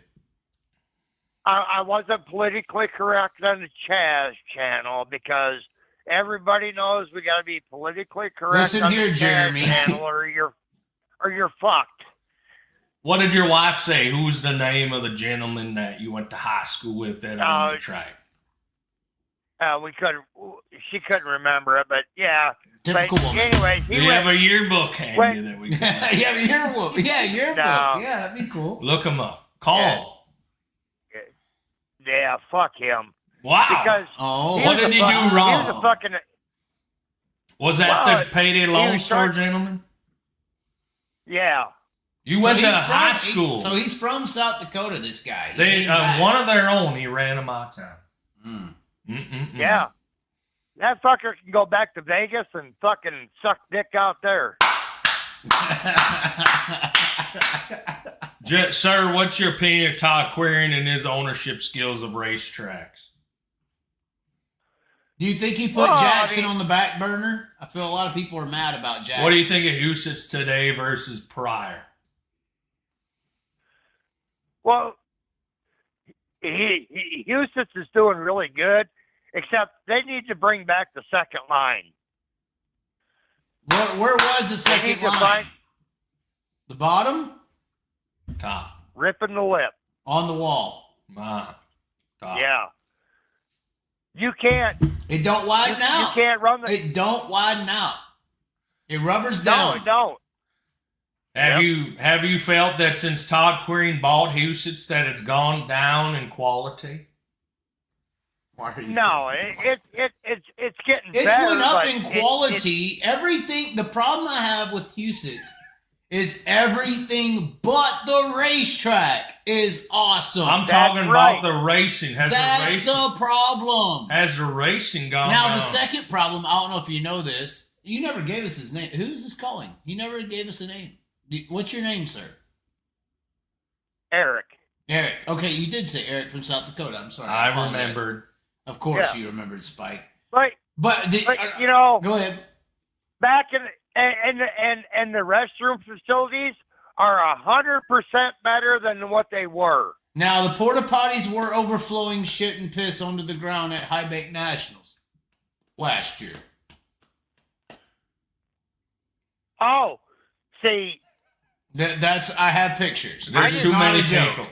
I wasn't politically correct on the Chaz channel because everybody knows we got to be politically correct. Listen on here, the Chaz Jeremy. channel, or you're fucked. What did your wife say? Who's the name of the gentleman that you went to high school with that owned the track? She couldn't remember it, but yeah. Typical But woman. anyways, Do you have a yearbook handy that we can Yeah, yearbook. Yeah, yearbook. No. Yeah, that'd be cool. look him up? Call. Yeah, fuck him. Wow. Because Oh, What did he do wrong? He was a fucking. Was that Well, the payday he loan was store trying- gentleman? Yeah. You went So to he's from- high school. So he's from South Dakota, this guy. He They came back. one of their own. He ran them out of town. Mm. Yeah. That fucker can go back to Vegas and fucking suck dick out there. Sir, what's your opinion of Todd Query and his ownership skills of racetracks? Do you think he put Well, I Jackson mean- on the back burner? I feel a lot of people are mad about Jackson. What do you think of Houston's today versus prior? Well, Houston's is doing really good, except they need to bring back the second line. Where was the They second need to line? find The bottom? Top. ripping the lip. On the wall. Top. Yeah. You can't. It don't widen You out. can't run the. It don't widen out. It rubbers No, down. it don't. Have you felt that since Todd Query bought Houston's that it's gone down in quality? Why are you No, saying- it's getting It's better. went up but in quality. Everything. The problem I have with Houston's is everything but the racetrack is awesome. I'm That's talking right. about the racing. Has That's the problem. the racing gone Now, down? the second problem, I don't know if you know this. You never gave us his name. Who's this calling? He never gave us a name. What's your name, sir? Eric. Eric. Okay, you did say Eric from South Dakota. I'm sorry. I apologize. remembered. Of course Yeah. you remembered Spike. But But, you know, go ahead. back in and the restroom facilities are 100% better than what they were. Now, the porta potties were overflowing shit and piss onto the ground at High Bank Nationals last year. Oh, see, That's I have pictures. There's This too is not many a joke. people.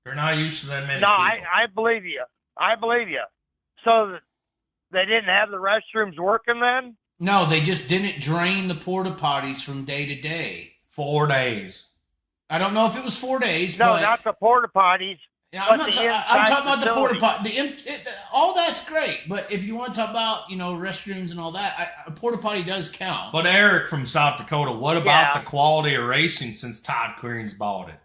They're not used to that many no, people. I believe you. I believe you. So they didn't have the restrooms working then? No, they just didn't drain the porta potties from day to day. 4 days. I don't know if it was 4 days. No, but not the porta potties. Yeah, but I'm, not the I'm inside talking about the porta facility. potty. All that's great, but if you want to talk about restrooms and all that, a porta potty does count. But Eric from South Dakota, what about Yeah. the quality of racing since Todd Query's bought it?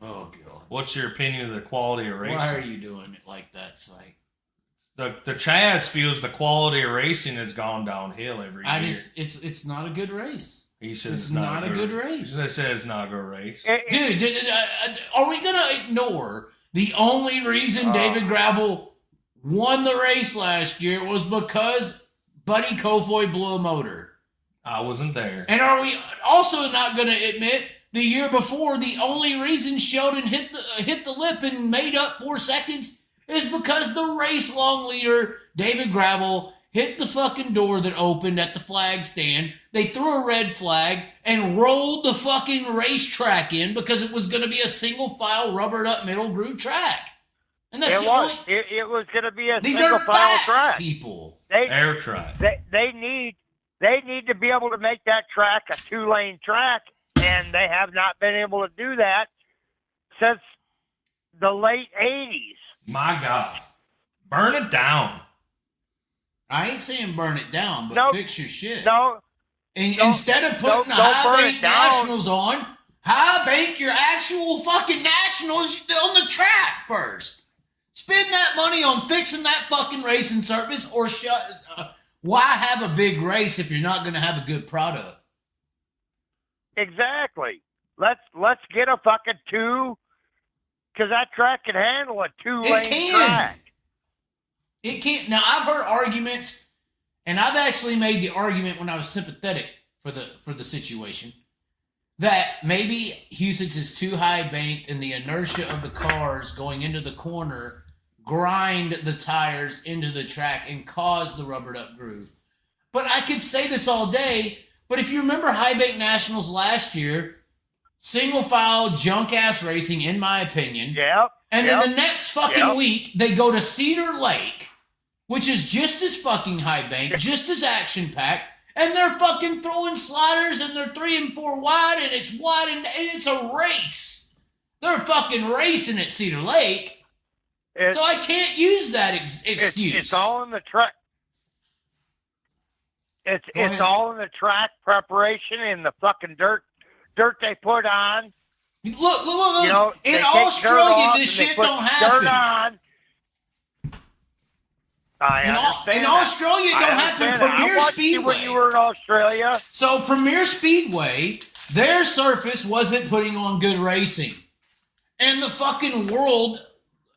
Oh God. What's your opinion of the quality of racing? Why are you doing it like that, Slate? The Chaz feels the quality of racing has gone downhill every year. It's not a good race. He says It's not a good race. He says it's not a good race. Dude, are we going to ignore the only reason David Gravel won the race last year was because Buddy Kofoid blew a motor? I wasn't there. And are we also not going to admit the year before the only reason Sheldon hit the lip and made up 4 seconds is because the race long leader, David Gravel, hit the fucking door that opened at the flag stand. They threw a red flag and rolled the fucking racetrack in because it was going to be a single file rubbered up middle groove track. And that's it was going to be a these single are file facts, track. people. Air track. They need to be able to make that track a 2-lane track, and they have not been able to do that since the late 80s. My God. Burn it down. I ain't saying burn it down, but fix your shit. No. And instead of putting the high bank nationals on, high bank your actual fucking nationals on the track first. Spend that money on fixing that fucking racing surface, or why have a big race if you're not going to have a good product? Exactly. Let's get a fucking 2, because that track can handle a 2-lane track. It can't. Now, I've heard arguments, and I've actually made the argument when I was sympathetic for the situation, that maybe Husich is too high banked and the inertia of the cars going into the corner grind the tires into the track and cause the rubbered up groove. But I could say this all day, but if you remember High Bank Nationals last year, single file junk ass racing, in my opinion. Yep. And then the next fucking week, they go to Cedar Lake, which is just as fucking high bank, just as action packed, and they're fucking throwing sliders and they're 3 and 4 wide, and it's wide, and it's a race. They're fucking racing at Cedar Lake. So I can't use that excuse. It's all in the track. It's all in the track preparation and the fucking dirt they put on. Look. You know, in Australia, this shit don't happen. Dirt on. In Australia, it don't happen. Premier Speedway. When you were in Australia. So Premier Speedway, their surface wasn't putting on good racing. And the fucking world,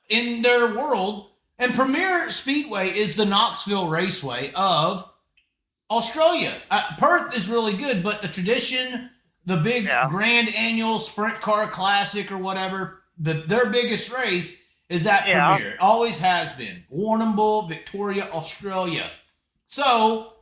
in their world, and Premier Speedway is the Knoxville Raceway of Australia. Perth is really good, but the tradition, the big grand annual sprint car classic or whatever, their biggest race is that Premier. It always has been. Warrnambool, Victoria, Australia. So,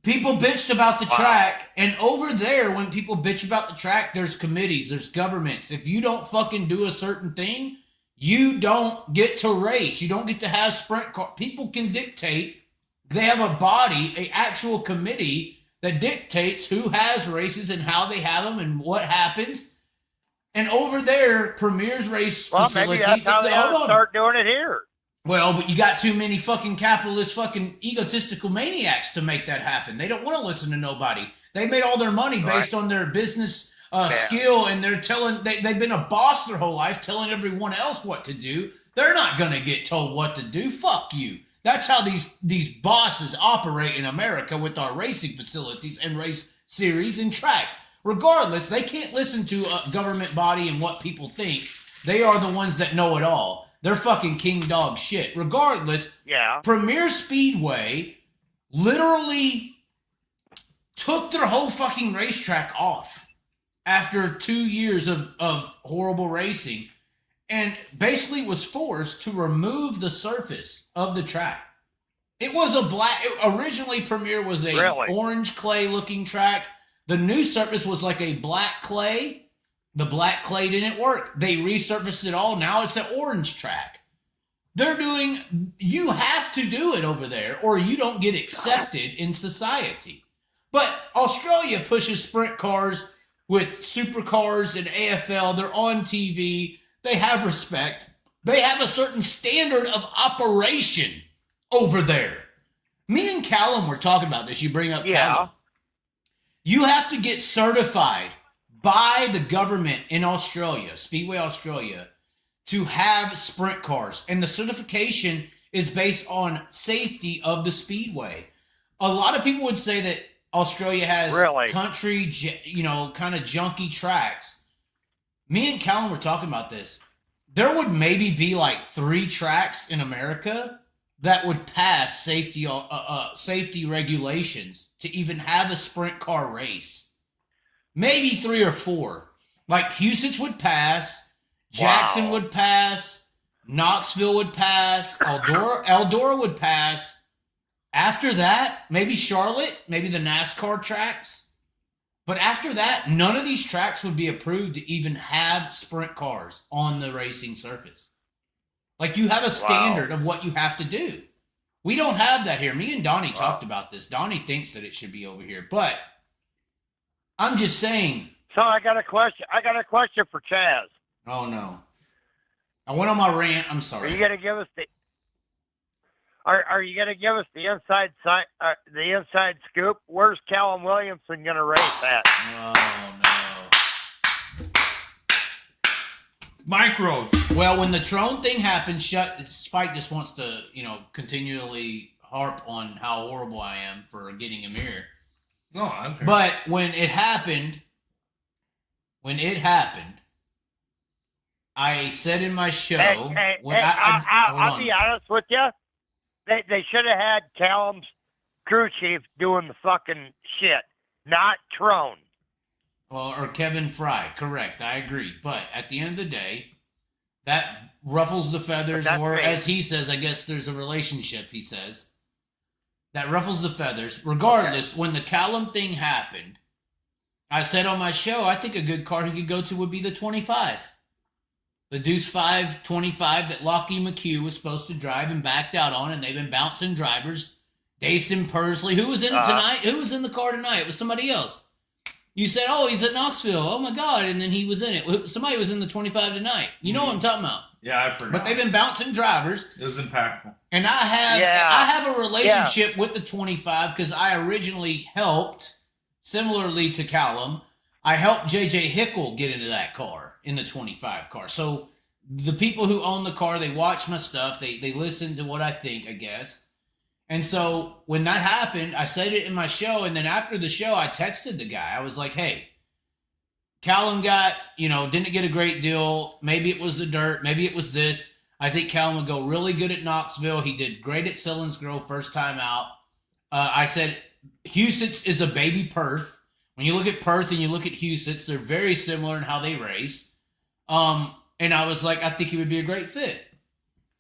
people bitched about the track, and over there, when people bitch about the track, there's committees, there's governments. If you don't fucking do a certain thing, you don't get to race. You don't get to have sprint car. People can dictate. They have a body, an actual committee that dictates who has races and how they have them and what happens. And over there, Premier's race facility. Maybe that's how they ought to start doing it here. Well, but you got too many fucking capitalist, fucking egotistical maniacs to make that happen. They don't want to listen to nobody. They made all their money based on their business skill, and they're they've been a boss their whole life, telling everyone else what to do. They're not going to get told what to do. Fuck you. That's how these bosses operate in America with our racing facilities and race series and tracks. Regardless, they can't listen to a government body and what people think. They are the ones that know it all. They're fucking king dog shit. Regardless, Premier Speedway literally took their whole fucking racetrack off after 2 years of horrible racing, and basically was forced to remove the surface of the track. It was originally Premier was a orange clay looking track. The new surface was like a black clay. The black clay didn't work. They resurfaced it all. Now it's an orange track. You have to do it over there or you don't get accepted in society. But Australia pushes sprint cars with supercars and AFL. They're on TV. They have respect. They have a certain standard of operation over there. Me and Callum were talking about this. You bring up Callum. You have to get certified by the government in Australia, Speedway Australia, to have sprint cars. And the certification is based on safety of the Speedway. A lot of people would say that Australia has country, kind of junky tracks. Me and Callum were talking about this. There would maybe be like 3 tracks in America that would pass safety regulations to even have a sprint car race. Maybe 3 or 4. Like Houston would pass, Jackson would pass, Knoxville would pass, Eldora would pass. After that, maybe Charlotte, maybe the NASCAR tracks. But after that, none of these tracks would be approved to even have sprint cars on the racing surface. Like, you have a standard of what you have to do. We don't have that here. Me and Donnie talked about this. Donnie thinks that it should be over here. But I'm just saying. So I got a question. I got a question for Chaz. Oh, no. I went on my rant. I'm sorry. Are you going to give us the... Are you going to give us the inside scoop? Where's Callum Williamson going to race at? Oh, no. Micros. Well, when the Trone thing happened, Spike just wants to, continually harp on how horrible I am for getting him here. No, I'm here. But when it happened, I said in my show... I'll be honest with you. They should have had Callum's crew chief doing the fucking shit, not Trone. Well, or Kevin Fry, correct. I agree. But at the end of the day, that ruffles the feathers, or as he says, I guess there's a relationship, he says. That ruffles the feathers. Regardless, when the Callum thing happened, I said on my show, I think a good car he could go to would be the 25. The Deuce 525 that Lockie McHugh was supposed to drive and backed out on, and they've been bouncing drivers. Dason Pursley. Who was in it tonight? Who was in the car tonight? It was somebody else. You said, oh, he's at Knoxville. Oh, my God. And then he was in it. Somebody was in the 25 tonight. You know what I'm talking about. Yeah, I forgot. But they've been bouncing drivers. It was impactful. And I have a relationship with the 25 because I originally helped, similarly to Callum, I helped J.J. Hickle get into that car, in the 25 car. So the people who own the car, they watch my stuff. They listen to what I think, I guess. And so when that happened, I said it in my show. And then after the show, I texted the guy. I was like, hey, Callum got, didn't get a great deal. Maybe it was the dirt. Maybe it was this. I think Callum would go really good at Knoxville. He did great at Selinsgrove first time out. I said, Huset's is a baby Perth. When you look at Perth and you look at Huset's, they're very similar in how they race. And I was like, I think he would be a great fit.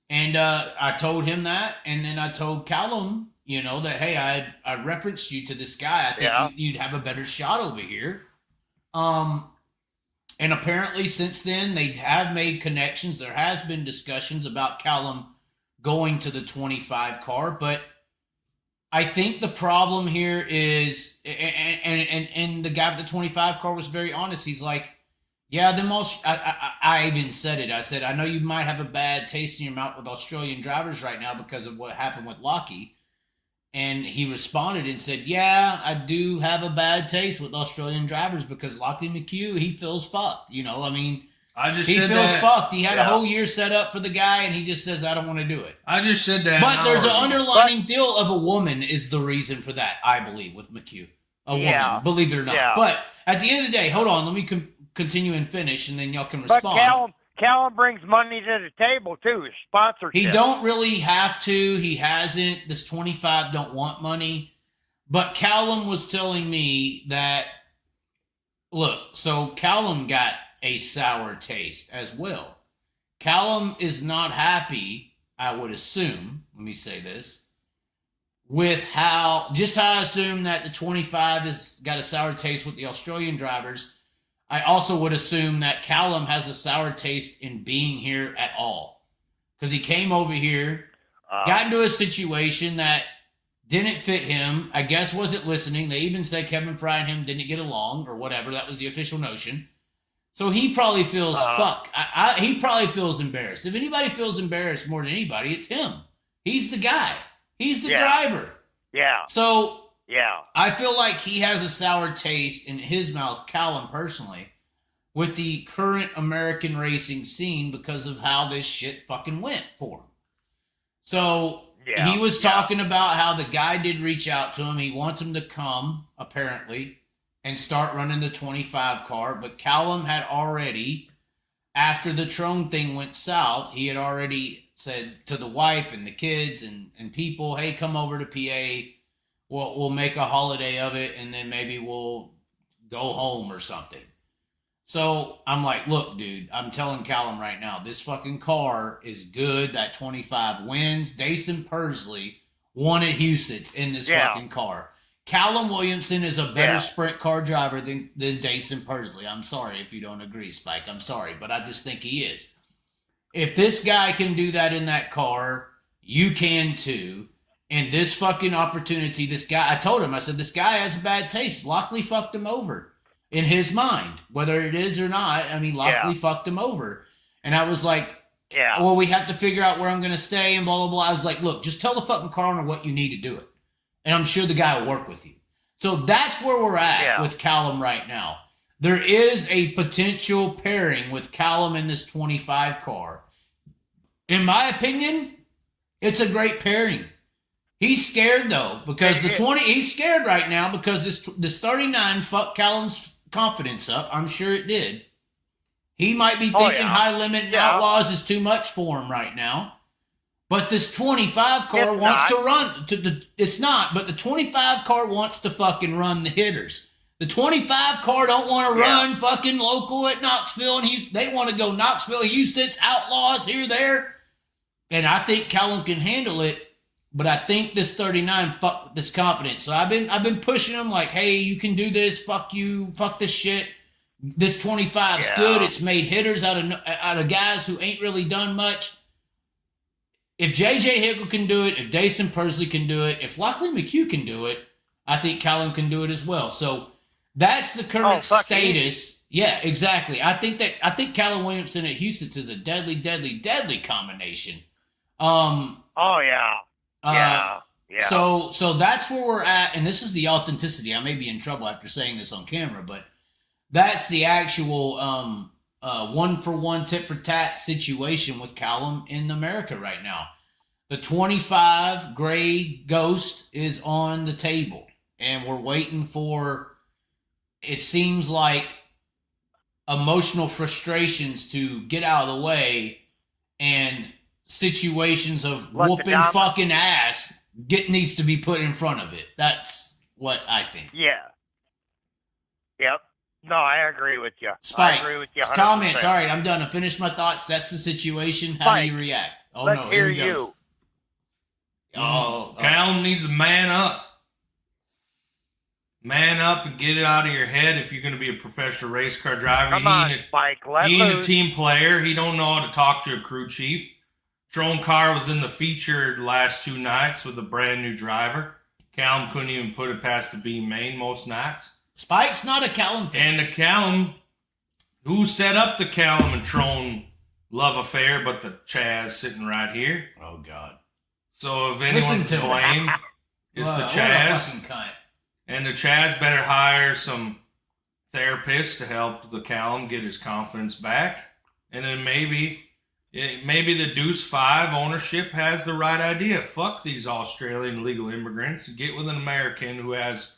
And I told him that. And then I told Callum, that, hey, I referenced you to this guy. I think you'd have a better shot over here. And apparently since then, they have made connections. There has been discussions about Callum going to the 25 car. But I think the problem here is, and the guy with the 25 car was very honest. He's like, yeah, I even said it. I said, I know you might have a bad taste in your mouth with Australian drivers right now because of what happened with Lockie. And he responded and said, yeah, I do have a bad taste with Australian drivers because Lockie McHugh, he feels fucked. He feels fucked. He had a whole year set up for the guy, and he just says, I don't want to do it. I just said that. But there's an underlining deal of a woman is the reason for that, I believe, with McHugh. A woman, believe it or not. Yeah. But at the end of the day, hold on, let me continue and finish, and then y'all can respond. But Callum brings money to the table, too, sponsorship. He don't really have to. He hasn't. This 25 don't want money. But Callum was telling me that, look, so Callum got a sour taste as well. Callum is not happy, I would assume, let me say this, with how I assume that the 25 has got a sour taste with the Australian drivers. I also would assume that Callum has a sour taste in being here at all. Because he came over here, got into a situation that didn't fit him, I guess wasn't listening. They even said Kevin Fry and him didn't get along or whatever. That was the official notion. So he probably feels, he probably feels embarrassed. If anybody feels embarrassed more than anybody, it's him. He's the guy. He's the driver. Yeah. So I feel like he has a sour taste in his mouth, Callum personally, with the current American racing scene because of how this shit fucking went for him. So he was talking about how the guy did reach out to him. He wants him to come, apparently, and start running the 25 car. But Callum had already, after the Trone thing went south, he had already said to the wife and the kids and people, hey, come over to PA. We'll make a holiday of it, and then maybe we'll go home or something. So I'm like, look, dude, I'm telling Callum right now, this fucking car is good. That 25 wins. Dason Pursley won at Houston's in this fucking car. Callum Williamson is a better sprint car driver than Dason Pursley. I'm sorry if you don't agree, Spike. I'm sorry, but I just think he is. If this guy can do that in that car, you can too. And this fucking opportunity, this guy, I told him, I said, this guy has a bad taste. Lockley fucked him over in his mind, whether it is or not. I mean, Lockley fucked him over. And I was like, well, we have to figure out where I'm going to stay and blah, blah, blah. I was like, look, just tell the fucking car owner what you need to do it. And I'm sure the guy will work with you. So that's where we're at with Callum right now. There is a potential pairing with Callum in this 25 car. In my opinion, it's a great pairing. He's scared though, because he's scared right now because this 39 fucked Callum's confidence up. I'm sure it did. He might be thinking high limit and outlaws is too much for him right now. But this 25 car wants to run. It's not, but the 25 car wants to fucking run the hitters. The 25 car don't want to run fucking local at Knoxville, and they want to go Knoxville, Houston's, outlaws here, there. And I think Callum can handle it. But I think this 39 fuck this confidence. So I've been pushing him like, hey, you can do this. Fuck you. Fuck this shit. This 25 is good. It's made hitters out of guys who ain't really done much. If J.J. Hickle can do it, if Dason Pursley can do it, if Lockley McHugh can do it, I think Callum can do it as well. So that's the current status. Yeah, exactly. I think Callum Williamson at Houston's is a deadly, deadly, deadly combination. So that's where we're at, and this is the authenticity. I may be in trouble after saying this on camera, but that's the actual one-for-one, tit-for-tat situation with Callum in America right now. The 25 gray Ghost is on the table, and we're waiting for, it seems like, emotional frustrations to get out of the way, and situations of whooping fucking ass needs to be put in front of it. That's what I think. Yeah. Yep. No, I agree with you. Spike, I agree with you 100%. Comments. All right, I'm done. I finished my thoughts. That's the situation. How do you react? Oh, let's no. hear Here he goes. you. Callum needs to man up. Man up and get it out of your head if you're going to be a professional race car driver. Come on, Spike. He ain't a team player. He don't know how to talk to a crew chief. Trone car was in the feature the last 2 nights with a brand new driver. Callum couldn't even put it past the B main most nights. Spike's not a Callum thing. And the Callum, who set up the Callum and Trone love affair but the Chaz sitting right here. Oh, God. So if anyone's to blame, it's the Chaz. And the Chaz better hire some therapists to help the Callum get his confidence back. And then maybe the Deuce 5 ownership has the right idea. Fuck these Australian legal immigrants and get with an American who has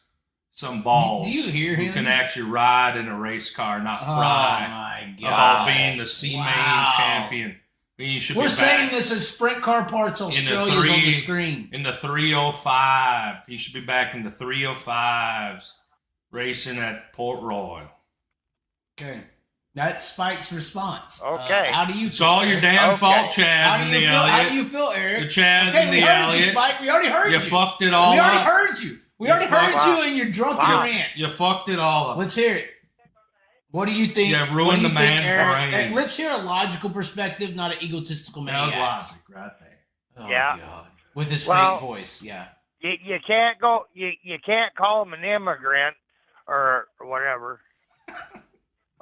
some balls. Do you hear him? Who can actually ride in a race car, not cry about being the C-Main champion. We're saying this as Sprint Car Parts Australia's on the screen. In the 305. He should be back in the 305s racing at Port Royal. Okay. That's Spike's response. Okay. How do you feel? It's all your damn fault, Chaz and the Elliott. How do you feel, Eric? The Chaz and the Elliott. Spike. We already heard you. You fucked it all up. We already heard you. We already heard you in your drunken rant. You fucked it all up. Let's hear it. What do you think? You ruined the man's brain. Eric, let's hear a logical perspective, not an egotistical maniac. That was logic right there. Oh, God. With his fake voice, You can't go. You can't call him an immigrant or whatever.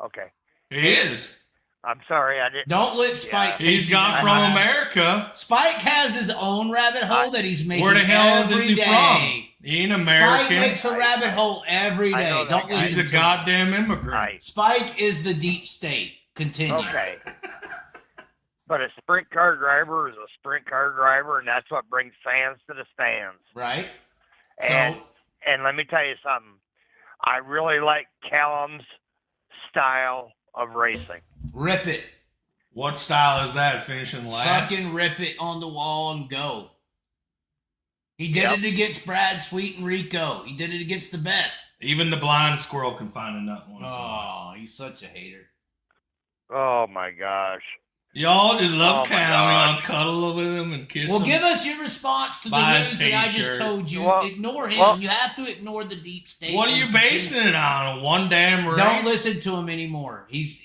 Okay. He is. I'm sorry, I didn't. Don't let Spike. He's gone from America. Spike has his own rabbit hole that he's making. Where the hell is he from? He ain't Spike American. makes a rabbit hole every I day. know that Don't guy. He's listen a to him. goddamn immigrant. Right. Spike is the deep state. Continue. Okay. But a sprint car driver is a sprint car driver, and that's what brings fans to the stands. Right? And So, and let me tell you something. I really like Callum's style of racing. rip it. What style is that? Finishing last? Fucking rip it on the wall and go. He did Yep. it against Brad Sweet and Rico. He did it against the best. Even the blind squirrel can find a nut once. Oh, he's such a hater. Oh my gosh. Y'all just love Oh, my Cam. God. Y'all cuddle with him and kiss Well, him. give us your response to the Buy his news that I just t-shirt. told you. Well- Ignore him. well- You have to ignore the deep state. What are you and basing it on? A one damn race? Don't listen to him anymore. He's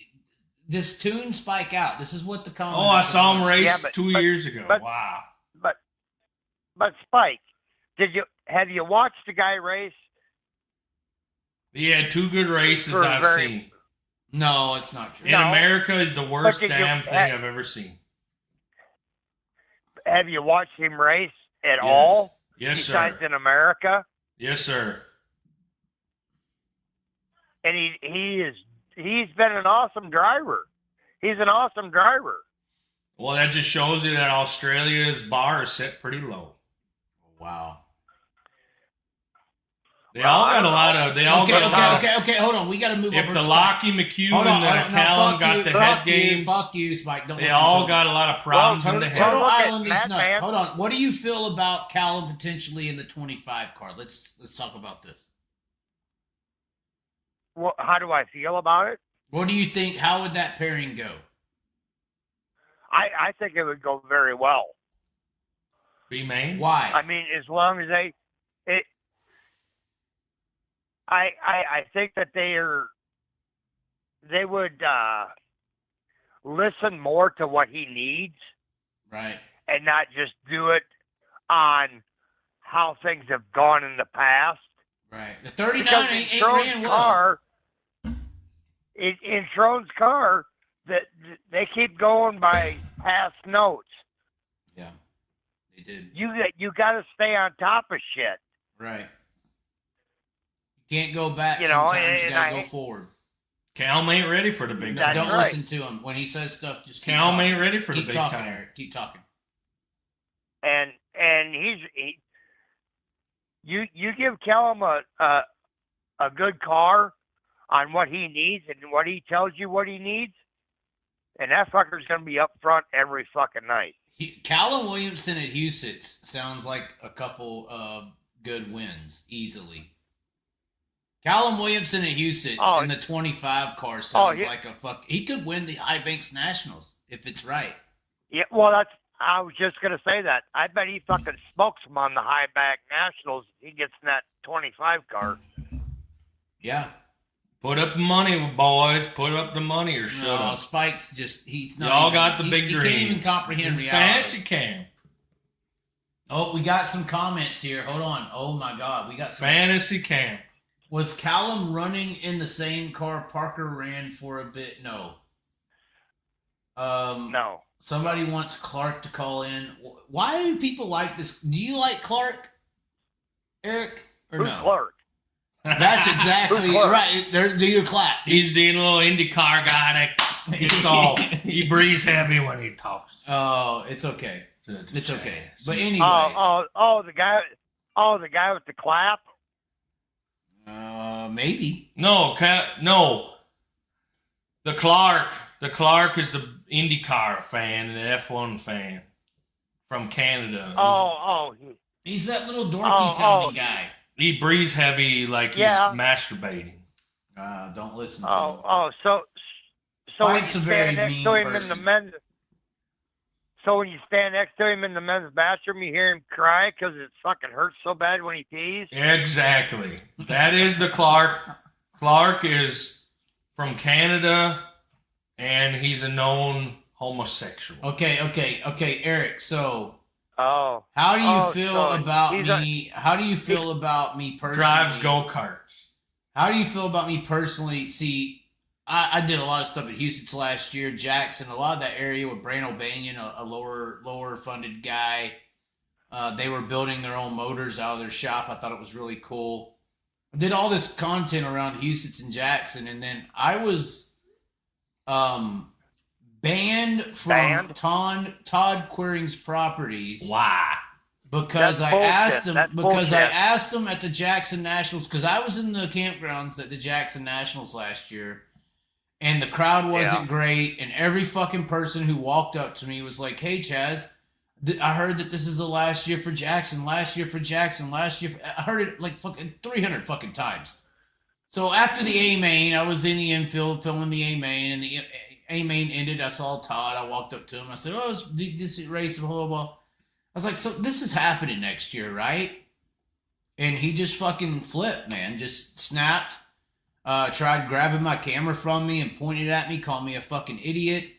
just tune Spike out. This is what the comment. Oh, I saw him race Yeah, 2 years ago. but- Wow. But Spike, have you watched the guy race? He had 2 good races For I've very- seen. No, it's not true. In No. America is the worst But did damn you- thing I've ever seen. Have you watched him race at Yes. all? Yes, Besides sir. in America? Yes, sir. And he's been an awesome driver. He's an awesome driver. Well, that just shows you that Australia's bar is set pretty low. Wow. They all got a lot of. They all Okay, got a lot okay. Hold on. We got to move on. If from the Spike. Lockie McHugh Hold on, and hold on. No, Callum fuck got you, the fuck head you, games, Fuck you, Spike. Don't they listen all to him. got a lot of problems in the Turtle head. Look at Island is that, nuts. man. Hold on. What do you feel about Callum potentially in the 25 car? Let's talk about this. Well, how do I feel about it? What do you think? How would that pairing go? I think it would go very well. Be main. Why? I mean, as long as I think that they would listen more to what he needs Right. and not just do it on how things have gone in the past. Right. The 39 Because ain't in Trone's ran well. car, in Trone's car, that they keep going by past notes. Yeah. They did. You got to stay on top of shit. Right. You can't go back. You know, Sometimes you and gotta I- go forward. Cal ain't ready for the big That's Don't time. right. listen to him when he says stuff. Just keep Cal talking. ain't ready for the Keep big talking, time. Eric. Keep talking. And you give Callum a good car on what he needs and what he tells you what he needs, and that fucker's gonna be up front every fucking night. Callum Williamson at Huset's sounds like a couple of good wins easily. Callum Williamson at Huset's Oh, in the 25 car sounds yeah. like a fuck. He could win the High Banks Nationals if it's right. Yeah, well, I was just gonna say that. I bet he fucking smokes him on the high back nationals. He gets in that 25 car. Yeah. Put up the money, boys. Put up the money or shut No, up. Spike's he's not. Y'all even- got the he's- big he dreams. can't even comprehend It's reality. Fantasy Cam. Oh, we got some comments here. Hold on. Oh my God, we got some. Fantasy Cam. Was Callum running in the same car Parker ran for a bit? No. No. Somebody wants Clark to call in. Why do people like this? Do you like Clark, Eric, or Who's no? Clark? That's exactly Who's Clark? right. There, do your clap. He's the little IndyCar guy that gets all. He breathes heavy when he talks. Oh, it's okay. It's okay. But anyway, Oh, the guy with the clap. maybe. No, no. The Clark is the IndyCar fan and the F1 fan from Canada. He's that little dorky sounding guy. He breathes heavy like Yeah. he's masturbating. Don't listen to him. So when Mike's you a very stand next mean to him in person. the men's, so when you stand next to him in the men's bathroom, you hear him cry because it fucking hurts so bad when he pees. Exactly. That is the Clark. Clark is from Canada, and he's a known homosexual. Okay, Eric. So, Oh, how do you Oh, feel so about he's me? How do you feel about me personally? Drives go-karts. How do you feel about me personally? See, I did a lot of stuff at Houston's last year, Jackson, a lot of that area with Brain O'Banion, a lower funded guy. They were building their own motors out of their shop. I thought it was really cool. I did all this content around Houston and Jackson, and then I was banned from Todd Quiring's properties. Why? Because That's I asked bullshit. him. That's Because bullshit. I asked him at the Jackson Nationals. Because I was in the campgrounds at the Jackson Nationals last year, and the crowd wasn't great. And every fucking person who walked up to me was like, "Hey, Chaz, I heard that this is the last year for Jackson. Last year for Jackson. Last year." I heard it like fucking 300 fucking times. So after the A main, I was in the infield filming the A main, and the A main ended. I saw Todd. I walked up to him. I said, "Oh, this race, blah blah blah." I was like, "So this is happening next year, right?" And he just fucking flipped, man. Just snapped. Tried grabbing my camera from me and pointed at me, called me a fucking idiot.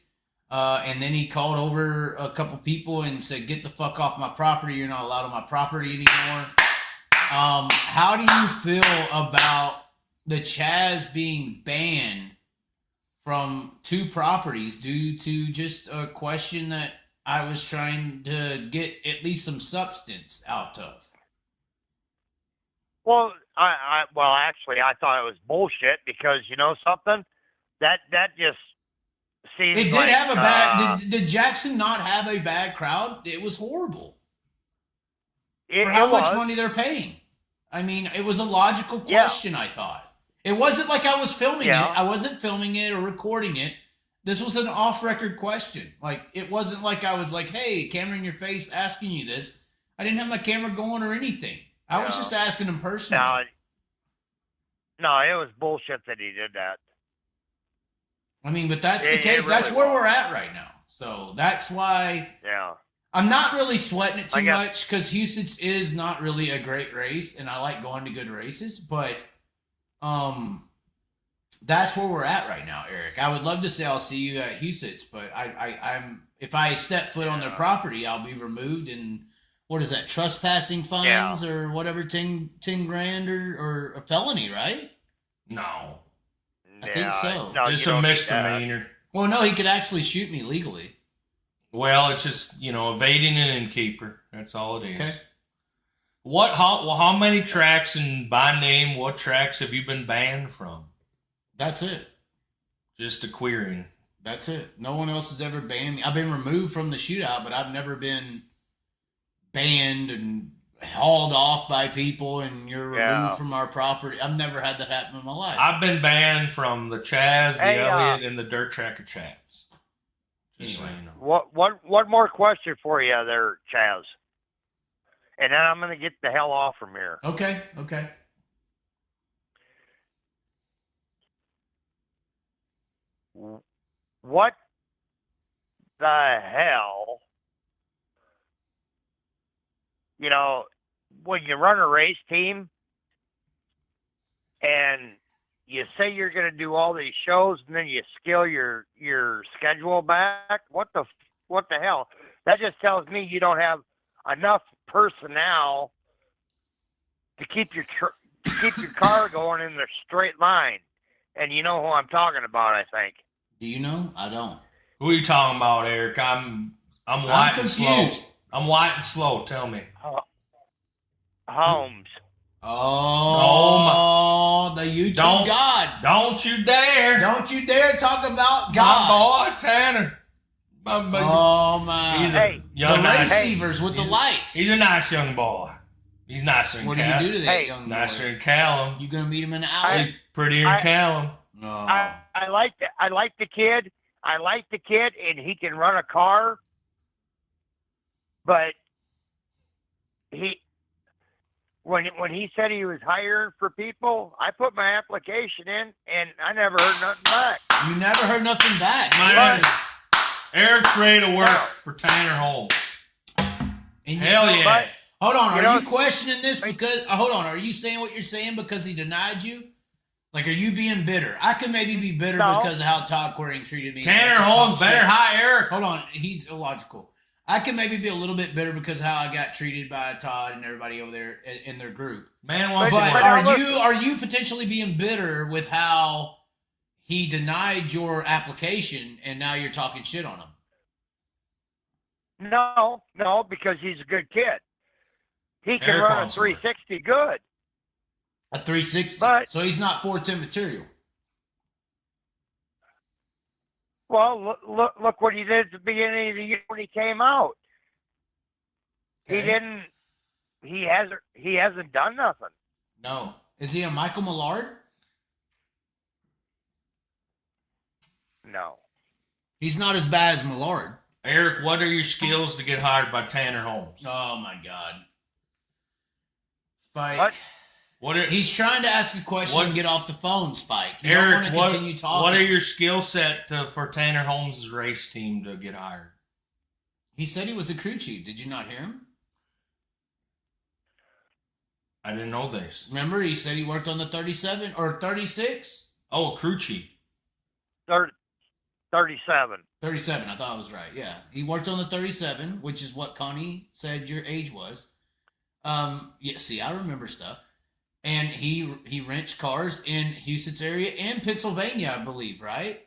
And then he called over a couple people and said, "Get the fuck off my property. You're not allowed on my property anymore." How do you feel about the Chaz being banned from 2 properties due to just a question that I was trying to get at least some substance out of? Well, actually, I thought it was bullshit because you know something, that just seems. It did like, have a bad. Did Jackson not have a bad crowd? It was horrible for how much money they're paying. I mean, it was a logical question. I thought it wasn't like I was filming it. I wasn't filming it or recording it. This was an off-record question. Like, it wasn't like I was like, "Hey, camera in your face, asking you this." I didn't have my camera going or anything. I was just asking him personally. No, it was bullshit that he did that. I mean, but that's the case. Really that's where we're at right now. So that's why I'm not really sweating it too much because Houston's is not really a great race, and I like going to good races. But that's where we're at right now, Eric. I would love to say I'll see you at Houston's, but I'm if I step foot on their property, I'll be removed and what is that, trespassing fines or whatever, 10 grand or a felony, right? No. I think so. No, it's a misdemeanor. Well, no, he could actually shoot me legally. Well, it's just, evading an innkeeper. That's all it is. Okay. How many tracks, and by name, what tracks have you been banned from? That's it. Just a querying. That's it. No one else has ever banned me. I've been removed from the shootout, but I've never been banned and hauled off by people and you're removed from our property. I've never had that happen in my life. I've been banned from the Chaz, the Elliott, and the dirt track of Chaz. Just so you know. One more question for you there, Chaz. And then I'm going to get the hell off from here. Okay. What the hell? When you run a race team and you say you're going to do all these shows and then you scale your schedule back, what the hell? That just tells me you don't have enough personnel to keep your car going in the straight line. And you know who I'm talking about, I think. Do you know? I don't. Who are you talking about, Eric? I'm white and slow. confused. I'm white and slow. Tell me. Holmes. Oh, the YouTube God. Don't you dare. Don't you dare talk about My God. boy, Tanner. Oh, my. He's Hey, a young, the nice. receivers with the lights. He's a nice young boy. He's nicer than What do Callum. you do to that young boy? Nicer than Callum. You going to meet him in the alley? He's prettier than Callum. No. I like the kid. I like the kid, and he can run a car. But when he said he was hiring for people, I put my application in, and I never heard nothing back. You never heard nothing back. Man, Eric's ready to work for Tanner Holmes. And Hell yeah. Hold on, are you questioning this because... hold on, are you saying what you're saying because he denied you? Like, are you being bitter? I could maybe be bitter because of how Todd Quiring treated me. Tanner Holmes better hire Eric. Hold on, he's illogical. I could maybe be a little bit bitter because of how I got treated by Todd and everybody over there in their group. Man wants But to work. are you potentially being bitter with how he denied your application and now you're talking shit on him? No, because he's a good kid. he can Eric run a wants 360 good. A 360. But- So he's not 410 material. Well, look what he did at the beginning of the year when he came out. Okay. He didn't. He hasn't done nothing. No. Is he a Michael Millard? No. He's not as bad as Millard. Eric, what are your skills to get hired by Tanner Holmes? Oh my God. Spike. What? What are, He's trying to ask a question What- and get off the phone, Spike. You don't Eric, want to continue talking. what are your skill set for Tanner Holmes' race team to get hired? He said he was a crew chief. Did you not hear him? I didn't know this. Remember, he said he worked on the 37 or 36? Oh, crew chief. 37. 37, I thought I was right. Yeah. He worked on the 37, which is what Connie said your age was. Yeah, see, I remember stuff. And he wrenched cars in Houston's area and Pennsylvania, I believe, right?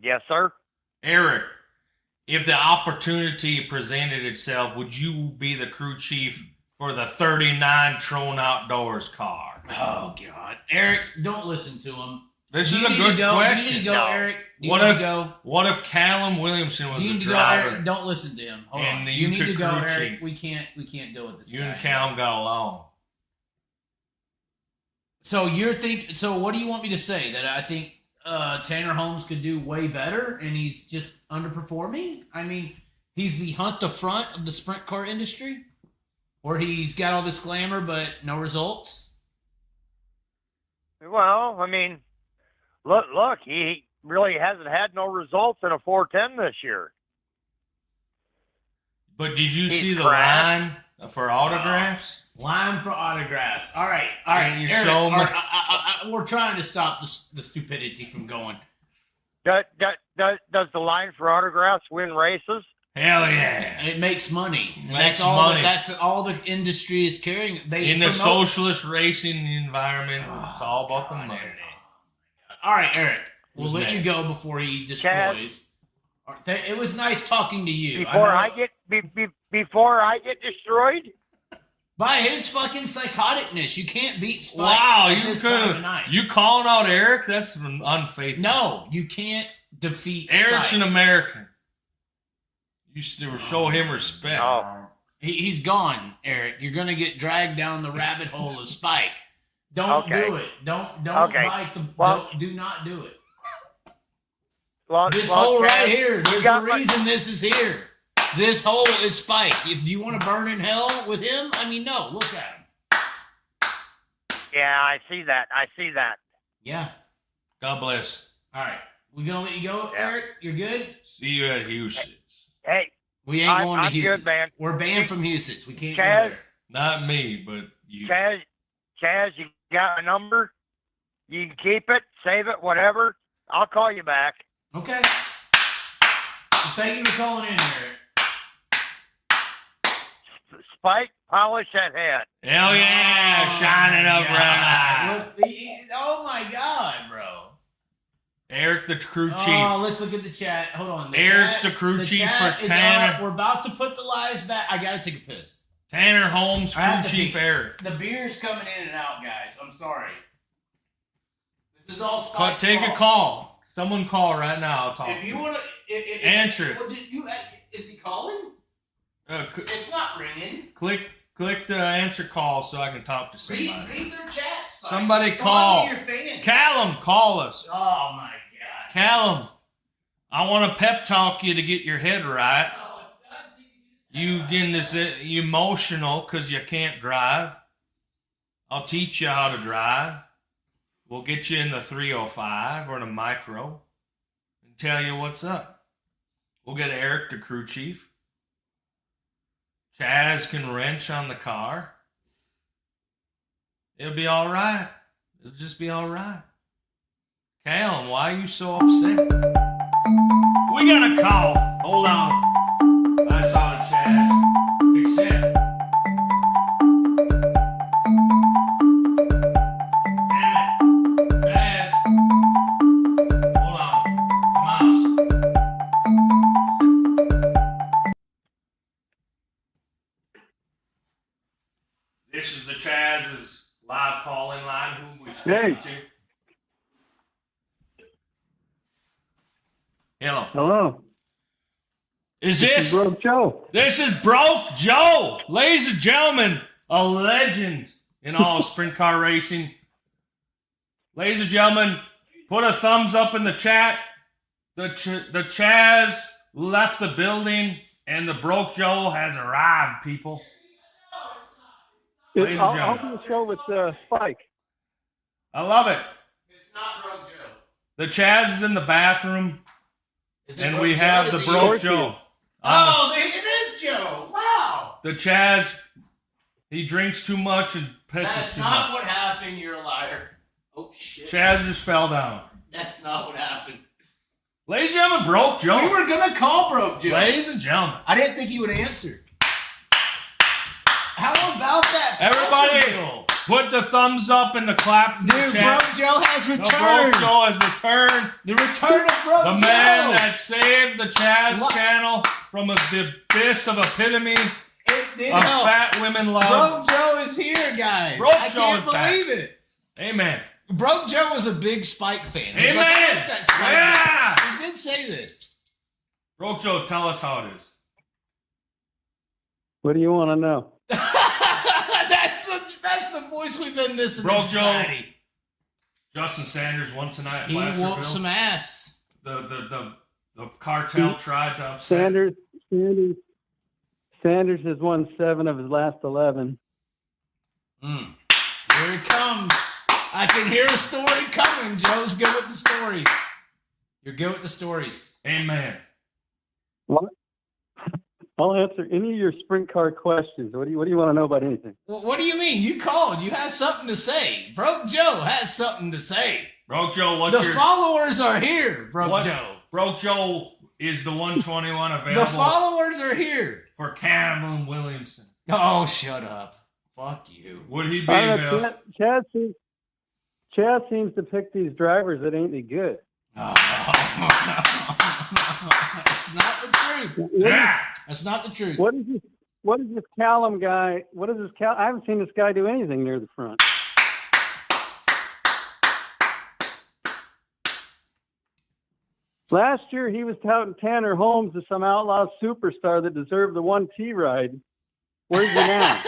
Yes, sir. Eric, if the opportunity presented itself, would you be the crew chief for the 39 Trone Outdoors car? Oh, God. Eric, don't listen to him. This You is a need to good go. question. You need to go, No. Eric. You What need if to go. What if Callum Williamson was You the need to go, driver? Eric. Don't listen to him. Hold And on. you You need could to go, crew Eric. chief. We can't deal with this You guy. and Callum got along. So So what do you want me to say? That I think Tanner Holmes could do way better, and he's just underperforming? I mean, he's the Hunt the front of the sprint car industry, or he's got all this glamour but no results. Well, I mean, look, he really hasn't had no results in a 410 this year. But did you He's see the crap. line for autographs? Line for autographs. All right. Can you Eric, show me- we're trying to stop the stupidity from going. Does the line for autographs win races? Hell yeah. It makes money. Makes That's all. money. That's all the industry is carrying. They In the promote- socialist racing environment, it's all about the money. All right, Eric. We'll Who's let you next? go before he destroys. All right, it was nice talking to you. Before know- I get destroyed? by his fucking psychoticness, you can't beat Spike. Wow, at you this time of could night. you calling out Eric? That's unfaithful. No, you can't defeat. Eric's Spike. an American. You should show him respect. Oh. He's gone, Eric. You're gonna get dragged down the rabbit hole of Spike. Don't Okay. do it. Don't Okay. bite the. Well- do not do it. This hole right here. There's a got my- reason this is here. This hole is Spike. If you want to burn in hell with him, I mean, no. Look at him. Yeah, I see that. Yeah. God bless. All right. We gonna let you go, Yeah. Eric? You're good. See you at Houston's. Hey, We ain't going to I'm Houston. good, man. We're banned from Houston. We can't go Chaz? there. Not me, but you. Chaz, you got my number? You can keep it, save it, whatever. I'll call you back. Okay. Well, thank you for calling in, Eric. Spike, polish that head. Hell yeah, Oh, shining my up God. right. Look, oh my God, bro. Eric, the crew chief. Oh, let's look at the chat. Hold on. Eric's the crew chief chat for is Tanner. up. We're about to put the lives back. I gotta take a piss. Tanner Holmes, I have crew to chief pee. Eric. The beer's coming in and out, guys. I'm sorry. This is all Spike's Take a fault. call. Someone call right now. I'll talk. If you want to, Answer it. Well, is he calling? C- It's not ringing. click the answer call so I can talk to somebody. Read their chat. Spike. Somebody Respond call. to your fans. Callum, call us. Oh my God. Callum, I want to pep talk you to get your head right. Oh, it does. You getting this emotional because you can't drive. I'll teach you how to drive. We'll get you in the 305 or the micro and tell you what's up. We'll get Eric, the crew chief. Chaz can wrench on the car. It'll be all right. It'll just be all right. Callum, why are you so upset? We got a call. Hold on. I saw it, Chaz. Accept. Damn it. Chaz. Hold on. Mouse. This is the Chaz's live call-in line. Who we Hey. speaking to? Hello. Hello. Is this? Broke Joe. This is Broke Joe, ladies and gentlemen, a legend in all sprint car racing. Ladies and gentlemen, put a thumbs up in the chat. The Chaz left the building, and the Broke Joe has arrived, people. Ladies and I'll gentlemen. do a show with Spike. I love it. It's not Broke Joe. The Chaz is in the bathroom, Is it and Broke we Joe? have Is the it Broke yours? Joe. Oh, it is Joe. Wow. The Chaz, he drinks too much and pisses That's too not much. what happened. You're a liar. Oh, shit. Chaz just fell down. That's not what happened. Ladies and gentlemen, Broke Joe. We were going to call Broke Joe. Ladies and gentlemen. I didn't think he would answer. How about that? Everybody, Joe? put the thumbs up and the claps in Dude, the chat. Broke Joe has The returned. Broke Joe has returned. The return of Broke The Joe. man that saved the Chaz Lo- channel from the abyss of epitome of It did help. fat women love. Broke Joe is here, guys. Broke I Joe can't is back. believe it. Amen. Broke Joe was a big Spike fan. He was Amen. like, I like that Spike. Yeah. He did say this. Broke Joe, tell us how it is. What do you want to know? that's the voice we've been listening Broke to. Joe. Society. Justin Sanders won tonight at He Placerville. whooped some ass. The cartel tried to upset. Sanders has won 7 of his last 11. Here it comes. I can hear a story coming. Joe's good with the stories. You're good with the stories. Amen. What? I'll answer any of your sprint car questions. What do you want to know about anything? Well, what do you mean? You called. You have something to say. Broke Joe has something to say. Broke Joe, what's The your... followers are here, Broke Joe. Broke Joe is the 121 available The followers are here. for Cameron Williamson. Oh, shut up. Fuck you. Would he be I don't know, available? Chaz seems to pick these drivers that ain't any good. That's not the truth. Yeah. That's not the truth. What is this Callum guy? I haven't seen this guy do anything near the front. Last year, he was touting Tanner Holmes as some outlaw superstar that deserved the 1T ride. Where's he now?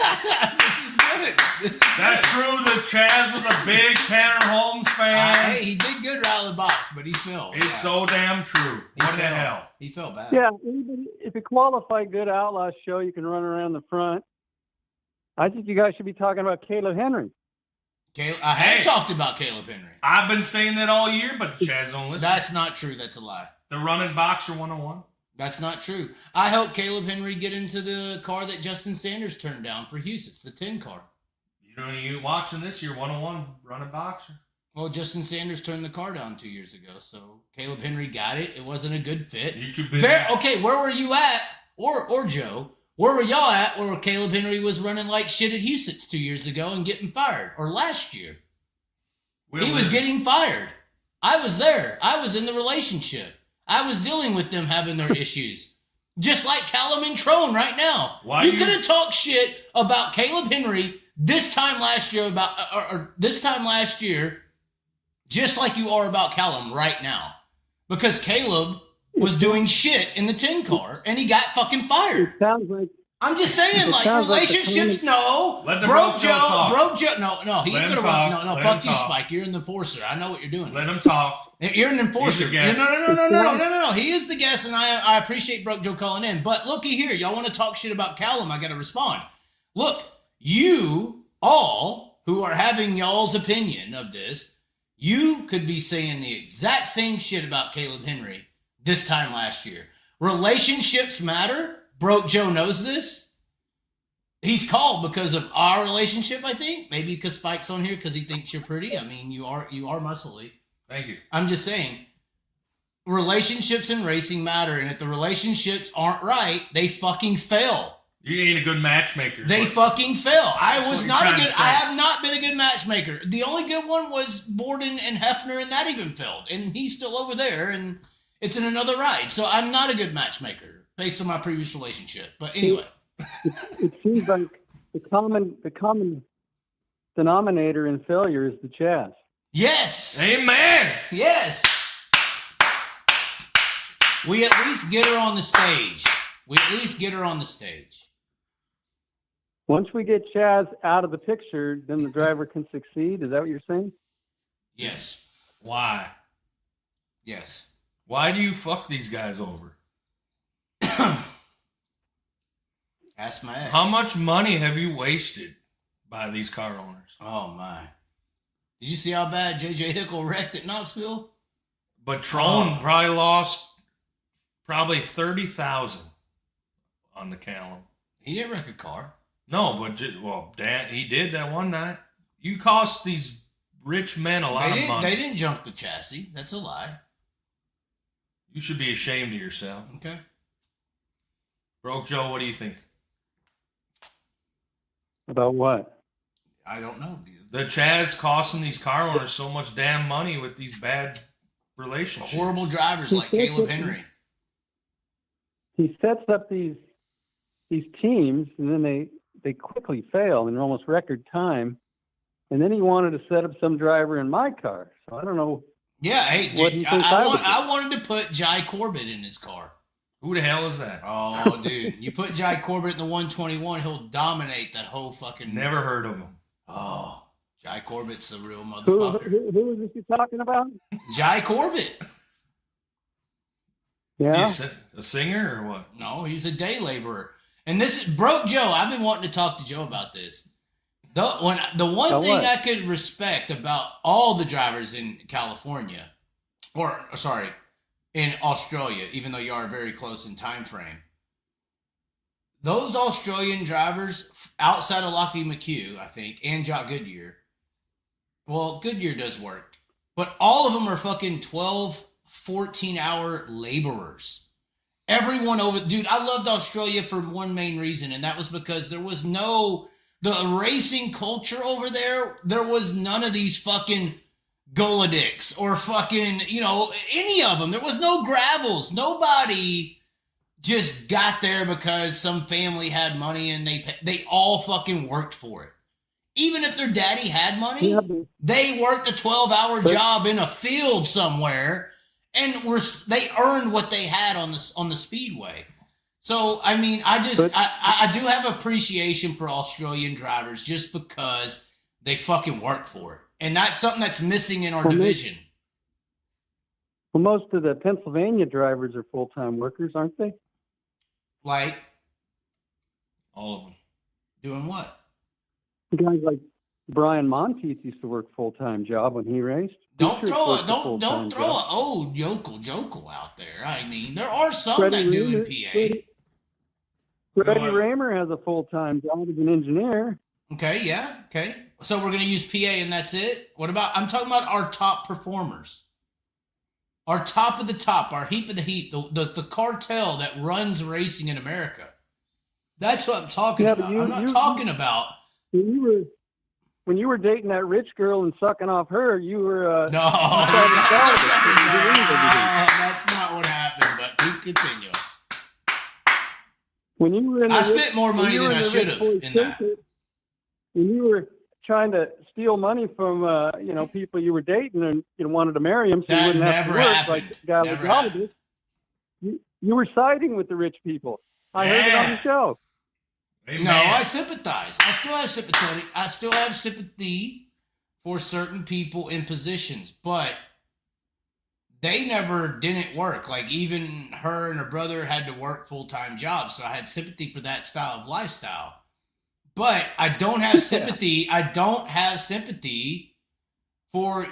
This is good. This is That's good. true. The Chaz was a big Tanner Holmes fan. Hey, he did good right out of the box, but he fell. It's Yeah. so damn true. He What the fell. hell? He fell back. Yeah, if you qualify good outlaw show, you can run around the front. I think you guys should be talking about Caleb Henry. I have talked about Caleb Henry. I've been saying that all year, but the Chaz don't listen. That's not true. That's a lie. The running boxer 101. That's not true. I helped Caleb Henry get into the car that Justin Sanders turned down for Houston. It's the 10 car. You watching this year, 101 running boxer. Well, Justin Sanders turned the car down 2 years ago, so Caleb Henry got it. It wasn't a good fit. You too busy. Okay, where were you at, or Joe? Where were y'all at where Caleb Henry was running like shit at Houston 2 years ago and getting fired? Or last year? He was getting fired. I was there. I was in the relationship. I was dealing with them having their issues. Just like Callum and Trone right now. You could have talked shit about Caleb Henry this time last year or this time last year, just like you are about Callum right now. Because Caleb was doing shit in the 10 car and he got fucking fired. Sounds like I'm just saying, like, sounds like the relationships, no. Let the Broke Broke Joe talk. Broke Joe, no, he's Let him gonna talk. run. No, Let fuck him you, talk. Spike. You're an enforcer. I know what you're doing. Let him talk. You're an enforcer. He's the guest. No. He is the guest, and I appreciate Broke Joe calling in. But looky here, y'all want to talk shit about Callum? I got to respond. Look, you all who are having y'all's opinion of this, you could be saying the exact same shit about Caleb Henry this time last year. Relationships matter. Broke Joe knows this. He's called because of our relationship, I think. Maybe because Spike's on here because he thinks you're pretty. I mean, you are muscly. Thank you. I'm just saying, relationships in racing matter, and if the relationships aren't right, they fucking fail. You ain't a good matchmaker. They fucking fail. I was what not you're a trying good. to say. I have not been a good matchmaker. The only good one was Borden and Hefner, and that even failed. And he's still over there, and it's in another ride. So I'm not a good matchmaker based on my previous relationship. But anyway, it seems like the common denominator in failure is the Chaz. Yes. Amen. Yes. We at least get her on the stage. Once we get Chaz out of the picture, then the driver can succeed. Is that what you're saying? Yes. Why? Yes. Why do you fuck these guys over? Ask my ex. How much money have you wasted by these car owners? Oh, my. Did you see how bad J.J. Hickle wrecked at Knoxville? But Trone probably lost $30,000 on the Callum. He didn't wreck a car. No, but Dan, he did that one night. You cost these rich men a lot of money. They didn't junk the chassis. That's a lie. You should be ashamed of yourself. Okay. Broke Joe, what do you think? About what? I don't know. The Chaz costing these car owners so much damn money with these bad relationships. Horrible drivers like Caleb Henry. He sets up these teams, and then they quickly fail in almost record time. And then he wanted to set up some driver in my car. So I don't know. Yeah, hey, What do you think I wanted to put Jai Corbett in his car. Who the hell is that? Oh, dude. You put Jai Corbett in the 121, he'll dominate that whole fucking... Never heard of him. Oh, Jai Corbett's a real motherfucker. Who is this you talking about? Jai Corbett. Yeah. Is he a singer or what? No, he's a day laborer. And this is Broke Joe. I've been wanting to talk to Joe about this. The one thing I could respect about all the drivers in California, or sorry, in Australia, even though you are very close in time frame, those Australian drivers outside of Lockie McHugh, I think, and Jock Goodyear. Well, Goodyear does work, but all of them are fucking 12, 14-hour laborers. Everyone over, dude, I loved Australia for one main reason, and that was because there was the racing culture over there. There was none of these fucking Golodicks or fucking, any of them. There was no gravels. Nobody just got there because some family had money and they all fucking worked for it. Even if their daddy had money, they worked a 12-hour job in a field somewhere and they earned what they had on the speedway. So, I mean, I do have appreciation for Australian drivers just because they fucking work for it. And that's something that's missing in our division. Well, most of the Pennsylvania drivers are full-time workers, aren't they? Like? All of them. Doing what? Guys like Brian Monteith used to work full-time job when he raced. Don't throw an old yokel out there. I mean, there are some that do in PA. Freddie Raymer has a full-time job as an engineer. Okay, yeah, okay. So we're going to use PA and that's it? What about, I'm talking about our top performers. Our top of the top, our heap of the heap, the cartel that runs racing in America. That's what I'm talking about. I'm not talking about... When you were dating that rich girl and sucking off her, you were... No, that's not what happened, but we continue. When you were in I spent more money than I should have in that. When you were trying to steal money from people you were dating and you wanted to marry them, so you wouldn't have to work like a guy like Hollywood. You were siding with the rich people. I heard it on the show. Amen. No, I sympathize. I still have sympathy for certain people in positions, but they never didn't work. Like even her and her brother had to work full-time jobs, so I had sympathy for that style of lifestyle. But I don't have sympathy. I don't have sympathy for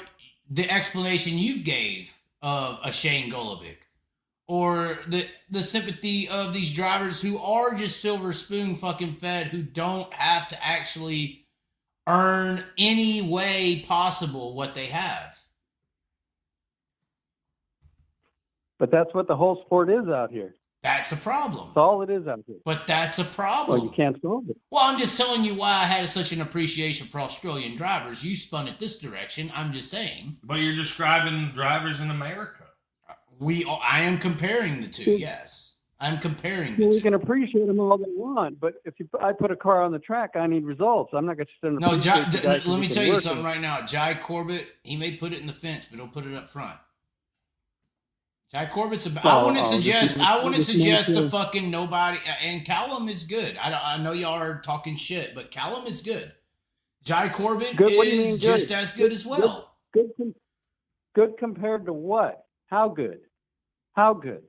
the explanation you gave of a Shane Golovic, or the sympathy of these drivers who are just silver spoon fucking fed, who don't have to actually earn any way possible what they have. But that's what the whole sport is out here. That's a problem. That's all it is out here. But that's a problem. Well, you can't solve it. Well, I'm just telling you why I had such an appreciation for Australian drivers. You spun it this direction. I'm just saying. But you're describing drivers in America. I am comparing the two, yes. I'm comparing the Well, two. we can appreciate them all they want, but if I put a car on the track, I need results. I'm not going to sit and No, appreciate the guys let who me can tell you work something it. right now. Jai Corbett, he may put it in the fence, but he'll put it up front. Jai Corbett's I wouldn't suggest the fucking nobody. And Callum is good. I know y'all are talking shit, but Callum is good. Jai Corbett Good, what do you is mean just good? as good as well. Good compared to what? How good? How good?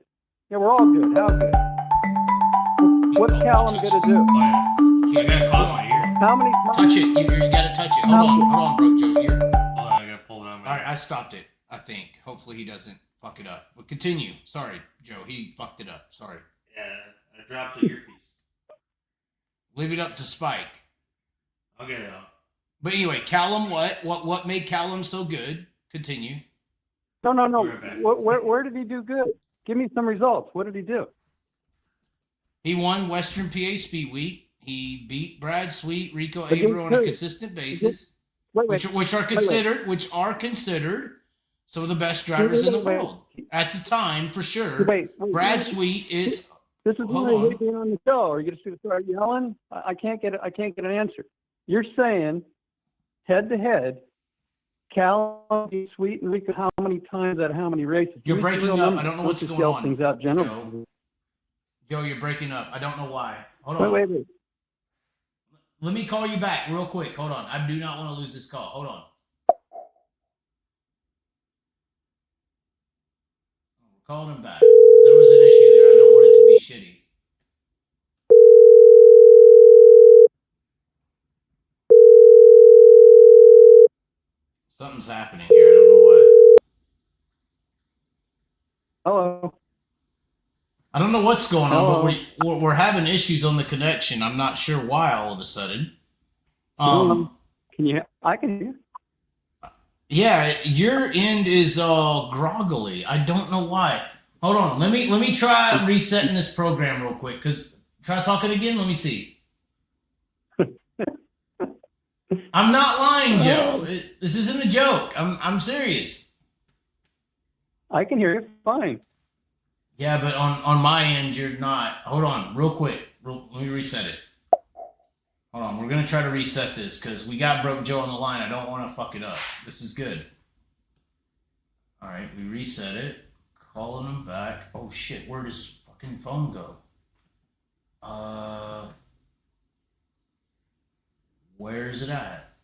Yeah, we're all good. How good? What's Callum going to do? Oh, yeah. I got a call on here. How many times? Touch it. You got to touch it. Hold on, bro, Joe. Hold on, I got to pull it on. All right, I stopped it. I think. Hopefully he doesn't fuck it up. But continue. Sorry, Joe. He fucked it up. Sorry. Yeah, I dropped the earpiece. Leave it up to Spike. I'll get it out. But anyway, Callum, what made Callum so good? Continue. No. We're back. Where did he do good? Give me some results. What did he do? He won Western PA Speed Week. He beat Brad Sweet, Rico But Abro on a wait. consistent basis, Wait. which are considered some of the best drivers in the Wait. world at the time, for sure. Wait. Brad Sweet is. This is Hold why on. you're being on the show. Are you going to start yelling? I can't get an answer. You're saying head to head, Callum, Sweet, and Rico. How many times at how many races? You're Give me breaking real up. numbers. I don't know Don't what's just going yell on. things out generally. Joe, you're breaking up. I don't know why. Hold on. Wait. Let me call you back real quick. Hold on. I do not want to lose this call. Hold on. We're calling him back because there was an issue there. I don't want it to be shitty. Something's happening here. I don't know what. Hello. I don't know what's going on, but we're having issues on the connection. I'm not sure why all of a sudden. Can you? I can hear. Yeah, your end is groggly. I don't know why. Hold on. Let me try resetting this program real quick. Try talking again. Let me see. I'm not lying, Joe. This isn't a joke. I'm serious. I can hear you fine. Yeah, but on my end, you're not. Hold on, real quick. Let me reset it. Hold on. We're gonna try to reset this because we got Broke Joe on the line. I don't want to fuck it up. This is good. All right, we reset it. Calling him back. Oh shit, where does fucking phone go? Where's it at?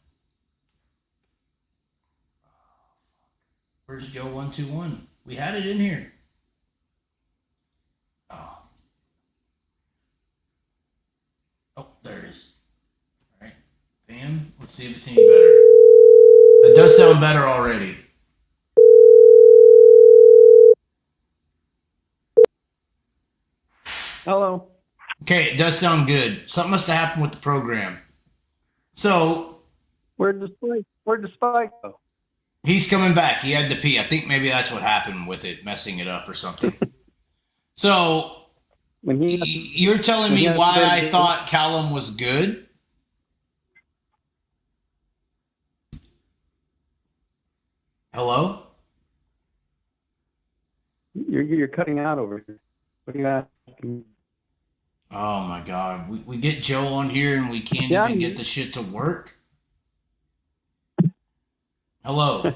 Where's Joe 121? We had it in here. Oh, there it is. All right, bam. Let's see if it's any better. That does sound better already. Hello. Okay, it does sound good. Something must have happened with the program. So Where'd the spike go? he's coming back. He had to pee. I think maybe that's what happened with it, messing it up or something. So you're telling me why I thought Callum was good? Hello? You're cutting out over here. What are you asking? Oh my God. We get Joe on here and we can't even get the shit to work? Hello?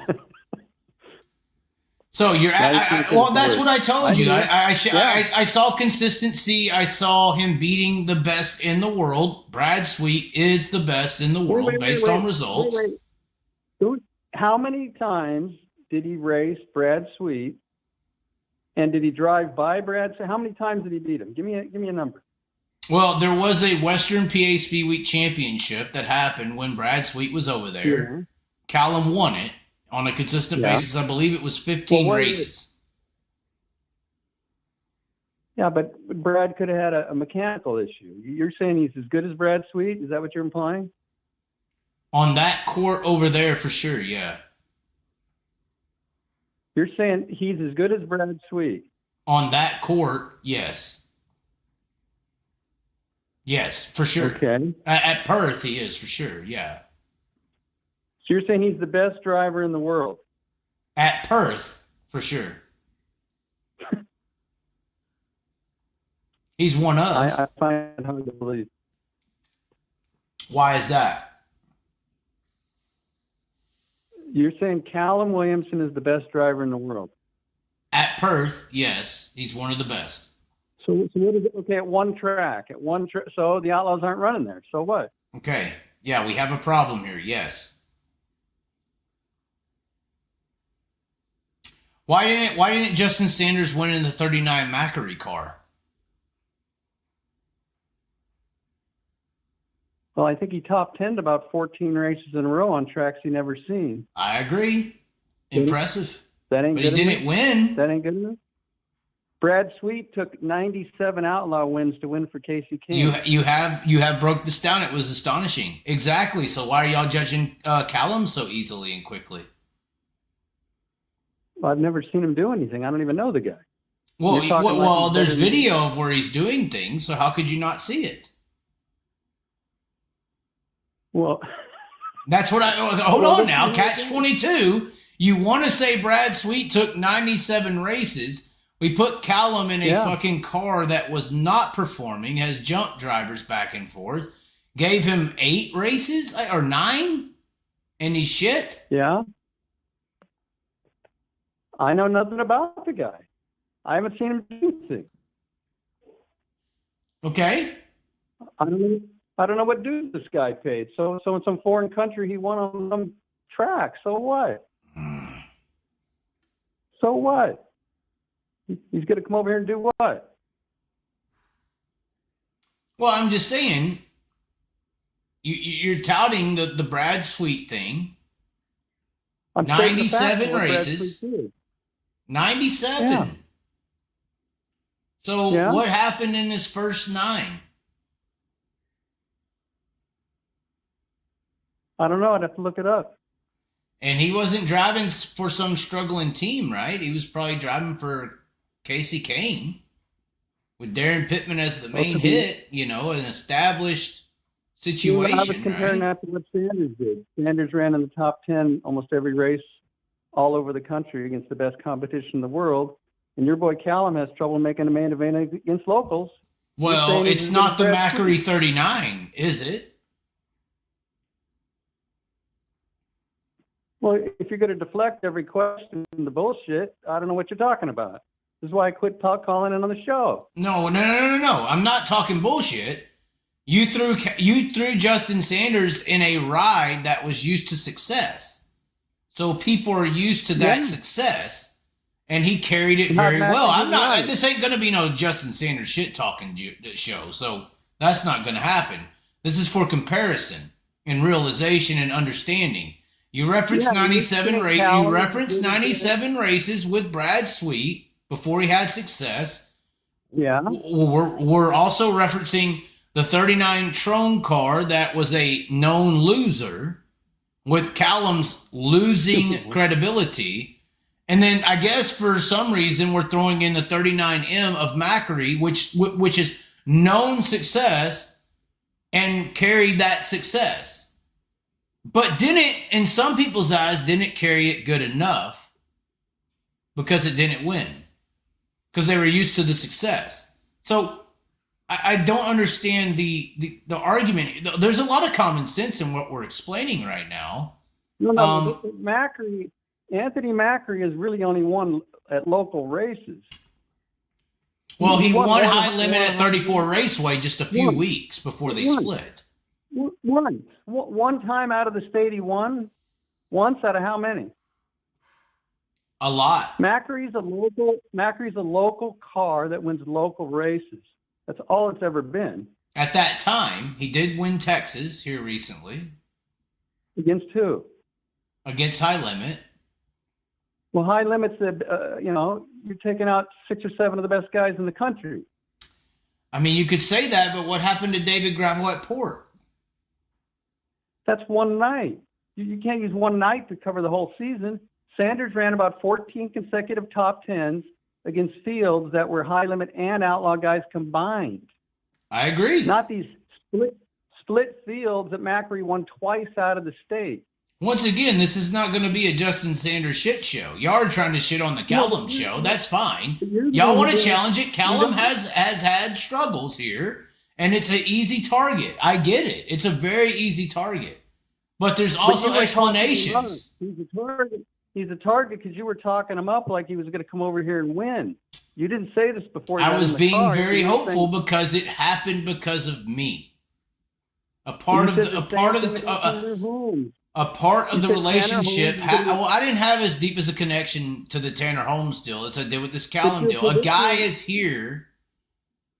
So you're well, that's what I told you. I saw consistency. I saw him beating the best in the world. Brad Sweet is the best in the world based on results. How many times did he race Brad Sweet? And did he drive by Brad? How many times did he beat him? Give me a number. Well, there was a Western PA Speed Week championship that happened when Brad Sweet was over there. Yeah. Callum won it on a consistent basis. I believe it was 15 races. Yeah, but Brad could have had a mechanical issue. You're saying he's as good as Brad Sweet? Is that what you're implying? On that court over there, for sure, yeah. You're saying he's as good as Brad Sweet? On that court, yes. Yes, for sure. Okay. At Perth, he is, for sure, yeah. So you're saying he's the best driver in the world? At Perth, for sure. He's one of. I find it hard to believe. Why is that? You're saying Callum Williamson is the best driver in the world? At Perth, yes, he's one of the best. So what is it? Okay, at one track, so the Outlaws aren't running there. So what? Okay, yeah, we have a problem here. Yes. Why didn't Justin Sanders win in the 39 Macquarie car? Well, I think he top 10'd about 14 races in a row on tracks he never seen. I agree. Impressive. That ain't but good he didn't win. That ain't good enough. Brad Sweet took 97 Outlaw wins to win for Casey King. You have broke this down. It was astonishing. Exactly. So why are y'all judging Callum so easily and quickly? Well, I've never seen him do anything. I don't even know the guy. Well, there's video of where he's doing things. So how could you not see it? Well, that's what hold on now. Catch 22. You want to say Brad Sweet took 97 races. We put Callum in a fucking car that was not performing, has jumped drivers back and forth, gave him 8 races or 9, and he's shit. Yeah. I know nothing about the guy. I haven't seen him do anything. Okay. I don't know what dues this guy paid. So in some foreign country he won on some track. So what? So what? He's going to come over here and do what? Well, I'm just saying, you're touting the Brad Sweet thing. 97 races. 97. Yeah. So what happened in his first 9? I don't know. I'd have to look it up. And he wasn't driving for some struggling team, right? He was probably driving for Casey Kane with Darren Pittman as the main hit, an established situation. I was comparing that to what Sanders did. Sanders ran in the top 10 almost every race all over the country against the best competition in the world. And your boy Callum has trouble making a main event against locals. Well, it's not the Macquarie 39, is it? Well, if you're going to deflect every question in the bullshit, I don't know what you're talking about. This is why I quit calling in on the show. No. I'm not talking bullshit. You threw Justin Sanders in a ride that was used to success. So people are used to that success, and he carried it very well. This ain't going to be no Justin Sanders shit talking show. So that's not going to happen. This is for comparison and realization and understanding. You referenced 97 races. You referenced 97 races with Brad Sweet before he had success. Yeah. We're also referencing the 39 Trone car that was a known loser with Callum's losing credibility. And then I guess for some reason we're throwing in the 39M of Macquarie, which is known success and carried that success. But didn't, in some people's eyes, didn't carry it good enough because it didn't win. Because they were used to the success. So I don't understand the argument. There's a lot of common sense in what we're explaining right now. No, Anthony Macquarie has really only won at local races. Well, he won high limit at 34 Raceway just a few weeks before they split. One time out of the state he won? Once out of how many? A lot. Macquarie's a local car that wins local races. That's all it's ever been. At that time, he did win Texas here recently. Against who? Against High Limit. Well, High Limit's you're taking out 6 or 7 of the best guys in the country. I mean, you could say that, but what happened to David Gravel at Port? That's one night. You can't use one night to cover the whole season. Sanders ran about 14 consecutive top 10s against fields that were high limit and outlaw guys combined. I agree. Not these split fields that Macquarie won twice out of the state. Once again, this is not going to be a Justin Sanders shit show. Y'all are trying to shit on the Callum show. That's fine. Y'all want to challenge it. Callum has had struggles here, and it's an easy target. I get it. It's a very easy target. But there's also explanations. He's a target because you were talking him up like he was going to come over here and win. You didn't say this before. I was being very hopeful because it happened because of me. A part of the relationship. Well, I didn't have as deep as a connection to the Tanner Holmes deal as I did with this Callum deal. A guy is here,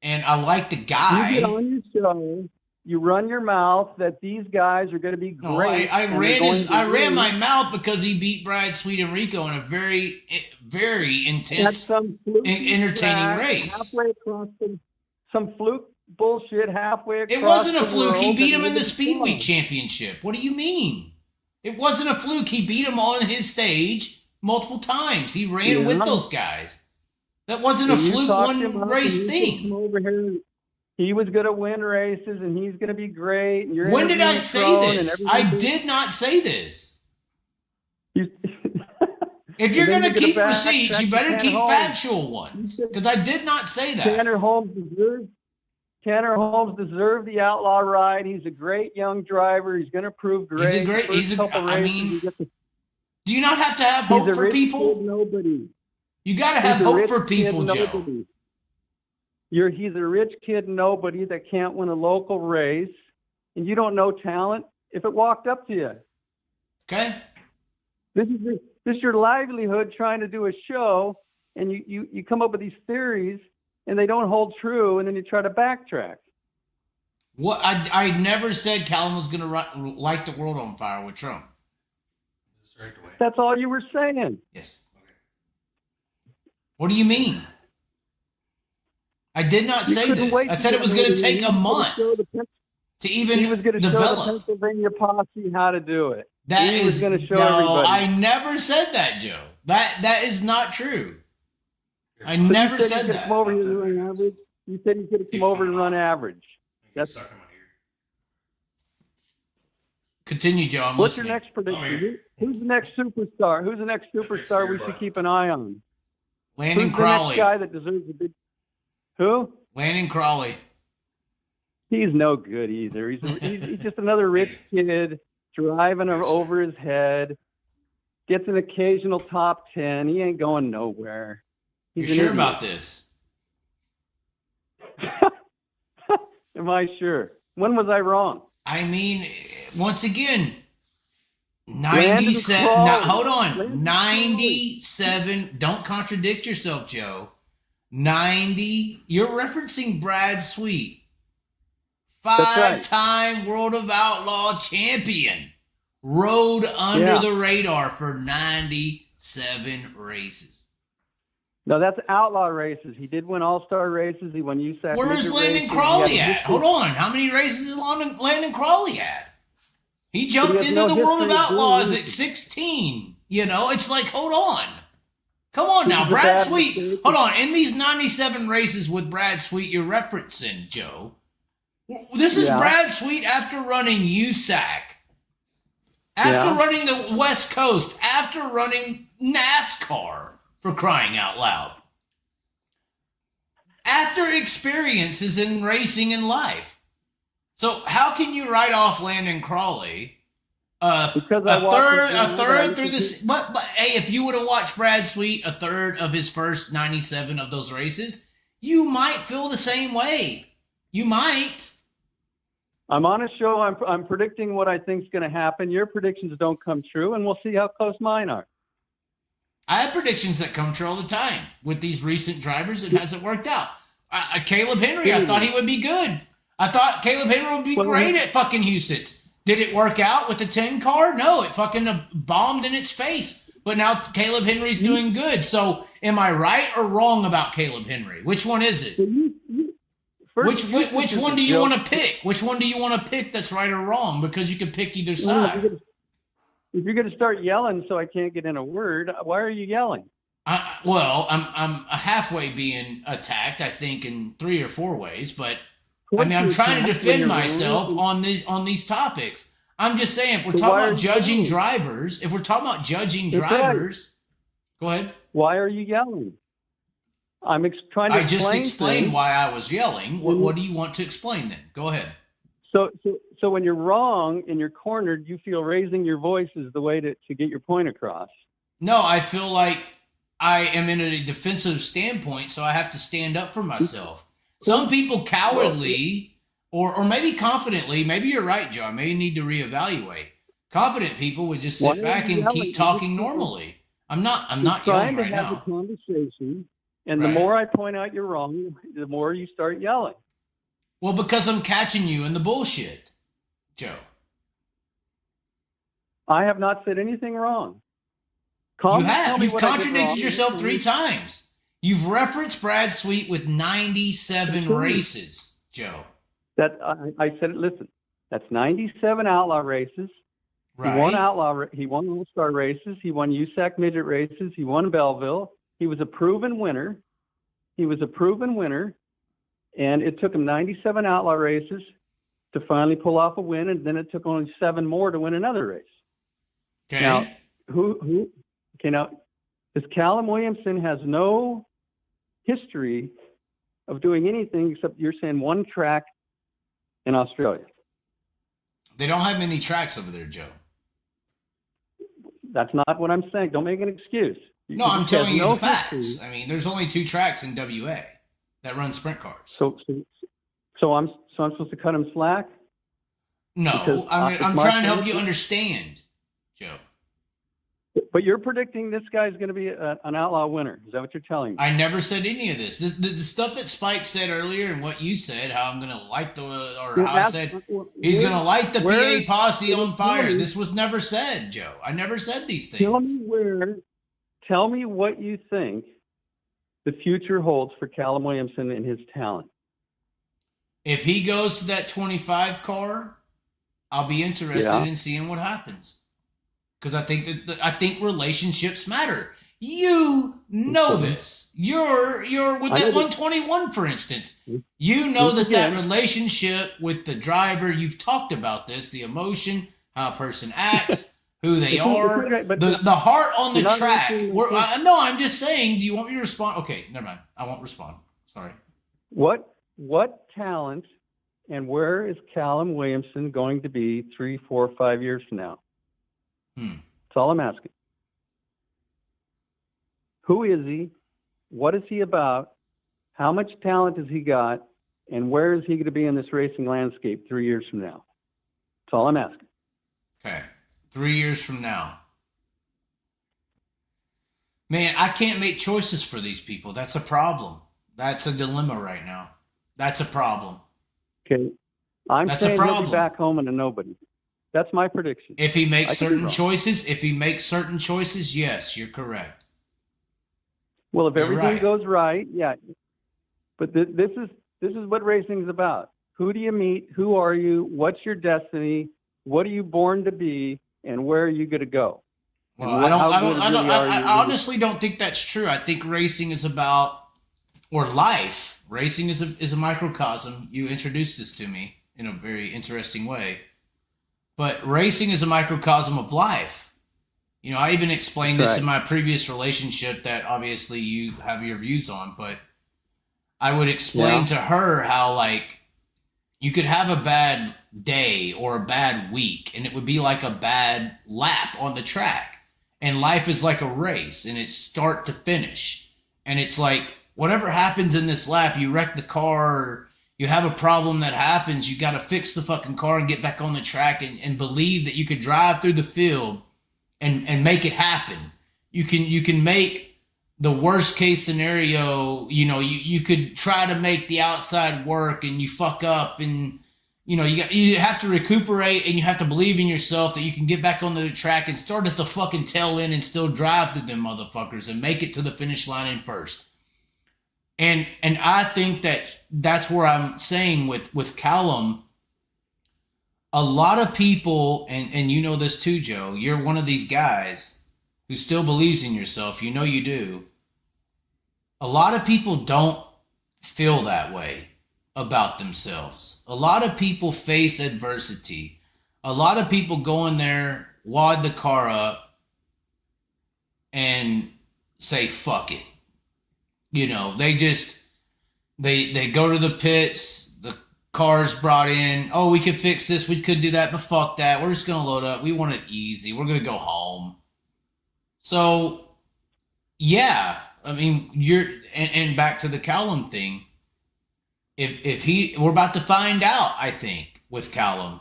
and I like the guy. You get on your show. You run your mouth that these guys are going to be great. No, I ran my mouth because he beat Brad Sweet and Rico in a very, very intense, entertaining race. Halfway across some fluke bullshit halfway across. It wasn't a fluke. He beat him in the Speedway Championship. What do you mean? It wasn't a fluke. He beat him on his stage multiple times. He ran with those guys. That wasn't a fluke one race thing. He was going to win races, and he's going to be great. And when did I say this? I did not say this. If you're going to keep receipts, you better keep factual ones, because I did not say that. Tanner Holmes deserved the outlaw ride. He's a great young driver.'s going to prove great. Do you not have to have hope for people? Nobody. You got to have hope for people, Joe. He's a rich kid nobody that can't win a local race, and you don't know talent if it walked up to you. Okay. This is your livelihood trying to do a show, and you come up with these theories, and they don't hold true, and then you try to backtrack. What I never said Callum was going to light the world on fire with Trump. That's all you were saying. Yes. Okay. What do you mean? I did not say this. I said it was going to take a month to even He was going to develop. show the Pennsylvania posse how to do it. He was going to show everybody. I never said that, Joe. That is not true. I never said that. Come over here to run average. You said he's going to come over and run average. That's Continue, Joe. I'm What's listening. your next prediction? Who's the next superstar? Who's the next superstar we should keep an eye on? Landon Who's Crawley. the next guy that deserves a big... Who? Landon Crawley. He's no good either. He's just another rich kid driving over his head. Gets an occasional top 10. He ain't going nowhere. You're sure about this? Am I sure? When was I wrong? I mean, once again, 97. Hold on. 97. Don't contradict yourself, Joe. 90. You're referencing Brad Sweet. Five-time World of Outlaw champion. Rode under the radar for 97 races. No, that's outlaw races. He did win all-star races. He won USAC. Where's Landon Crawley at? Hold on. How many races is Landon Crawley at? He jumped into the World of Outlaws at 16. You know, it's like, hold on. Come on now, Brad Sweet. Hold on. In these 97 races with Brad Sweet you're referencing, Joe, this is Brad Sweet after running USAC, after running the West Coast, after running NASCAR, for crying out loud, after experiences in racing and life. So how can you write off Landon Crawley a third through this? But hey, if you would have watched Brad Sweet a third of his first 97 of those races, you might feel the same way. You might. I'm on a show. I'm predicting what I think is going to happen. Your predictions don't come true, and we'll see how close mine are. I have predictions that come true all the time. With these recent drivers, it hasn't worked out. Caleb Henry, I thought he would be good. I thought Caleb Henry would be great at fucking Houston. Did it work out with the 10 car? No, it fucking bombed in its face. But now Caleb Henry's doing good. So am I right or wrong about Caleb Henry? Which one is it? Which one do you want to pick? Which one do you want to pick that's right or wrong? Because you can pick either side. If you're going to start yelling so I can't get in a word, why are you yelling? I'm halfway being attacked, I think, in 3 or 4 ways. But I mean, I'm trying to defend myself on these topics. I'm just saying, if we're So talking why are about you judging yelling? drivers, if we're talking about judging That's right. drivers, go ahead. Why are you yelling? I'm trying to I just explain explained things. why I was yelling. What do you want to explain then? Go ahead. So when you're wrong and you're cornered, you feel raising your voice is the way to get your point across. No, I feel like I am in a defensive standpoint, so I have to stand up for myself. Some people cowardly or maybe confidently, maybe you're right, Joe. I may need to reevaluate. Confident people would just Why sit are back you and yelling? keep talking normally. I'm not You're yelling trying to right have a now. conversation, and Right. the more I point out you're wrong, the more you start yelling. Well, because I'm catching you in the bullshit, Joe. I have not said anything wrong. You Tell have. me You've what I did contradicted wrong. yourself 3 times. You've referenced Brad Sweet with 97 Sure. races, Joe. That I said it. Listen, that's 97 outlaw races. Right. He won outlaw. He won All-Star races. He won USAC midget races. He won Belleville. He was a proven winner. And it took him 97 outlaw races to finally pull off a win, and then it took only 7 more to win another race. Okay. Now, now, this Callum Williamson has no history of doing anything except you're saying one track in Australia. They don't have many tracks over there, Joe. That's not what I'm saying. Don't make an excuse. No, I'm He has telling you no the facts. history. I mean, there's only 2 tracks in WA that run sprint cars. So I'm supposed to cut him slack? No, Because I'm it's my trying to help you prediction. understand, Joe. But you're predicting this guy's going to be an outlaw winner. Is that what you're telling me? I never said any of this. The stuff that Spike said earlier and what you said, how I'm going to light how I said he's going to light the PA posse on fire. This was never said, Joe. I never said these things. Tell me what you think the future holds for Callum Williamson and his talent. If he goes to that 25 car, I'll be interested in seeing what happens. Because I think relationships matter. You know this. You're with that 121, for instance. You know that relationship with the driver. You've talked about this. The emotion, how a person acts, who they are, the heart on the track. No, I'm just saying. Do you want me to respond? Okay, never mind. I won't respond. Sorry. What talent and where is Callum Williamson going to be 3, 4, 5 years from now? That's all I'm asking. Who is he? What is he about? How much talent has he got? And where is he going to be in this racing landscape 3 years from now? That's all I'm asking. Okay. 3 years from now. Man, I can't make choices for these people. That's a problem. That's a dilemma right now. That's a problem. Okay. I'm That's saying a he'll problem. be back home in nobody. That's my prediction. If he makes I could be certain wrong. choices, yes, you're correct. Well, if You're everything right. goes right, yeah. But this is what racing is about. Who do you meet? Who are you? What's your destiny? What are you born to be? And where are you going to go? Well, And I honestly don't think that's true. I think racing is about, or life. Racing is a microcosm. You introduced this to me in a very interesting way. But racing is a microcosm of life. You know, I even explained this in my previous relationship that obviously you have your views on, but I would explain to her how, like, you could have a bad day or a bad week, and it would be like a bad lap on the track. And life is like a race, and it's start to finish. And it's like, whatever happens in this lap, you wreck the car, or you have a problem that happens, you got to fix the fucking car and get back on the track and believe that you could drive through the field and make it happen. You can make the worst case scenario, you know, you could try to make the outside work and you fuck up, and you know, you have to recuperate, and you have to believe in yourself that you can get back on the track and start at the fucking tail end and still drive through them motherfuckers and make it to the finish line in first. And I think that's where I'm saying with Callum, a lot of people, and you know this too, Joe, you're one of these guys who still believes in yourself. You know you do. A lot of people don't feel that way about themselves. A lot of people face adversity. a lot of people go in there, wad the car up, and say, fuck it. You know, they just, they go to the pits, the car's brought in, oh, we could fix this, we could do that, but fuck that. We're just going to load up. We want it easy. We're going to go home. So, yeah, I mean, and back to the Callum thing. If we're about to find out, I think, with Callum.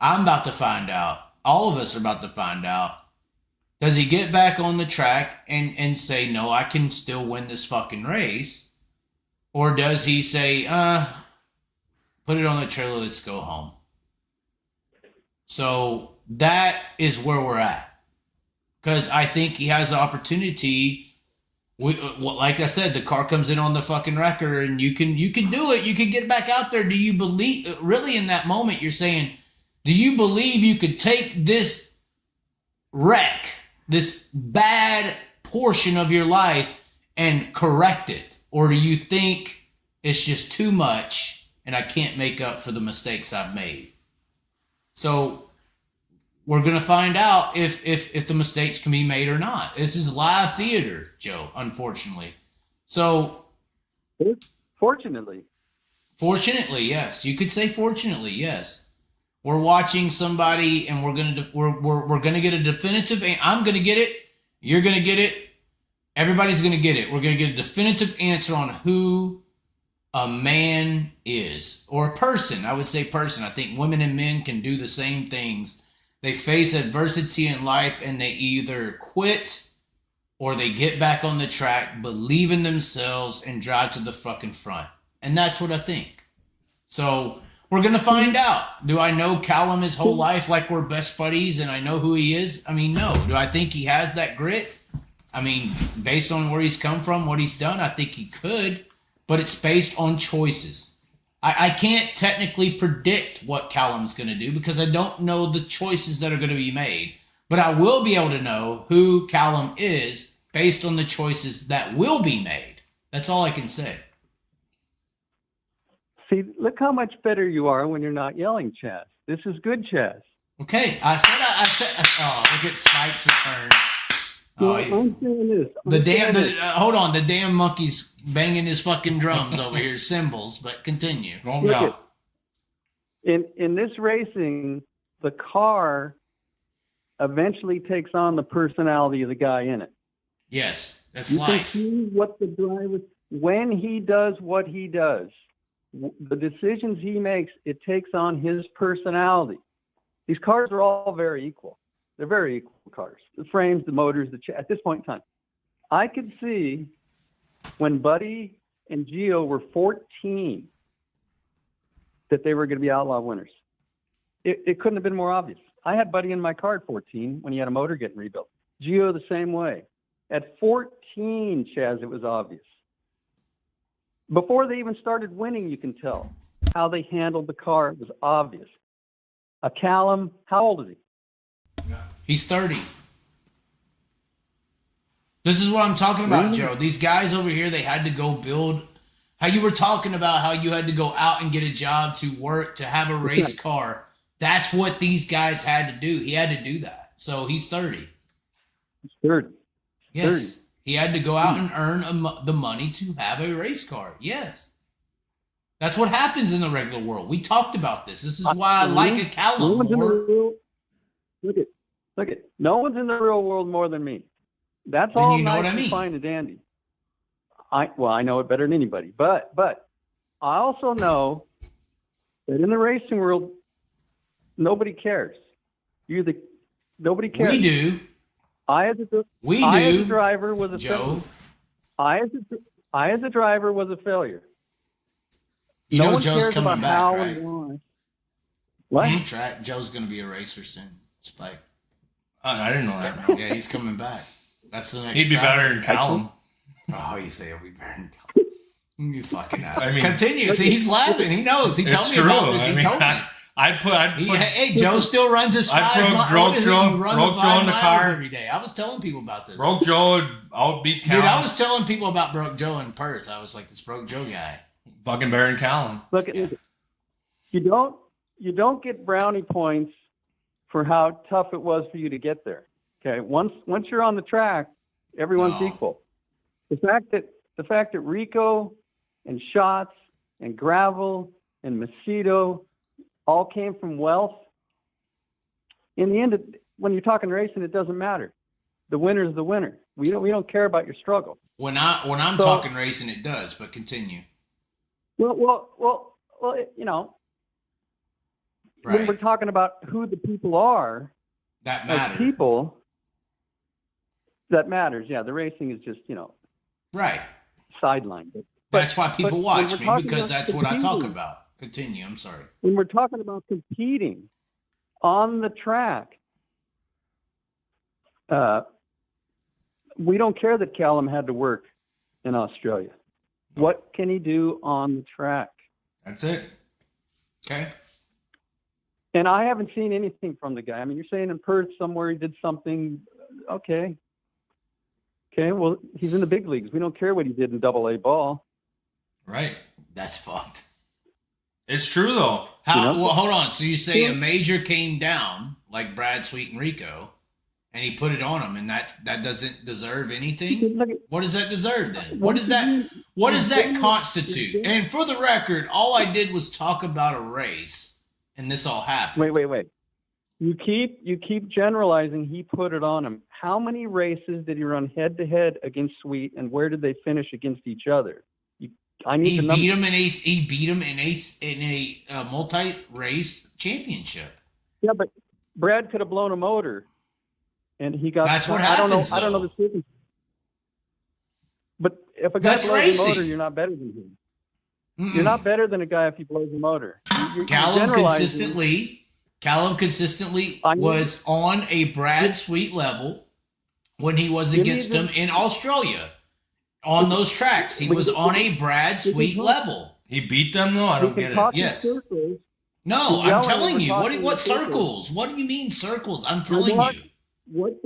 I'm about to find out. All of us are about to find out. Does he get back on the track and say, no, I can still win this fucking race? Or does he say, put it on the trailer, let's go home? So that is where we're at. Because I think he has the opportunity. Like I said, the car comes in on the fucking record, and you can do it. You can get back out there. Do you believe, really in that moment, you're saying, do you believe you could take this wreck, this bad portion of your life, and correct it? Or do you think it's just too much and I can't make up for the mistakes I've made? So we're going to find out if the mistakes can be made or not. This is live theater, Joe, unfortunately. So Fortunately, yes. You could say fortunately, yes. We're watching somebody, and we're gonna get a definitive. I'm gonna get it. You're gonna get it. Everybody's gonna get it. We're gonna get a definitive answer on who a man is, or a person. I would say person. I think women and men can do the same things. They face adversity in life, and they either quit or they get back on the track, believe in themselves, and drive to the fucking front. And that's what I think. So we're going to find out. Do I know Callum his whole life like we're best buddies and I know who he is? I mean, no. Do I think he has that grit? I mean, based on where he's come from, what he's done, I think he could. But it's based on choices. I can't technically predict what Callum's going to do because I don't know the choices that are going to be made. But I will be able to know who Callum is based on the choices that will be made. That's all I can say. see, look how much better you are when you're not yelling, Chaz. This is good, Chaz. Okay, I said, oh, look at Spike's return. Oh, I'm saying this. Hold on, the damn monkey's banging his fucking drums over here, cymbals, but continue. In this racing, the car eventually takes on the personality of the guy in it. Yes, that's you life. Can see what the driver, when he does what he does, the decisions he makes, it takes on his personality. These cars are all very equal. They're very equal cars. The frames, the motors, at this point in time. I could see when Buddy and Gio were 14 that they were going to be outlaw winners. It couldn't have been more obvious. I had Buddy in my car at 14 when he had a motor getting rebuilt. Gio the same way. At 14, Chaz, it was obvious. Before they even started winning, you can tell how they handled the car. It was obvious. A Callum, how old is he? He's 30. This is what I'm talking about, Really? Joe. These guys over here, they had to go build. How you were talking about how you had to go out and get a job to work, to have a race car. That's what these guys had to do. He had to do that. So he's 30. He's 30. Yes. 30. He had to go out and earn the money to have a race car. Yes. That's what happens in the regular world. We talked about this. This is why I like a Callum more. Look at. No one's in the real world more than me. That's Then all you know nice what I and mean. fine and dandy. I know it better than anybody. But I also know that in the racing world, nobody cares. Nobody cares. We do. I as a driver was a Joe. I as a driver was a failure. You No know one Joe's cares coming about back, how right? and why. What? On track. Joe's going to be a racer soon. Spike. I didn't know that. Yeah, he's coming back. That's the next He'd be driver. better than Callum. Oh, you say he'll be better than Callum. You fucking ass. I mean, continue. See, he's laughing. He knows. He told It's me true. about this. He I mean, told me. I'd put Hey, Joe still runs his I 5 miles. broke Joe in the car every day. I was telling people about this. Broke Joe would outbeat Callum. Dude, I was telling people about Broke Joe in Perth. I was like, this Broke Joe guy. fucking better than Callum. Look, you don't get brownie points for how tough it was for you to get there. Okay, once you're on the track, everyone's equal. The fact that Rico and Schatz and Gravel and Macedo all came from wealth. In the end, when you're talking racing, it doesn't matter. The winner's the winner. We don't care about your struggle. When I'm talking racing, it does. But continue. Well, you know, when we're talking about who the people are, that matters. People, that matters. Yeah, the racing is just, you know, sidelined. That's why people watch me, because that's what I talk about. Continue. I'm sorry. When we're talking about competing on the track, we don't care that Callum had to work in Australia. What can he do on the track? That's it. Okay. And I haven't seen anything from the guy. I mean, you're saying in Perth somewhere he did something. Okay. Okay, well, he's in the big leagues. We don't care what he did in AA ball. Right. That's fucked. It's true, though. Well, hold on. So you say a major came down, like Brad Sweet and Rico, and he put it on him, and that doesn't deserve anything? What does that deserve then? What does that constitute? And for the record, all I did was talk about a race, and this all happened. Wait. You keep generalizing. He put it on him. How many races did he run head to head against Sweet, and where did they finish against each other? He beat him in a multi-race championship. Yeah, but Brad could have blown a motor, and he got. That's what happens. I don't know the circumstances. But if a guy blows a motor, you're not better than him. You're not better than a guy if he blows a motor. Callum consistently was on a Brad Sweet level when he was against him in Australia. On those tracks, he was on a Brad Sweet level. He beat them, though? I don't get it. Yes. No, I'm telling you. What circles? What do you mean circles? I'm telling you. What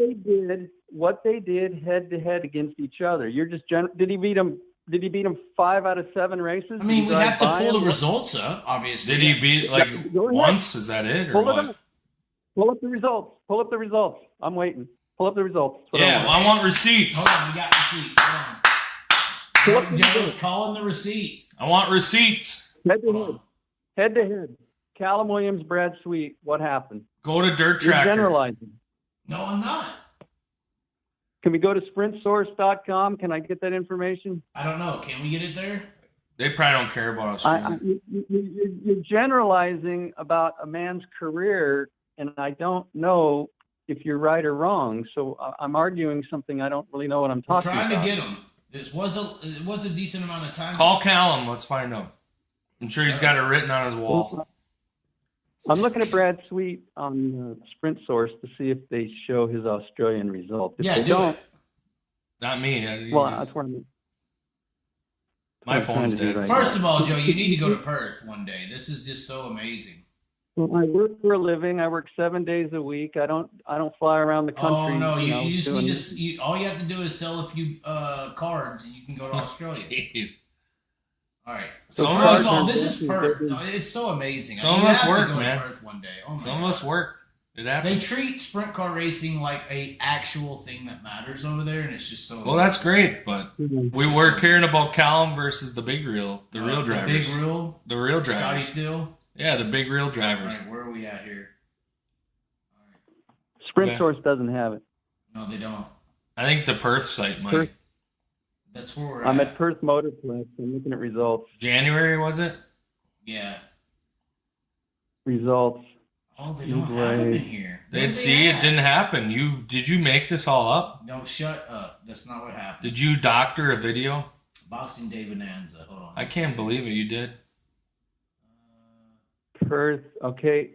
they did head to head against each other. You're just did he beat him 5 out of 7 races? I mean, we'd have to pull the results up, obviously. Did he beat once? Is that it? Pull up the results. I'm waiting. Pull up the results. I want receipts. Hold on, we got receipts. Hold on. Joe's calling the receipts. I want receipts. Head to head. Callum Williams, Brad Sweet. What happened? Go to Dirt Tracker. You're generalizing. No, I'm not. Can we go to sprintsource.com? Can I get that information? I don't know. Can we get it there? They probably don't care about us. You're generalizing about a man's career, and I don't know if you're right or wrong. So I'm arguing something I don't really know what I'm talking about. Trying to get him. It was a decent amount of time. Call Callum. Let's find out. I'm sure he's got it written on his wall. I'm looking at Brad Sweet on Sprint Source to see if they show his Australian results. If they don't, not me. Well, that's what I'm. My phone's dead. Right First of all, Joe, you need to go to Perth one day. This is just so amazing. Well, I work for a living. I work 7 days a week. I don't fly around the country. Oh no, you just need to. All you have to do is sell a few cards, and you can go to Australia. Jeez. All right. So first of all, this is Perth. It's so amazing. Some of us work, man. Perth one day. Some of us work. It happens. They treat sprint car racing like a actual thing that matters over there, and it's just so. Well, that's great, but we're caring about Callum versus the big reel, real drivers. The real drivers. Scotty Still. Yeah, the big real drivers. All right, where are we at here? All right. Sprint Source doesn't have it. No, they don't. I think the Perth site might. That's where we're I'm at Perth Motorplex. I'm looking at results. January, was it? Yeah. Results. Oh, they don't have them in here. It didn't happen. Did you make this all up? No, shut up. That's not what happened. Did you doctor a video? Boxing Day Bonanza. Hold on. I can't believe it. You did. Perth. Okay.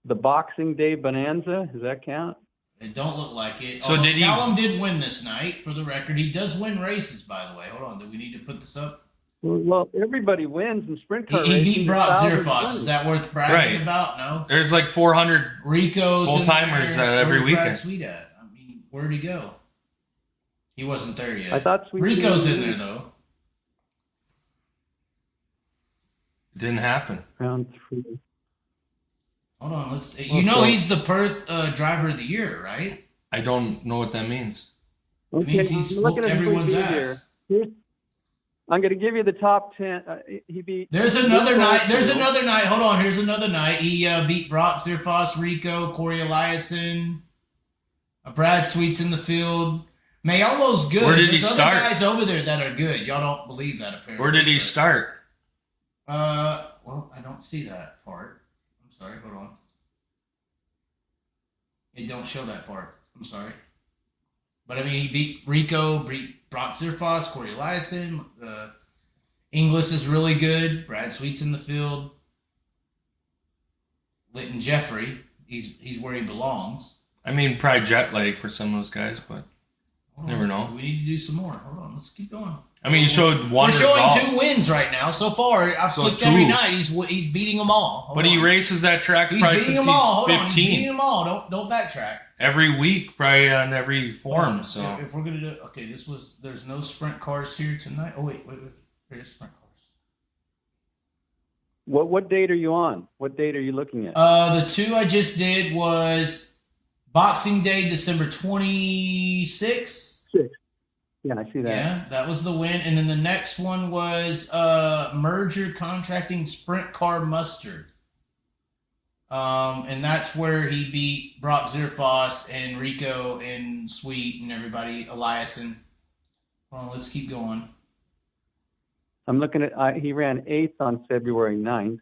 The Boxing Day Bonanza. Does that count? It don't look like it. So Callum did win this night, for the record. He does win races, by the way. Hold on. Do we need to put this up? Well, everybody wins in sprint car racing. He beat Brock Zerfoss. Is that worth bragging about? No. There's like 400 Rico's full timers every weekend. Brad Sweet at? I mean, where'd he go? He wasn't there yet. I thought Rico's in there though. It didn't happen. Round 3. Hold on. He's the Perth driver of the year, right? I don't know what that means. It means he's whooped everyone's ass. I'm going to give you the top 10. He beat. There's another night. Hold on. Here's another night. He beat Brock Zerfoss, Rico, Corey Eliason, Brad Sweet's in the field. Mayolo's good. Where did There's he other start? guys over there that are good. Y'all don't believe that apparently. Where did he start? Well, I don't see that part. I'm sorry. Hold on. It don't show that part. I'm sorry. But I mean, he beat Rico, beat Brock Zerfoss, Corey Eliason. Inglis is really good. Brad Sweet's in the field. Linton Jeffrey, he's where he belongs. I mean, probably jet lag for some of those guys, but never know. We need to do some more. Hold on, let's keep going. I mean, you showed one We're showing result. 2 wins right now so far. I've flipped every night. He's beating them all. Hold on. He races that track probably since he's 15. Hold on, he's beating them all. Don't backtrack. Every week, probably on every form. So if we're gonna do there's no sprint cars here tonight. Oh wait, there's sprint cars. What date are you on? What date are you looking at? The 2 I just did was Boxing Day, December 26th. Yeah, I see that. Yeah, that was the win. And then the next one was Merger Contracting Sprint Car Mustard. And that's where he beat Brock Zerfoss and Rico and Sweet and everybody, Eliason. Well, let's keep going. I'm looking at, he ran 8th on February 9th.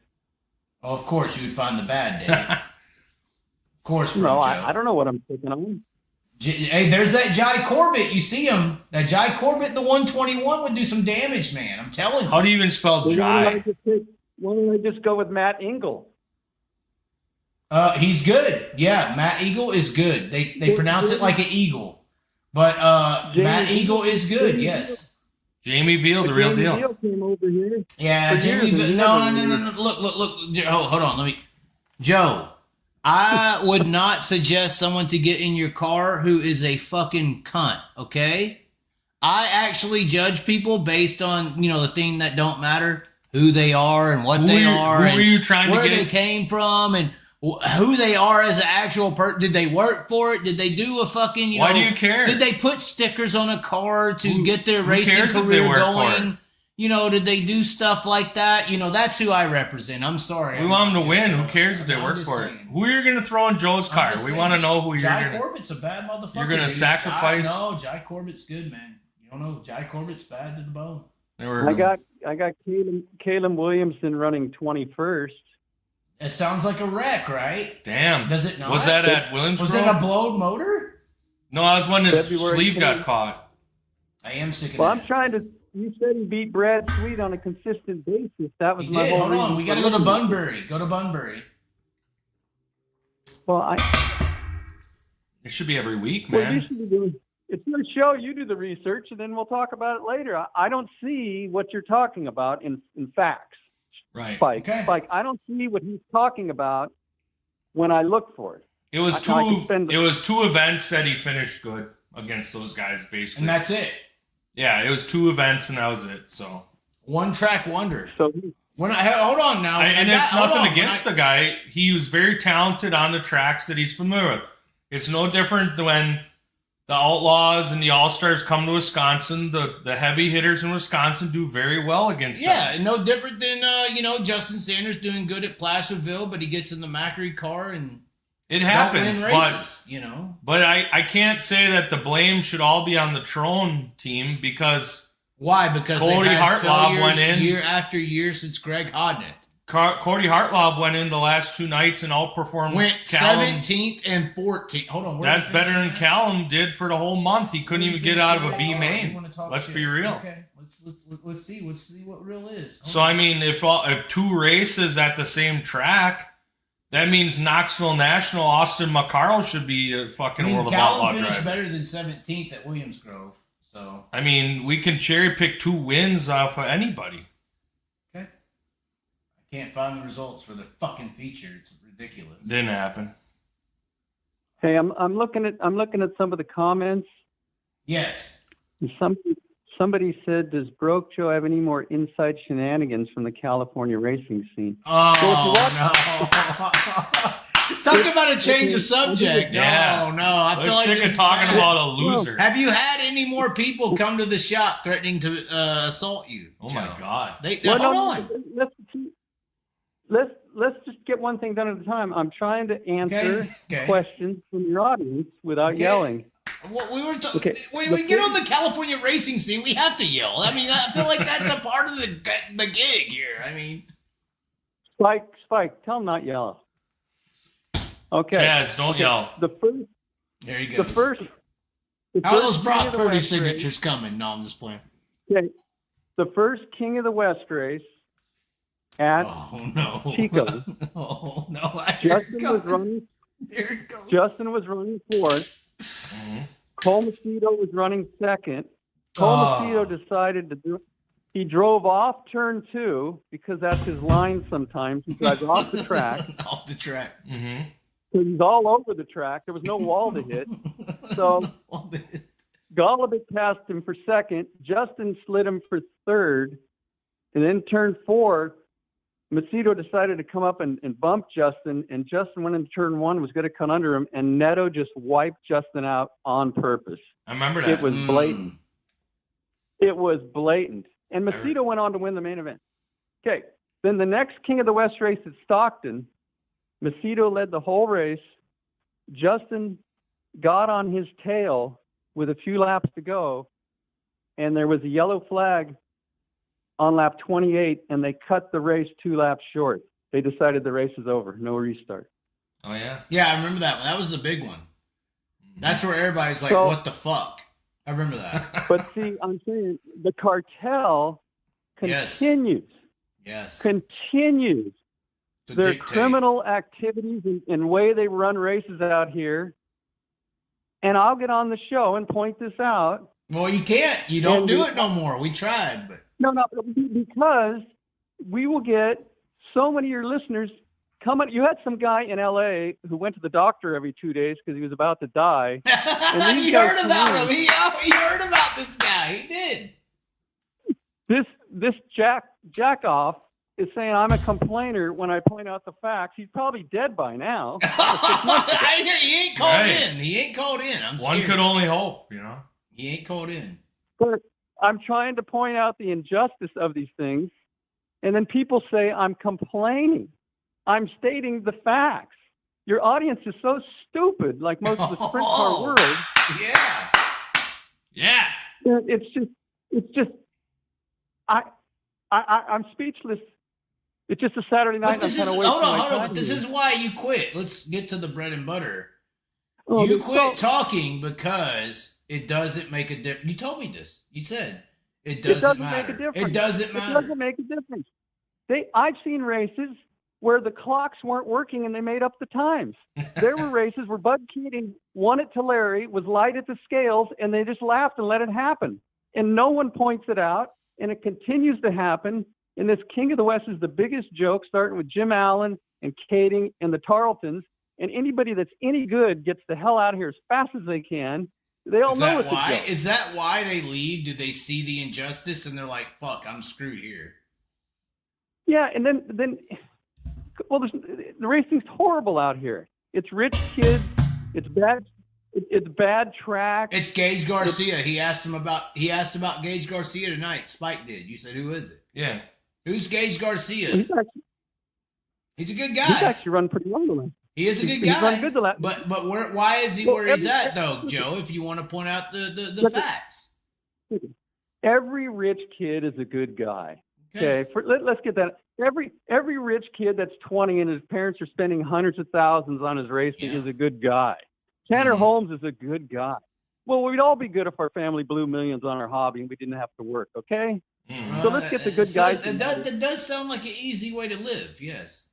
Oh, of course, you would find the bad day. Of course, no, I don't know what I'm picking on. Hey, there's that Jai Corbett. You see him? That Jai Corbett, the 121, would do some damage, man. I'm telling you. How do you even spell Jai? Why don't I just go with Matt Engel? He's good. Yeah, Matt Eagle is good. They pronounce it like an eagle. But Matt Eagle is good, yes. Jamie Veal, the real deal. Veal came over here. Yeah, Jamie Veal. No. Look. Hold on. Joe, I would not suggest someone to get in your car who is a fucking cunt, okay? I actually judge people based on, the thing that don't matter, who they are and what they are. Who are you trying to get? Where they came from and who they are as an actual person. Did they work for it? Did they do a fucking, Why do you care? Did they put stickers on a car to get their racing career going? Did they do stuff like that? That's who I represent. I'm sorry. We want them to win. Who cares if they work for it? Who are you going to throw in Joe's car? We want to know who you're going to... Jai Corbett's a bad motherfucker. You're going to sacrifice... No, Jai Corbett's good, man. You don't know. Jai Corbett's bad to the bone. I got Caleb Williamson running 21st. It sounds like a wreck, right? Damn. Does it not? Was that at Williams Was Grove? it a blowed motor? No, I was when his February sleeve 10th. got caught. I am sick of Well, that. I'm trying to... You said he beat Brad Sweet on a consistent basis. That was He my did. whole Hold reason. on. We got to go to Bunbury. Go to Bunbury. Well, It should be every week, Well, man. you should be doing. It's your show. You do the research, and then we'll talk about it later. I don't see what you're talking about in facts. Right. Spike. Okay. Spike. I don't see what he's talking about when I look for it. It was I can two. spend- It was 2 events that he finished good against those guys, basically. And that's it. Yeah, it was 2 events, and that was it. So. One track wonder. So Hold on now. And it's nothing against the guy. He was very talented on the tracks that he's familiar with. It's no different than when the Outlaws and the All-Stars come to Wisconsin. The heavy hitters in Wisconsin do very well against them. Yeah, no different than Justin Sanders doing good at Placerville, but he gets in the Macri car and It happens, don't win races, but I can't say that the blame should all be on the Trone team because Why? Because Cody they've had Hartlaub went failures in. year after year since Greg Hodnett. Cody Hartlaub went in the last 2 nights and outperformed Went Callum. 17th and 14th. Hold on. That's better than Callum did for the whole month. He couldn't even get out of a B main. Let's be real. Okay, let's see what real is. So I mean, if 2 races at the same track, that means Knoxville National, Austin McCarl should be a fucking World of Outlaw Callum finished driver. better than 17th at Williams Grove. So I mean, we can cherry pick 2 wins off of anybody. okay, I can't find the results for the fucking feature. It's ridiculous. Didn't happen. hey, I'm looking at some of the comments. Yes. Somebody said, "Does Broke Joe have any more inside shenanigans from the California racing scene?" Oh Talk about a change of subject. Yeah. Oh, no. I feel like sick this of is talking bad. about a loser. Have you had any more people come to the shop threatening to assault you? Oh, Joe? my God. Hold on. Let's just get one thing done at a time. I'm trying to answer questions from your audience without yelling. Well, when we get on the California racing scene, we have to yell. I mean, I feel like that's a part of the gig here. I mean, Spike, tell him not yell. Okay. Chaz, don't yell. There he goes. The first. How are those Brock Purdy signatures coming? No, I'm just playing. Okay. The first King of the West race at Chico. Oh no! Justin was running fourth. Mm-hmm. Cole Mosquito was running second. Cole Mosquito decided to he drove off turn 2 because that's his line sometimes. He drives off the track. Off the track. Mm-hmm. So he's all over the track. There was no wall to hit. So Golubic passed him for second. Justin slid him for third. And then turn 4, Macedo decided to come up and bump Justin, and Justin went into turn 1, was going to cut under him, and Neto just wiped Justin out on purpose. I remember that. It was blatant. It was blatant. And Macedo went on to win the main event. Okay, then the next King of the West race at Stockton, Macedo led the whole race. Justin got on his tail with a few laps to go, and there was a yellow flag on lap 28, and they cut the race 2 laps short. They decided the race is over, no restart. Oh, yeah? Yeah, I remember that one. That was the big one. That's where everybody's like, what the fuck? I remember that. But see, I'm saying the cartel continues. Yes. Continues. Their dictate. criminal activities and way they run races out here. And I'll get on the show and point this out. Well, you can't. You don't do it no more. We tried, but... No, because we will get so many of your listeners coming. You had some guy in L.A. who went to the doctor every 2 days because he was about to die. And you heard about him. He heard about this guy. He did. This jack off is saying I'm a complainer when I point out the facts. He's probably dead by now. He ain't called in. He ain't called in. I'm scared. One could only hope, you know. He ain't called in. But I'm trying to point out the injustice of these things, and then people say I'm complaining. I'm stating the facts. Your audience is so stupid, like most of the sprint car world. Yeah. Yeah. It's just. I'm speechless. It's just a Saturday night. I'm kind of waiting. Hold on. This is why you quit. Let's get to the bread and butter. Oh, you quit talking because it doesn't make a difference. You told me this. You said it doesn't matter. Make a difference. It doesn't matter. It doesn't make a difference. I've seen races where the clocks weren't working and they made up the times. There were races where Bud Keating won at Tulare, was light at the scales, and they just laughed and let it happen. And no one points it out, and it continues to happen. And this King of the West is the biggest joke, starting with Jim Allen and Kading and the Tarletons. And anybody that's any good gets the hell out of here as fast as they can. They all know it's a joke. Is that why they leave? Do they see the injustice and they're like, fuck, I'm screwed here? Yeah, and then the racing's horrible out here. It's rich kids. It's bad. It's bad track. It's Gage Garcia. He asked about Gage Garcia tonight. Spike did. You said, who is it? Yeah. Who's Gage Garcia? He's a good guy. He's actually run pretty well the last. He is a good guy. He's run good the last. But why is he where he's at though, Joe? If you want to point out the facts. Every rich kid is a good guy. Okay. Let's get that. Every rich kid that's 20 and his parents are spending hundreds of thousands on his racing is a good guy. Tanner Holmes is a good guy. Well, we'd all be good if our family blew millions on our hobby and we didn't have to work, okay? So let's get the good guys. That does sound like an easy way to live, yes.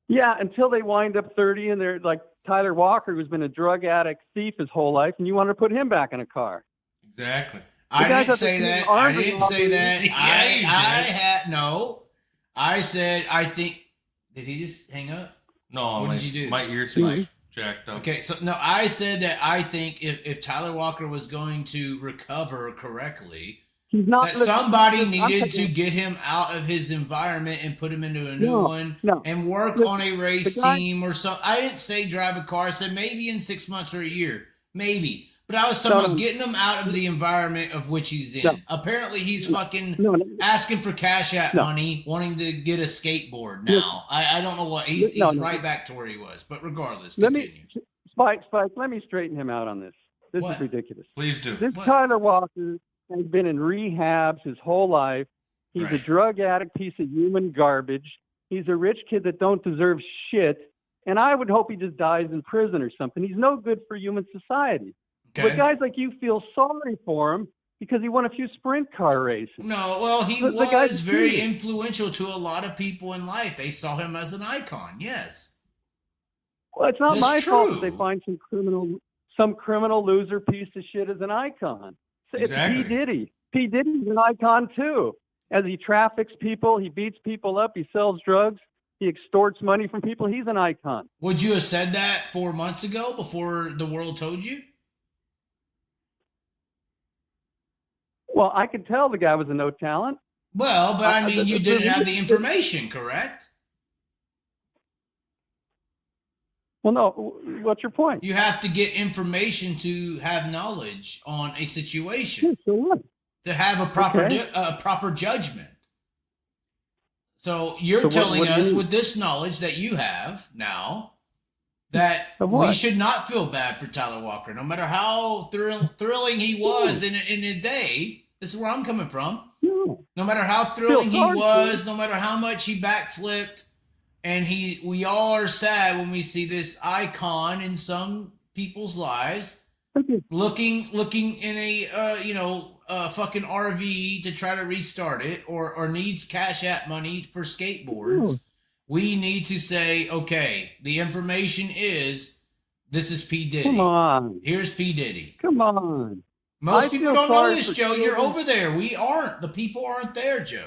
Yeah, until they wind up 30 and they're like Tyler Walker, who's been a drug addict, thief his whole life, and you want to put him back in a car. Exactly. I didn't say that. I said, I think. Did he just hang up? No. What did you do? My ears jacked up. Okay, so no, I said that I think if Tyler Walker was going to recover correctly, He's not. That somebody needed to get him out of his environment and put him into a new one and work on a race team or something. I didn't say drive a car. I said maybe in 6 months or a year. Maybe. But I was talking about getting him out of the environment of which he's in. No. Apparently, he's fucking asking for cash app money, wanting to get a skateboard now. I don't know what. He's right back to where he was. But regardless, continue. Spike, let me straighten him out on this. This is ridiculous. Please do. This Tyler Walker has been in rehabs his whole life. He's a drug addict, piece of human garbage. He's a rich kid that don't deserve shit. And I would hope he just dies in prison or something. He's no good for human society. Okay. But guys like you feel sorry for him because he won a few sprint car races. No, well, he was very influential to a lot of people in life. They saw him as an icon, yes. Well, it's not my fault that they find some criminal loser piece of shit as an icon. Exactly. It's P. Diddy. P. Diddy's an icon too. As he traffics people, he beats people up, he sells drugs, he extorts money from people. He's an icon. Would you have said that 4 months ago before the world told you? Well, I could tell the guy was a no talent. Well, but I mean, you didn't have the information, correct? Well, no. What's your point? You have to get information to have knowledge on a situation. Yeah, so what? To have a proper judgment. So you're telling us with this knowledge that you have now that we should not feel bad for Tyler Walker, no matter how thrilling he was in a day. This is where I'm coming from. No matter how thrilling he was, no matter how much he backflipped, and we all are sad when we see this icon in some people's lives looking in a fucking RV to try to restart it or needs cash app money for skateboards. We need to say, okay, the information is this is P. Diddy. Come on. Here's P. Diddy. Come on. Most people don't know this, Joe. You're over there. We aren't. The people aren't there, Joe.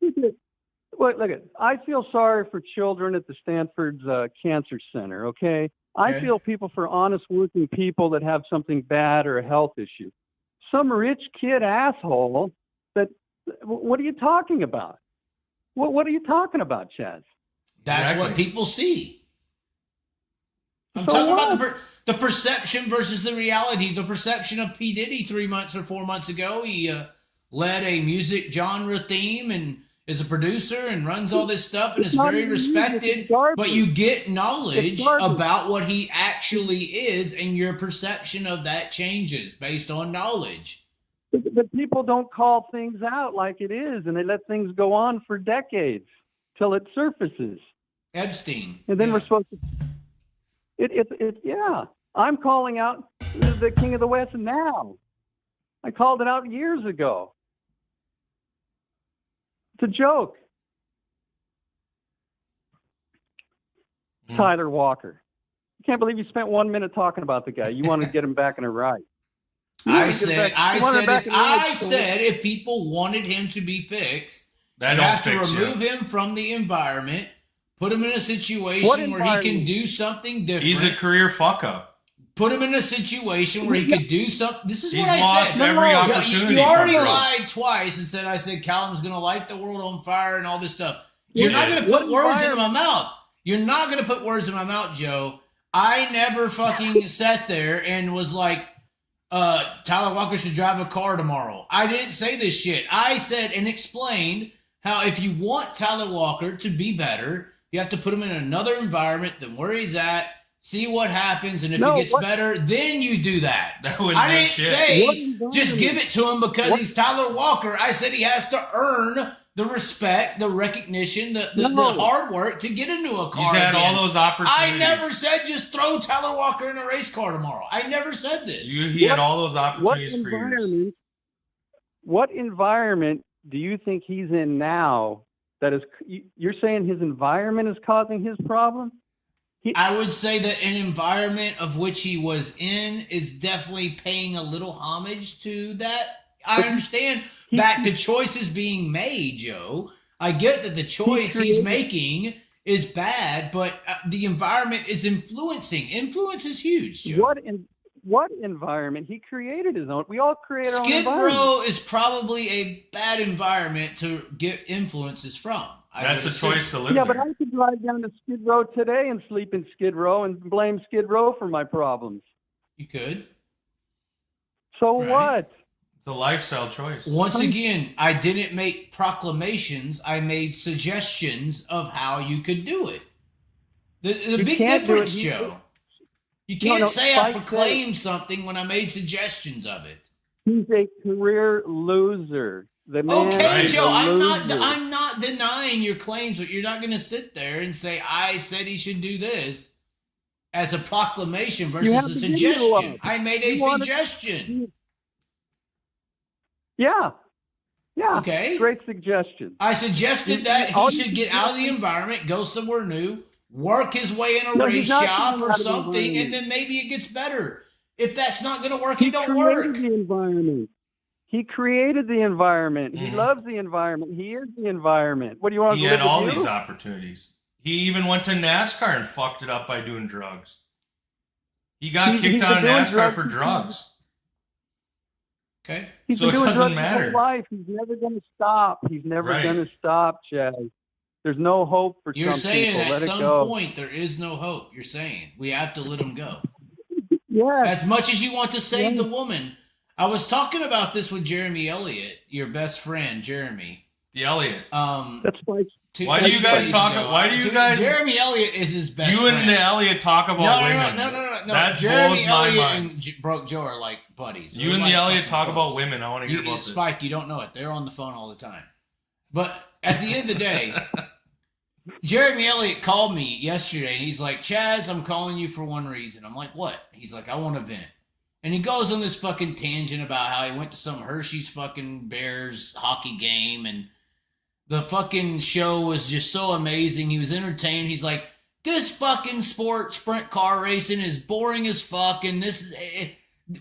Wait, look at. I feel sorry for children at the Stanford's Cancer Center, okay? I feel for honest working people that have something bad or a health issue. Some rich kid asshole what are you talking about? What are you talking about, Chaz? That's what people see. I'm talking about the perception versus the reality. The perception of P. Diddy 3 months or 4 months ago, he led a music genre theme and is a producer and runs all this stuff and is very respected. But you get knowledge about what he actually is, and your perception of that changes based on knowledge. But people don't call things out like it is, and they let things go on for decades till it surfaces. Epstein. And then we're supposed to. I'm calling out the King of the West now. I called it out years ago. It's a joke. Tyler Walker. I can't believe you spent 1 minute talking about the guy. You want to get him back in a ride. I said if people wanted him to be fixed, you have to remove him from the environment, put him in a situation where he can do something different. He's a career fuck up. Put him in a situation where he could do something. This is what I said. He's lost every opportunity. You already lied twice and said I said Callum's going to light the world on fire and all this stuff. You're not going to put words in my mouth. You're not going to put words in my mouth, Joe. I never fucking sat there and was like, Tyler Walker should drive a car tomorrow. I didn't say this shit. I said and explained how if you want Tyler Walker to be better, you have to put him in another environment than where he's at. See what happens, and if he gets better, then you do that. I didn't say just give it to him because he's Tyler Walker. I said he has to earn the respect, the recognition, the hard work to get into a car. He's had all those opportunities. I never said just throw Tyler Walker in a race car tomorrow. I never said this. He had all those opportunities for years. What environment do you think he's in now that is? You're saying his environment is causing his problem? I would say that an environment of which he was in is definitely paying a little homage to that. I understand that the choice is being made, Joe. I get that the choice he's making is bad, but the environment is influencing. Influence is huge, Joe. what environment? He created his own. We all create our own Skid environment. Row is probably a bad environment to get influences from. That's a choice to live Yeah, there. but I could drive down to Skid Row today and sleep in Skid Row and blame Skid Row for my problems. You could. So Right. what? It's a lifestyle choice. Once again, I didn't make proclamations. I made suggestions of how you could do it. The You big can't do it. difference, Joe. You No, can't no, say I Spike proclaimed something when I made suggestions of it. He's a career loser. The man Okay, is Joe, a loser. I'm not denying your claims, but you're not going to sit there and say I said he should do this as a proclamation You versus have a the video suggestion. up. I made a You wanna- suggestion. Yeah. Okay. Great suggestion. I suggested that all he you should get out of the environment, go somewhere new, work his way in a No, race he's not shop getting or out of the something, environment. and then maybe it gets better. If that's not going to work, He it don't created work. the environment. He created the environment. He Mhm. loves the environment. He is the environment. What do you want He to had live all with these you? opportunities. He even went to NASCAR and fucked it up by doing drugs. He got He's kicked been out of doing NASCAR drugs for since- drugs. Okay. He's So been it doing doesn't drugs his matter. whole life. He's never going to stop. He's never Right. going to stop, Chaz. There's no hope for You're some saying people. at Let it some go. point there is no hope. You're saying we have to let him go. Yes. As much as you want to save Yes. the woman. I was talking about this with Jeremy Elliott, your best friend, Jeremy. The Elliott. That's like Why do you guys talk? Why do you guys? Jeremy Elliott is his best You friend. and the Elliott talk about no, women. No. That Jeremy blows my Elliott mind. and Broke Joe are like buddies. You They're and like the Elliott fucking talk close. about women. I want to hear about this. Spike, you don't know it. They're on the phone all the time. But at the end of the day, Jeremy Elliott called me yesterday and he's like, Chaz, I'm calling you for one reason. I'm like, what? He's like, I want to vent. And he goes on this fucking tangent about how he went to some Hershey's fucking Bears hockey game and the fucking show was just so amazing. He was entertained. He's like, this fucking sprint car racing is boring as fuck. And this is,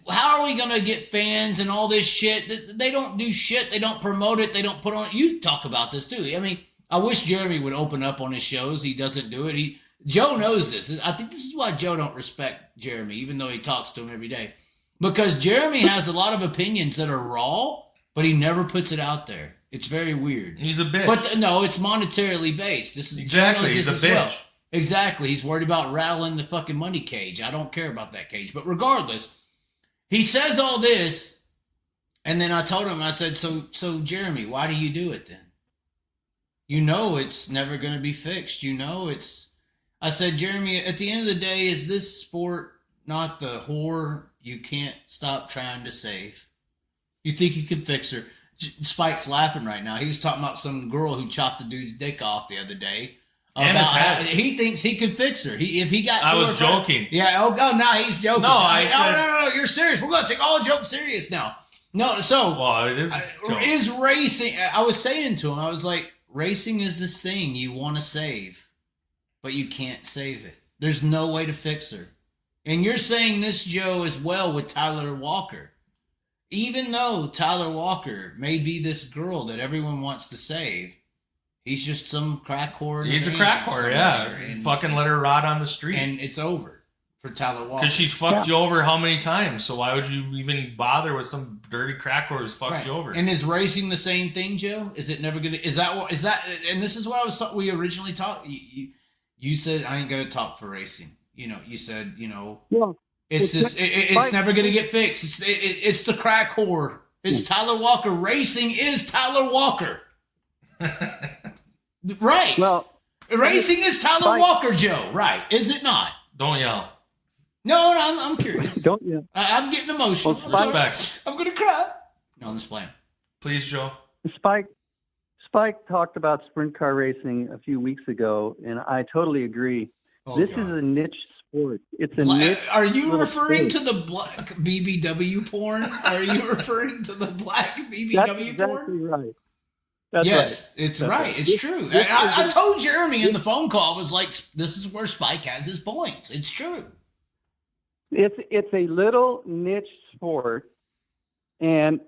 how are we going to get fans and all this shit? They don't do shit. They don't promote it. They don't put on. You talk about this too. I mean, I wish Jeremy would open up on his shows. He doesn't do it. Joe knows this. I think this is why Joe don't respect Jeremy, even though he talks to him every day. Because Jeremy has a lot of opinions that are raw, but he never puts it out there. It's very weird. He's a bitch. But no, it's monetarily based. This is Exactly, Joe knows he's this a as well. bitch. Exactly. He's worried about rattling the fucking money cage. I don't care about that cage. But regardless, he says all this, and then I told him, I said, so Jeremy, why do you do it then? You know it's never going to be fixed. You know it's... I said, Jeremy, at the end of the day, is this sport not the whore you can't stop trying to save? You think you can fix her? Spike's laughing right now. He was talking about some girl who chopped the dude's dick off the other day. And his head. He thinks he could fix her. If he got, I to was her, joking. Yeah. Oh, now he's joking. No, I said- no. You're serious. We're gonna take all jokes serious now. No. So Well, it is. is racing? I was saying to him, I was like, racing is this thing you want to save, but you can't save it. There's no way to fix her. And you're saying this, Joe, as well with Tyler Walker. Even though Tyler Walker may be this girl that everyone wants to save, he's just some crack whore. He's a crack whore, yeah. And fucking let her rot on the street. And it's over for Tyler Walker. Because she's fucked you over how many times? So why would you even bother with some dirty crack whore who's fucked Right. you over? And is racing the same thing, Joe? Is it never gonna? Is that? And this is what I was. We originally talked. You said I ain't gonna talk for racing. You said Yeah. It's never gonna get fixed. It's the crack whore. It's Tyler Walker. Racing is Tyler Walker. Right. Well, racing is Tyler Spike. Walker, Joe. Right? Is it not? Don't yell. No, I'm curious. don't you? I'm getting emotional. Well, Spike- Respect. I'm gonna cry. No, I'm just playing. Please, Joe. Spike talked about sprint car racing a few weeks ago, and I totally agree. Oh, This God. is a niche sport. It's a niche. Are you little referring sport. to the black BBW porn? Are you referring to the black BBW That's porn? exactly right. That's Yes, right. it's That's right. It's This- true. this I is told Jeremy in the phone call, I was like, this is where Spike has his points. It's true. It's a little niche sport, and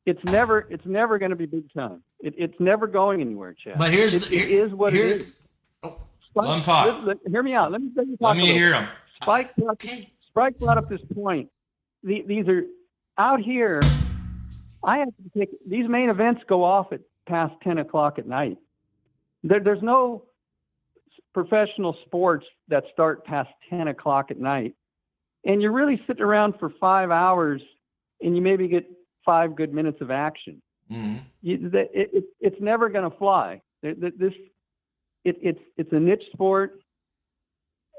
it's never going to be big time. It's never going anywhere, Chad. But here's it is what it is. Let him talk. Hear me out. Let me Let me hear him. Spike Bright brought up this point. These are out here. I have to take these main events go off at past 10 o'clock at night. There's no professional sports that start past 10 o'clock at night. And you're really sitting around for 5 hours and you maybe get 5 good minutes of action. Mm-hmm. It's never going to fly. It's a niche sport.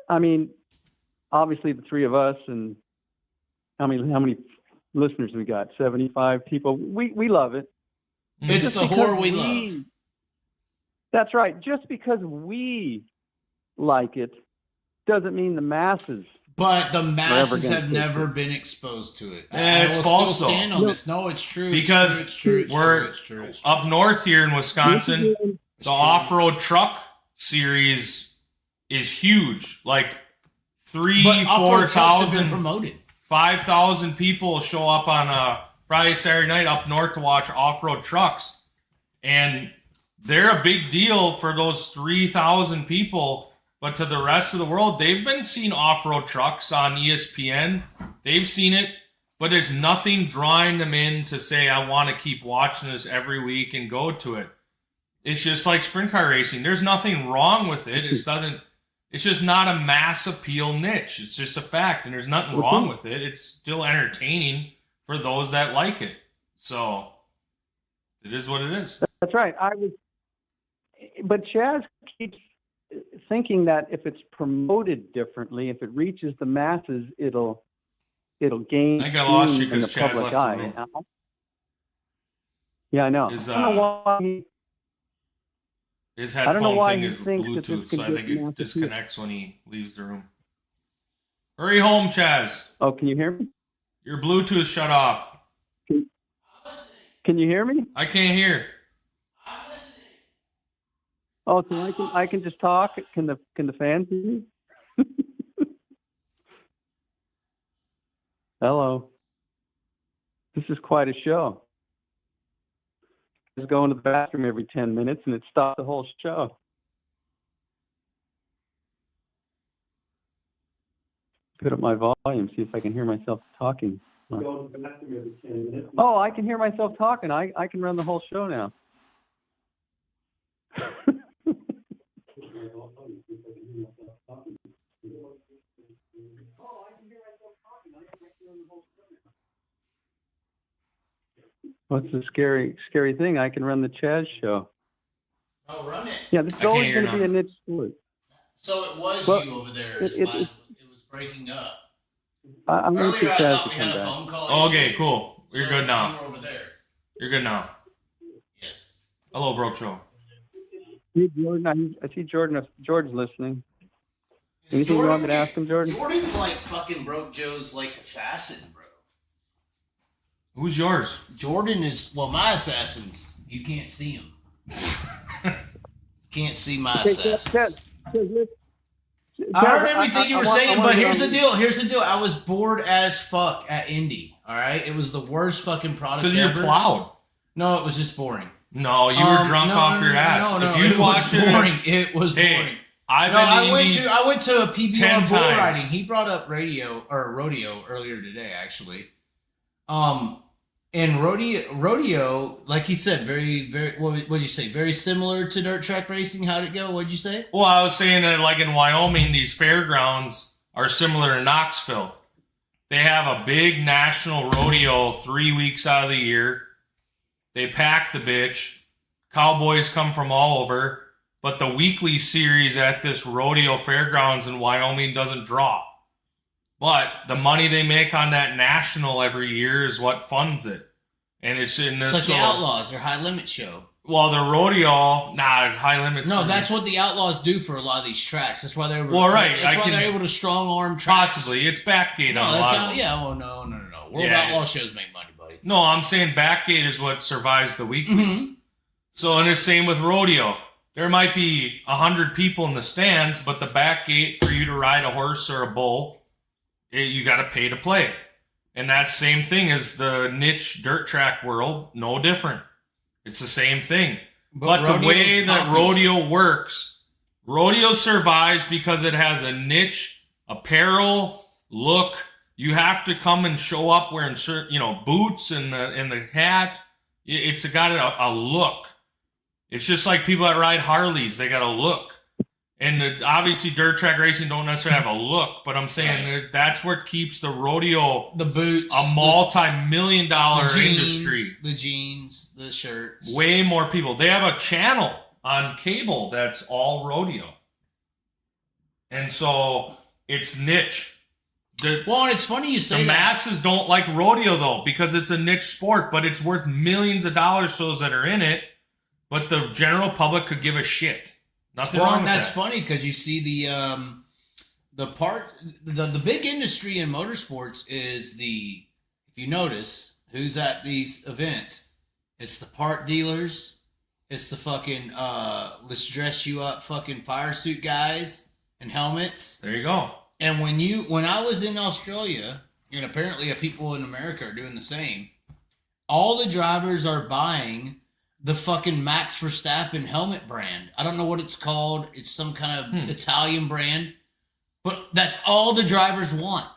I mean, obviously the three of us, and how many listeners we got? 75 people. We love it. It's Just the because whore we love. That's right. Just because we like it doesn't mean the masses. But the masses gonna have take never it. been exposed to it. Yeah, it's I will false, still stand though. on this. No, it's true. Because it's true. we're up north here in Wisconsin. The off-road truck series is huge. Like 3,000-4,000 promoted. 5,000 people show up on a Friday, Saturday night up north to watch off-road trucks. And they're a big deal for those 3,000 people. But to the rest of the world, they've been seeing off-road trucks on ESPN. They've seen it. But there's nothing drawing them in to say, I want to keep watching this every week and go to it. It's just like sprint car racing. There's nothing wrong with it. It's just not a mass appeal niche. It's just a fact, and there's nothing wrong with it. It's still entertaining for those that like it. So it is what it is. That's right. But Chaz keeps thinking that if it's promoted differently, if it reaches the masses, it'll gain. I think I lost you in the because Chaz public left eye. the room. Yeah, I know. His, I don't know why His I don't know headphone why thing he is thinks that Bluetooth, this can so I get think it massive disconnects when he leaves the room. Hurry home, Chaz. Oh, can you hear me? Your Bluetooth shut off. Can you hear me? I can't hear. Oh, so I can just talk. Can the fans hear me? Hello. This is quite a show. I was going to the bathroom every 10 minutes and it stopped the whole show. Put up my volume, see if I can hear myself talking. Oh, I can hear myself talking. I can run the whole show now. What's the scary thing? I can run the Chaz show. Oh, run it. Yeah, this is always going to be a niche sport. So it was Well, you over there. it It was breaking up. I'm going to Earlier, I Chaz thought to we come had a back. phone call. Okay, issue. cool. You're So good now. You were over there. You're good now. Yes. Hello, Broke Show. Hey, Jordan, I see George's listening. Anything you want me to ask him, Jordan? Jordan's like fucking Broke Joe's like assassin, bro. Who's yours? Jordan is, well, my assassins. You can't see him. Can't see my assassins. I heard everything you were saying, but here's the deal. Here's the deal. I was bored as fuck at Indy. All right, it was the worst fucking product Because ever. you're plowed. No, it was just boring. No, you were drunk off your ass. No, if you it watch was boring. It was hey, boring. I've No, been to I went to a 10 PBR bull times. riding. He brought up rodeo earlier today, actually. And rodeo, like he said, very, very. What did you say? Very similar to dirt track racing. How'd it go? What'd you say? Well, I was saying that like in Wyoming, these fairgrounds are similar to Knoxville. They have a big national rodeo 3 weeks out of the year. They pack the bitch. Cowboys come from all over. But the weekly series at this rodeo fairgrounds in Wyoming doesn't draw. But the money they make on that national every year is what funds it. And it's in this. It's like the Outlaws, their high limit show. Well, the rodeo, high limits. No, that's what the Outlaws do for a lot of these tracks. That's why they're they're able to strong arm tracks. Possibly, it's backgate No, on a that's lot how, of them. yeah. Oh no. World Outlaw shows make money, buddy. No, I'm saying backgate is what survives the weeklies. Mm-hmm. So, and it's same with rodeo. There might be 100 people in the stands, but the backgate for you to ride a horse or a bull, you got to pay to play. And that same thing as the niche dirt track world, no different. It's the same thing. But the way that rodeo works, rodeo survives because it has a niche apparel look. You have to come and show up wearing boots and the hat. It's got a look. It's just like people that ride Harleys. They got a look. And obviously dirt track racing don't necessarily have a look, but I'm saying that's what keeps the rodeo, the boots, a multi-million-dollar industry. The jeans, the shirts. Way more people. They have a channel on cable that's all rodeo. And so it's niche. And it's funny you say the masses don't like rodeo though, because it's a niche sport, but it's worth millions of dollars to those that are in it. But the general public could give a shit. Nothing wrong with that's that. funny because you see the big industry in motorsports is if you notice who's at these events, it's the part dealers, it's the fucking let's dress you up fucking fire suit guys and helmets. There you go. And when I was in Australia, and apparently people in America are doing the same, all the drivers are buying the fucking Max Verstappen helmet brand. I don't know what it's called. It's some kind of Italian brand. But that's all the drivers want.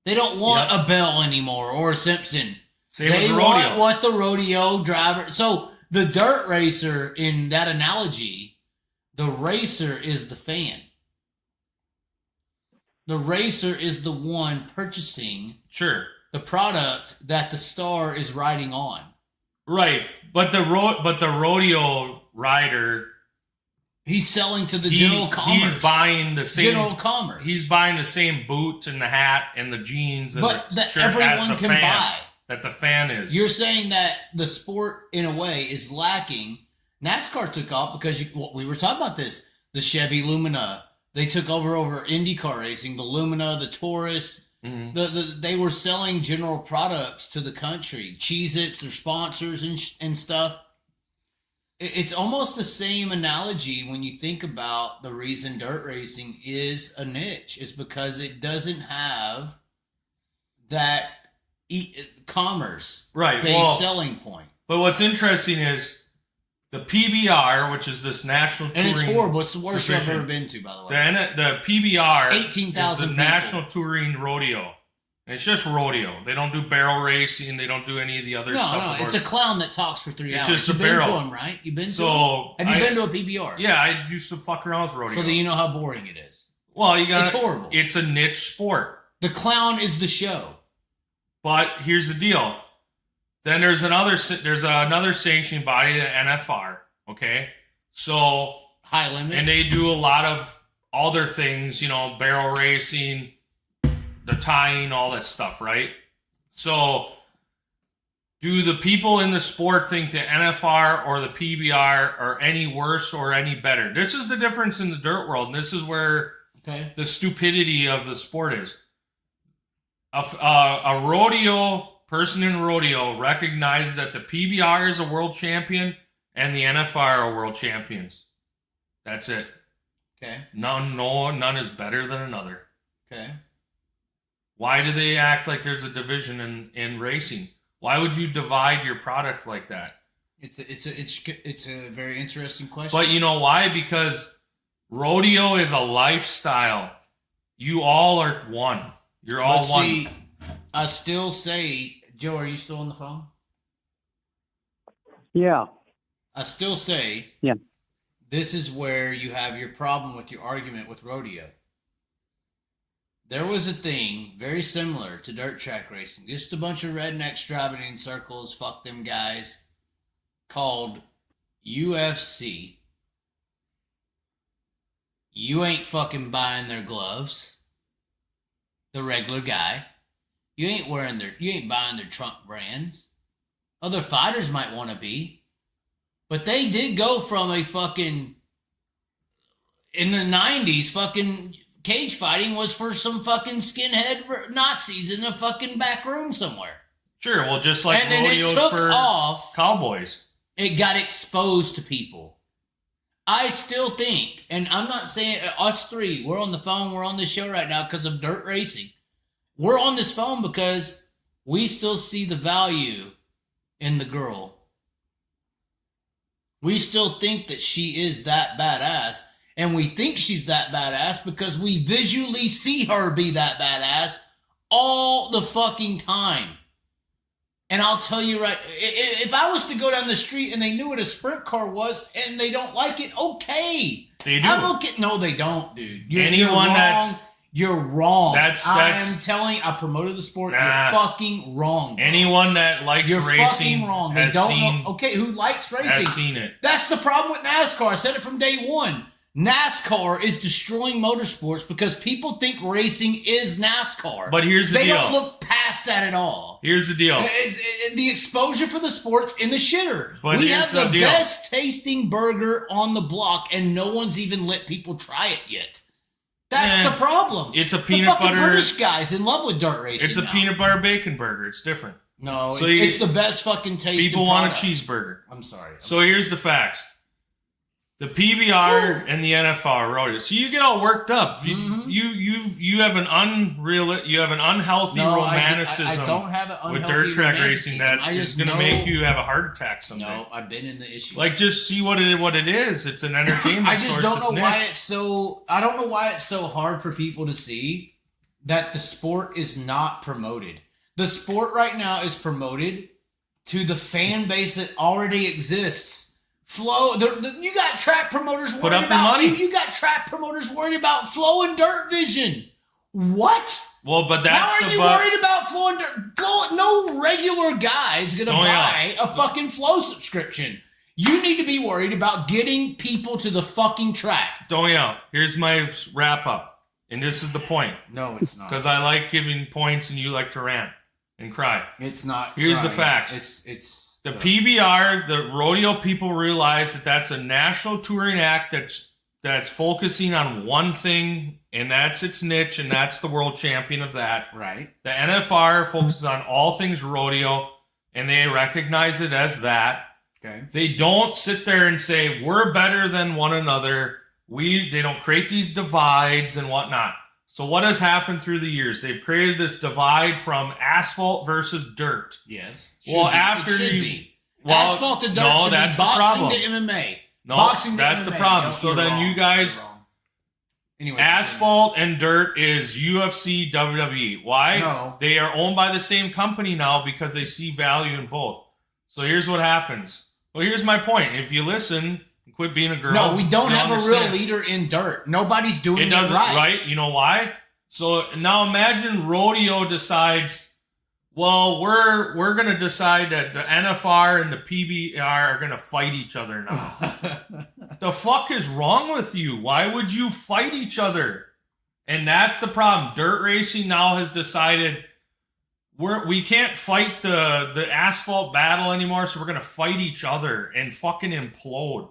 They don't want a Bell anymore or a Simpson. They want what the rodeo driver... So the dirt racer, in that analogy, the racer is the fan. The racer is the one purchasing the product that the star is riding on. Right. But the rodeo rider, he's selling to the general commerce. He's buying the same general commerce. He's buying the same boots and the hat and the jeans and but the that shirt everyone as the can fan, buy. That the fan is. You're saying that the sport, in a way, is lacking. NASCAR took off because we were talking about this. The Chevy Lumina, they took over IndyCar racing. The Lumina, the Taurus. Mm-hmm. They were selling general products to the country, Cheez-Its, their sponsors and stuff. It's almost the same analogy when you think about the reason dirt racing is a niche. Is because it doesn't have that commerce-based selling point. But what's interesting is the PBR, which is this national touring... And it's horrible. It's the worst I've ever been to, by the way. The PBR 18,000 is the National Touring Rodeo. And it's just rodeo. They don't do barrel racing. They don't do any of the other stuff. No, it's a clown that talks for 3 hours. It's just You've a barrel. Been to him, right? You've been to him? Have you been to a PBR? Yeah, I used to fuck around with rodeo. So that you know how boring it is. Well, it's horrible. It's a niche sport. The clown is the show. But here's the deal. Then there's another sanctioning body, the NFR. Okay, so high limit, and they do a lot of other things. Barrel racing, the tying, all that stuff, right? So, do the people in the sport think the NFR or the PBR are any worse or any better? This is the difference in the dirt world, and this is where the stupidity of the sport is. A rodeo person in rodeo recognizes that the PBR is a world champion and the NFR are world champions. That's it. Okay. None is better than another. Okay. Why do they act like there's a division in racing? Why would you divide your product like that? It's a very interesting question. But you know why? Because rodeo is a lifestyle. You all are one. You're all one. See, I still say, Joe, are you still on the phone? Yeah. I still say, this is where you have your problem with your argument with rodeo. There was a thing very similar to dirt track racing, just a bunch of rednecks driving in circles, fuck them guys, called UFC. You ain't fucking buying their gloves. The regular guy. You ain't buying their trunk brands. Other fighters might want to be. But they did go from a fucking, in the 90s, fucking cage fighting was for some fucking skinhead Nazis in a fucking back room somewhere. Sure, well, just like and then rodeos it took for off. Cowboys. It got exposed to people. I still think, and I'm not saying us three, we're on the phone, we're on this show right now because of dirt racing. We're on this phone because we still see the value in the girl. We still think that she is that badass. and we think she's that badass because we visually see her be that badass all the fucking time. And I'll tell you right, if I was to go down the street and they knew what a sprint car was and they don't like it, okay. They do. I'm okay. No, they don't, dude. You're wrong. I promoted the sport. You're fucking wrong. Bro. Anyone that likes You're racing fucking wrong. They don't know. Okay, who likes racing? Has seen it. That's the problem with NASCAR. I said it from day one. NASCAR is destroying motorsports because people think racing is NASCAR. But here's the deal. They don't look past that at all. Here's the deal. The exposure for the sport's in the shitter. But we have the best tasting burger on the block, and no one's even let people try it yet. That's the problem. It's a the peanut fucking butter. British guys in love with dirt racing. It's a peanut butter bacon burger. It's different. No, So it's the best fucking tasting People want a product. cheeseburger. I'm sorry. So here's the facts. The PBR and the NFR rodeo. So you get all worked up. You have an unhealthy romanticism I don't have an unhealthy with dirt track racing that I is just going to make you have a heart attack someday. No, I've been in the issue. Like, just see what it is. It's an entertainment. I just source. don't know It's why niche. it's so. I don't know why it's so hard for people to see that the sport is not promoted. The sport right now is promoted to the fan base that already exists. You got track promoters worried up the about money. You got track promoters worried about flow and dirt vision. What? Well, but that's How are you worried about flow and dirt? No regular guy's gonna buy a fucking flow subscription. You need to be worried about getting people to the fucking track. Doniel, here's my wrap up, and this is the point. No, it's not. Because I like giving points, and you like to rant and cry. It's not. Here's the facts. It's. The PBR, the rodeo people realize that that's a national touring act that's focusing on one thing, and that's its niche, and that's the world champion of that. Right. The NFR focuses on all things rodeo, and they recognize it as that. Okay. They don't sit there and say, we're better than one another. They don't create these divides and whatnot. So what has happened through the years? They've created this divide from asphalt versus dirt. Yes. Asphalt to dirt no, should that's be the boxing problem. to MMA. No, Boxing to that's the MMA. problem. No, So you're then wrong. you guys, You're wrong. Anyway, asphalt and dirt is UFC, WWE. Why? No. They are owned by the same company now because they see value in both. So here's what happens. Well, here's my point. If you listen, quit being a girl. No, we don't you'll have a understand. real leader in dirt. Nobody's doing It doesn't, right. right? You know why? So now imagine rodeo decides, well, we're going to decide that the NFR and the PBR are going to fight each other now. The fuck is wrong with you? Why would you fight each other? And that's the problem. Dirt racing now has decided we can't fight the asphalt battle anymore, so we're going to fight each other and fucking implode.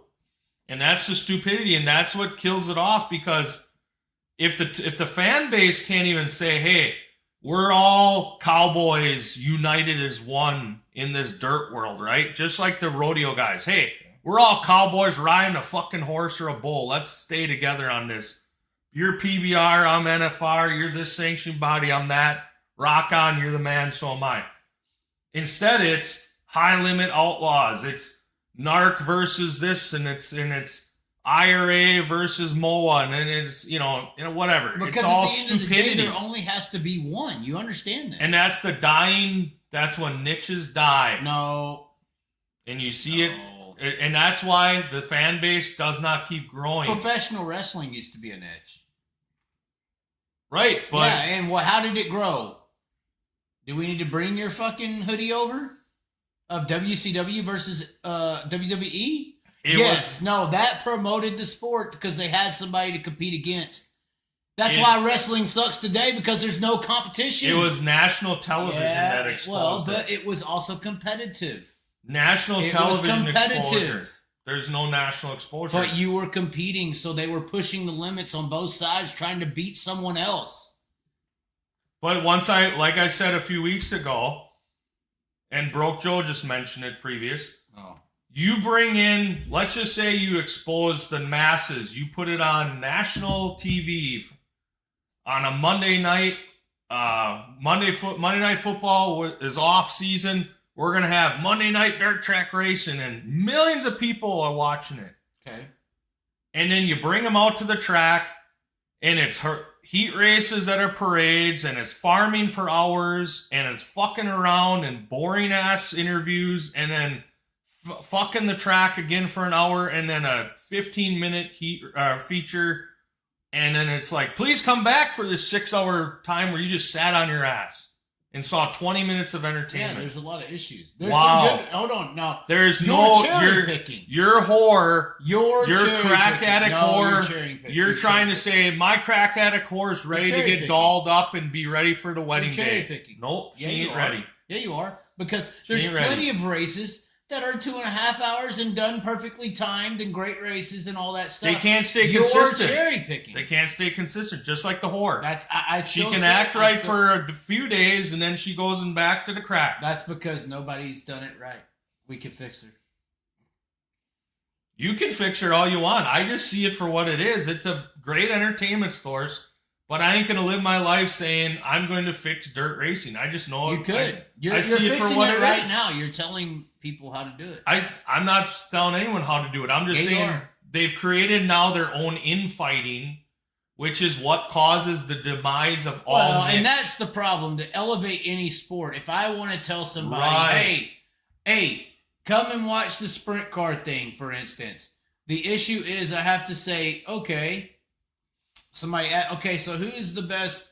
And that's the stupidity, and that's what kills it off, because if the fan base can't even say, hey, we're all cowboys united as one in this dirt world, right? Just like the rodeo guys. Hey, we're all cowboys riding a fucking horse or a bull. Let's stay together on this. You're PBR, I'm NFR, you're this sanctioned body, I'm that. Rock on, you're the man, so am I. Instead, it's high limit outlaws. It's NARC versus this, and it's IRA versus MOA, and it's, whatever. Because it's all at the end stupidity. of the day, there only has to be one. You understand that? And that's that's when niches die. No. And you see it, and that's why the fan base does not keep growing. Professional wrestling used to be a niche. Right, but... Yeah, and how did it grow? Do we need to bring your fucking hoodie over? Of WCW versus WWE? No, that promoted the sport because they had somebody to compete against. That's why wrestling sucks today, because there's no competition. It was national television that exposed but it was also competitive. National It television was competitive. exposure. There's no national exposure. But you were competing, so they were pushing the limits on both sides, trying to beat someone else. But like I said a few weeks ago, and Broke Joe just mentioned it previous, you bring in, let's just say you expose the masses, you put it on national TV on a Monday night, Monday Night Football is off season. We're going to have Monday Night Dirt Track Racing, and millions of people are watching it. Okay. and then you bring them out to the track, and it's heat races that are parades, and it's farming for hours, and it's fucking around and boring ass interviews, and then fucking the track again for an hour, and then a 15-minute heat feature, and then it's like, please come back for this 6-hour time where you just sat on your ass and saw 20 minutes of entertainment. Yeah, there's a lot of issues. There's wow. some good, hold on. Now, there's you're cherry picking. Your whore. Your crack picking. addict No, whore. You're trying to say, my crack addict whore is ready to get dolled up and be ready for the wedding day. Picking. Nope, Yeah, she ain't ready. Yeah, you are. Because there's plenty of races that are 2.5 hours and done perfectly timed and great races and all that stuff. They can't stay consistent. You're cherry picking. They can't stay consistent, just like the whore. She can act right for a few days, and then she goes back to the crack. That's because nobody's done it right. We can fix her. You can fix her all you want. I just see it for what it is. It's a great entertainment source, but I ain't going to live my life saying I'm going to fix dirt racing. I just know you could. I see it for what it right is. now. You're telling people how to do it. I'm not telling anyone how to do it. I'm just saying they've created now their own infighting, which is what causes the demise of all. Well, and that's the problem, to elevate any sport. If I want to tell somebody, hey, come and watch the sprint car thing, for instance. The issue is I have to say, okay, so who's the best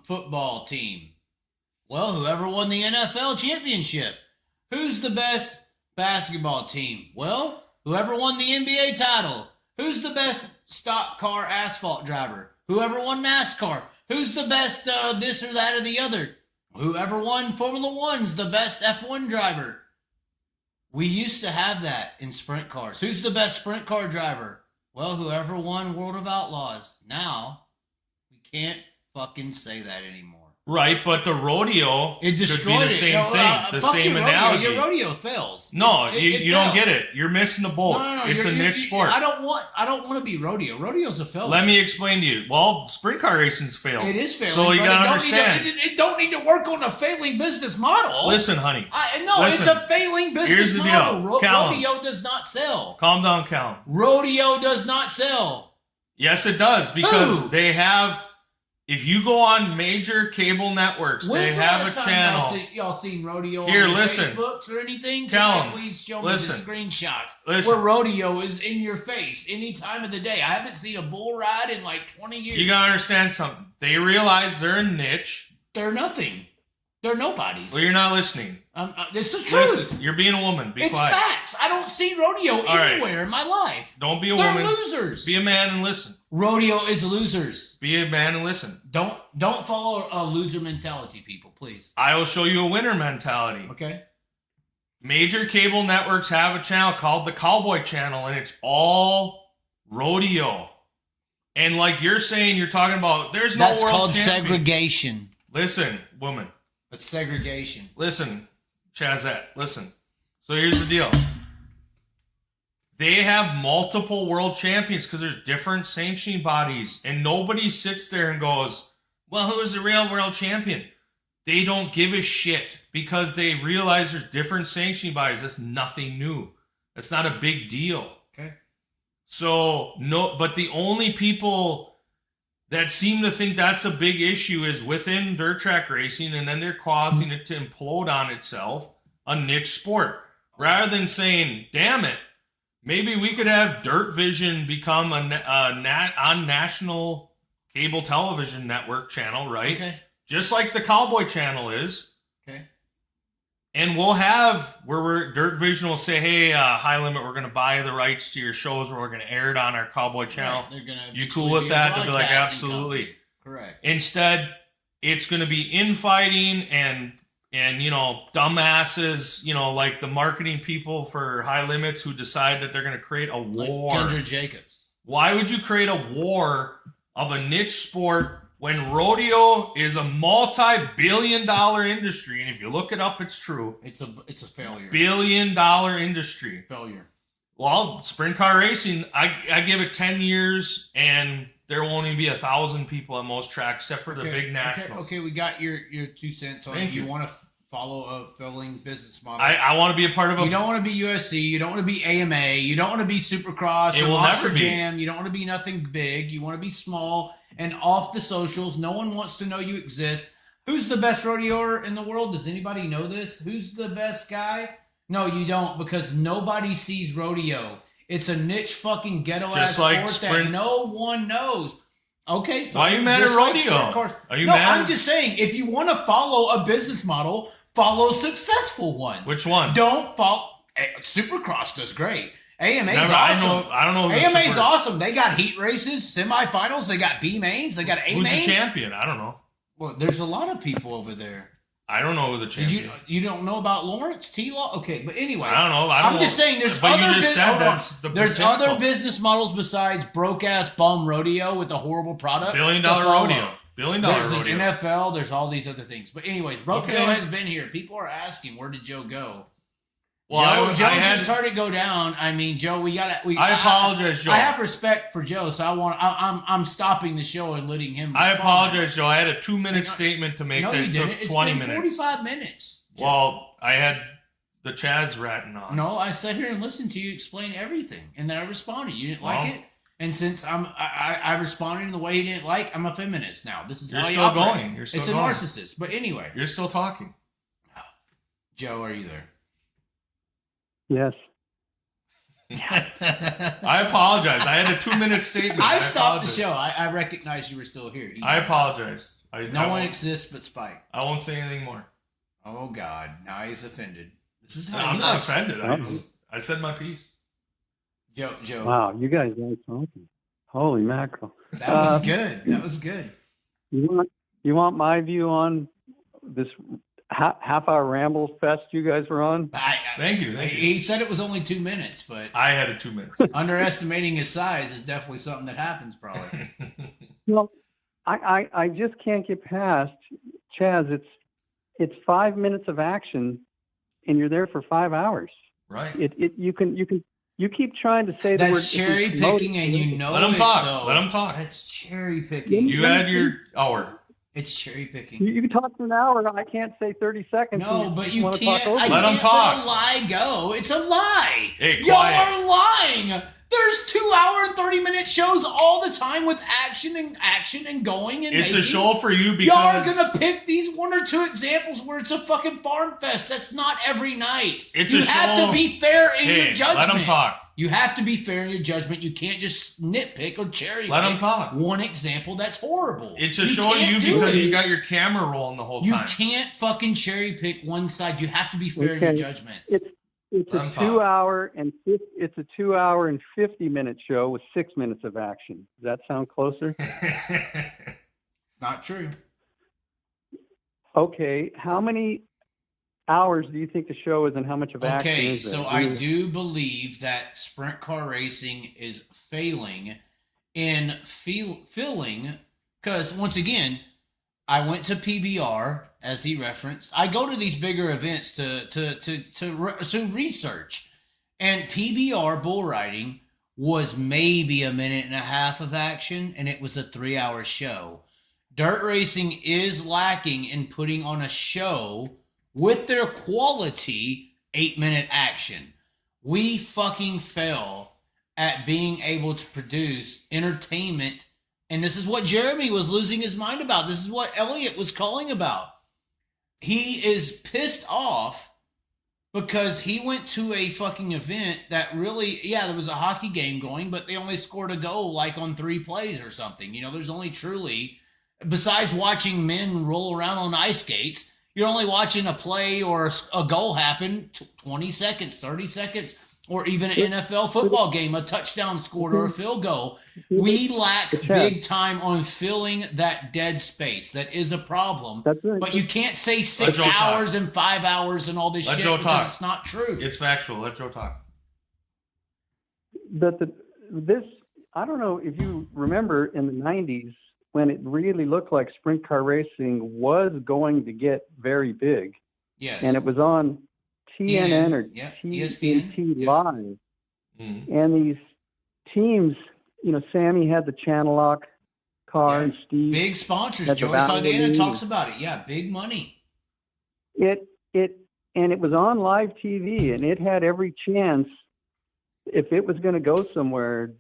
football team? Well, whoever won the NFL championship. Who's the best basketball team? Well, whoever won the NBA title. Who's the best stock car asphalt driver? Whoever won NASCAR. Who's the best this or that or the other? Whoever won Formula One's the best F1 driver. We used to have that in sprint cars. Who's the best sprint car driver? Well, whoever won World of Outlaws. Now, we can't fucking say that anymore. Right, but the rodeo it destroyed could be the same thing, the same analogy. Your rodeo fails. No, you don't get it. You're missing the boat. No, it's a niche sport. I don't want to be rodeo. Rodeo's a failure. Let me explain to you. Well, sprint car racing's failed. It is failing. So you gotta understand. It don't need to work on a failing business model. Listen, honey. It's a failing business model. Rodeo does not sell. Calm down, Callum. Rodeo does not sell. Yes, it does, because they have. If you go on major cable networks, they have a channel. Y'all seen rodeo here, on listen. Facebook or anything? Please show me the screenshots where rodeo is in your face any time of the day. I haven't seen a bull ride in like 20 years. You gotta understand something. They realize they're a niche. They're nothing. They're nobodies. Well, you're not listening. It's the truth. Listen, you're being a woman. Be quiet. It's facts. I don't see rodeo anywhere in my life. Don't be a woman. They're losers. Be a man and listen. Rodeo is losers. Be a man and listen. Don't follow a loser mentality, people, please. I will show you a winner mentality. Okay. Major cable networks have a channel called the Cowboy Channel, and it's all rodeo. And like you're saying, you're talking about, there's no world champion. That's called segregation. Listen, woman. It's segregation. Listen, Chazette, listen. So here's the deal. They have multiple world champions because there's different sanctioning bodies, and nobody sits there and goes, well, who is the real world champion? They don't give a shit because they realize there's different sanctioning bodies. That's nothing new. That's not a big deal. Okay. So, no, but the only people that seem to think that's a big issue is within dirt track racing, and then they're causing it to implode on itself, a niche sport. Rather than saying, damn it, maybe we could have Dirt Vision become on national cable television network channel, right? Okay. Just like the Cowboy Channel is. Okay. And we'll have where Dirt Vision will say, hey, High Limit, we're going to buy the rights to your shows, or we're going to air it on our Cowboy Channel. Right. They're gonna you cool with that? They'll be like, absolutely. Company. Correct. Instead, it's going to be infighting and you know, dumbasses, you know, like the marketing people for High Limits who decide that they're going to create a war. Like Kendra Jacobs. Why would you create a war of a niche sport when rodeo is a multi-billion-dollar industry? And if you look it up, it's true. It's a failure. Billion-dollar industry. Failure. Well, sprint car racing, I give it 10 years and there will only be 1,000 people at most tracks, except for the big nationals. Okay, we got your 2 cents on it. You want to follow a filling business model. I want to be a part of a. You don't want to be USC. You don't want to be AMA. You don't want to be Supercross. It or will Monster never be. Jam. You don't want to be nothing big. You want to be small and off the socials. No one wants to know you exist. Who's the best rodeoer in the world? Does anybody know this? Who's the best guy? No, you don't, because nobody sees rodeo. It's a niche fucking ghetto-ass like sport sprint. that no one knows. Okay. Why are you mad at just like rodeo? sprint cars. Are you no, mad? I'm just saying, if you want to follow a business model, follow successful ones. Which one? Don't follow. Supercross does great. AMA's Never- awesome. I don't know. Who's AMA's super- awesome. They got heat races, semifinals. They got B mains. They got A Who's the mains. champion? I don't know. Well, there's a lot of people over there. I don't know who the Did champion. you don't know about Lawrence T. Law? Okay, but anyway, I don't know. I'm just saying there's But you other just said hold on. that's the There's pinnacle. other business models besides broke ass bum rodeo with a horrible product. $1 billion to follow. rodeo. $1 billion There's rodeo. this NFL. There's all these other things. But anyways, Broke Okay. Joe has been here. People are asking, where did Joe go? Well, Joe I had- just started to go down. I mean, Joe, I apologize, Joe. I have respect for Joe, so I'm stopping the show and letting him. I respond. apologize, Joe. I had a 2-minute statement to make No, that you didn't. took It's 20 been minutes. 45 minutes. Joe. Well, I had the Chaz ratting on. No, I sat here and listened to you explain everything, and then I responded. You didn't like Well. it, and since I responded in the way you didn't like, I'm a feminist now. This is You're how you still operate. going. You're still it's going. a narcissist. But anyway, You're still talking. Joe, are you there? Yes. I apologize. I had a 2-minute statement. I stopped the apologize. show. I recognized you were still here. I apologize. No one exists but Spike. I won't say anything more. Oh God! Now he's offended. This is No, how I'm he not works. offended. I said my piece. Joe. Wow, you guys like talking. Holy mackerel. That was good. That was good. You want my view on this half-hour ramble fest you guys were on? Thank you. He said it was only 2 minutes, but I had a 2 minutes. underestimating his size is definitely something that happens, probably. Well, I just can't get past Chaz. It's 5 minutes of action, and you're there for 5 hours. Right. You keep trying to say the word. That's cherry picking, and you know Let him it, talk. though. Let him talk. That's cherry picking. You had your hour. It's cherry picking. You can talk for an hour. I can't say 30 seconds. No, but you wanna can't. talk over I me. Let him can't talk. let a lie go. It's a lie. Hey, Y'all quiet. are lying. There's 2 hour and 30-minute shows all the time with action and going and It's a making. show for you because Y'all are gonna pick these 1 or 2 examples where it's a fucking farm fest. That's not every night. It's you a have show- to be fair in Hey, your judgment. let him talk. You have to be fair in your judgment. You can't just nitpick or cherry Let pick him talk. one example that's horrible. It's a show can't you do because it. you got your camera rolling the whole You time. can't fucking cherry pick one side. You have to be fair in your Okay. judgments. It's Let a him talk. 2 hour and it's a 2 hour and 50-minute show with 6 minutes of action. Does that sound closer? Not true. Okay, how many hours do you think the show is, and how much of action Okay, is so there? I do believe that sprint car racing is failing in filling, because once again, I went to PBR as he referenced. I go to these bigger events to research, and PBR bull riding was maybe a minute and a half of action, and it was a 3-hour show. Dirt racing is lacking in putting on a show with their quality 8-minute action. We fucking fail at being able to produce entertainment. And this is what Jeremy was losing his mind about. This is what Elliot was calling about. He is pissed off because he went to a fucking event that really, yeah, there was a hockey game going, but they only scored a goal like on 3 plays or something. You know, there's only truly, besides watching men roll around on ice skates, you're only watching a play or a goal happen 20 seconds, 30 seconds, or even an NFL football game, a touchdown scored or a field goal. We lack big time on filling that dead space. That is a problem. That's right. But you can't say Let 6 Joe talk. hours and 5 hours and all this Let shit Joe because talk. it's not true. It's factual. Let Joe talk. But this, I don't know if you remember in the 90s when it really looked like sprint car racing was going to get very big. Yes. And it was on TNN or yeah, TNT ESPN, Live. Mhm. And these teams, you know, Sammy had the Channel Lock car, Yeah. and Steve. Big sponsors. Had the Joey Valley Saldana League. talks about it. Yeah, big money. It it was on live TV, and it had every chance if it was going to go somewhere.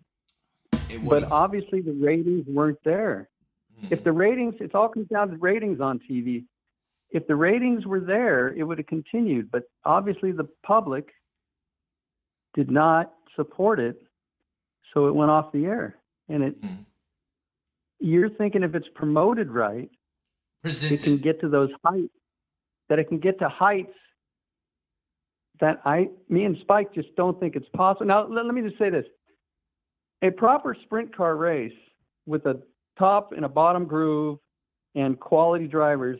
But obviously the ratings weren't there. If the ratings, it all comes down to ratings on TV. If the ratings were there, it would have continued. But obviously the public did not support it, so it went off the air. And you're thinking if it's promoted right, it can get to those heights, that it can get to heights that me and Spike just don't think it's possible. Now, let me just say this. A proper sprint car race with a top and a bottom groove and quality drivers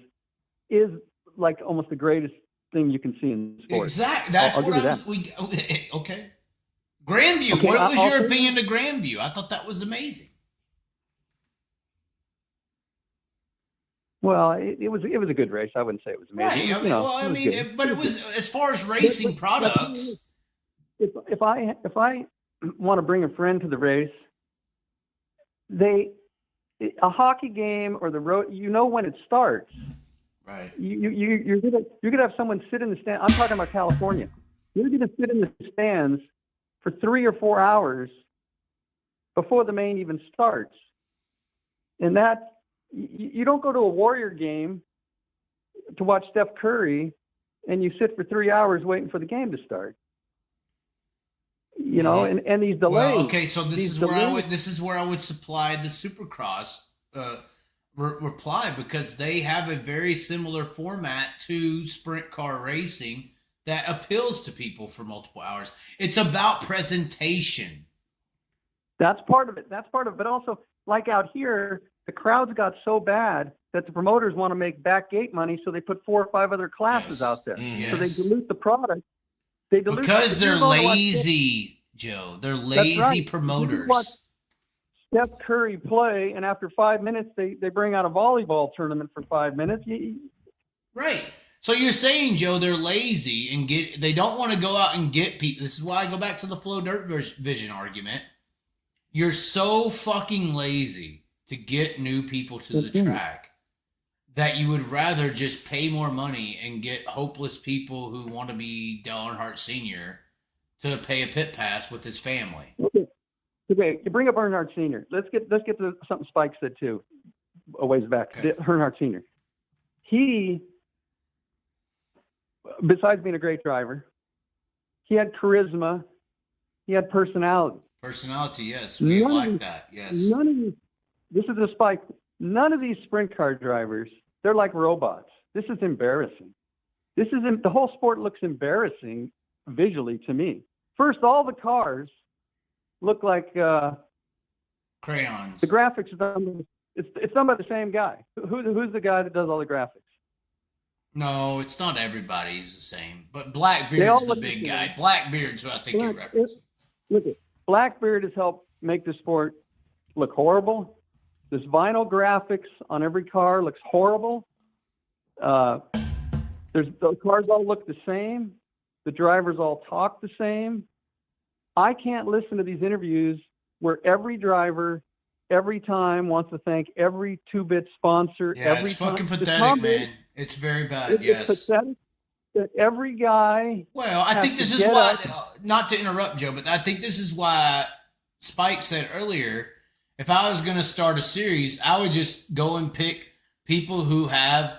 is like almost the greatest thing you can see in sports. Exactly. That's what I was. Okay. Grandview. Okay, what was your opinion of Grandview? I thought that was amazing. Well, it was a good race. I wouldn't say it was amazing. Right. But it was as far as racing products. If I want to bring a friend to the race, a hockey game or the road, when it starts. Right. You're gonna have someone sit in the stand. I'm talking about California. You're gonna sit in the stands for 3 or 4 hours before the main even starts, and that you don't go to a Warrior game to watch Steph Curry, and you sit for 3 hours waiting for the game to start. And these delays. Well, okay, so this is where I would supply the Supercross reply, because they have a very similar format to sprint car racing that appeals to people for multiple hours. It's about presentation. That's part of it. But also, like out here, the crowds got so bad that the promoters want to make back gate money, so they put 4 or 5 other classes out there. So they dilute the product. Because they're lazy, Joe. They're lazy promoters. Watch Steph Curry play, and after 5 minutes, they bring out a volleyball tournament for 5 minutes. Right. So you're saying, Joe, they're lazy and they don't want to go out and get people. This is why I go back to the Flow Dirt Vision argument. You're so fucking lazy to get new people to the track that you would rather just pay more money and get hopeless people who want to be Dale Earnhardt Sr. to pay a pit pass with his family. Okay. You bring up Earnhardt Sr. Let's get to something Spike said too, a ways back. Okay. Earnhardt Sr. He, besides being a great driver, he had charisma. He had personality. Personality, yes. We like that, yes. This is a Spike. None of these sprint car drivers, they're like robots. This is embarrassing. The whole sport looks embarrassing visually to me. First, all the cars look like crayons. The graphics are done. It's done by the same guy. Who's the guy that does all the graphics? No, it's not everybody is the same. But Blackbeard's the big guy. Blackbeard's who I think you're referencing. Look at Blackbeard has helped make the sport look horrible. This vinyl graphics on every car looks horrible. The cars all look the same. The drivers all talk the same. I can't listen to these interviews where every driver, every time, wants to thank every 2-bit sponsor. Yeah, it's fucking pathetic, man. It's very bad, yes. It's pathetic that every guy... Well, I think this is why... Not to interrupt, Joe, but I think this is why Spike said earlier, if I was going to start a series, I would just go and pick people who have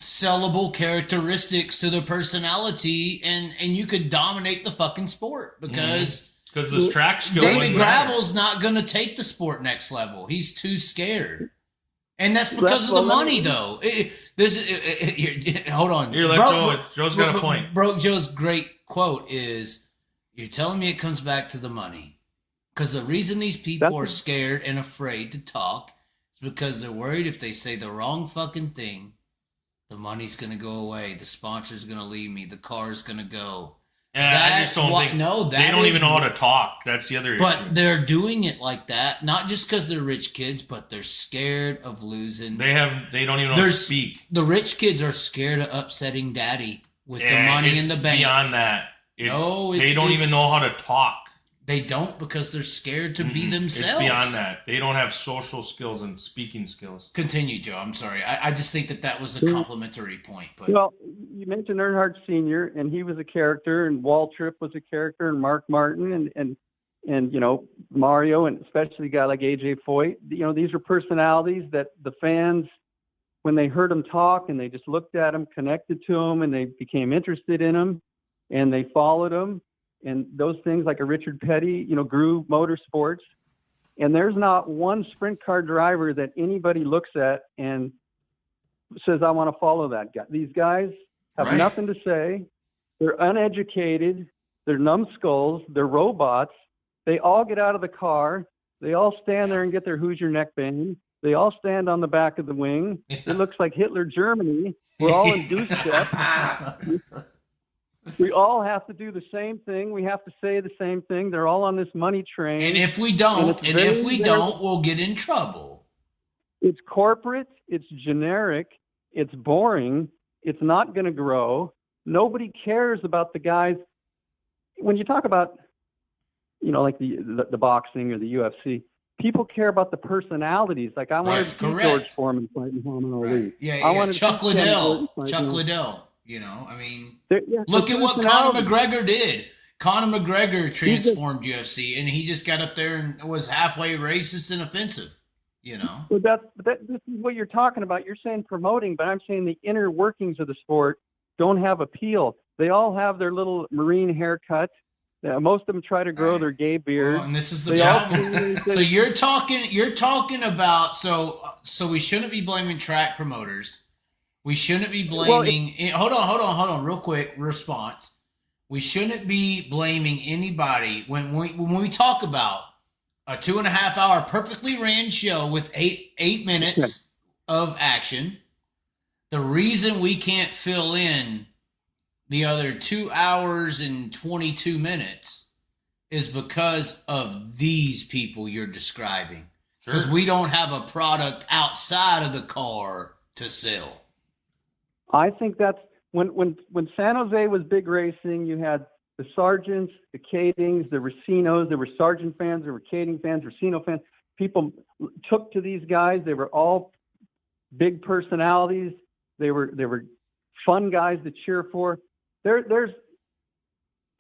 sellable characteristics to their personality, and you could dominate the fucking sport, because this track's going. David Gravel's not going to take the sport next level. He's too scared, and that's because of the money, though. Hold on. Here, Joe's got a point. Broke Joe's great quote is, "You're telling me it comes back to the money, because the reason these people are scared and afraid to talk is because they're worried if they say the wrong fucking thing, the money's going to go away. The sponsor's going to leave me. The car's going to go." And I just don't think they don't even know how to talk. That's the other issue. But they're doing it like that, not just because they're rich kids, but they're scared of losing. They don't even know how to speak. The rich kids are scared of upsetting daddy with the money in the bank. Beyond that, they don't even know how to talk. They don't because they're scared to be themselves. It's beyond that. They don't have social skills and speaking skills. Continue, Joe. I'm sorry. I just think that was a complimentary point. But Well, you mentioned Earnhardt Sr., and he was a character, and Waltrip was a character, and Mark Martin, and you know, Mario, and especially a guy like A.J. Foyt. You know, these are personalities that the fans, when they heard him talk and they just looked at him, connected to him, and they became interested in him, and they followed him. And those things, like a Richard Petty, you know, grew motorsports. And there's not one sprint car driver that anybody looks at and says, I want to follow that guy. These guys have Right. nothing to say. They're uneducated. They're numbskulls. They're robots. They all get out of the car. They all stand there and get their Hoosier neckband. They all stand on the back of the wing. It looks like Hitler Germany. We're all in goose step. We all have to do the same thing. We have to say the same thing. They're all on this money train. and if we don't, we'll get in trouble. It's corporate. It's generic. It's boring. It's not going to grow. Nobody cares about the guys. When you talk about, you know, like the boxing or the UFC, people care about the personalities. Like I wanted to see George Foreman fighting Muhammad Ali. Yeah, I yeah. wanted to Chuck see Ken Liddell. Gordon Chuck fighting- Liddell. You know, I mean, Yeah, look the at what Conor personalities. McGregor did. Conor McGregor transformed UFC, and he just got up there and was halfway racist and offensive. You know, Well, this is what you're talking about. You're saying promoting, but I'm saying the inner workings of the sport don't have appeal. They all have their little Marine haircut. Most of them try to grow their gay beard. well, and this is the They all problem. So you're talking about so we shouldn't be blaming track promoters. We shouldn't be blaming. Hold on, real quick response. We shouldn't be blaming anybody when we talk about a 2.5 hour perfectly ran show with eight minutes of action. The reason we can't fill in the other 2 hours and 22 minutes is because of these people you're describing. Because we don't have a product outside of the car to sell. I think that's when San Jose was big racing, you had the Sargents, the Kadings, the Racinos. There were Sargent fans, there were Kading fans, Racino fans. People took to these guys. They were all big personalities. They were fun guys to cheer for.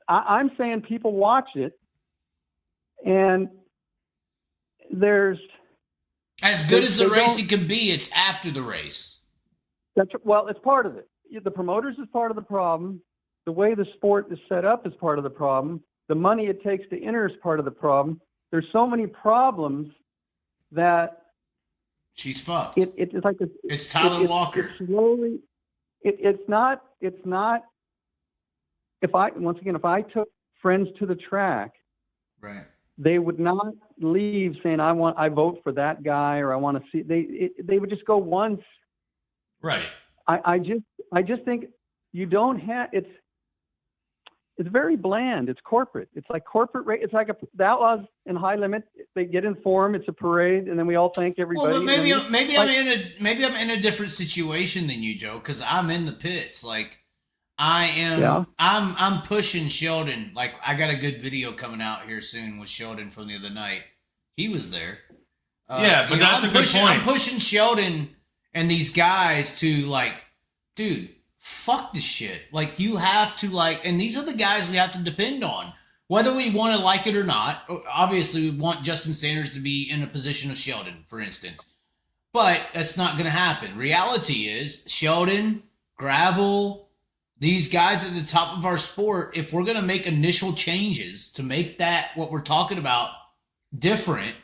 I'm saying people watch it, and there's as good as the racing can be. It's after the race. It's part of it. The promoters is part of the problem. The way the sport is set up is part of the problem. The money it takes to enter is part of the problem. There's so many problems that she's fucked. It's like it's Tyler Walker. It's slowly. It's not. If I took friends to the track, right, they would not leave saying I vote for that guy or I want to see. They would just go once. Right. I just think you don't have it's very bland. It's corporate. It's like corporate. It's like the Outlaws in High Limit. They get in form. It's a parade, and then we all thank everybody. Well, but maybe I'm in a different situation than you, Joe, because I'm in the pits. Like I am. Yeah. I'm pushing Sheldon. Like I got a good video coming out here soon with Sheldon from the other night. He was there. Yeah, but that's a good point. I'm pushing Sheldon and these guys to like, dude, fuck this shit. Like you have to like, and these are the guys we have to depend on, whether we want to like it or not. Obviously, we want Justin Sanders to be in a position of Sheldon, for instance, but that's not going to happen. Reality is Sheldon, Gravel, these guys at the top of our sport. If we're going to make initial changes to make that what we're talking about different,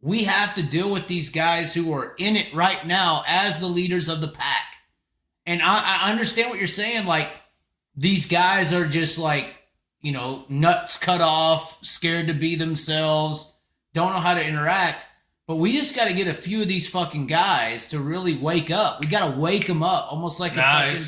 we have to deal with these guys who are in it right now as the leaders of the pack. And I understand what you're saying. Like, these guys are just like, you know, nuts cut off, scared to be themselves, don't know how to interact. But we just got to get a few of these fucking guys to really wake up. We got to wake them up, almost like a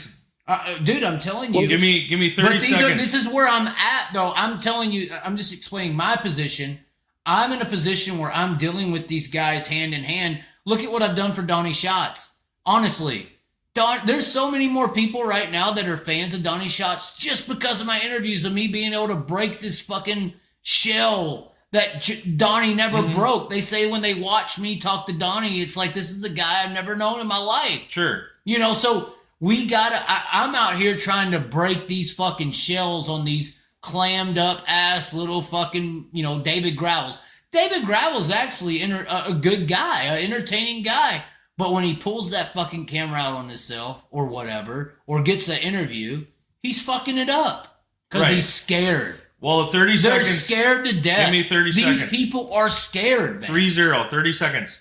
fucking... dude, I'm telling you. Give me 30 seconds. This is where I'm at, though. I'm telling you, I'm just explaining my position. I'm in a position where I'm dealing with these guys hand in hand. Look at what I've done for Donnie Schatz. Honestly, there's so many more people right now that are fans of Donnie Schatz just because of my interviews of me being able to break this fucking shell that Donnie never broke. They say when they watch me talk to Donnie, it's like, this is the guy I've never known in my life. Sure. You know, so we gotta, I'm out here trying to break these fucking shells on these clammed up ass little fucking, you know, David Gravels. David Gravel's actually a good guy, an entertaining guy. But when he pulls that fucking camera out on himself or whatever, or gets an interview, he's fucking it up because he's scared. Well, 30 seconds. They're scared to death. Give me 30 seconds. These people are scared, man. 3-0, 30 seconds.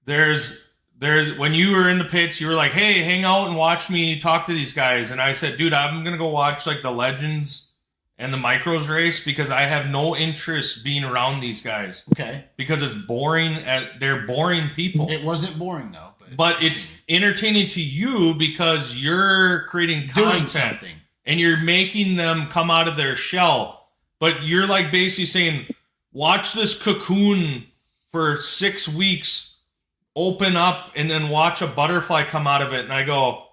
There's when you were in the pits, you were like, hey, hang out and watch me talk to these guys. And I said, dude, I'm going to go watch like the Legends and the Micros race because I have no interest being around these guys. Okay. Because it's boring. They're boring people. It wasn't boring, though. But it's entertaining to you because you're creating content. Doing something. And you're making them come out of their shell. But you're like basically saying, watch this cocoon for 6 weeks, open up, and then watch a butterfly come out of it. And I go,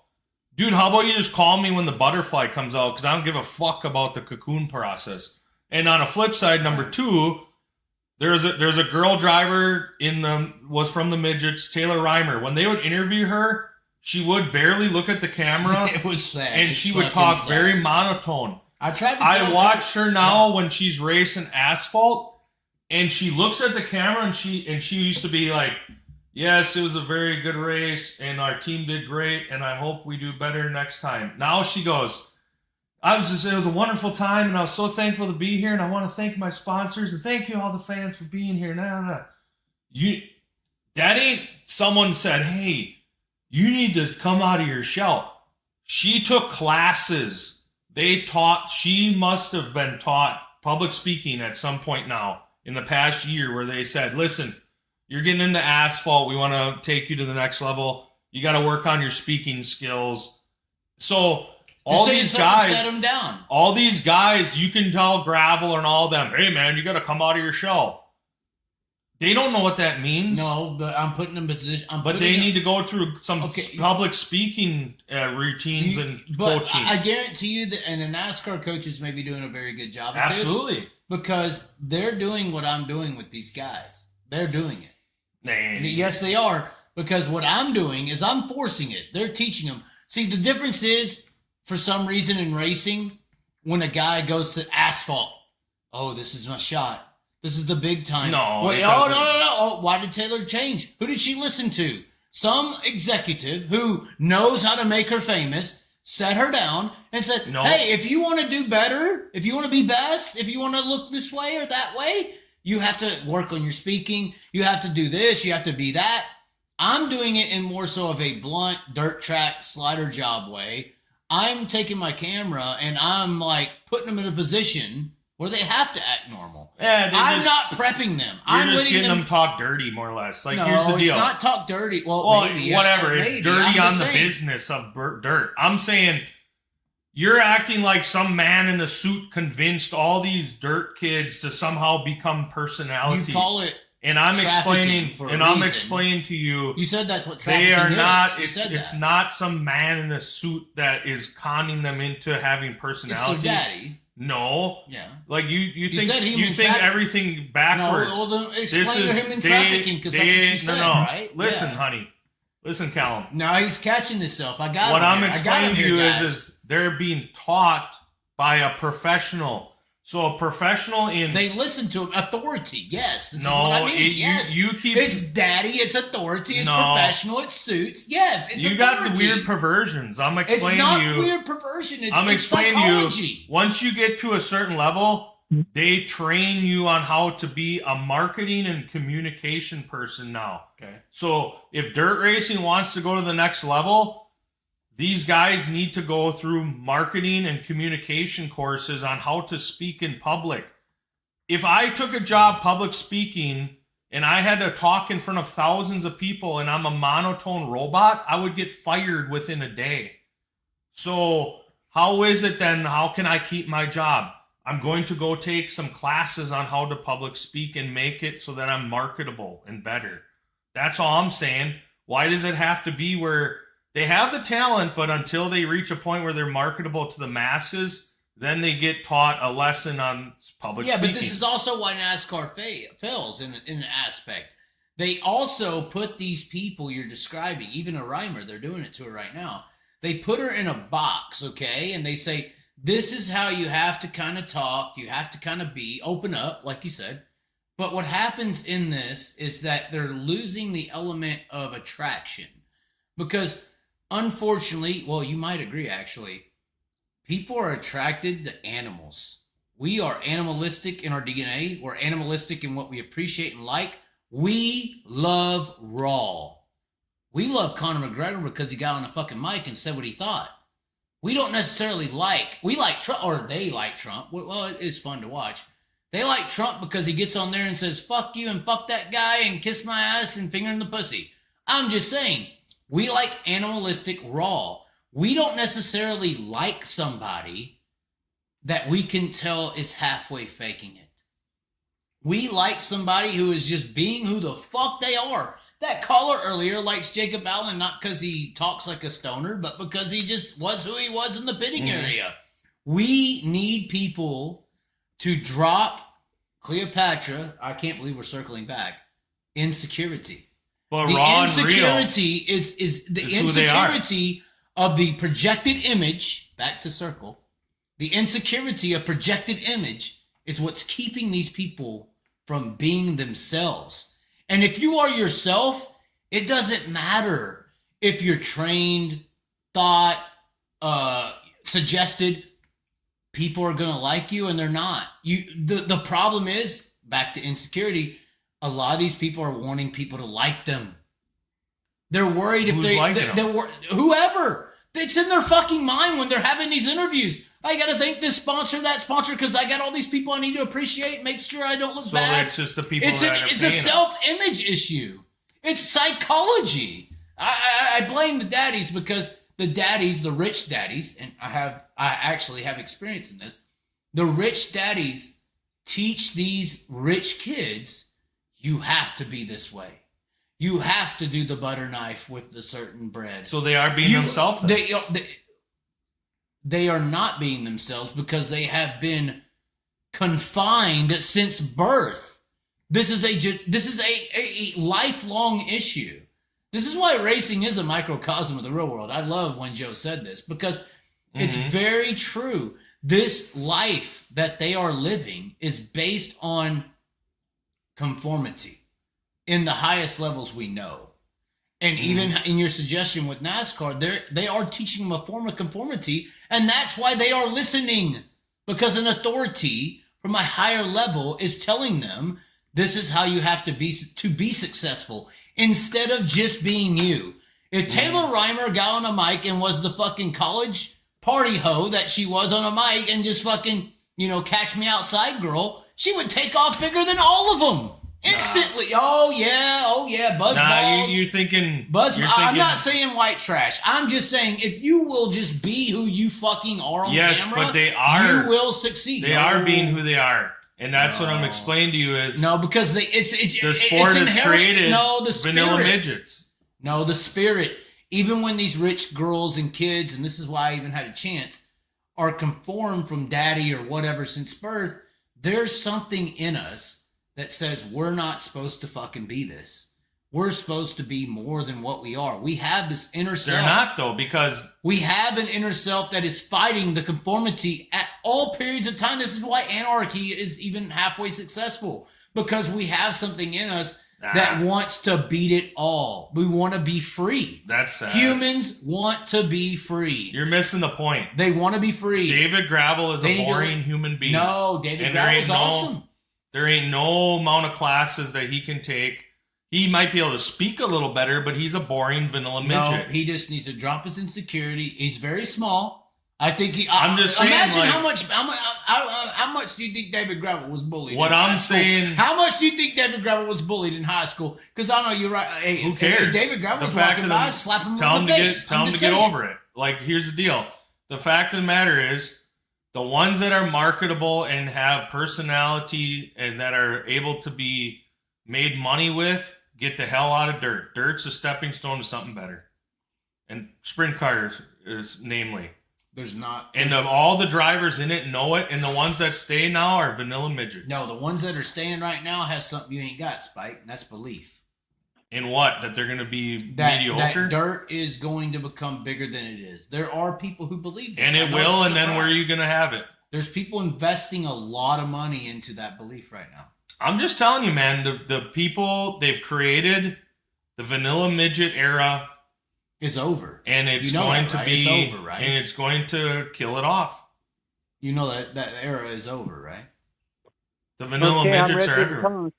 dude, how about you just call me when the butterfly comes out? Because I don't give a fuck about the cocoon process. And on a flip side, number 2, there's a girl driver was from the midgets, Taylor Reimer. When they would interview her, she would barely look at the camera. It was sad. And she would talk very monotone. I watch her now when she's racing asphalt, and she looks at the camera and she used to be like, yes, it was a very good race, and our team did great, and I hope we do better next time. Now she goes, it was a wonderful time, and I was so thankful to be here, and I want to thank my sponsors, and thank you all the fans for being here. That ain't someone said, hey, you need to come out of your shell. She took classes. She must have been taught public speaking at some point now in the past year where they said, listen, you're getting into asphalt. We want to take you to the next level. You got to work on your speaking skills. So all these guys, set them down. All these guys, you can tell Gravel and all them, hey man, you got to come out of your shell. They don't know what that means. No, but I'm putting them in position. But they need to go through some public speaking routines and coaching. I guarantee you that, and the NASCAR coaches may be doing a very good job at Absolutely. this. Because they're doing what I'm doing with these guys. They're doing it. Yes, they are. Because what I'm doing is I'm forcing it. They're teaching them. See, the difference is, for some reason in racing, when a guy goes to asphalt, oh, this is my shot. This is the big time. No. No. Oh, why did Taylor change? Who did she listen to? Some executive who knows how to make her famous sat her down and said, hey, if you want to do better, if you want to be best, if you want to look this way or that way, you have to work on your speaking. You have to do this. You have to be that. I'm doing it in more so of a blunt dirt track slider job way. I'm taking my camera and I'm like putting them in a position where they have to act normal. Yeah, I'm not prepping them. I'm just getting them talk dirty, more or less. Like, no, here's the deal. It's not talk dirty. Well maybe, whatever. Yeah, it's maybe. dirty on the business of dirt. I'm saying you're acting like some man in a suit convinced all these dirt kids to somehow become personality. You call it. And I'm explaining to you. You said that's what trafficking they are is. not. It's not some man in a suit that is conning them into having personality. It's their daddy. No. Yeah. Like you think everything backwards. No, well, then explain to him in trafficking because that's what you said, right? Listen, honey. Listen, Callum. No, he's catching himself. I got what him I'm here. explaining to you is they're being taught by a professional. So a professional in they listen to him. Authority, yes. This no, is what I mean. Yes. You keep it's daddy. It's authority. It's professional. It's suits. Yes, it's you authority. got the weird perversions. I'm explaining it's not to you. Weird perversion. I'm it's explaining psychology. to you. Once you get to a certain level, they train you on how to be a marketing and communication person now. Okay. So if dirt racing wants to go to the next level, these guys need to go through marketing and communication courses on how to speak in public. If I took a job public speaking and I had to talk in front of thousands of people and I'm a monotone robot, I would get fired within a day. So how is it then? How can I keep my job? I'm going to go take some classes on how to public speak and make it so that I'm marketable and better. That's all I'm saying. Why does it have to be where they have the talent, but until they reach a point where they're marketable to the masses, then they get taught a lesson on public speaking. But this is also why NASCAR fails in an aspect. They also put these people you're describing, even a Reimer, they're doing it to her right now. They put her in a box, okay? And they say, this is how you have to kind of talk. You have to kind of open up, like you said. But what happens in this is that they're losing the element of attraction. Because, unfortunately, well, you might agree, actually, people are attracted to animals. We are animalistic in our DNA. We're animalistic in what we appreciate and like. We love raw. We love Conor McGregor because he got on the fucking mic and said what he thought. We don't necessarily we like Trump, or they like Trump. Well, it is fun to watch. They like Trump because he gets on there and says, fuck you and fuck that guy and kiss my ass and finger in the pussy. I'm just saying, we like animalistic raw. We don't necessarily like somebody that we can tell is halfway faking it. We like somebody who is just being who the fuck they are. That caller earlier likes Jacob Allen not because he talks like a stoner, but because he just was who he was in the pitting area. We need people to drop Cleopatra. I can't believe we're circling back. Insecurity. But the raw insecurity is the insecurity of the projected image. Back to circle. The insecurity of projected image is what's keeping these people from being themselves. And if you are yourself, it doesn't matter if you're trained, thought, suggested. People are going to like you, and they're not. The problem is, back to insecurity, a lot of these people are wanting people to like them. They're worried whoever. It's in their fucking mind when they're having these interviews. I got to thank this sponsor, that sponsor, because I got all these people I need to appreciate, make sure I don't look bad. So it's just the people It's a self-image issue. It's psychology. I blame the daddies because the rich daddies, and I actually have experience in this. The rich daddies teach these rich kids, you have to be this way. You have to do the butter knife with the certain bread. So they are being themselves. They are not being themselves because they have been confined since birth. This is a lifelong issue. This is why racing is a microcosm of the real world. I love when Joe said this because it's very true. This life that they are living is based on conformity in the highest levels we know. And even in your suggestion with NASCAR, they are teaching them a form of conformity, and that's why they are listening, because an authority from a higher level is telling them this is how you have to be successful, instead of just being you. If Taylor Reimer got on a mic and was the fucking college party hoe that she was on a mic and just fucking, catch me outside girl, she would take off bigger than all of them. Instantly. Oh yeah. Buzz balls. You're thinking. I'm not saying white trash. I'm just saying if you will just be who you fucking are on camera, but they are. You will succeed. They are being who they are, and that's what I'm explaining to you is because the sport is created. The spirit. Vanilla midgets. No, the spirit. Even when these rich girls and kids, and this is why I even had a chance, are conformed from daddy or whatever since birth, there's something in us that says we're not supposed to fucking be this. We're supposed to be more than what we are. We have this inner self. They're not, though, because we have an inner self that is fighting the conformity at all periods of time. This is why anarchy is even halfway successful, because we have something in us that wants to beat it all. We want to be free. That's sad. Humans want to be free. You're missing the point. They want to be free. David Gravel is a boring human being. No, David Gravel is awesome. There ain't no amount of classes that he can take. He might be able to speak a little better, but he's a boring vanilla midget. No, he just needs to drop his insecurity. He's very small. I think I'm just saying. Imagine how much do you think David Gravel was bullied? What I'm saying. How much do you think David Gravel was bullied in high school? Because I know you're right. Hey, who cares? David Gravel was walking by, slap him on the face. Tell him to get over it. Like, here's the deal. The fact of the matter is, the ones that are marketable and have personality and that are able to be made money with, get the hell out of dirt. Dirt's a stepping stone to something better. And sprint cars is namely. There's not. And all the drivers in it know it, and the ones that stay now are vanilla midgets. No, the ones that are staying right now has something you ain't got, Spike, and that's belief. In what? That they're going to be mediocre? That dirt is going to become bigger than it is. There are people who believe this. And it will, and then where are you going to have it? There's people investing a lot of money into that belief right now. I'm just telling you, man, the people they've created, the vanilla midget era, it's over. And it's going to be it's over, right? And it's going to kill it off. You know that era is over, right? The vanilla midgets are everywhere.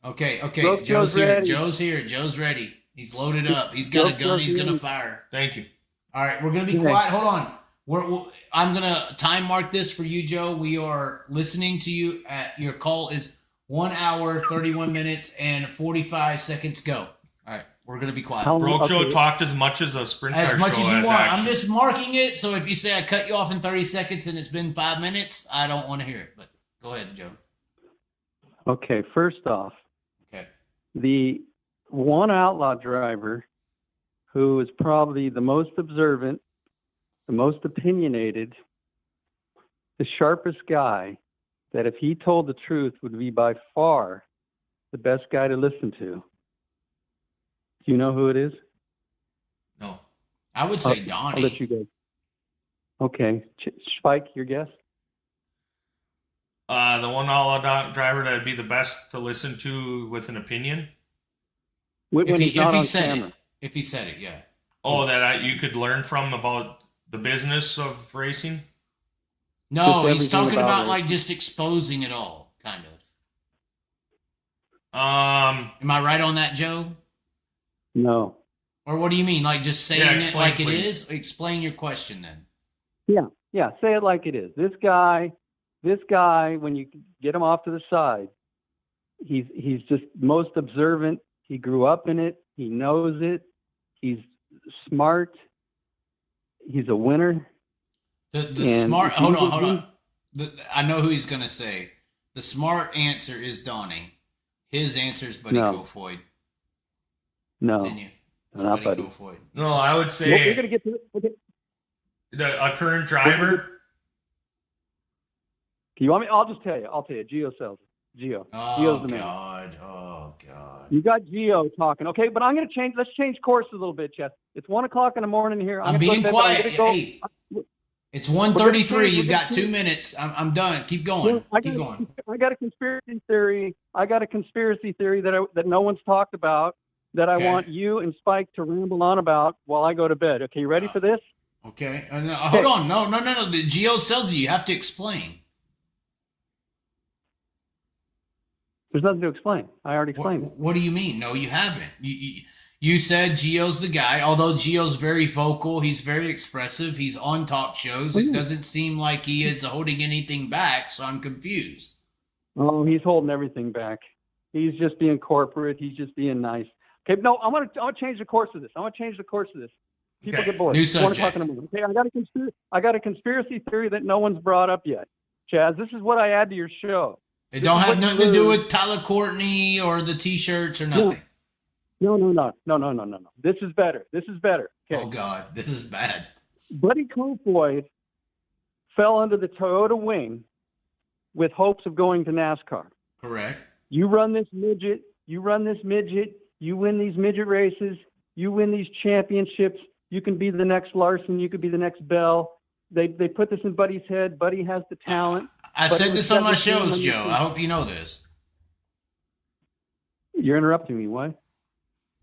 Okay. Joe's here. ready. Joe's here. Joe's ready. He's loaded up. He's got a gun. He's going to fire. Thank you. All right, we're going to be quiet. Hold on. I'm going to time mark this for you, Joe. We are listening to you. Your call is 1 hour, 31 minutes, and 45 seconds. Go. All right, we're going to be quiet. Broke Joe talked as much as a sprint car As much show as you want. action. I'm just marking it, so if you say I cut you off in 30 seconds and it's been 5 minutes, I don't want to hear it. But go ahead, Joe. Okay, first off, okay, the one outlaw driver who is probably the most observant, the most opinionated, the sharpest guy, that if he told the truth would be by far the best guy to listen to. Do you know who it is? No. I would say Donnie. I'll let you go. Okay. Spike, your guess? The one outlaw driver that would be the best to listen to with an opinion? When he's not on said camera. it. If he said it, yeah. Oh, that you could learn from about the business of racing? No, he's talking about like just exposing it all, kind of. Am I right on that, Joe? No. Or what do you mean? Like just saying it like it please. is? Explain your question then. Yeah, say it like it is. This guy, when you get him off to the side, he's just most observant. He grew up in it. He knows it. He's smart. He's a winner. The smart. Hold on. I know who he's gonna say. The smart answer is Donnie. His answer is Buddy Kofoid. No, Continue. not Buddy. Kofoid. No, I would say Well, we're gonna get to it. Okay. a current driver. You want me? I'll just tell you. Gio sells it. Gio. Gio's the man. Oh God. You got Gio talking. Okay, but I'm gonna change. Let's change course a little bit, Chaz. It's 1 o'clock in the morning here. I'm being quiet. Hey, it's 1:33. You We're got gonna 2 minutes. I'm done. Keep going. Keep going. I got a conspiracy theory. that no one's talked about that I want you and Spike to ramble on about while I go to bed. Okay, you ready for this? Okay. Hold on. No. The Gio sells you. You have to explain. There's nothing to explain. I already explained it. What do you mean? No, you haven't. You said Gio's the guy. Although Gio's very vocal, he's very expressive. He's on talk shows. It doesn't seem like he is holding anything back. So I'm confused. Oh, he's holding everything back. He's just being corporate. He's just being nice. Okay, no, I want to change the course of this. People get bored. New subject. 1 o'clock in the morning. Okay, I got a conspiracy theory that no one's brought up yet. Chaz, this is what I add to your show. It don't have nothing to do with Tyler Courtney or the T-shirts or nothing. No. This is better. Okay. Oh God, this is bad. Buddy Kofoid fell under the Toyota wing with hopes of going to NASCAR. Correct. You run this midget. You win these midget races. You win these championships. You can be the next Larson. You could be the next Bell. They put this in Buddy's head. Buddy has the talent. I said this on my shows, Joe. I hope you know this. You're interrupting me. Why?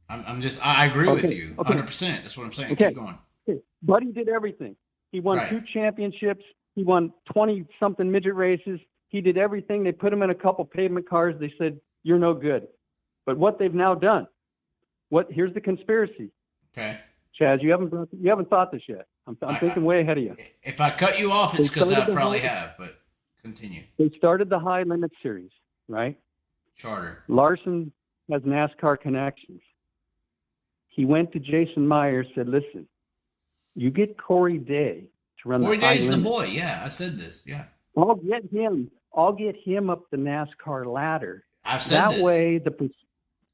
I agree with you 100%. That's what I'm saying. Okay. Keep going. Okay. Buddy did everything. He won 2 championships. He won 20-something midget races. He did everything. They put him in a couple pavement cars. They said, you're no good. But what they've now done, here's the conspiracy. Okay. Chaz, you haven't thought this yet. I'm thinking way ahead of you. If I cut you off, it's because I probably have, but continue. They started the High Limit Series, right? Charter. Larson has NASCAR connections. He went to Jason Myers, said, listen, you get Corey Day to run Corey the High Day's the Limit. boy. Yeah, I said this. Yeah. I'll get him up the NASCAR ladder. I've said that this. way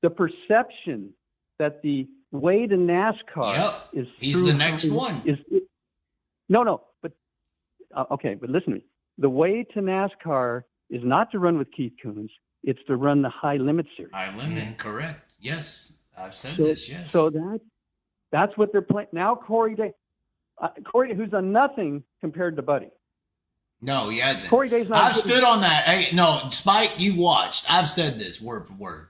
the perception that the way to NASCAR is he's through the next one. No, but okay, but listen to me. The way to NASCAR is not to run with Keith Kunz. It's to run the high limit series. High limit, correct. Yes. I've said So, this, yes. So that's what they're playing. Now Corey Day, who's done nothing compared to Buddy. No, he hasn't. Corey Day's not. I've stood on that. Hey, no, Spike, you've watched. I've said this word for word.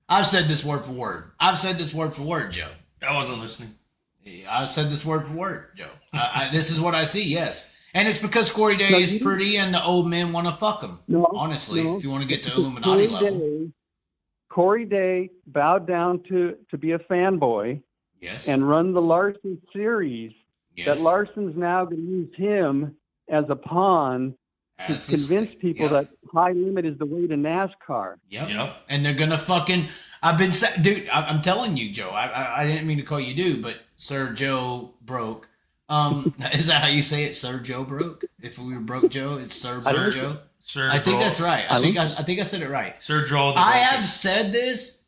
I've said this word for word. I've said this word for word, Joe. I wasn't listening. I've said this word for word, Joe. This is what I see, yes. And it's because Corey Day is pretty and the old men want to fuck him. No, honestly, if you want to get to Because Illuminati level. Corey Day bowed down to be a fanboy. Yes. And run the Larson series. Yes. That Larson's now going to use him as a pawn to convince people that high limit is the way to NASCAR. Yep. And they're going to fucking... Dude, I'm telling you, Joe, I didn't mean to call you dude, but Sir Joe Broke. Is that how you say it? Sir Joe Broke? If we were broke Joe, it's Sir Broke Joe? Sir I think Joe. that's right. I think I said it right. Sir Joe. I have said this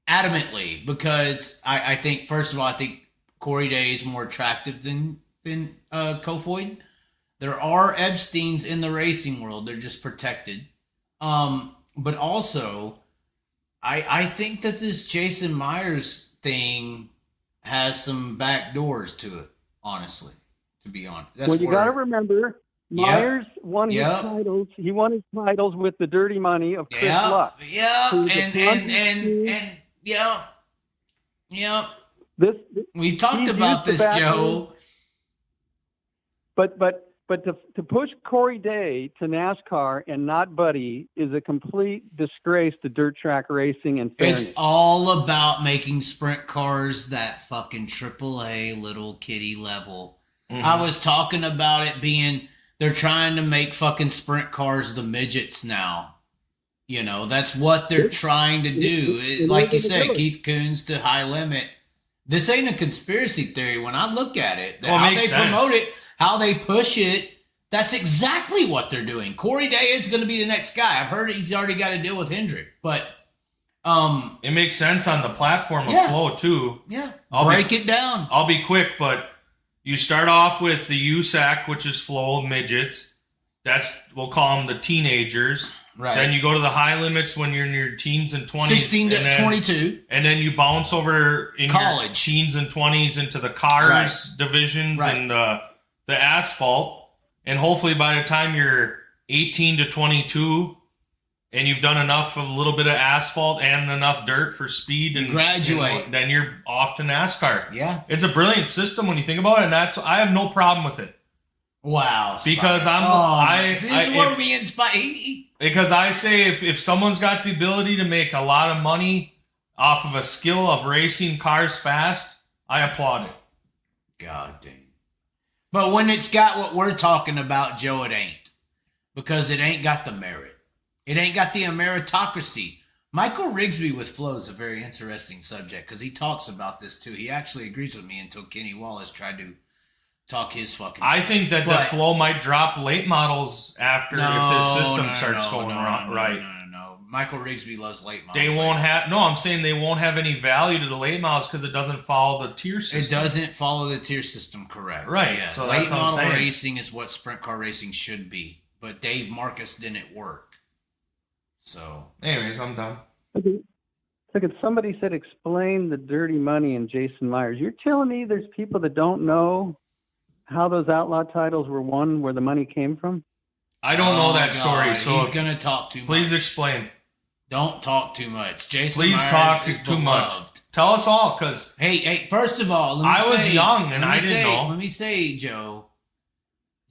adamantly because I think, first of all, I think Corey Day is more attractive than Kofoid. There are Epsteins in the racing world. They're just protected. But also, I think that this Jason Myers thing has some back doors to it, honestly, to be honest. Well, you got to remember, Myers won his titles. He won his titles with the dirty money of Chris Luck. We talked about this, Joe. But to push Corey Day to NASCAR and not Buddy is a complete disgrace to dirt track racing and fairness. It's all about making sprint cars that fucking AAA little kitty level. Mm-hmm. I was talking about it being, they're trying to make fucking sprint cars the midgets now. You know, that's what they're trying to do. Like you said, Keith Kunz to high limit. This ain't a conspiracy theory. When I look at it, how they promote it, how they push it, that's exactly what they're doing. Corey Day is going to be the next guy. I've heard he's already got to deal with Hendrick, but it makes sense on the platform of Flow too. Yeah, break it down. I'll be quick, but you start off with the USAC, which is Flow midgets. We'll call them the teenagers. Right. Then you go to the high limits when you're in your teens and 20s. 16 to 22. And then you bounce over in college. Your teens and 20s into the cars divisions and the asphalt. And hopefully by the time you're 18 to 22 and you've done enough of a little bit of asphalt and enough dirt for speed and graduate, then you're off to NASCAR. Yeah. It's a brilliant system when you think about it, and I have no problem with it. Wow. Because because I say if someone's got the ability to make a lot of money off of a skill of racing cars fast, I applaud it. God damn. But when it's got what we're talking about, Joe, it ain't. Because it ain't got the merit. It ain't got the meritocracy. Michael Rigsby with Flow is a very interesting subject because he talks about this too. He actually agrees with me until Kenny Wallace tried to talk his fucking I shit. think that the Flow might drop late models after if this system starts going right. No. Michael Rigsby loves late models. They won't have. No, I'm saying they won't have any value to the late models because it doesn't follow the tier system. It doesn't follow the tier system, correct? Right. Yeah. So late model racing is what sprint car racing should be, but Dave Marcus didn't work. So, anyways, I'm done. Okay. Look, if somebody said explain the dirty money in Jason Myers, you're telling me there's people that don't know how those outlaw titles were won, where the money came from? I don't know that story, so he's gonna talk too much. Please explain. Don't talk too much. Jason Please Myers talk is too beloved. much. Tell us all, because hey, first of all, I was young and I didn't know. Let me say, Joe,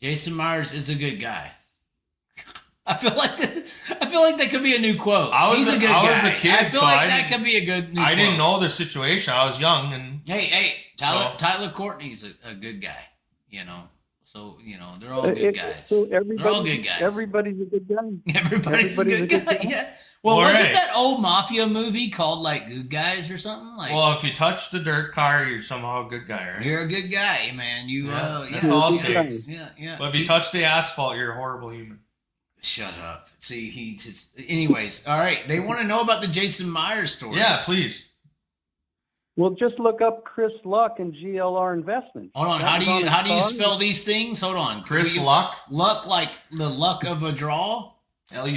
Jason Myers is a good guy. I feel like that could be a new quote. He's a good guy. I was a kid, I feel like that could be a good new quote. I didn't know the situation. I was young and Tyler Courtney's a good guy. You know. So, you know, they're all good guys. So they're all good guys. Everybody's a good guy. Everybody's a good guy. Yeah. Well, wasn't that old mafia movie called like Good Guys or something? Like, well, if you touch the dirt car, you're somehow a good guy, right? You're a good guy, man. That's all it takes. Yeah. But if you touch the asphalt, you're a horrible human. Shut up. See, he just. Anyways, all right. They want to know about the Jason Myers story. Yeah, please. Well, just look up Chris Luck and GLR Investments. Hold on. How do you spell these things? Hold on. Chris Luck? Luck like the luck of a draw? Luck?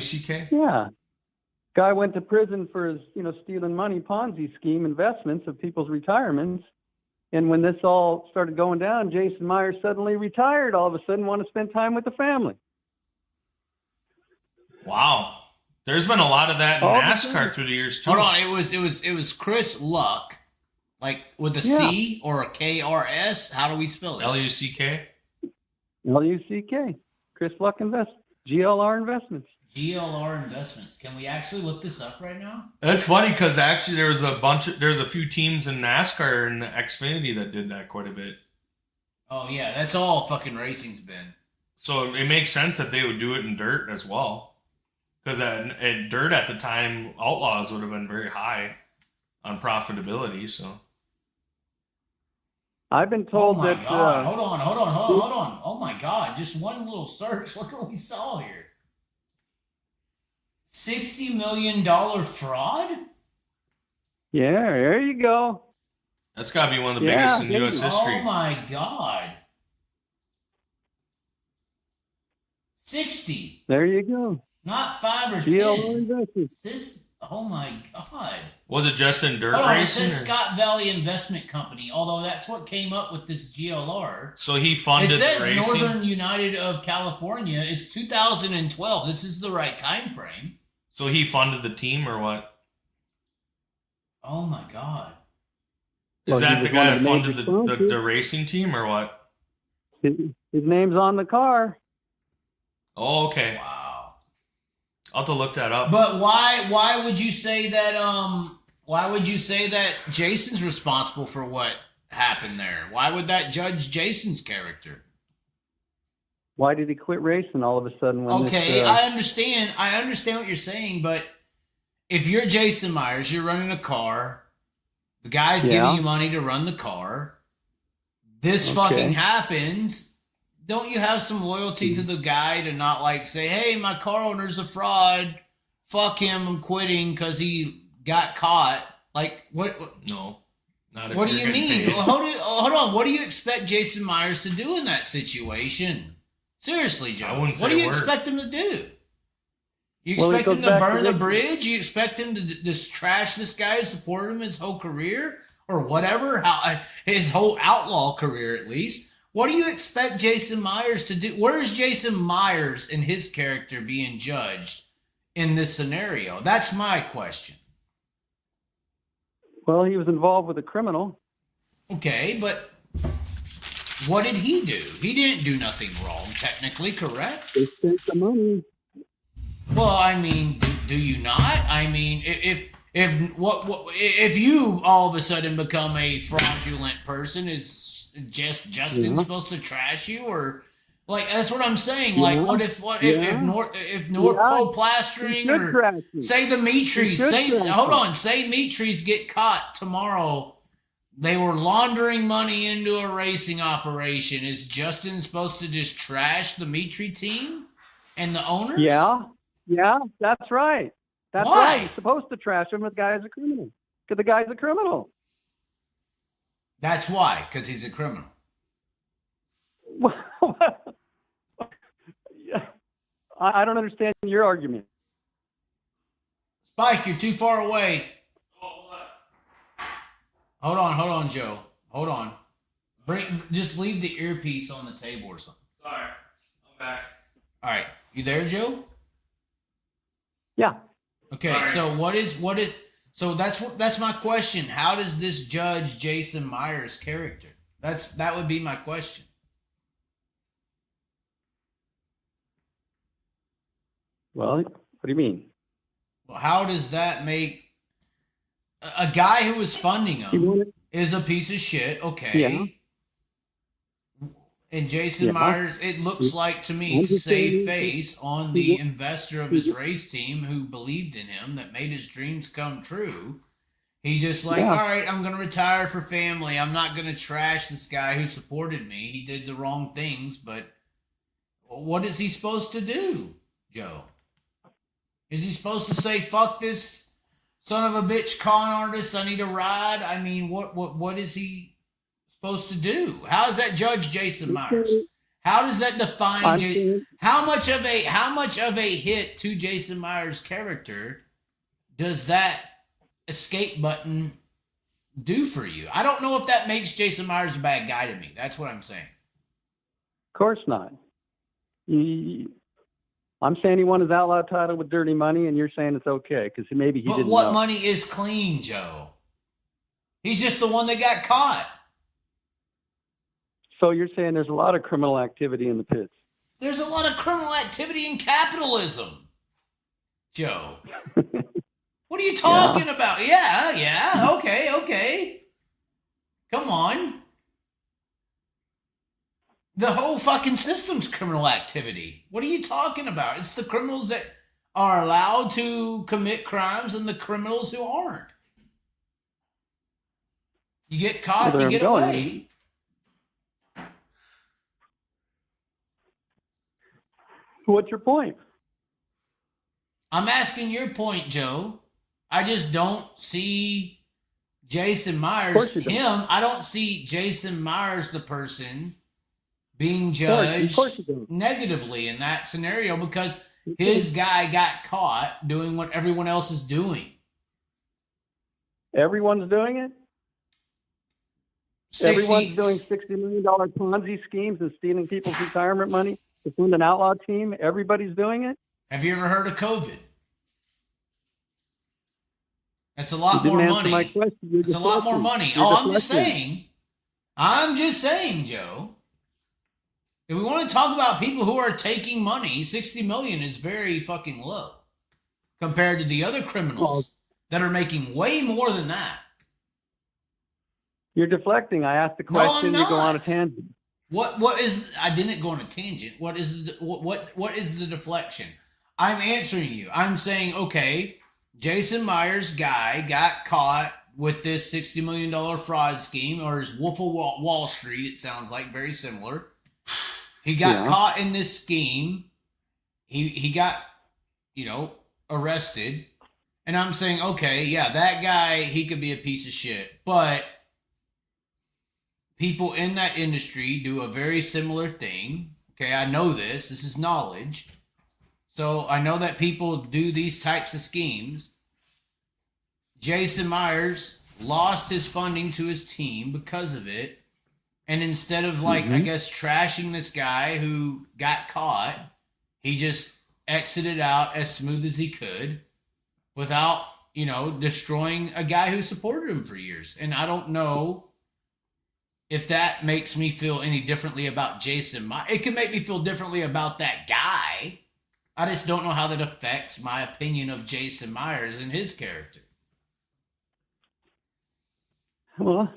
Yeah. Guy went to prison for his, stealing money, Ponzi scheme investments of people's retirements. And when this all started going down, Jason Myers suddenly retired. All of a sudden, want to spend time with the family. Wow. There's been a lot of that in NASCAR through the years too. Hold on. It was Chris Luck, like with a C or a KRS. How do we spell it? LUCK. LUCK. Chris Luck Investments. GLR Investments. GLR Investments. Can we actually look this up right now? That's funny because actually there's a few teams in NASCAR and Xfinity that did that quite a bit. Oh yeah, that's all fucking racing's been. So it makes sense that they would do it in dirt as well, because at dirt at the time, Outlaws would have been very high on profitability. So I've been told that. God. Hold on. Oh my God! Just one little search. Look what we saw here. $60 million fraud? Yeah, there you go. That's got to be one of the biggest in U.S. history. Oh my God. 60. There you go. Not 5 or 10. Oh my God. Was it just in dirt racing? racing? It says Scott Valley Investment Company, although that's what came up with this GLR. So he funded racing? It says racing? Northern United of California. It's 2012. This is the right time frame. So he funded the team or what? Oh my God. Is that the guy that funded the racing team or what? His name's on the car. Oh, okay. Wow. I'll have to look that up. But why would you say that why would you say that Jason's responsible for what happened there? Why would that judge Jason's character? Why did he quit racing all of a sudden? I understand what you're saying, but if you're Jason Myers, you're running a car, the guy's giving you money to run the car, this fucking happens, don't you have some loyalty to the guy to not like say, hey, my car owner's a fraud, fuck him, I'm quitting because he got caught? Like, what? No. Not if what do you mean? Well, hold on. What do you expect Jason Myers to do in that situation? Seriously, Joe. What do you expect him to do? You expect him to burn the bridge? You expect him to just trash this guy who supported him his whole career? Or whatever? His whole outlaw career, at least. What do you expect Jason Myers to do? Where is Jason Myers and his character being judged in this scenario? That's my question. Well, he was involved with a criminal. Okay, but what did he do? He didn't do nothing wrong, technically, correct? They spent the money. Well, I mean, do you not? I mean, if you all of a sudden become a fraudulent person, is Justin supposed to trash you, or like that's what I'm saying? Like, if North Pole Plastering or say the Metries, say Metries get caught tomorrow. They were laundering money into a racing operation. Is Justin supposed to just trash the Mitri team and the owners? Yeah, that's right. That's right. He's supposed to trash him. The guy's a criminal. Because the guy's a criminal. That's why, because he's a criminal. I don't understand your argument. Spike, you're too far away. Hold on, Joe. Hold on. Just leave the earpiece on the table or something. Sorry, I'm back. All right, you there, Joe? Yeah. Okay, Sorry. So that's my question. How does this judge Jason Myers' character? That would be my question. Well, what do you mean? Well, how does that make a guy who was funding him is a piece of shit? Okay. Yeah. And Jason Myers, it looks like to me to save face on the investor of his race team who believed in him, that made his dreams come true. He just all right, I'm going to retire for family. I'm not going to trash this guy who supported me. He did the wrong things, but what is he supposed to do, Joe? Is he supposed to say, fuck this son of a bitch con artist, I need a ride. I mean, what is he supposed to do? How does that judge Jason Myers? How does that define how much of a hit to Jason Myers' character does that escape button do for you? I don't know if that makes Jason Myers a bad guy to me. That's what I'm saying. Of course not. I'm saying he won his outlaw title with dirty money, and you're saying it's okay because maybe he didn't know. But what money is clean, Joe? He's just the one that got caught. So you're saying there's a lot of criminal activity in the pits? There's a lot of criminal activity in capitalism, Joe. What are you talking about? Yeah. Okay. Come on. The whole fucking system's criminal activity. What are you talking about? It's the criminals that are allowed to commit crimes and the criminals who aren't. You get caught, you get away. What's your point? I'm asking your point, Joe. I just don't see Jason Myers, him. I don't see Jason Myers, the person, being judged negatively in that scenario because his guy got caught doing what everyone else is doing. Everyone's doing it? Everyone's doing $60 million Ponzi schemes and stealing people's retirement money to fund an outlaw team. Everybody's doing it? Have you ever heard of COVID? That's a lot more money. It's a lot more money. I'm just saying, Joe. If we want to talk about people who are taking money, 60 million is very fucking low compared to the other criminals that are making way more than that. You're deflecting. I asked the question, you go on a tangent. What is? I didn't go on a tangent. What is the deflection? I'm answering you. I'm saying, okay, Jason Myers' guy got caught with this $60 million fraud scheme, or his Wolf of Wall Street. It sounds like very similar. He got caught in this scheme. He got, arrested. And I'm saying, okay, yeah, that guy, he could be a piece of shit. But people in that industry do a very similar thing. Okay, I know this. This is knowledge. So I know that people do these types of schemes. Jason Myers lost his funding to his team because of it. And instead of, I guess, trashing this guy who got caught, he just exited out as smooth as he could without, destroying a guy who supported him for years. And I don't know if that makes me feel any differently about Jason Myers. It can make me feel differently about that guy. I just don't know how that affects my opinion of Jason Myers and his character. Well,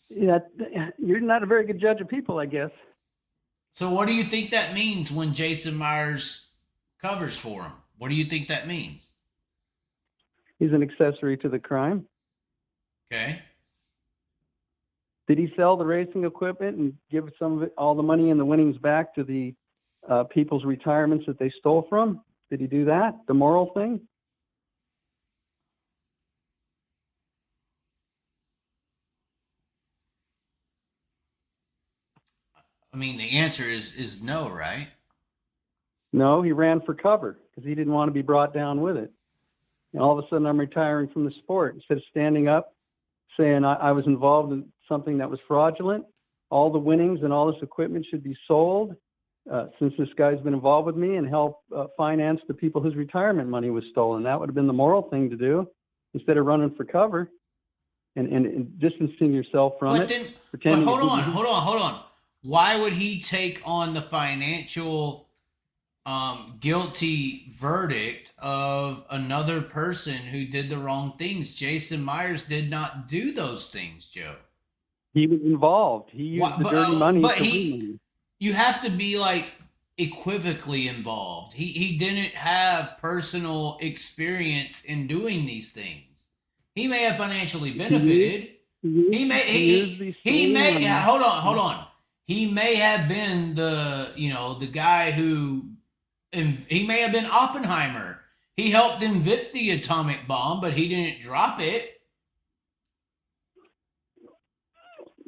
yeah, you're not a very good judge of people, I guess. So what do you think that means when Jason Myers covers for him? What do you think that means? He's an accessory to the crime. Okay. Did he sell the racing equipment and give some of it, all the money and the winnings back to the people's retirements that they stole from? Did he do that? The moral thing? I mean, the answer is no, right? No, he ran for cover because he didn't want to be brought down with it. And all of a sudden, I'm retiring from the sport. Instead of standing up, saying I was involved in something that was fraudulent, all the winnings and all this equipment should be sold since this guy's been involved with me and help finance the people whose retirement money was stolen. That would have been the moral thing to do instead of running for cover and distancing yourself from it. But hold on. Why would he take on the financial guilty verdict of another person who did the wrong things? Jason Myers did not do those things, Joe. He was involved. He used the dirty money to win. You have to be equivocally involved. He didn't have personal experience in doing these things. He may have financially benefited. He may hold on. He may have been the guy who, he may have been Oppenheimer. He helped invent the atomic bomb, but he didn't drop it.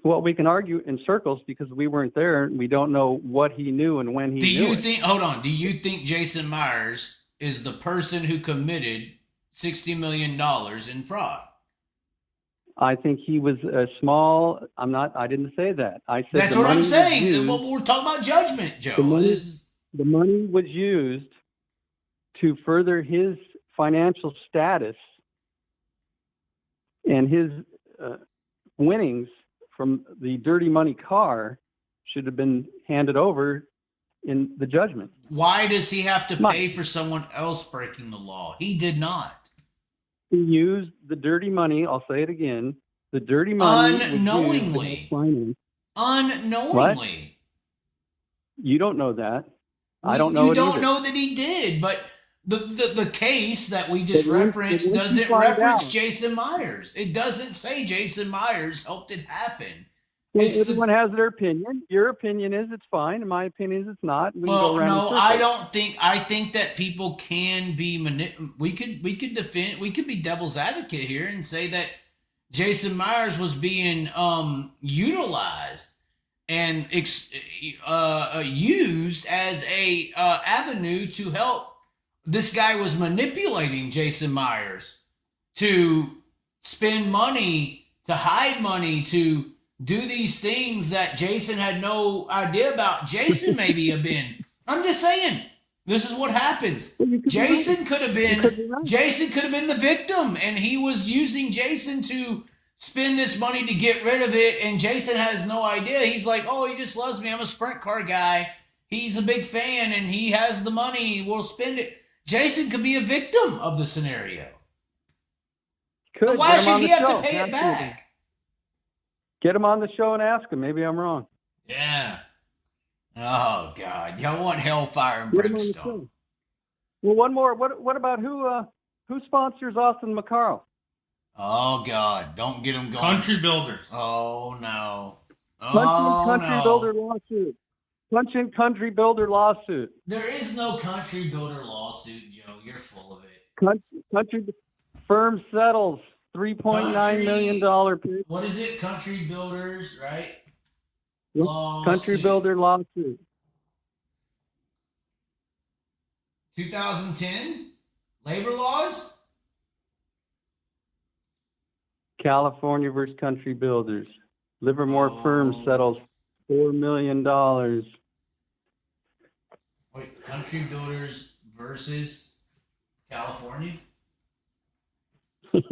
Well, we can argue in circles because we weren't there and we don't know what he knew and when he knew it. Hold on. Do you think Jason Myers is the person who committed $60 million in fraud? I think he was a small. I didn't say that. I said that's what I'm saying. Well, we're talking about judgment, Joe. The money was used to further his financial status and his winnings from the dirty money car should have been handed over in the judgment. Why does he have to pay for someone else breaking the law? He did not. He used the dirty money. I'll say it again. The dirty money unknowingly. Unknowingly. What? You don't know that. I don't know. You don't know that he did, but the case that we just referenced doesn't reference Jason Myers. It doesn't say Jason Myers helped it happen. Everyone has their opinion. Your opinion is it's fine. And my opinion is it's not. I don't think. I think that people can be we could be devil's advocate here and say that Jason Myers was being utilized and used as a avenue to help. This guy was manipulating Jason Myers to spend money, to hide money, to do these things that Jason had no idea about. Jason maybe have been. I'm just saying, this is what happens. Jason could have been the victim, and he was using Jason to spend this money to get rid of it, and Jason has no idea. He's like, oh, he just loves me. I'm a sprint car guy. He's a big fan, and he has the money. We'll spend it. Jason could be a victim of the scenario. So why should he have to pay it back? Get him on the show and ask him. Maybe I'm wrong. Yeah. Oh, God. Y'all want hellfire and brimstone. Well, one more. What about who sponsors Austin McCarl? Oh, God. Don't get him going. Country Builders. Oh, no. Country Builder lawsuit. Country Builder lawsuit. There is no Country Builder lawsuit, Joe. You're full of it. Country firm settles $3.9 million. What is it? Country Builders, right? Country Builder lawsuit. 2010 labor laws. California versus Country Builders. Livermore firm settles $4 million. Wait, Country Builders versus California? What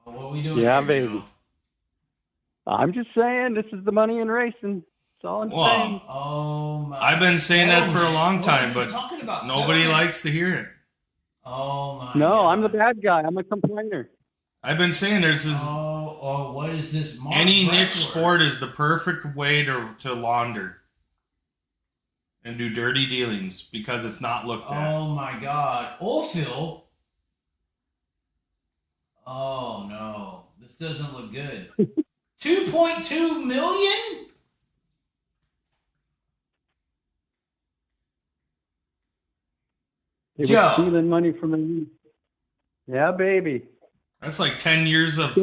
are we doing? Yeah, here, baby. Joe? I'm just saying, this is the money in racing. That's all I'm saying. Oh my! I've been saying that for a long time, but nobody likes to hear it. Oh my! No, God. I'm the bad guy. I'm a complainer. I've been saying there's this. What is this? Any niche sport is the perfect way to launder and do dirty dealings because it's not looked at. Oh my God! Oilfield. Oh no! This doesn't look good. 2.2 million. They were stealing money from the. Yeah, baby. That's like 10 years of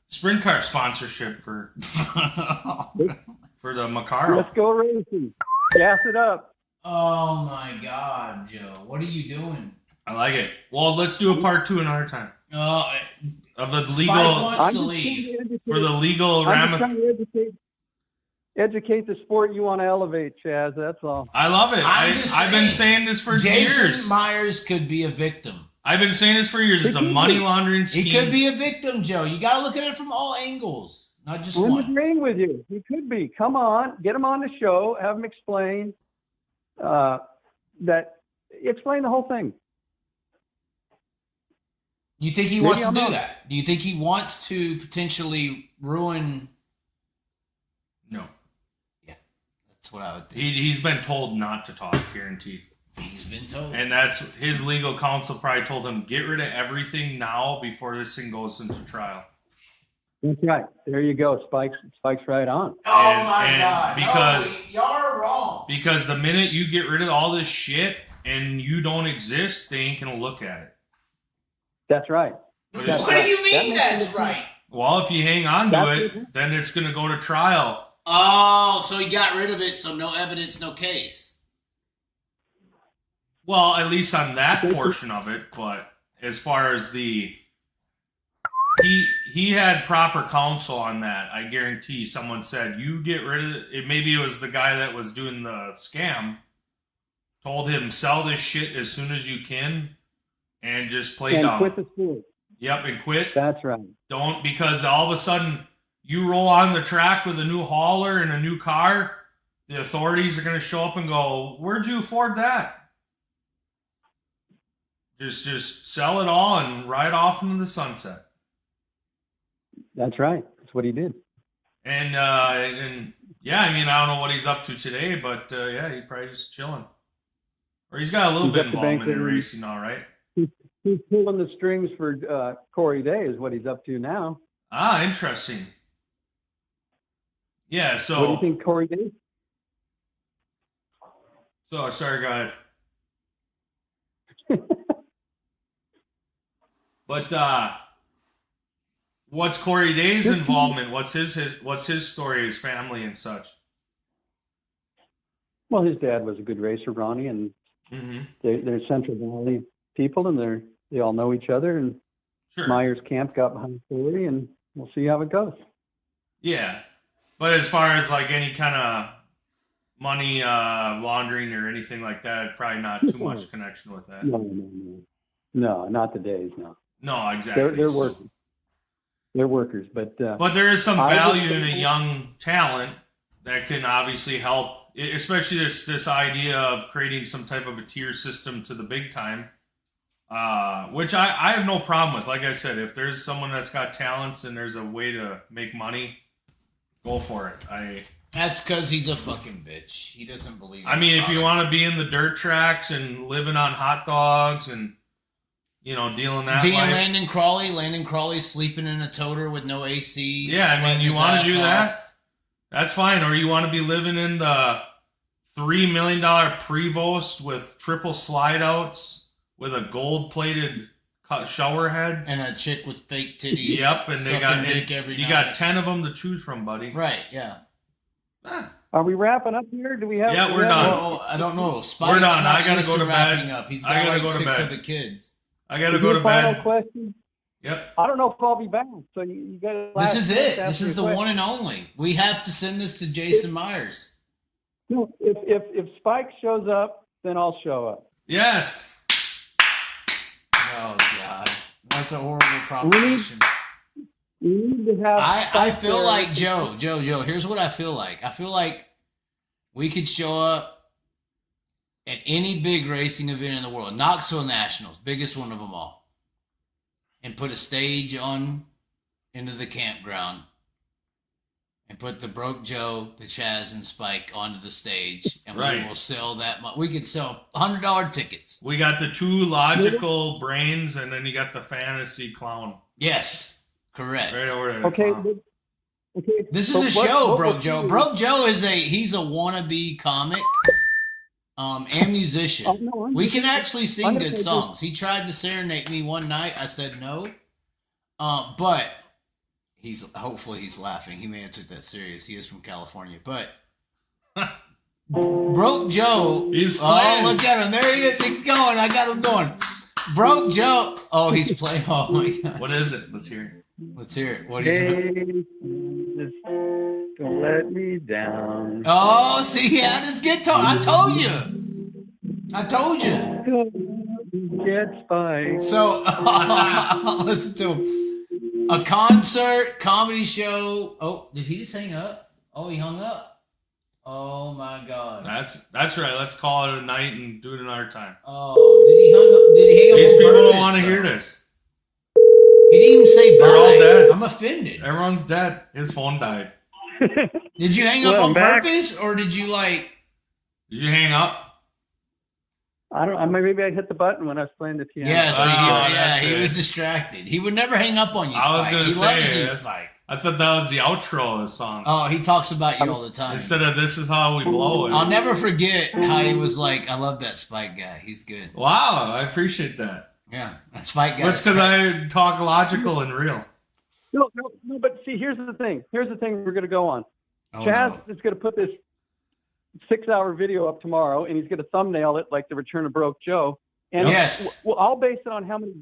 sprint car sponsorship for the McCarl. Let's go racing. Gas it up. Oh my God, Joe! What are you doing? I like it. Well, let's do a part 2 another time. Of the legal. Wants to leave. For the legal I'm just trying to educate the sport you want to elevate, Chaz. That's all. I love it. I've been saying this for years. Jason Myers could be a victim. I've been saying this for years. It's a money laundering scheme. He could be a victim, Joe. You got to look at it from all angles, not just one. I'm agreeing with you. He could be. Come on, get him on the show. Have him explain explain the whole thing. You think he wants to do that? Do you think he wants to potentially ruin? No. Yeah, that's what I would think. He's been told not to talk, guaranteed. He's been told. And that's his legal counsel probably told him, get rid of everything now before this thing goes into trial. That's right. There you go. Spike's right on. Oh my God! Because y'all are wrong. Because the minute you get rid of all this shit and you don't exist, they ain't gonna look at it. That's right. What do you mean that's right? Well, if you hang on to it, then it's gonna go to trial. Oh, so he got rid of it, so no evidence, no case. Well, at least on that portion of it, but as far as he had proper counsel on that. I guarantee someone said, you get rid of it. Maybe it was the guy that was doing the scam. Told him, sell this shit as soon as you can and just play dumb. And quit the sport. Yep, and quit. That's right. Don't, because all of a sudden you roll on the track with a new hauler and a new car, the authorities are going to show up and go, where'd you afford that? Just sell it all and ride off into the sunset. That's right. That's what he did. And yeah, I mean, I don't know what he's up to today, but yeah, he's probably just chilling. Or he's got a little bit involvement in racing, all right. He's pulling the strings for Corey Day is what he's up to now. Ah, interesting. Yeah, so... What do you think Corey Day? So, sorry, go ahead. But what's Corey Day's involvement? What's his story, his family and such? Well, his dad was a good racer, Ronnie, and they're Central Valley people, and they all know each other. And sure. Myers Camp got behind Corey, and we'll see how it goes. Yeah, but as far as like any kind of money laundering or anything like that, probably not too much connection with that. No, not the days. No, exactly. They're workers. They're workers, but there is some value in a young talent that can obviously help, especially this idea of creating some type of a tier system to the big time, which I have no problem with. Like I said, if there's someone that's got talents and there's a way to make money, go for it. That's because he's a fucking bitch. He doesn't believe. I mean, if you want to be in the dirt tracks and living on hot dogs and dealing that being life. Landon Crawley sleeping in a toter with no AC. Yeah, I mean, you want to do that? That's fine. Or you want to be living in the $3 million Prevost with triple slide outs with a gold-plated shower head. And a chick with fake titties. Yep, and you night. got 10 of them to choose from, buddy. Right, yeah. Are we wrapping up here? Do we have? Yeah, we're done. Well, I don't know. We're done. I gotta go to bed. Up. He's got like 6 other kids. I gotta go to final bed. Question? Yep. I don't know if I'll be back. So you got. This is it. This is the one and only. We have to send this to Jason Myers. No, if Spike shows up, then I'll show up. Yes. Oh God, that's a horrible proposition. We need to have. I feel like Joe. Here's what I feel like. I feel like we could show up at any big racing event in the world, Knoxville Nationals, biggest one of them all, and put a stage on into the campground and put the Broke Joe, the Chaz, and Spike onto the stage, and we will sell that much. We could sell $100 tickets. We got the two logical brains, and then you got the fantasy clown. Yes, correct. Right over there. Okay. This is a show, Broke Joe. Broke Joe he's a wannabe comic. And musician. We can actually sing good songs. He tried to serenade me one night. I said no. But hopefully he's laughing. He may have took that serious. He is from California. But Broke Joe. He's playing. Oh, look at him. There he is. He's going. I got him going. Broke Joe. Oh, he's playing. Oh my God. What is it? Let's hear it. Let's hear it. What are you doing? Don't let me down. Oh, see, he had his guitar. I told you. Get Spike. So, listen to him. A concert, comedy show. Oh, did he just hang up? Oh, he hung up. Oh, my God. That's right. Let's call it a night and do it another time. Oh, did he hang up? These people don't want to hear this. He didn't even say bye. They're all dead. I'm offended. Everyone's dead. His phone died. Did you hang up on purpose, or did you Did you hang up? I don't. Maybe I hit the button when I was playing the piano. Yeah, he was distracted. He would never hang up on you, Spike. I was going to say, Spike. I thought that was the outro of the song. Oh, he talks about you all the time. Instead of "This is how we blow it." I'll never forget how he was like, "I love that Spike guy. He's good." Wow, I appreciate that. Yeah, that Spike guy. That's because I talk logical and real. No, but see, here's the thing. Here's the thing we're going to go on. Oh, Chaz no. is going to put this 6-hour video up tomorrow, and he's going to thumbnail it like the Return of Broke Joe. And Yes. I'll base it on how many.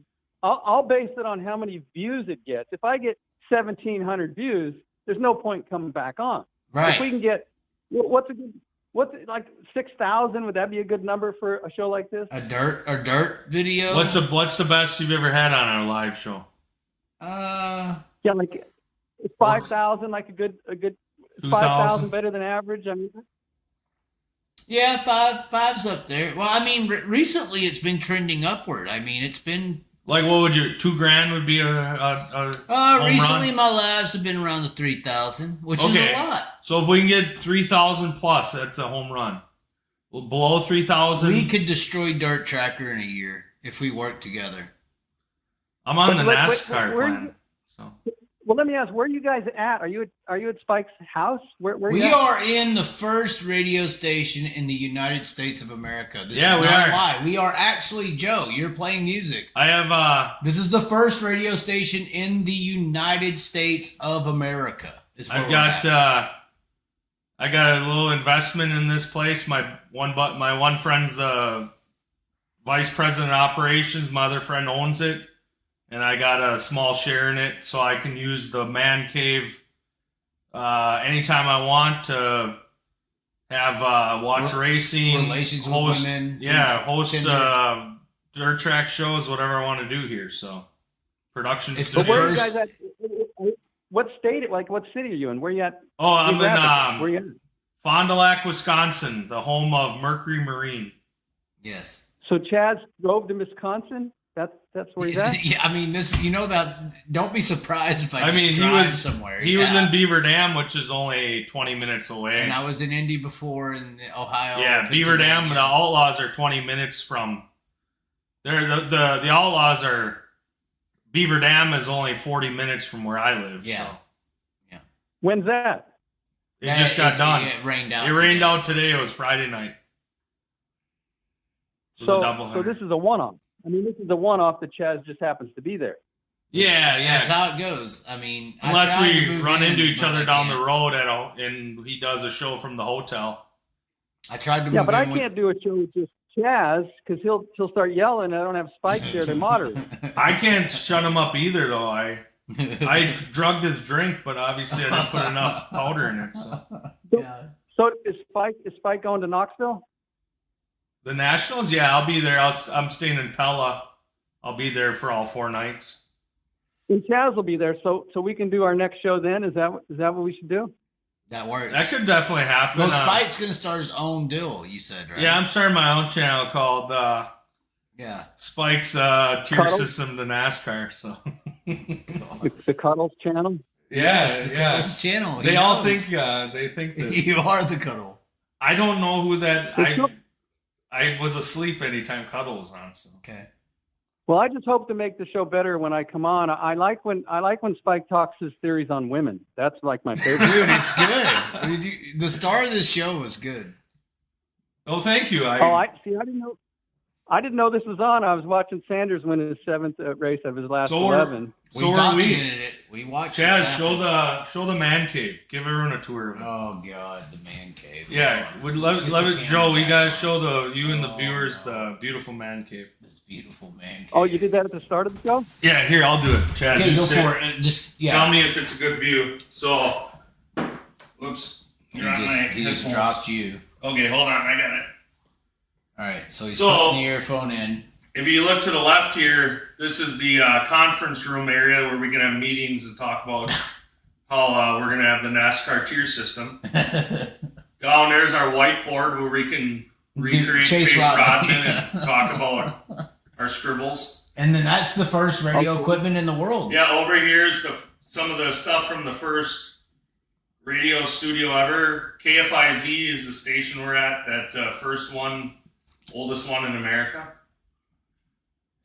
I'll base it on how many views it gets. If I get 1,700 views, there's no point coming back on. Right. If we can get what's like 6,000? Would that be a good number for a show like this? A dirt video. What's the best you've ever had on our live show? Yeah, like 5,000, like a good 5,000 better than average. I mean, Yeah, five's up there. Well, I mean, recently it's been trending upward. I mean, it's been Like, what would you? $2,000 would be a home recently run? my lives have been around the 3,000, which is a lot. So if we can get 3,000 plus, that's a home run. Below 3,000, We could destroy Dirt Tracker in a year if we work together. I'm on the But NASCAR where- plan. So well, let me ask, where are you guys at? Are you at Spike's house? Where We you at? are in the first radio station in the United States of America. This Yeah, is we not are. a lie. We are actually, Joe, you're playing music. I have This is the first radio station in the United States of America. Is where I've we're got at. I got a little investment in this place. My one friend's the vice president of operations. My other friend owns it, and I got a small share in it, so I can use the man cave anytime I want to have watch racing, relations with host, women, host Tinder. dirt track shows, whatever I want to do here. So production It's But studio. where are you first- guys at? What state? Like, what city are you in? Where you at? Oh, I'm in geographically? Where you at? Fond du Lac, Wisconsin, the home of Mercury Marine. Yes. So Chaz drove to Wisconsin. That's where he's at. Yeah, I mean, that. Don't be surprised if I He drive was somewhere. He was in Beaver Dam, which is only 20 minutes away. And I was in Indy before in Ohio. Yeah, Beaver Dam. The Outlaws are 20 minutes from. The Outlaws are. Beaver Dam is only 40 minutes from where I live. Yeah. So When's that? it just got done. It rained out. It rained today. out today. It was Friday night. It was a So doubleheader. this is a one-off. I mean, this is a one-off that Chaz just happens to be there. Yeah. That's how it goes. I mean, I Unless tried to we move run in, into each but other I down the can't. road and he does a show from the hotel. I tried to move Yeah, but I in with- can't do a show with just Chaz because he'll start yelling. I don't have Spike there to moderate. I can't shut him up either, though. I drugged his drink, but obviously I didn't put enough powder in it. So Yeah. So is Spike going to Knoxville? the Nationals, yeah, I'll be there. I'm staying in Pella. I'll be there for all 4 nights. And Chaz will be there, so we can do our next show then. Is that what we should do? That works. That could definitely happen. Well, Spike's going to start his own deal, you said, right? Yeah, I'm starting my own channel called Yeah. Spike's Tier Cuddles? System to NASCAR. So The Cuddles channel. yeah. Cuddles channel. They He all knows. think they think this. You are the cuddle. I don't know who that. There's no- I was asleep anytime Cuddle was on. So Okay. Well, I just hope to make the show better when I come on. I like when Spike talks his theories on women. That's like my favorite. Dude, it's good. The star of this show was good. oh, thank you. I didn't know this was on. I was watching Sanders win his 7th race of his last So are- 11. We So are we. documented it. We watched Chaz, it. show the man cave. Give everyone a tour of it. Oh, God, the man cave. Yeah, Come on. would Let's get love the it, camera Joe. We back. gotta show you and the Oh, viewers no. the beautiful man cave. This beautiful man cave. Oh, you did that at the start of the show? Yeah, here I'll do it. Chad, Okay, you go sit. for it. Just, yeah. Tell me if it's a good view. So, whoops. He Drop my just headphones. dropped you. Okay, hold on. I got it. All right, so he's So- putting the earphone in. If you look to the left here, this is the conference room area where we can have meetings and talk about how we're going to have the NASCAR tier system. Down there's our whiteboard where we can recreate Chase Chase Rodman. Rodman and talk about our scribbles. And then that's the first radio equipment in the world. Yeah, over here is some of the stuff from the first radio studio ever. KFIZ is the station we're at, that first one, oldest one in America.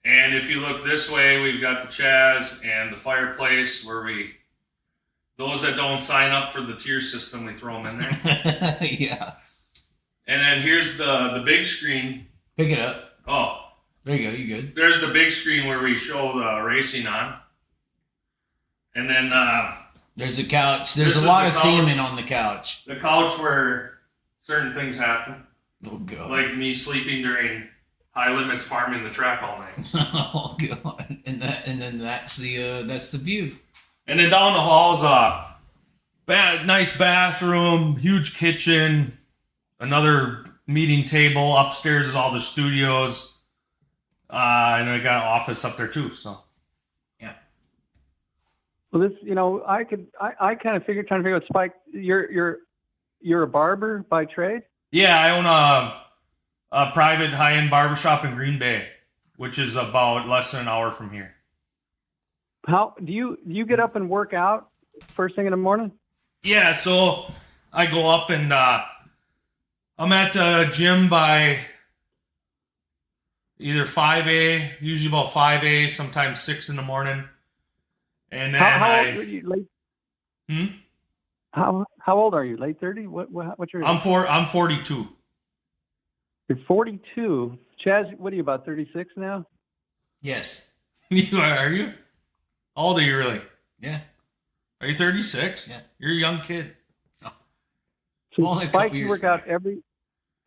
And if you look this way, we've got the Chaz and the fireplace where we Those that don't sign up for the tier system, we throw them in there. Yeah. And then here's the big screen. Pick it up. Oh. There you go. You good? There's the big screen where we show the racing on. And then there's the couch. There's this a lot is of the couch. semen on the couch. The couch where certain things happen. Oh, God. Like me sleeping during high limits farming the track all night. Oh, God. And then that's the view. And then down the hall's nice bathroom, huge kitchen, another meeting table. Upstairs is all the studios. And I got an office up there too, so. Yeah. Well, this, I kind of trying to figure out, Spike, you're a barber by trade? Yeah, I own a private high-end barbershop in Green Bay, which is about less than an hour from here. How do you get up and work out first thing in the morning? Yeah, so I go up and I'm at the gym by either 5A, usually about 5A, sometimes 6 in the morning. And then how old are you? How old are you? Late 30? What's your age? I'm 42. You're 42. Chaz, what are you, about 36 now? Yes. Are you? How old are you really? Yeah. Are you 36? Yeah. You're a young kid. So Only a Spike, couple you years work back. out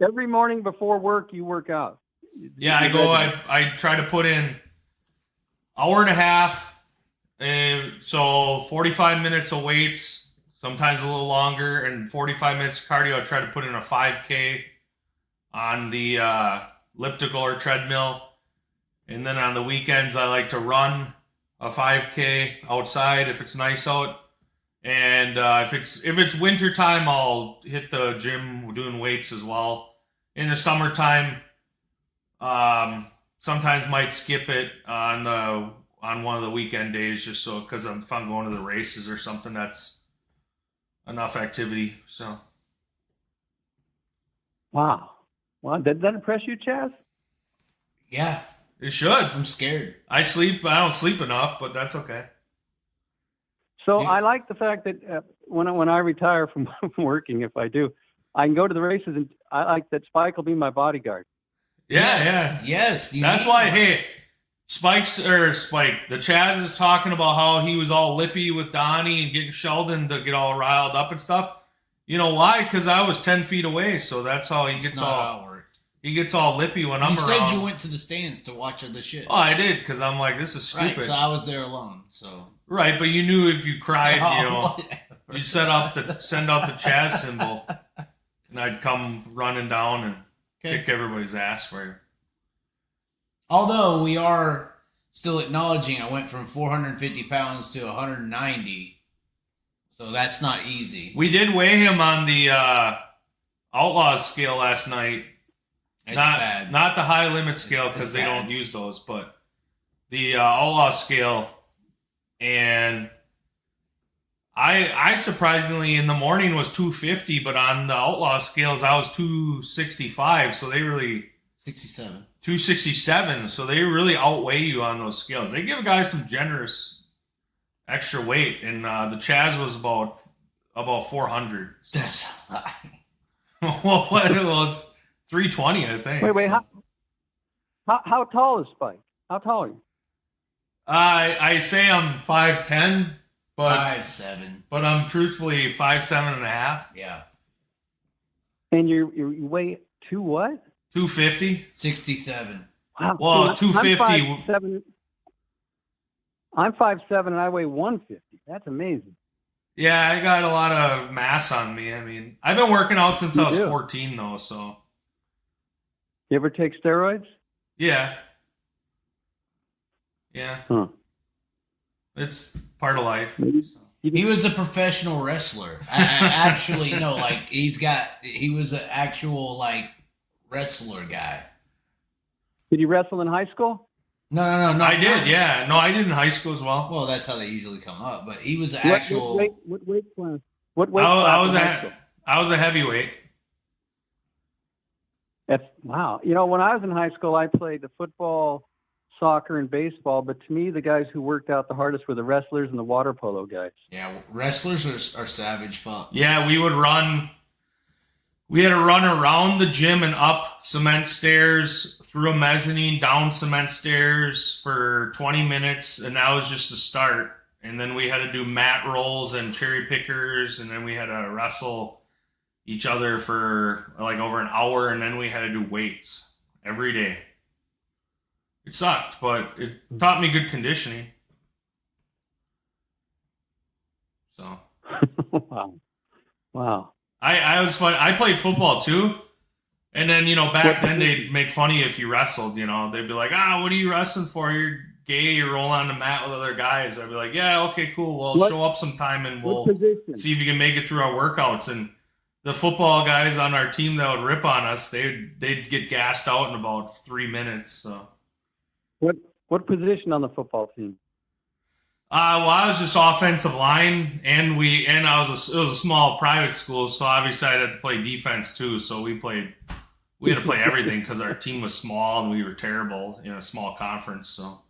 every morning before work. You work out. Yeah, I go. I try to put in hour and a half, so 45 minutes of weights, sometimes a little longer, and 45 minutes of cardio. I try to put in a 5K on the elliptical or treadmill, and then on the weekends I like to run a 5K outside if it's nice out. And if it's winter time, I'll hit the gym doing weights as well. In the summertime, sometimes might skip it on one of the weekend days just so because if I'm going to the races or something, that's enough activity. So. Wow. Did that impress you, Chaz? Yeah. It should. I'm scared. I don't sleep enough, but that's okay. So I like the fact that when I retire from working, if I do, I can go to the races, and I like that Spike will be my bodyguard. Yes. That's why, hey, Spike, the Chaz is talking about how he was all lippy with Donnie and getting Sheldon to get all riled up and stuff. You know why? Because I was 10 feet away, so that's how he gets all. He gets all lippy when I'm around. You said you went to the stands to watch the shit. Oh, I did, because I'm like, this is stupid. Right, so I was there alone. So right, but you knew if you cried, you'd send out the Chaz symbol, and I'd come running down and kick everybody's ass for you. Although we are still acknowledging I went from 450 pounds to 190, so that's not easy. We did weigh him on the Outlaws scale last night. It's bad. Not the high limit scale because they don't use those, but the Outlaw scale. And I surprisingly in the morning was 250, but on the Outlaw scales I was 265. So they really 267. So they really outweigh you on those scales. They give guys some generous extra weight, and the Chaz was about 400. So. That's a lie. Well, what it was. 320, I think. Wait. How tall is Spike? How tall are you? I say I'm 5'10", but 5'7", but I'm truthfully 5'7.5". Yeah. And you weigh what? 250. 67. Wow. Well, 250. I'm 5'7" and I weigh 150. That's amazing. Yeah, I got a lot of mass on me. I mean, I've been working out since I was 14, though. So. You ever take steroids? Yeah. Huh. It's part of life. He was a professional wrestler. Actually, no, like he was an actual like wrestler guy. Did you wrestle in high school? No. I did, yeah. No, I did in high school as well. Well, that's how they usually come up. But he was an actual. What weight class? What weight class? I was a heavyweight. Wow. When I was in high school, I played the football, soccer and baseball, but to me, the guys who worked out the hardest were the wrestlers and the water polo guys. Yeah, wrestlers are savage fucks. Yeah, we would run. We had to run around the gym and up cement stairs, through a mezzanine, down cement stairs for 20 minutes, and that was just the start. And then we had to do mat rolls and cherry pickers, and then we had to wrestle each other for like over an hour, and then we had to do weights every day. It sucked, but it taught me good conditioning. So. Wow. I was fun. I played football too. And then, back then they'd make fun of you if you wrestled, They'd be like, what are you wrestling for? You're gay, you roll on the mat with other guys. I'd be like, yeah, okay, cool. Well, show up sometime and we'll see if you can make it through our workouts. And the football guys on our team that would rip on us, they'd get gassed out in about 3 minutes. So, what position on the football team? Well, I was just offensive line, and it was a small private school, so obviously I had to play defense too. So we had to play everything because our team was small and we were terrible in a small conference. So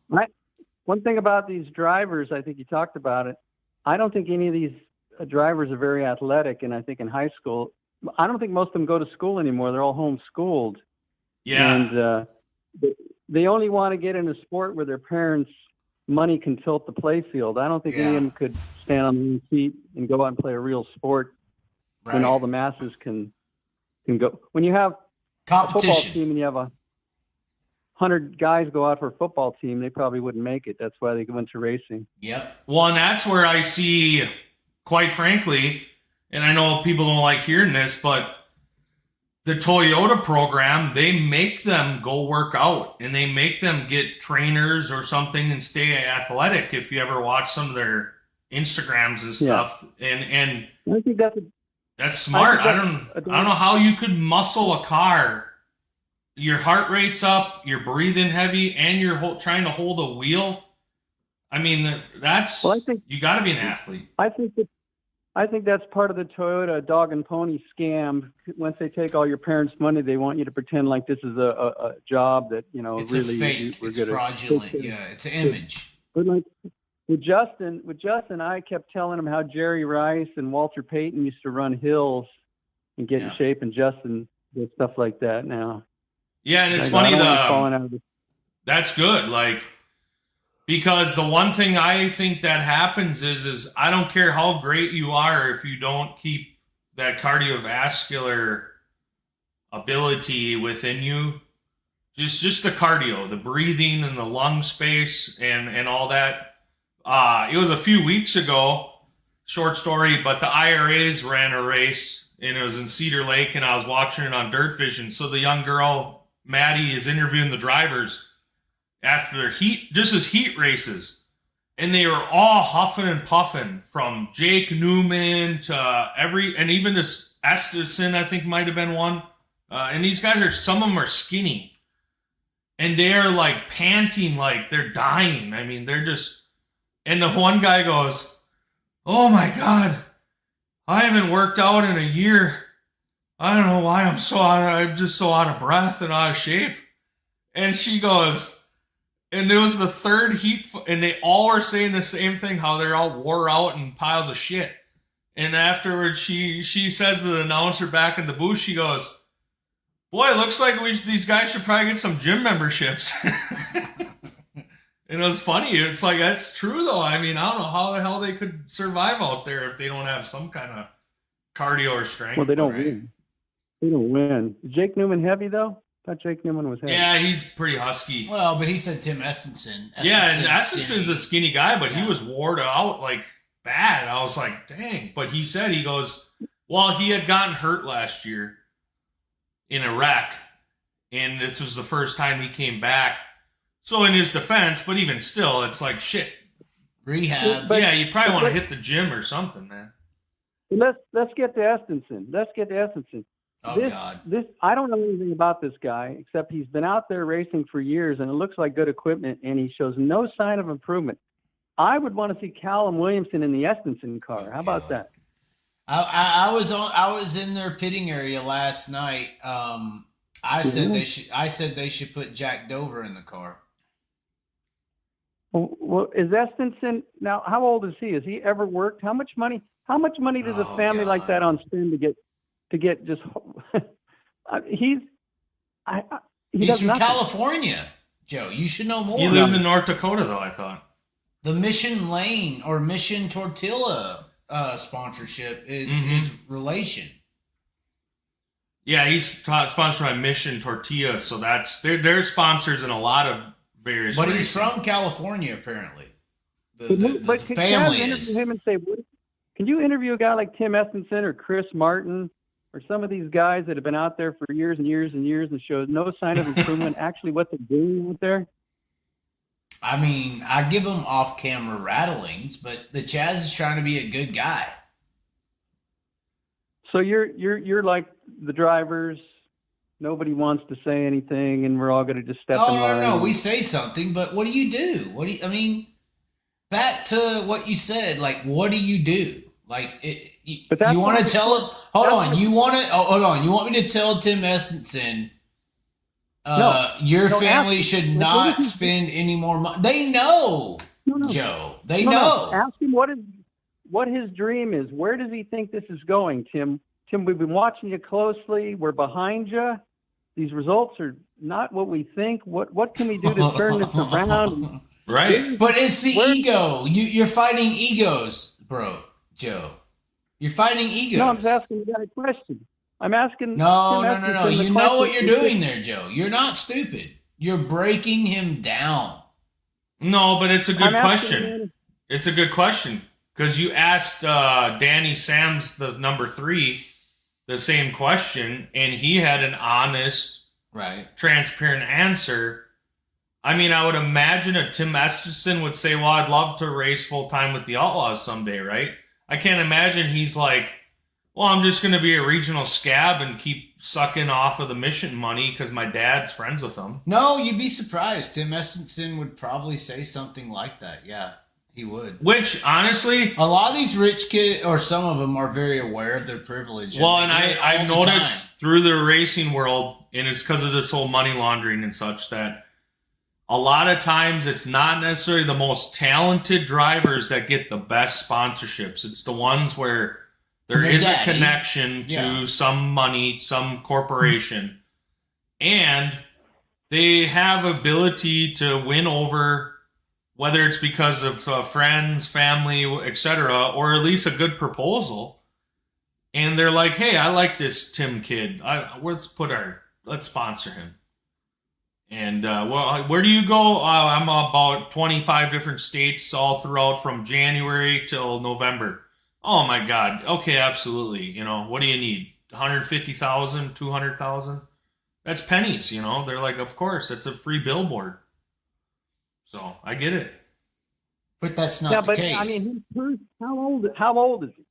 one thing about these drivers, I think you talked about it. I don't think any of these drivers are very athletic, and I think in high school, I don't think most of them go to school anymore. They're all homeschooled. Yeah, and they only want to get in a sport where their parents' money can tilt the play field. I don't think any of them could stand on their feet and go out and play a real sport when all the masses can go. When you have a football team and you have 100 guys go out for a football team, they probably wouldn't make it. That's why they went to racing. Yep. Well, and that's where I see, quite frankly, and I know people don't like hearing this, but the Toyota program, they make them go work out and they make them get trainers or something and stay athletic. If you ever watch some of their Instagrams and stuff, and I think that's smart. I don't know how you could muscle a car. Your heart rate's up, you're breathing heavy, and you're trying to hold a wheel. I mean, you got to be an athlete. I think that's part of the Toyota dog and pony scam. Once they take all your parents' money, they want you to pretend like this is a job that, it's really a fake. It's fraudulent. Yeah, it's an image. But like with Justin, I kept telling him how Jerry Rice and Walter Payton used to run hills and get in shape, and Justin does stuff like that now. Yeah, and it's funny that's good. Like, because the one thing I think that happens is I don't care how great you are if you don't keep that cardiovascular ability within you. Just the cardio, the breathing and the lung space and all that. It was a few weeks ago, short story, but the IRAs ran a race, and it was in Cedar Lake, and I was watching it on Dirt Vision. So the young girl, Maddie, is interviewing the drivers after their heat races, and they were all huffing and puffing, from Jake Newman to and even this Estison, I think might have been one. And these guys some of them are skinny, and they're like panting like they're dying. I mean, and the one guy goes, "Oh my God, I haven't worked out in a year. I don't know why I'm just so out of breath and out of shape." And she goes, and it was the third heat, and they all were saying the same thing, how they're all wore out and piles of shit. And afterwards, she says to the announcer back in the booth, she goes, "Boy, it looks like these guys should probably get some gym memberships." And it was funny. It's like, that's true, though. I mean, I don't know how the hell they could survive out there if they don't have some kind of cardio or strength. Well, they don't win. They don't win. Is Jake Newman heavy, though? I thought Jake Newman was heavy. Yeah, he's pretty husky. Well, but he said Tim Estenson. Yeah, and Estenson's a skinny guy, but he was wore out like bad. I was like, dang. But he said, he goes, well, he had gotten hurt last year in a wreck, and this was the first time he came back. So in his defense, but even still, it's like, shit. Rehab. Yeah, you probably want to hit the gym or something, man. Let's get to Estenson. Oh, God. I don't know anything about this guy, except he's been out there racing for years, and it looks like good equipment, and he shows no sign of improvement. I would want to see Callum Williamson in the Estenson car. How about that? I was in their pitting area last night. I said they should put Jack Dover in the car. Well, is Estenson now? How old is he? Has he ever worked? How much money? How much money does a family like that on spend to get just? He's from California, Joe. You should know more. He lives in North Dakota, though. I thought the Mission Lane or Mission Tortilla sponsorship is relation. Yeah, he's sponsored by Mission Tortilla, so that's they're sponsors in a lot of various. But races. he's from California, apparently. But The can family you interview him and say, can you interview a guy like Tim Estenson or Chris Martin or some of these guys that have been out there for years and years and years and show no sign of improvement? Actually, what they're doing out there. I mean, I give him off-camera rattlings, but the Chaz is trying to be a good guy. So you're like the drivers. Nobody wants to say anything, and we're all going to just step in line. No. We say something, but what do you do? I mean, back to what you said. Like, what do you do? Like, you want to tell him? Hold on. You want me to tell Tim Estenson? Your family should not spend any more money. They know, Joe. They know. Ask him what his dream is. Where does he think this is going, Tim? Tim, we've been watching you closely. We're behind you. These results are not what we think. What can we do to turn this around? Right. But it's the ego. You're fighting egos, bro, Joe. You're fighting egos. No, I'm just asking the guy a question. I'm asking. No. You know what you're doing there, Joe. You're not stupid. You're breaking him down. No, but it's a good question. It's a good question because you asked Danny Sams, the number 3, the same question, and he had an honest, transparent answer. I mean, I would imagine a Tim Estenson would say, well, I'd love to race full-time with the Outlaws someday, right? I can't imagine he's like, well, I'm just going to be a regional scab and keep sucking off of the Mission money because my dad's friends with them. No, you'd be surprised. Tim Estenson would probably say something like that. Yeah, he would. Which, honestly, a lot of these rich kids, or some of them, are very aware of their privilege. Well, and I've noticed through the racing world, and it's because of this whole money laundering and such, that a lot of times it's not necessarily the most talented drivers that get the best sponsorships. It's the ones where there is a connection to some money, some corporation, and they have ability to win over, whether it's because of friends, family, etc., or at least a good proposal. And they're like, "Hey, I like this Tim kid. Let's sponsor him." And well, where do you go? I'm about 25 different states all throughout from January till November. Oh my God. Okay, absolutely. You know, what do you need? 150,000, 200,000? That's pennies, you know. They're like, of course, it's a free billboard. So I get it. But that's not the case. I mean, how old is he?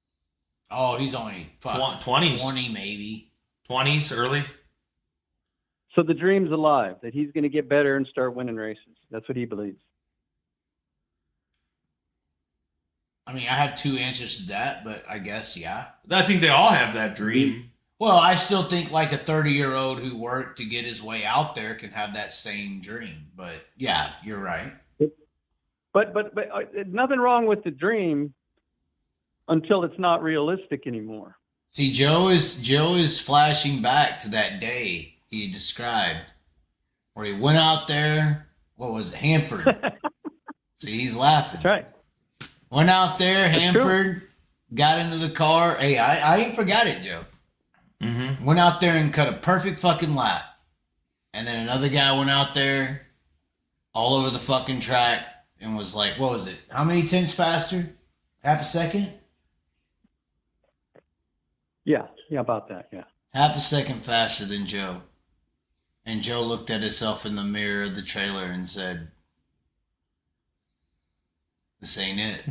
Oh, he's only 20s. 20 maybe. 20s, early. So the dream's alive, that he's going to get better and start winning races. That's what he believes. I mean, I have 2 answers to that, but I guess, yeah. I think they all have that dream. Well, I still think like a 30-year-old who worked to get his way out there can have that same dream. But, yeah, you're right. But nothing wrong with the dream until it's not realistic anymore. See, Joe is flashing back to that day he described where he went out there, what was it, hampered. See, he's laughing. That's right. Went out there, hampered, got into the car. Hey, I ain't forgot it, Joe. Mm-hmm. Went out there and cut a perfect fucking lap. And then another guy went out there all over the fucking track and was like, what was it? How many tenths faster? Half a second? Yeah, about that, yeah. Half a second faster than Joe. And Joe looked at himself in the mirror of the trailer and said, this ain't it.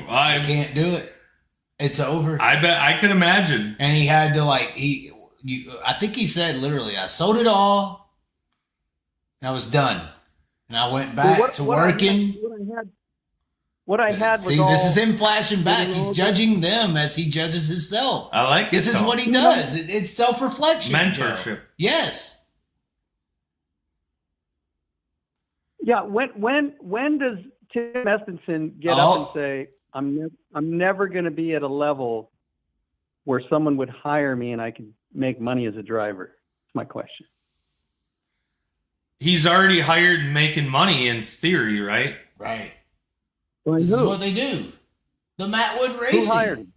I can't do it. It's over. I bet I can imagine. And he had to I think he said literally, I sold it all and I was done. And I went back to working. What I had was this is him flashing back. He's judging them as he judges himself. I like it. This is what he does. It's self-reflection. Mentorship. Joe. Yes. Yeah, when does Tim Estenson get up and say, I'm never going to be at a level where someone would hire me and I could make money as a driver? That's my question. He's already hired and making money in theory, right? Right. Well, this is what they do. The Matt Wood Racing. Who hired him?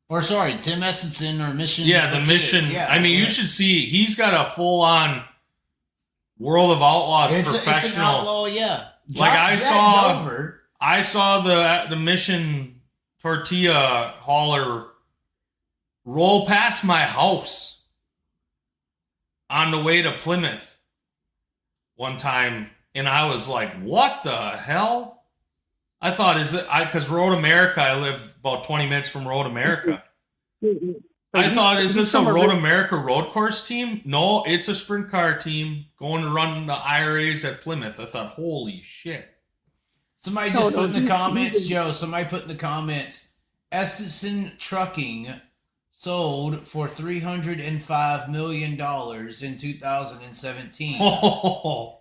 Or sorry, Tim Estenson or Mission. Yeah, the Mission. Yeah, I mean, you should see. He's got a full-on World of Outlaws professional. It's an outlaw, yeah. Like I saw the Mission tortilla hauler roll past my house on the way to Plymouth one time, and I was like, "What the hell?" I thought, because Road America, I live about 20 minutes from Road America. I thought, is this a Road America road course team? No, it's a sprint car team going to run the IRAs at Plymouth. I thought, holy shit. Somebody just put in the comments, Joe, somebody put in the comments, Estenson Trucking sold for $305 million in 2017.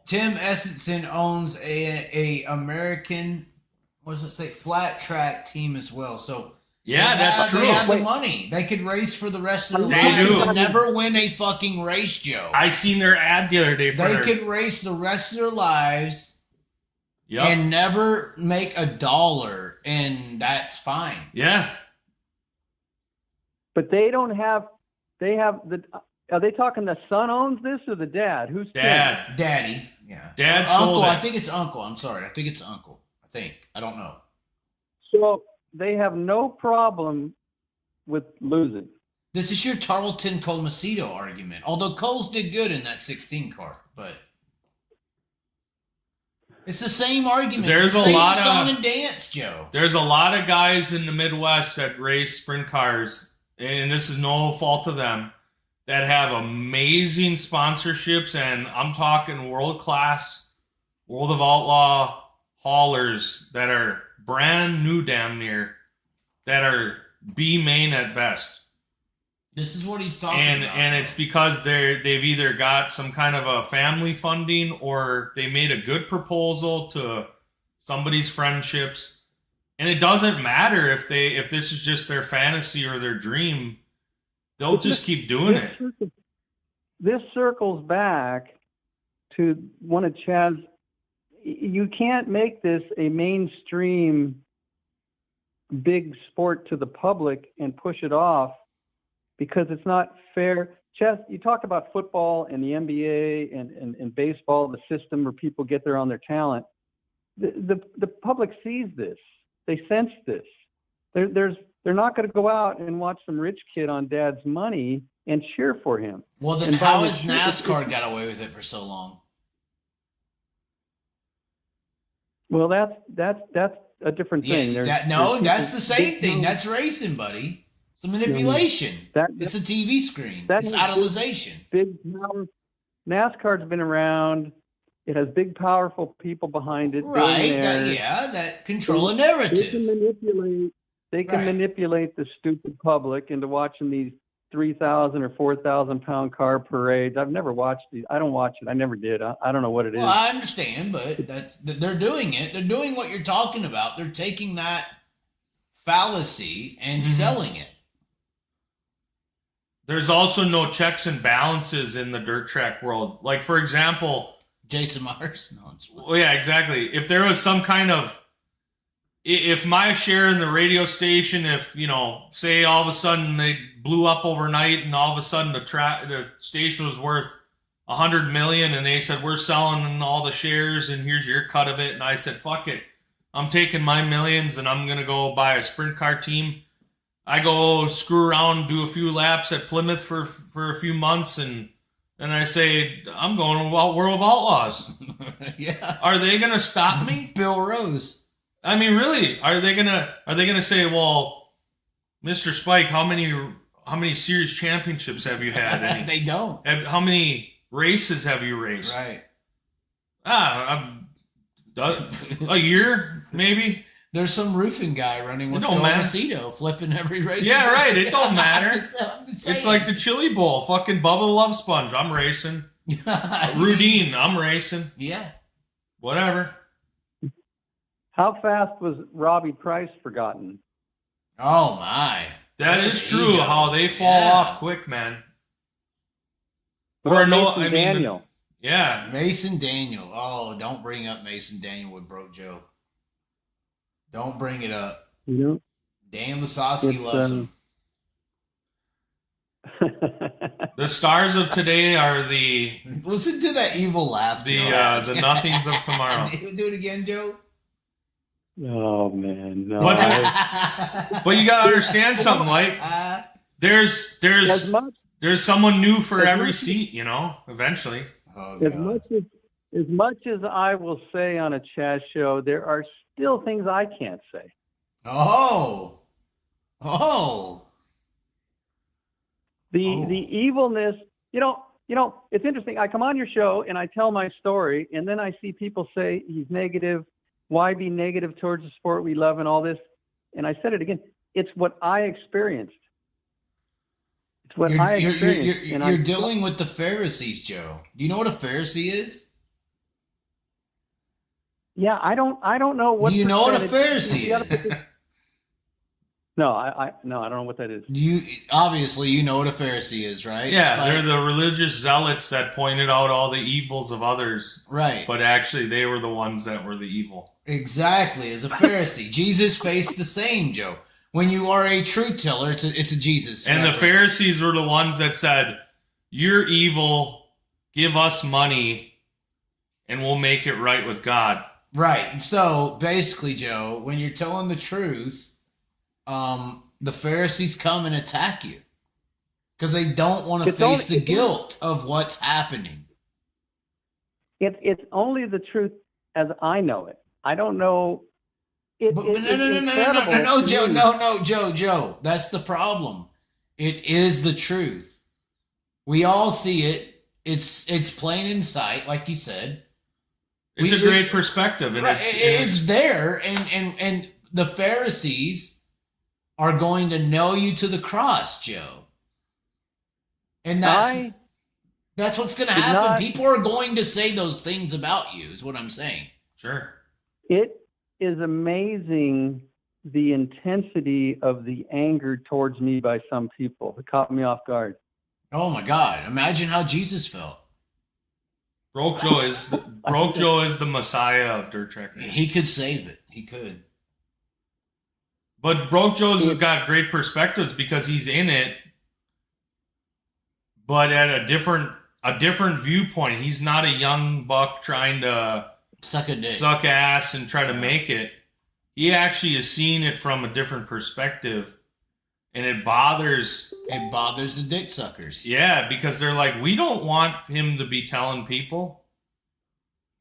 Tim Estenson owns a American, what does it say, flat track team as well. So yeah, that's true. They have the money. They could race for the rest of their lives and never win a fucking race, Joe. I seen their ad the other day. They could race the rest of their lives and never make $1, and that's fine. Yeah. But they don't have. They have the. Are they talking the son owns this or the dad? Who's dad? Daddy. Yeah. Dad uncle. sold it. I think it's uncle. I'm sorry. I think it's uncle. I don't know. So they have no problem with losing. This is your Tarleton Colmacedo argument. Although Coles did good in that 16 car, but it's the same argument. There's the a same lot song of and dance, Joe. There's a lot of guys in the Midwest that race sprint cars, and this is no fault of them, that have amazing sponsorships, and I'm talking world-class, World of Outlaw haulers that are brand new damn near, that are B main at best. This is what he's talking about. And it's because they've either got some kind of a family funding or they made a good proposal to somebody's friendships. And it doesn't matter if this is just their fantasy or their dream. They'll just keep doing it. This circles back to one of Chaz's. You can't make this a mainstream big sport to the public and push it off because it's not fair. Chaz, you talk about football and the NBA and baseball, the system where people get there on their talent. The public sees this. They sense this. They're not going to go out and watch some rich kid on dad's money and cheer for him. Well, then how has NASCAR got away with it for so long? Well, that's a different thing. That's the same thing. That's racing, buddy. It's the manipulation. It's a TV screen. It's idolization. Big power. NASCAR's been around. It has big, powerful people behind it. Right. That control a narrative. They can manipulate the stupid public into watching these 3,000 or 4,000 pound car parades. I've never watched these. I don't watch it. I never did. I don't know what it is. Well, I understand, but they're doing it. They're doing what you're talking about. They're taking that fallacy and selling it. There's also no checks and balances in the dirt track world. Like, for example, Jason Myers. Well, yeah, exactly. If there was some kind of, if my share in the radio station, if, say all of a sudden they blew up overnight and all of a sudden the station was worth $100 million and they said, we're selling all the shares and here's your cut of it. And I said, fuck it. I'm taking my millions and I'm going to go buy a sprint car team. I go screw around, do a few laps at Plymouth for a few months, and then I say, I'm going to World of Outlaws. Yeah. Are they going to stop me? Bill Rose. I mean, really? Are they gonna say, well, Mr. Spike, how many series championships have you had? They don't. How many races have you raced? Right. A year maybe. There's some roofing guy running with Colmacedo flipping every race. Yeah, right. It don't matter. It's like the Chili Bowl. Fucking Bubba the Love Sponge. I'm racing. Rudine. I'm racing. Yeah. Whatever. How fast was Robbie Price forgotten? Oh my. That is true. Ego. How they fall off quick, man. Or no, Daniel. Yeah. Mason Daniel. Oh, don't bring up Mason Daniel with Broke Joe. Don't bring it up. You know, Dan Lasowski loves him. The stars of today are the Listen to that evil laugh. the nothings of tomorrow. Do it again, Joe. Oh man, no. But you gotta understand something, like there's someone new for every seat, you know. Eventually, as much as I will say on a Chaz show, there are still things I can't say. Oh. The evilness, you know, it's interesting. I come on your show and I tell my story, and then I see people say he's negative. Why be negative towards the sport we love and all this? And I said it again. It's what I experienced. It's what I experienced. You're dealing with the Pharisees, Joe. Do you know what a Pharisee is? Yeah, I don't know what. Do you know what a Pharisee is? No, I don't know what that is. Obviously you know what a Pharisee is, right? Yeah, they're the religious zealots that pointed out all the evils of others. Right. But actually they were the ones that were the evil. Exactly, as a Pharisee. Jesus faced the same, Joe. When you are a truth teller, it's a Jesus. And reference. the Pharisees were the ones that said, "You're evil, give us money, and we'll make it right with God." Right. So basically, Joe, when you're telling the truth, the Pharisees come and attack you because they don't want to face the guilt of what's happening. It's only the truth as I know it. I don't know. No, Joe. That's the problem. It is the truth. We all see it. It's plain in sight, like you said. It's a great perspective, and it's there, and the Pharisees are going to nail you to the cross, Joe. And that's what's going to happen. People are going to say those things about you, is what I'm saying. Sure. It is amazing the intensity of the anger towards me by some people. It caught me off guard. Oh my God. Imagine how Jesus felt. Broke Joe is the Messiah of dirt track racing. He could save it. He could. But Broke Joe's got great perspectives because he's in it, but at a different viewpoint. He's not a young buck trying to suck ass and try to make it. He actually is seeing it from a different perspective, and it bothers the dick suckers. Yeah, because they're like, we don't want him to be telling people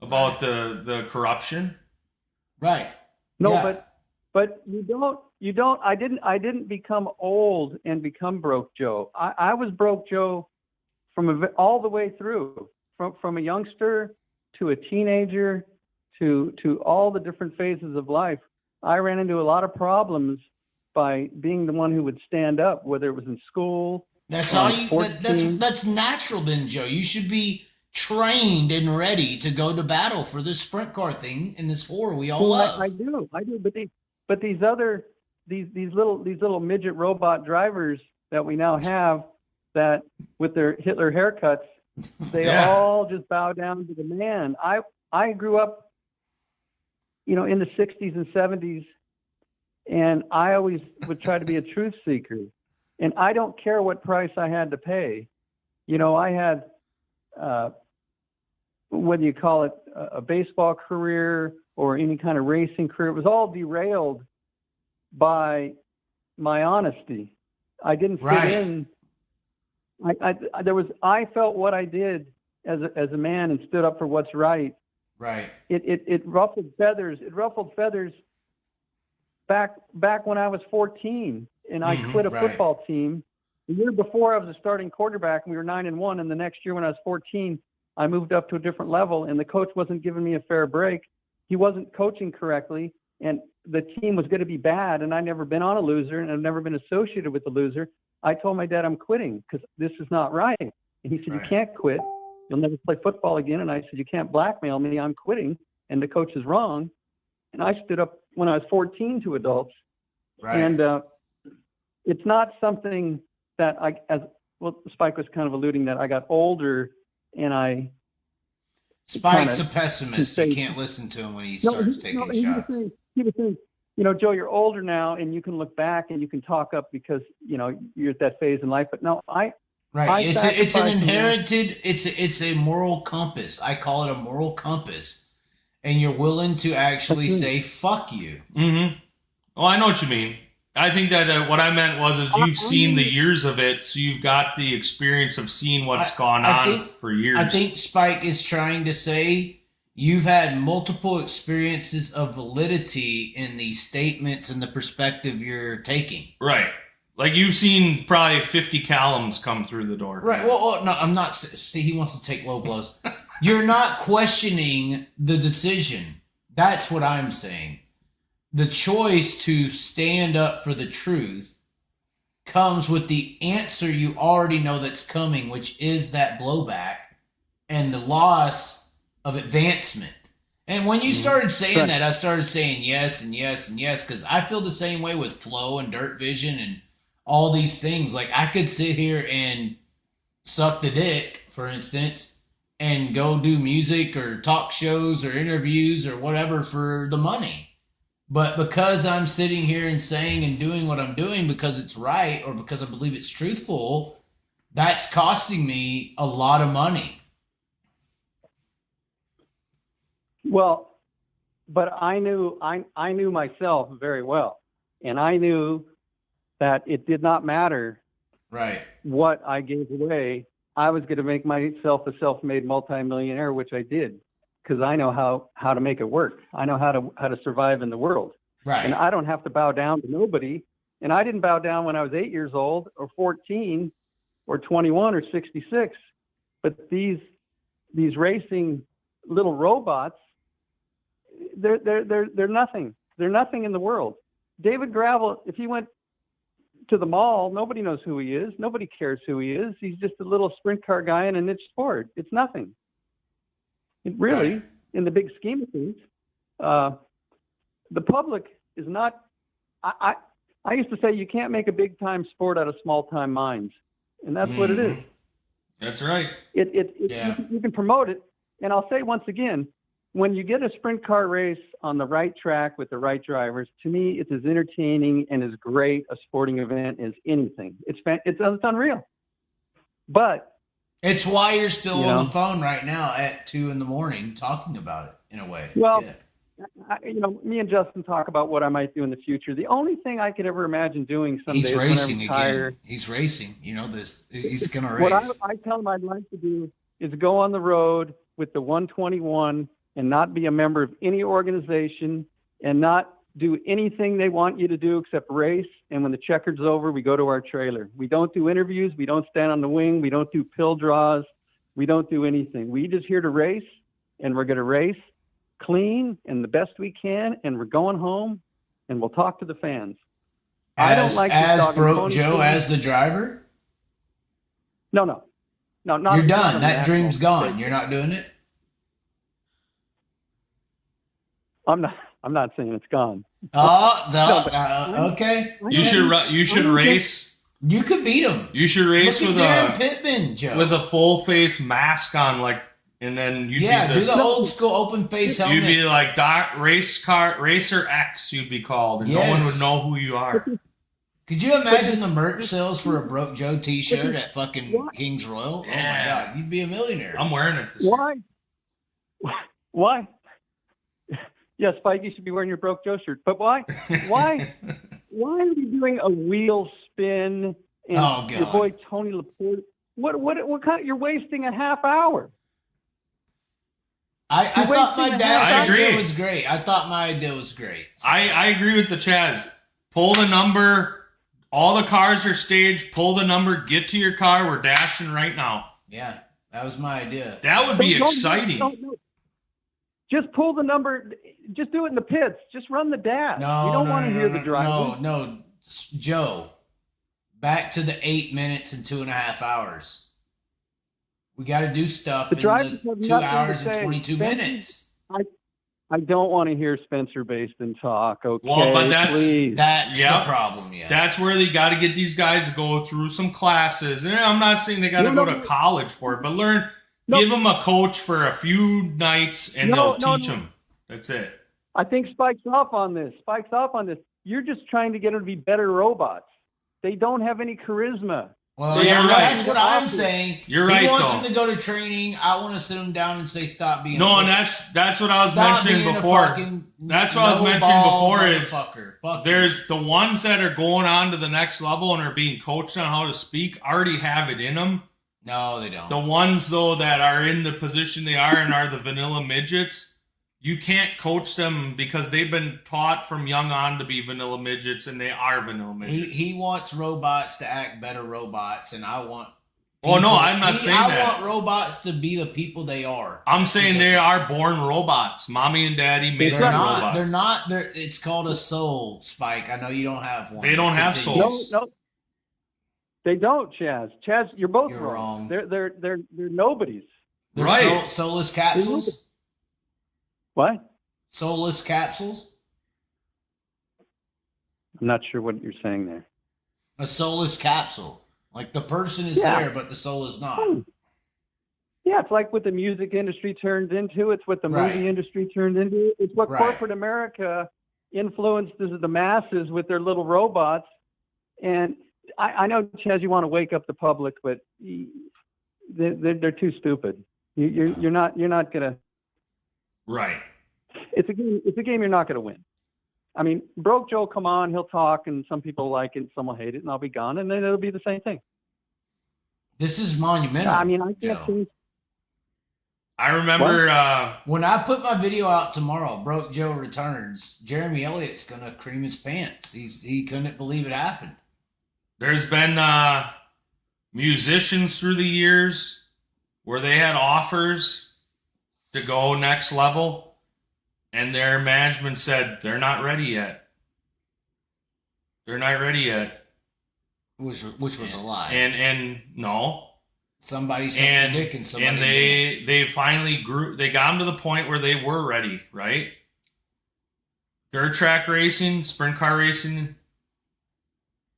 about the corruption. Right. No, yeah. But you don't. I didn't become old and become Broke Joe. I was Broke Joe from all the way through, from a youngster to a teenager to all the different phases of life. I ran into a lot of problems by being the one who would stand up, whether it was in school. That's that's natural then, Joe. You should be trained and ready to go to battle for this sprint car thing and this horror we all love. I do. But these little midget robot drivers that we now have, that with their Hitler haircuts, they all just bow down to the man. I grew up, in the 60s and 70s, and I always would try to be a truth seeker. And I don't care what price I had to pay. I had, whether you call it a baseball career or any kind of racing career, it was all derailed by my honesty. I didn't fit in. I felt what I did as a man and stood up for what's right. Right. It ruffled feathers. It ruffled feathers back when I was 14 and I quit a football team. The year before I was a starting quarterback and we were 9-1, and the next year when I was 14, I moved up to a different level and the coach wasn't giving me a fair break. He wasn't coaching correctly and the team was going to be bad, and I'd never been on a loser and I've never been associated with a loser. I told my dad I'm quitting because this is not right. And he said, You can't quit. You'll never play football again. And I said, You can't blackmail me. I'm quitting. and the coach is wrong. And I stood up when I was 14 to adults. Right. And it's not something that Spike was kind of alluding that I got older and I. Spike's a pessimist. You can't listen to him when he starts taking shots. He was saying, Joe, you're older now, and you can look back and you can talk up because you're at that phase in life. But no, right. It's an inherited. It's a moral compass. I call it a moral compass, and you're willing to actually say "fuck you." Mm-hmm. Oh, I know what you mean. I think that what I meant is you've seen the years of it, so you've got the experience of seeing what's gone on for years. I think Spike is trying to say you've had multiple experiences of validity in the statements and the perspective you're taking. Right. Like you've seen probably 50 Callums come through the door. Right. Well, no, I'm not. See, he wants to take low blows. You're not questioning the decision. That's what I'm saying. The choice to stand up for the truth comes with the answer you already know that's coming, which is that blowback and the loss of advancement. And when you started saying that, I started saying yes and yes and yes, because I feel the same way with Flow and Dirt Vision and all these things. Like, I could sit here and suck the dick, for instance, and go do music or talk shows or interviews or whatever for the money. But because I'm sitting here and saying and doing what I'm doing because it's right or because I believe it's truthful, that's costing me a lot of money. Well, but I knew myself very well, and I knew that it did not matter what I gave away. I was going to make myself a self-made multimillionaire, which I did. Because I know how to make it work. I know how to survive in the world. Right. And I don't have to bow down to nobody. And I didn't bow down when I was 8 years old or 14 or 21 or 66. But these racing little robots, they're nothing. They're nothing in the world. David Gravel, if he went to the mall, nobody knows who he is. Nobody cares who he is. He's just a little sprint car guy in a niche sport. It's nothing. Really, in the big scheme of things, the public is not. I used to say you can't make a big time sport out of small time minds, and that's what it is. That's right. You can promote it, and I'll say once again, when you get a sprint car race on the right track with the right drivers, to me, it's as entertaining and as great a sporting event as anything. It's unreal, but. It's why you're still on the phone right now at 2 a.m. talking about it in a way. Well, me and Justin talk about what I might do in the future. The only thing I could ever imagine doing someday is racing again. He's racing. He's going to race. What I tell him I'd like to do is go on the road with the 121 and not be a member of any organization and not do anything they want you to do except race. And when the checker's over, we go to our trailer. We don't do interviews. We don't stand on the wing. We don't do pill draws. We don't do anything. We just here to race, and we're going to race clean and the best we can, and we're going home, and we'll talk to the fans. I don't like as Broke Joe as the driver. No, not. You're done. That dream's gone. You're not doing it. I'm not saying it's gone. Okay. You should race. You could beat him. You should race with Pittman, Joe. with a full face mask on, and then do the old school open face helmet. You'd be like Racer X. You'd be called, and no one would know who you are. Could you imagine the merch sales for a Broke Joe T-shirt at fucking Kings Royal? Yeah. Oh my God, you'd be a millionaire. I'm wearing it. Why? Yeah, Spike, you should be wearing your Broke Joe shirt. But why? Why are you doing a wheel spin? And your boy Tony Laporte. What kind? You're wasting a half hour. I thought my dad's idea was great. I thought my idea was great. So. I agree with the Chaz. Pull the number. All the cars are staged. Pull the number. Get to your car. We're dashing right now. Yeah, that was my idea. That would be exciting. No. Just pull the number. Just do it in the pits. Just run the dash. No, you don't want to hear the driver. No, Joe. Back to the 8 minutes and 2.5 hours. We got to do stuff in the 2 hours and 22 minutes. I don't want to hear Spencer Baston talk. Okay, Well, but that's please. That's Yep. the problem, yeah. That's where they got to get these guys to go through some classes. And I'm not saying they got to go to college for it, but give them a coach for a few nights and they'll teach them. That's it. I think Spike's off on this. You're just trying to get them to be better robots. They don't have any charisma. Well, you're right. That's what I'm saying. You're right, He wants though. him to go to training. I want to sit him down and say, stop being No, a and bitch. that's what I was Stop mentioning being a before. fucking That's what I was mentioning no-ball before is motherfucker. Fuck there's the ones that are going on to the next level and are being coached on how to speak already have it in them. No, they don't. The ones, though, that are in the position they are and are the vanilla midgets, you can't coach them because they've been taught from young on to be vanilla midgets, and they are vanilla midgets. He wants robots to act better robots, and I want... Oh, no, I'm not saying that. I want robots to be the people they are. I'm saying they are born robots. Mommy and daddy made them robots. They're not. It's called a soul, Spike. I know you don't have one. They don't have souls. No. They don't, Chaz. Chaz, you're both You're wrong. wrong. They're nobodies. They're right. Soulless capsules? What? Soulless capsules? I'm not sure what you're saying there. A soulless capsule. Like the person is Yeah. there, but the soul is not. Yeah, it's like what the music industry turned into. It's what the Right. movie industry turned into. It's what Right. corporate America influences the masses with their little robots. And I know, Chaz, you want to wake up the public, but they're too stupid. You're not gonna. Right. It's a game you're not gonna win. I mean, Broke Joe, come on, he'll talk, and some people like it, and some will hate it, and I'll be gone, and then it'll be the same thing. This is monumental. I mean, I can't Joe. think. I remember When I put my video out tomorrow, Broke Joe returns, Jeremy Elliott's gonna cream his pants. He couldn't believe it happened. there's been musicians through the years where they had offers to go next level, and their management said they're not ready yet. They're not ready yet. Which was a lie. And no. Somebody sucked And a dick and somebody didn't. they finally grew. They got them to the point where they were ready, right? Dirt track racing, sprint car racing,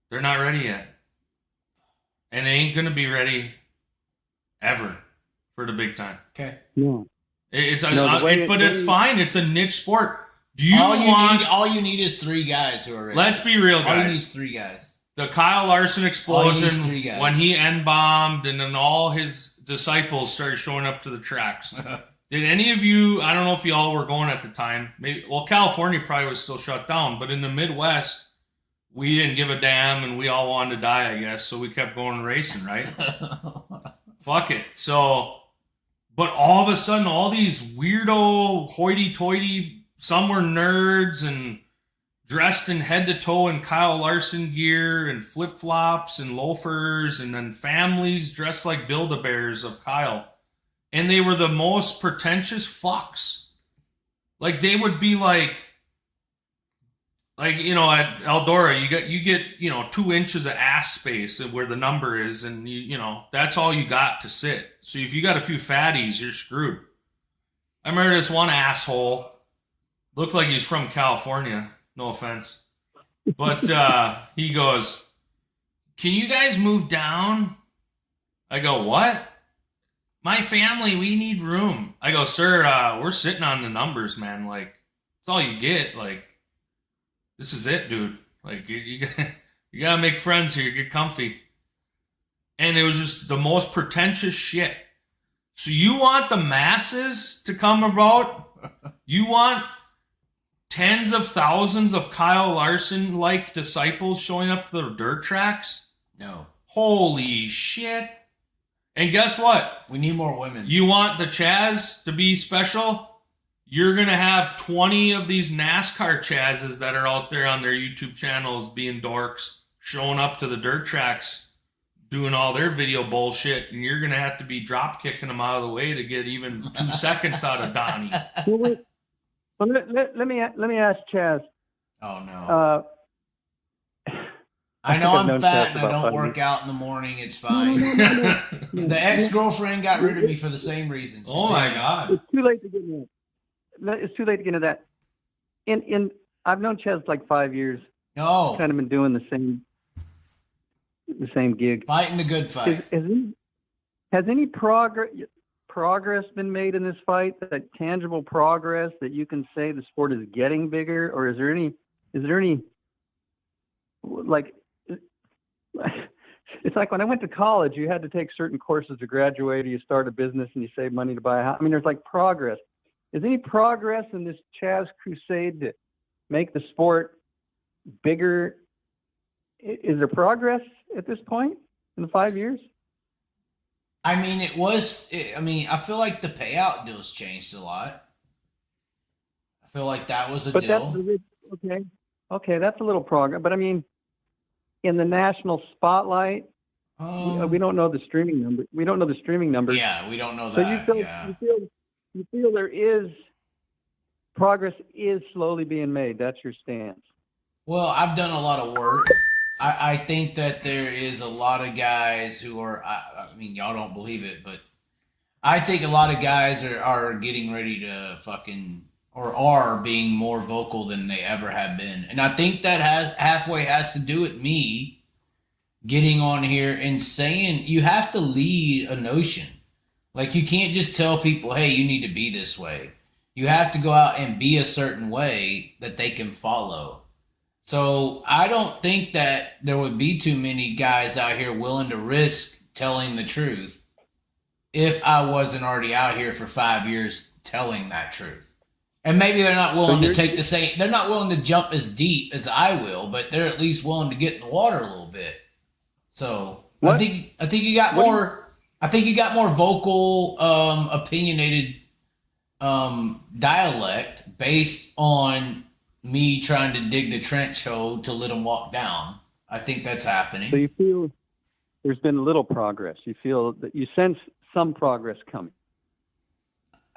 they're not ready yet, and they ain't gonna be ready ever for the big time. Okay. No. It's fine. It's a niche sport. Do you all you need is 3 guys who are ready. Let's be real, All you need is guys. 3 guys. The Kyle Larson All you need is 3 explosion guys. when he N-bombed and then all his disciples started showing up to the tracks. Did any of you, I don't know if y'all were going at the time, maybe, well, California probably was still shut down, but in the Midwest, we didn't give a damn and we all wanted to die, I guess, so we kept going racing, right? Fuck it. So, but all of a sudden, all these weirdo, hoity-toity, some were nerds and dressed in head to toe in Kyle Larson gear and flip-flops and loafers, and then families dressed like Build-A-Bears of Kyle. And they were the most pretentious fucks. Like, they would be like, you know, at Eldora, you get 2 inches of ass space where the number is, and you know that's all you got to sit. So if you got a few fatties, you're screwed. I remember this one asshole looked like he's from California. No offense, but he goes, "Can you guys move down?" I go, "What?" "My family, we need room." I go, "Sir, we're sitting on the numbers, man. Like, that's all you get. Like, this is it, dude. Like, you gotta make friends here. Get comfy." And it was just the most pretentious shit. So you want the masses to come about? You want tens of thousands of Kyle Larson-like disciples showing up to the dirt tracks? No. Holy shit. And guess what? We need more women. You want the Chaz to be special? You're going to have 20 of these NASCAR Chazes that are out there on their YouTube channels being dorks, showing up to the dirt tracks, doing all their video bullshit, and you're going to have to be drop kicking them out of the way to get even 2 seconds out of Donnie. Well, wait. Well, let me ask Chaz. Oh, no. I know I'm fat and I don't work out in the morning. It's fine. No. The ex-girlfriend got rid of me for the same reasons. Oh, my God. It's too late to get mad. it's too late to get into that. I've known Chaz like 5 years. Oh, Kind of been doing the same gig. fighting the good fight. Has any progress been made in this fight? That tangible progress that you can say the sport is getting bigger, or is there any like? It's like when I went to college, you had to take certain courses to graduate, or you start a business and you save money to buy a house. I mean, there's like progress. Is any progress in this Chaz crusade to make the sport bigger? Is there progress at this point in the 5 years? I mean, I feel like the payout deals changed a lot. I feel like that was a deal. Okay, that's a little progress. But I mean, in the national spotlight, we don't know the streaming number. We don't know the streaming numbers. Yeah, we don't know So that. you feel there is progress is slowly being made. That's your stance. Well, I've done a lot of work. I think that there is a lot of guys who are, I mean, y'all don't believe it, but I think a lot of guys are getting ready to are being more vocal than they ever have been. And I think that halfway has to do with me getting on here and saying you have to lead a notion. Like, you can't just tell people, hey, you need to be this way. You have to go out and be a certain way that they can follow. So I don't think that there would be too many guys out here willing to risk telling the truth if I wasn't already out here for 5 years telling that truth. And maybe they're not willing to take the same, they're not willing to jump as deep as I will, but they're at least willing to get in the water a little bit. So I think you got more vocal, opinionated dialect based on me trying to dig the trench hole to let them walk down. I think that's happening. So you feel there's been a little progress. You feel that you sense some progress coming.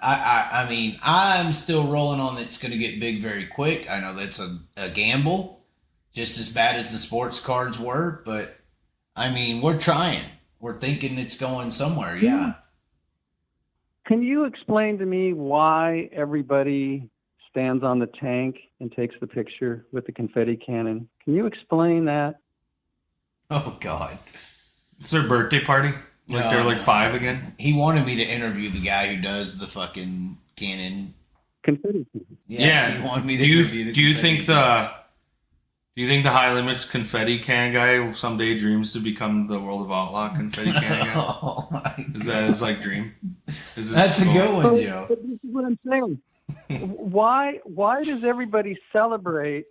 I mean, I'm still rolling on it's going to get big very quick. I know that's a gamble, just as bad as the sports cards were, but I mean, we're trying. We're thinking it's going somewhere, yeah. Can you explain to me why everybody stands on the tank and takes the picture with the confetti cannon? Can you explain that? Oh, God. It's their birthday party. Like they're like 5 again. He wanted me to interview the guy who does the fucking cannon. Confetti. Yeah. He wanted me to interview the Do you think the High Limits confetti can guy someday dreams to become the World of Outlaw confetti can guy? Oh, my Is that his like dream? That's a good one, Joe. But this is what I'm saying. Why does everybody celebrate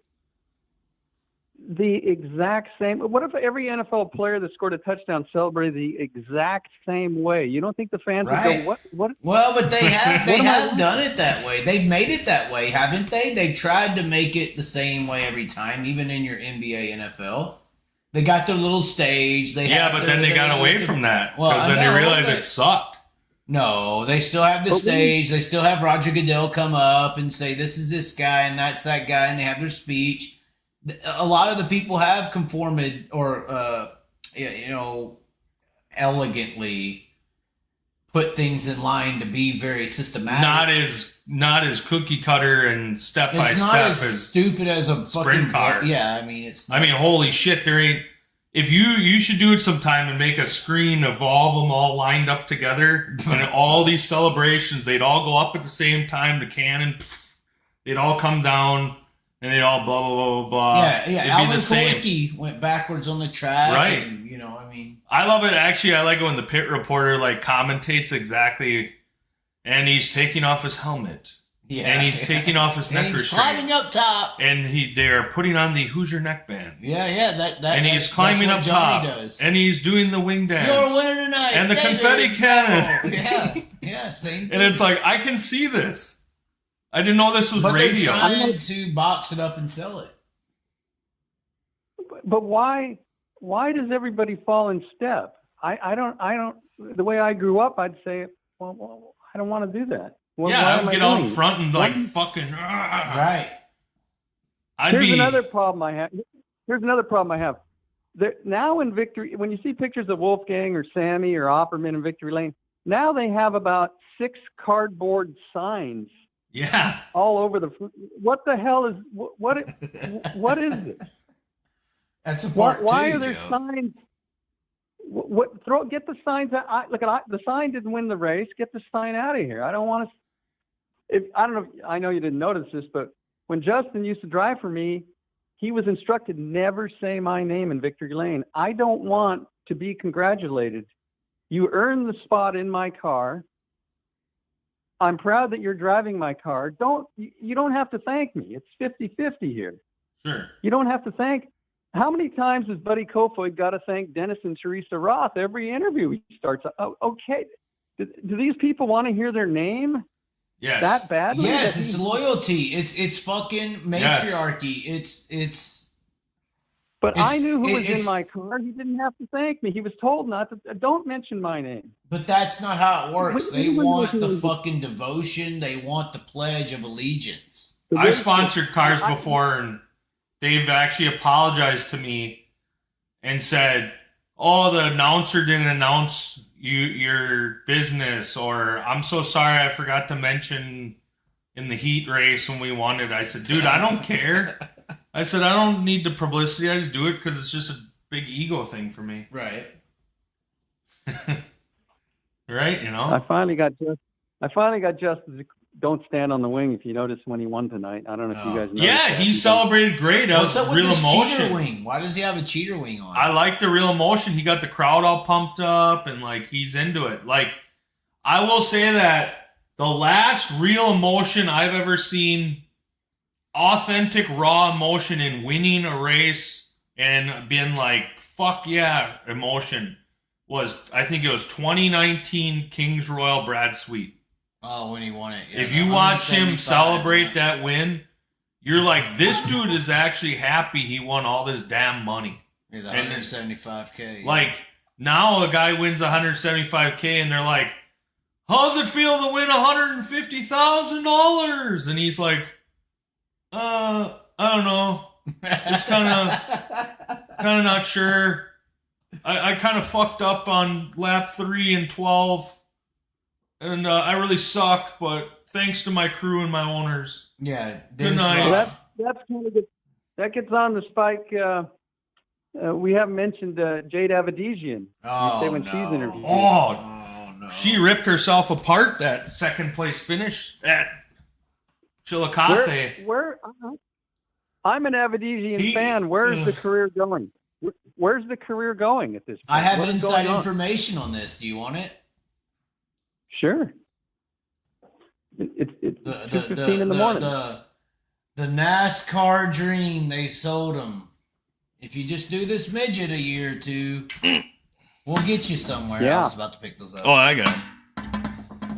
the exact same? What if every NFL player that scored a touchdown celebrated the exact same way? You don't think the fans would go, what? Well, but they have done it that way. They've made it that way, haven't they? They've tried to make it the same way every time, even in your NBA, NFL. They got their little stage. Then they got away from that because then they realized it sucked. No, they still have the stage. They still have Roger Goodell come up and say, this is this guy and that's that guy, and they have their speech. A lot of the people have conformed or, elegantly put things in line to be very systematic. Not as cookie cutter and step by step. It's not as stupid as a sprint car. Yeah, I mean, it's. I mean, holy shit! There ain't. If you should do it sometime and make a screen of all of them all lined up together, and all these celebrations, they'd all go up at the same time. The cannon, they'd all come down. And they all blah, blah, blah, blah, blah. Yeah. Alvin Kolicki went backwards on the track. Right. And, I love it. Actually, I like it when the pit reporter, commentates exactly. And he's taking off his helmet. Yeah. And he's taking off his neck restraint. He's climbing up top. And they're putting on the Hoosier neckband. Yeah. And he's climbing up top. Does. And he's doing the wing dance. You're a winner tonight. And the confetti cannon. Yeah. Same thing. And it's like, I can see this. I didn't know this was radio. They're trying to box it up and sell it. But why does everybody fall in step? I don't. The way I grew up, I'd say, well I don't want to do that. I'd get out front and fucking. Right. Here's another problem I have. Now in Victory, when you see pictures of Wolfgang or Sammy or Opperman in Victory Lane, now they have about 6 cardboard signs Yeah. all over the. What the hell is what is this? That's a part Why two, are there Joe. signs? Get the signs out. The sign didn't win the race. Get the sign out of here. I don't want to. I don't know. I know you didn't notice this, but when Justin used to drive for me, he was instructed never say my name in victory lane. I don't want to be congratulated. You earned the spot in my car. I'm proud that you're driving my car. You don't have to thank me. It's 50-50 here. Sure. You don't have to thank. How many times has Buddy Kofoid got to thank Dennis and Teresa Roth every interview he starts? Oh, okay. Do these people want to hear their name? Yes. That badly? Yes, it's loyalty. It's fucking matriarchy. It's. But I knew who was it's- in my car. He didn't have to thank me. He was told not to. Don't mention my name. But that's not how it works. What- They what- want the fucking devotion. They want the pledge of allegiance. I sponsored cars before, and they've actually apologized to me and said, "Oh, the announcer didn't announce your business," or "I'm so sorry, I forgot to mention in the heat race when we won it." I said, "Dude, I don't care." I said, "I don't need the publicity. I just do it because it's just a big ego thing for me." Right. Right? You know? I finally got Justin. Don't stand on the wing. If you notice when he won tonight, I don't know if you guys know. Yeah, he celebrated great. That What's was up with real this cheater emotion. wing? Why does he have a cheater wing on? I like the real emotion. He got the crowd all pumped up and like he's into it. Like, I will say that the last real emotion I've ever seen, authentic raw emotion in winning a race and being like, fuck yeah, emotion, was, I think it was 2019 Kings Royal Brad Sweet. Oh, when he won it. Yeah, If you watch him 175, celebrate man. that win, you're like, this dude is actually happy he won all this damn money. Yeah, the And 175K. Like, now a guy wins 175K and they're like, how's it feel to win $150,000? And he's like, I don't know. Just kind of not sure. I kind of fucked up on lap 3 and 12. And I really suck, but thanks to my crew and my owners. Yeah. Good night. Well, that's kind of that gets on the spike. We haven't mentioned Jade Avedizian. When she's interviewed. Oh, no. She ripped herself apart that second place finish at Chillicothe. I'm an Avedizian fan. Where's the career going? Where's the career going at this point? I have What is inside going on? information on this. Do you want it? Sure. It's 2:15 in the morning. The NASCAR dream, they sold them. If you just do this midget a year or two, we'll get you somewhere. Yeah. I was about to pick those up. Oh, I got it.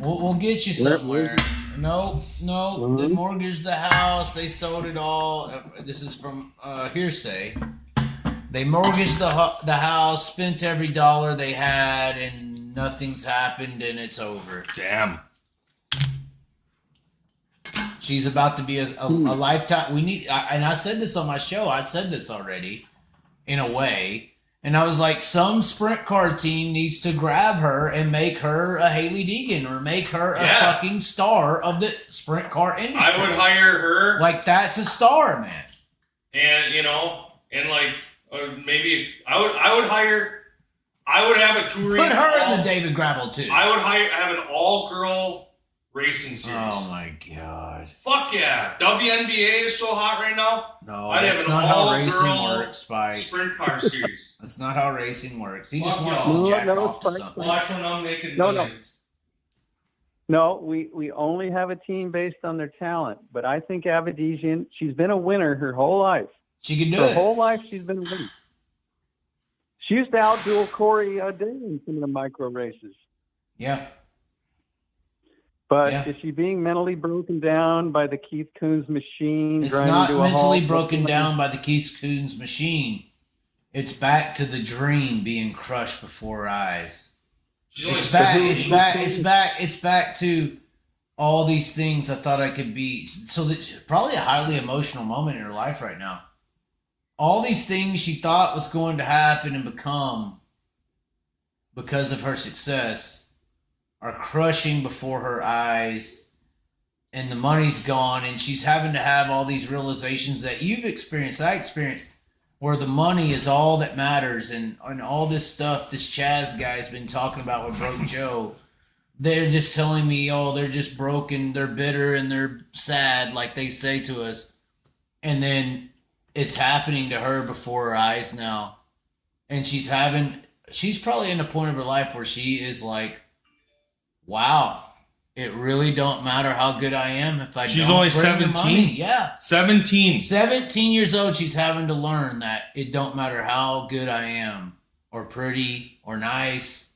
We'll get you somewhere. No, they mortgaged the house. They sold it all. This is from hearsay. They mortgaged the house, spent every dollar they had, and nothing's happened, and it's over. Damn. She's about to be a lifetime. And I said this on my show. I said this already, in a way. And I was like, some sprint car team needs to grab her and make her a Haley Deegan or make her a fucking star of the sprint car industry. I would hire her. Like, that's a star, man. And, like, maybe I would have a touring. Put her in the David Gravel, too. I would have an all-girl racing series. Oh, my God. Fuck yeah. WNBA is so hot right now. No, I'd that's have an not how all-girl racing works, Spike. sprint car series. That's not how racing works. He just Fuck wants y'all. to jack No, off to Spike. something. Watch when I'm making No. millions. No, we only have a team based on their talent. But I think Avedizian, she's been a winner her whole life. She can do Her it. whole life she's been a winner. She used to outduel Corey Day in some of the micro races. Yeah. But Yeah. is she being mentally broken down by the Keith Coons machine? It's grinding not to a mentally halt? broken down by the Keith Coons machine. It's back to the dream being crushed before her eyes. She's only It's back to all these things I thought I could be. So that's probably a highly emotional moment in her life right now. All these things she thought was going to happen and become because of her success are crushing before her eyes. and the money's gone, and she's having to have all these realizations that you've experienced, I experienced, where the money is all that matters, and all this stuff this Chaz guy's been talking about with Broke Joe. They're just telling me, oh, they're just broken, they're bitter, and they're sad, like they say to us. And then it's happening to her before her eyes now. And she's probably in a point of her life where she is like, wow, it really don't matter how good I am if I She's don't only bring 17. the money. Yeah. 17. 17 years old, she's having to learn that it don't matter how good I am, or pretty, or nice.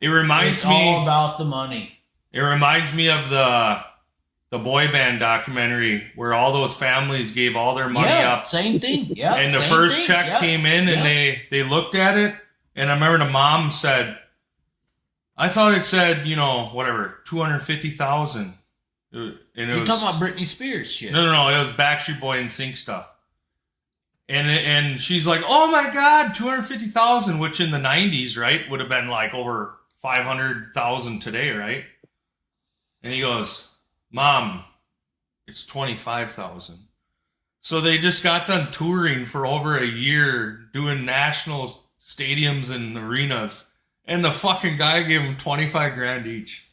It reminds It's me all about the money. It reminds me of the boy band documentary where all those families gave all their money up. Same thing. Yeah. And the same first thing. check Yeah. came in, and they looked at it, and I remember the mom said, I thought it said, whatever, 250,000. You're talking about Britney Spears shit. No, it was Backstreet Boy and Sync stuff. And she's like, oh my God, 250,000, which in the 90s, right, would have been like over 500,000 today, right? And he goes, Mom, it's 25,000. So they just got done touring for over a year, doing national stadiums and arenas, and the fucking guy gave them 25 grand each.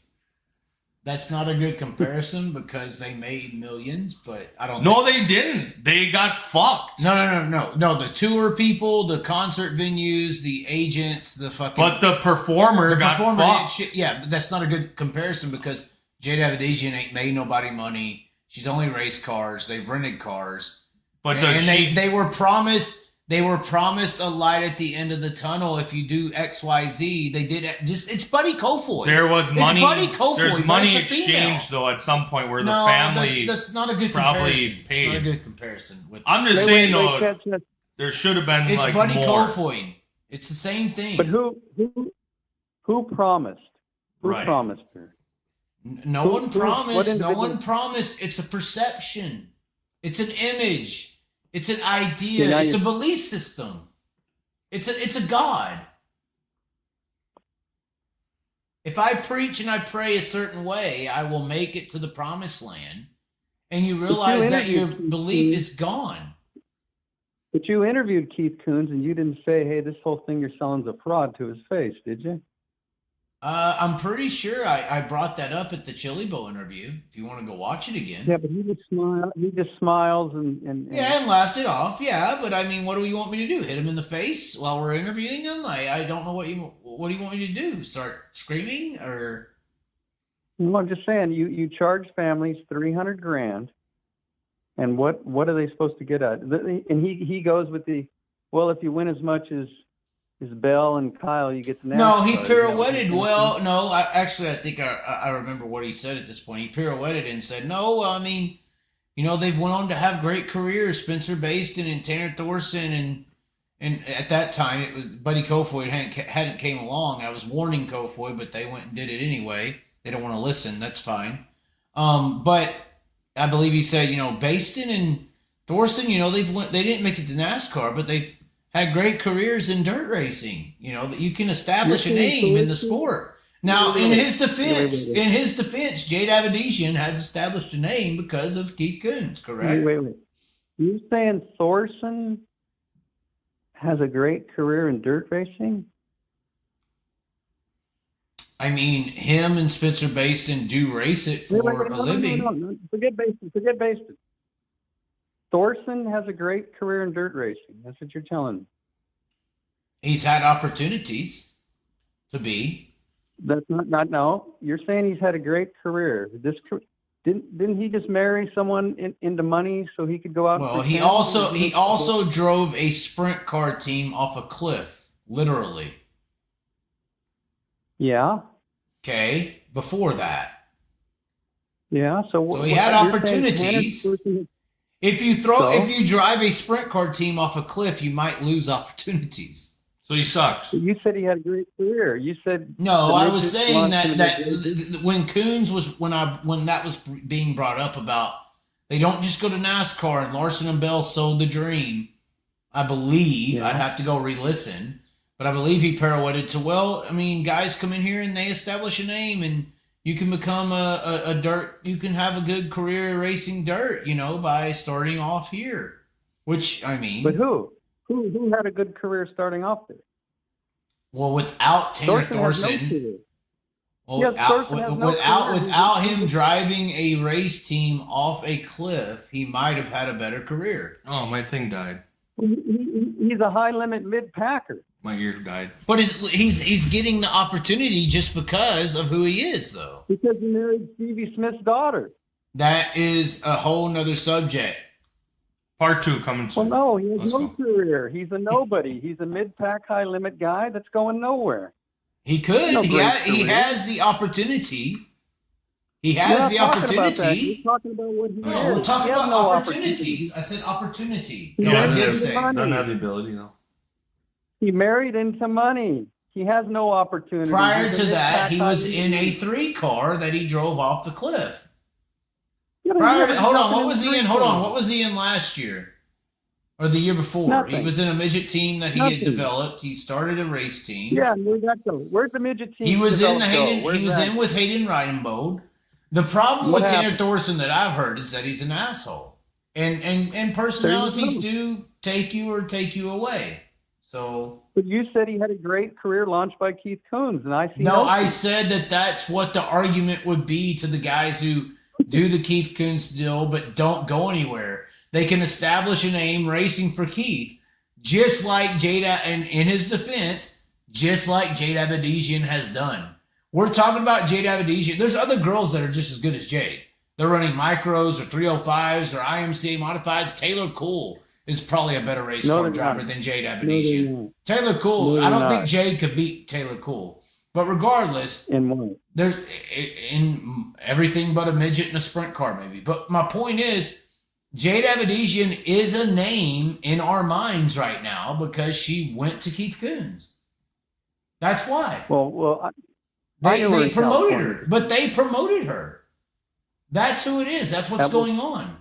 That's not a good comparison because they made millions, but I don't. No, they didn't. They got fucked. No. The tour people, the concert venues, the agents, the fucking. But the performer got fucked. Yeah, but that's not a good comparison because Jade Avedian ain't made nobody money. She's only raced cars. They've rented cars. But they were promised. They were promised a light at the end of the tunnel if you do X, Y, Z. They did it. It's Buddy Kofoid. There was money. It's Buddy Kofoid. There's money exchange though at some point where the family that's not a good probably comparison. paid. It's not a good comparison. I'm just saying though, there should have been it's like Buddy more. Kofoid. It's the same thing. But who promised? Who Right. promised her? No one promised. what No individual- one promised. It's a perception. It's an image. It's an idea. Yeah, It's a belief system. It's a God. If I preach and I pray a certain way, I will make it to the promised land. And you realize that your belief is gone. But you interviewed Keith Coons, and you didn't say, "Hey, this whole thing you're selling is a fraud," to his face, did you? I'm pretty sure I brought that up at the Chili Bowl interview. If you want to go watch it again. Yeah, but he just smile. He just smiles and Yeah, and laughed it off. Yeah, but I mean, what do you want me to do? Hit him in the face while we're interviewing him? I don't know what do you want me to do? Start screaming or? No, I'm just saying you charge families $300 grand, and what are they supposed to get at? And he goes with well, if you win as much as Bell and Kyle, you get the NASCAR. No, he pirouetted. Well, no, I think I remember what he said at this point. He pirouetted and said, "No, I mean, they've went on to have great careers. Spencer Baston and Tanner Thorson, and at that time it was Buddy Kofoid hadn't came along. I was warning Kofoid, but they went and did it anyway. They don't want to listen. That's fine. But I believe he said, Baston and Thorson, they didn't make it to NASCAR, but they had great careers in dirt racing. That you can establish a name in the sport. Now, in his defense, Jade Avedian has established a name because of Keith Coons, correct? Wait. You saying Thorson has a great career in dirt racing? I mean, him and Spencer Baston do race it for a living. No. Forget Baston. Thorson has a great career in dirt racing. That's what you're telling me. He's had opportunities to be. That's not no. You're saying he's had a great career. Didn't he just marry someone into money so he could go out? Well, he also drove a sprint car team off a cliff, literally. Yeah. Okay. Before that. Yeah. So he had opportunities. If you drive a sprint car team off a cliff, you might lose opportunities. So he sucks. You said he had a great career. You said no. I was saying that when Coons was when that was being brought up about they don't just go to NASCAR and Larson and Bell sold the dream. I believe I'd have to go re-listen, but I believe he pirouetted to guys come in here and they establish a name and You can become a dirt. You can have a good career racing dirt, by starting off here. Which, I mean. But who had a good career starting off there? Well, without Tanner Thorson. Without him driving a race team off a cliff, he might have had a better career. Oh, my thing died. He's a high limit mid packer. My ear died. But he's getting the opportunity just because of who he is, though. Because he married Stevie Smith's daughter. That is a whole nother subject. Part 2 coming soon. Well, no, he has no career. He's a nobody. He's a mid pack, high limit guy that's going nowhere. He could. He has the opportunity. He has the opportunity. We're talking about what he is. We're talking about opportunities. I said opportunity. No, I didn't say. Doesn't have the ability, though. He married into money. He has no opportunity. Prior to that, he was in a 3 car that he drove off the cliff. Hold on, what was he in? What was he in last year? Or the year before? Nothing. He was in a midget team that he had developed. He started a race team. Yeah, where'd that go? Where'd the midget team He was in go? With Hayden Reidenbold. The problem with Tanner Thorson that I've heard is that he's an asshole. And personalities do take you away. So, but you said he had a great career launched by Keith Kunz, and I see. No, I said that's what the argument would be to the guys who do the Keith Kunz deal, but don't go anywhere. They can establish a name racing for Keith, just like Jada, and in his defense, just like Jade Abedisian has done. We're talking about Jade Abedisian. There's other girls that are just as good as Jade. They're running micros or 305s or IMCA modifieds. Taylor Cool is probably a better race car driver than Jade Abedisian. Taylor Cool, I don't think Jade could beat Taylor Cool. But regardless, there's in everything but a midget and a sprint car, maybe. But my point is, Jade Abedisian is a name in our minds right now because she went to Keith Kunz. That's why. They promoted her, but they promoted her. That's who it is. That's what's going on.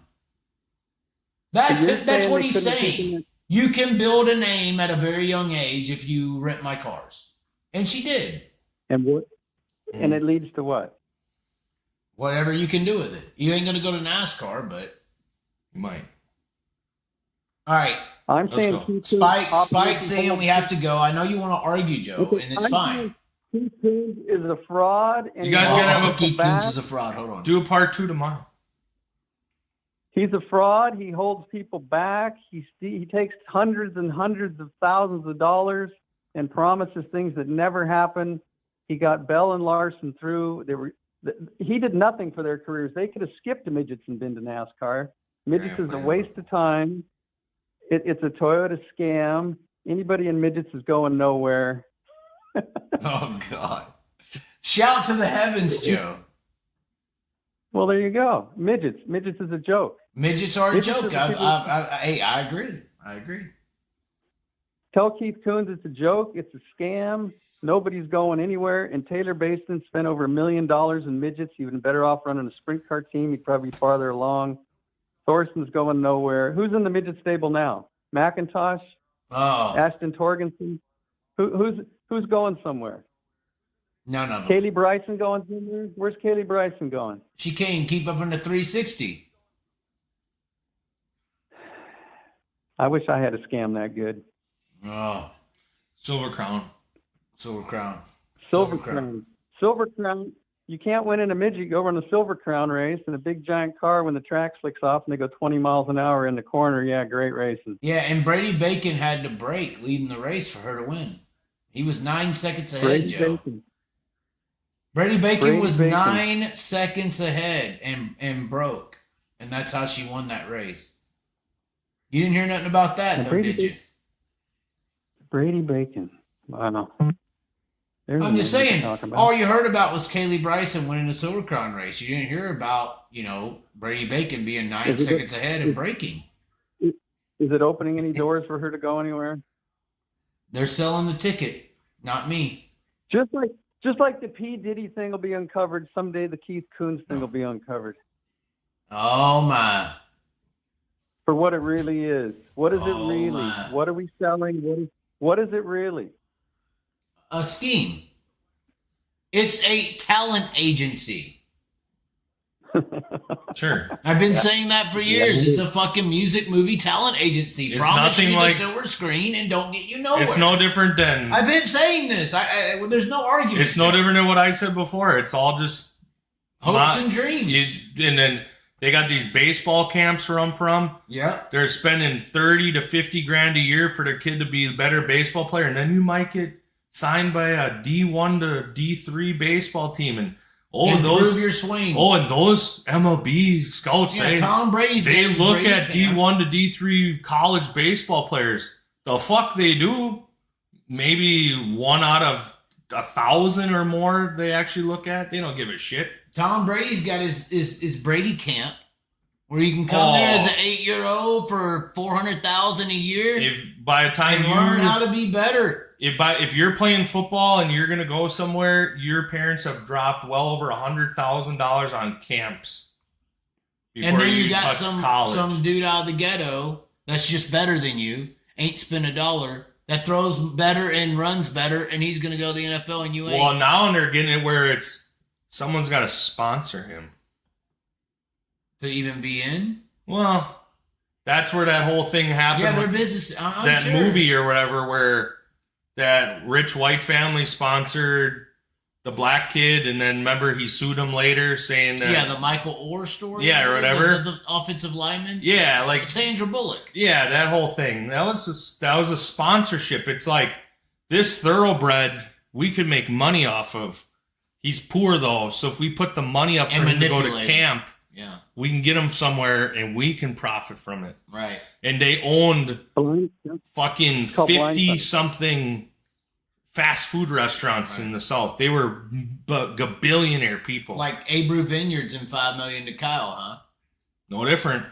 That's what he's saying. You can build a name at a very young age if you rent my cars. And she did. And it leads to what? Whatever you can do with it. You ain't going to go to NASCAR, but you might. All right. I'm saying Spike's saying we have to go. I know you want to argue, Joe, and it's fine. Keith Kunz is a fraud. And you guys got to have a Keith Kunz is a fraud. Hold on. Do a part 2 tomorrow. He's a fraud. He holds people back. He takes hundreds and hundreds of thousands of dollars and promises things that never happen. He got Bell and Larson through. He did nothing for their careers. They could have skipped the midgets and been to NASCAR. Midgets is a waste of time. It's a Toyota scam. Anybody in midgets is going nowhere. Oh, God. Shout to the heavens, Joe. Well, there you go. Midgets is a joke. Midgets are a joke. I agree. Tell Keith Kunz it's a joke. It's a scam. Nobody's going anywhere. And Taylor Baston spent over $1 million in midgets. He'd been better off running a sprint car team. He'd probably be farther along. Thorson's going nowhere. Who's in the midget stable now? McIntosh? Oh. Ashton Torgensen? Who's going somewhere? None of them. Kaylee Bryson going somewhere? Where's Kaylee Bryson going? She can't keep up in the 360. I wish I had a scam that good. Oh. Silver Crown. Silver Crown. You can't win in a midget. You go run a Silver Crown race in a big giant car when the track slicks off and they go 20 miles an hour in the corner. Yeah, great racing. Yeah, and Brady Bacon had to break leading the race for her to win. He was 9 seconds ahead, Joe. Brady Bacon was 9 seconds ahead and broke. And that's how she won that race. You didn't hear nothing about that, though, did you? Brady Bacon. I know. I'm just saying, all you heard about was Kaylee Bryson winning the Silver Crown race. You didn't hear about, Brady Bacon being 9 seconds ahead and breaking. Is it opening any doors for her to go anywhere? They're selling the ticket, not me. Just like the P. Diddy thing will be uncovered, someday the Keith Kunz thing will be uncovered. Oh, my. For what it really is. What is it really? My. What are we selling? What is it really? A scheme. It's a talent agency. Sure. I've been saying that for years. It's a fucking music movie talent agency. It's Promise nothing you like- the silver screen and don't get you nowhere. It's no different than. I've been saying this. There's no argument. It's no different than what I said before. It's all just hopes and dreams. And then they got these baseball camps where I'm from. Yeah. They're spending 30 to 50 grand a year for their kid to be a better baseball player, and then you might get signed by a D1 to D3 baseball team, and improve your swing. and those MLB scouts, Tom Brady's they got his look Brady at camp. D1 to D3 college baseball players. The fuck they do? Maybe 1 out of 1,000 or more they actually look at. They don't give a shit. Tom Brady's got his Brady camp where you can come there as an 8-year-old for $400,000 a year. If by the time and learn how to be better. If you're playing football and you're gonna go somewhere, your parents have dropped well over $100,000 on camps. And then you got college. some dude out of the ghetto that's just better than you, ain't spent a dollar, that throws better and runs better, and he's gonna go to the NFL and you ain't. Well, now they're getting it where it's someone's got to sponsor him to even be in. Well, that's where that whole thing happened. Yeah, their business. That sure. movie or whatever, where that rich white family sponsored the black kid, and then remember he sued him later, saying that the Michael Orr story. Yeah, or whatever. The offensive lineman. Yeah, like Sandra Bullock. Yeah, that whole thing. That was a sponsorship. It's like this thoroughbred we could make money off of. He's poor though, so if we put the money up for him to go to camp, we can get him somewhere and we can profit from it. Right. And they owned fucking 50-something fast food restaurants in the South. They were billionaire people. Like Abreu Vineyards and $5 million to Kyle, huh? No different.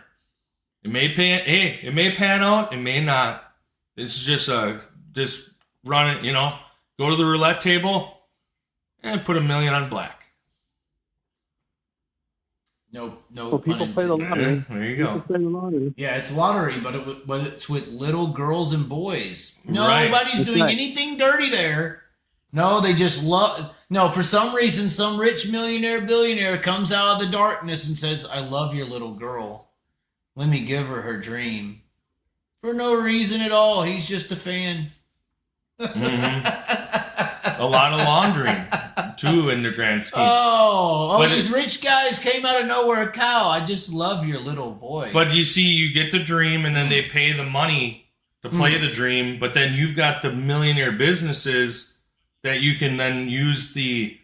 It may pan out, it may not. This is just run it, go to the roulette table and put $1 million on black. No. Well, people play the lottery. There you go. People play the lottery. Yeah, it's lottery, but it's with little girls and boys. Right. Nobody's doing anything dirty there. No, they just love. No, for some reason, some rich billionaire comes out of the darkness and says, "I love your little girl. Let me give her her dream." For no reason at all. He's just a fan. A lot of laundering, too, in the grand scheme. But these rich guys came out of nowhere. Cow, I just love your little boy. But you see, you get the dream, and then they pay the money to play the dream. But then you've got the millionaire businesses that you can then use the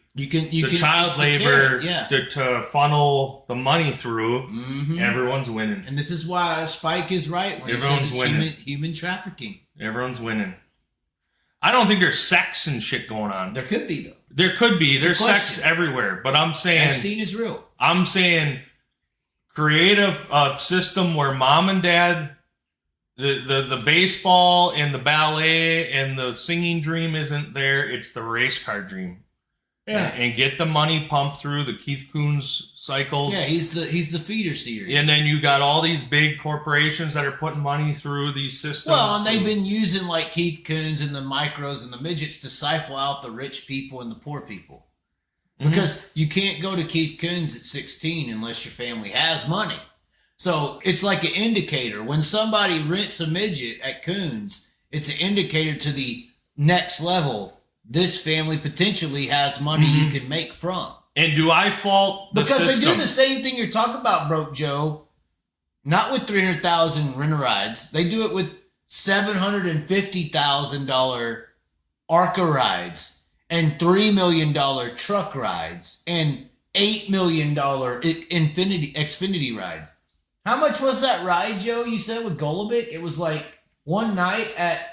child labor to funnel the money through. Everyone's winning. And this is why Spike is right when Everyone's he says winning. it's human trafficking. Everyone's winning. I don't think there's sex and shit going on. There could be, though. There could be. It's a There's question. sex everywhere. But I'm saying... Epstein is real. I'm saying create a system where mom and dad, the baseball and the ballet and the singing dream isn't there. It's the race car dream. Yeah. And get the money pumped through the Keith Coons cycles. Yeah, he's the feeder series. And then you got all these big corporations that are putting money through these systems. Well, and they've been using like Keith Coons and the micros and the midgets to siphon out the rich people and the poor people. Because you can't go to Keith Coons at 16 unless your family has money. So it's like an indicator. When somebody rents a midget at Coons, it's an indicator to the next level. This family potentially has money you can make from. And do I fault the system? Because they do the same thing you're talking about, Broke Joe. Not with 300,000 renter rides. They do it with $750,000 ARCA rides and $3 million truck rides and $8 million Xfinity rides. How much was that ride, Joe, you said with Golubic? It was like one night at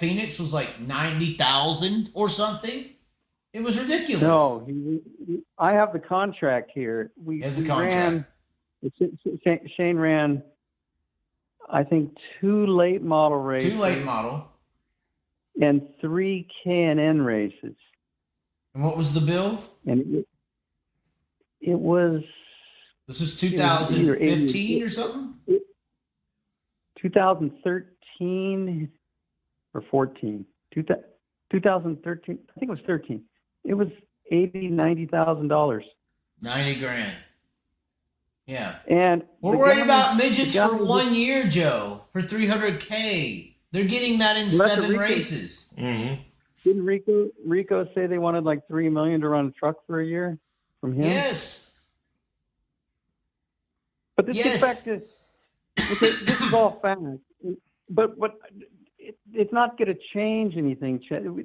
Phoenix was like 90,000 or something. It was ridiculous. No, I have the contract here. We ran. Shane ran, I think, 2 late model races. 2 late model. And 3 K&N races. And what was the bill? And it was. This is 2015 or something? 2013 or 14. 2013. I think it was 13. It was $90,000. 90 grand. Yeah. And we're the worried guys- about the midgets guys for 1 year, Joe, for $300K. They're getting that in Well, that's 7 a record. races. Mm-hmm. Didn't Rico say they wanted like $3 million to run a truck for a year from him? Yes. But this Yes. gets back to this is all fact. But it's not going to change anything.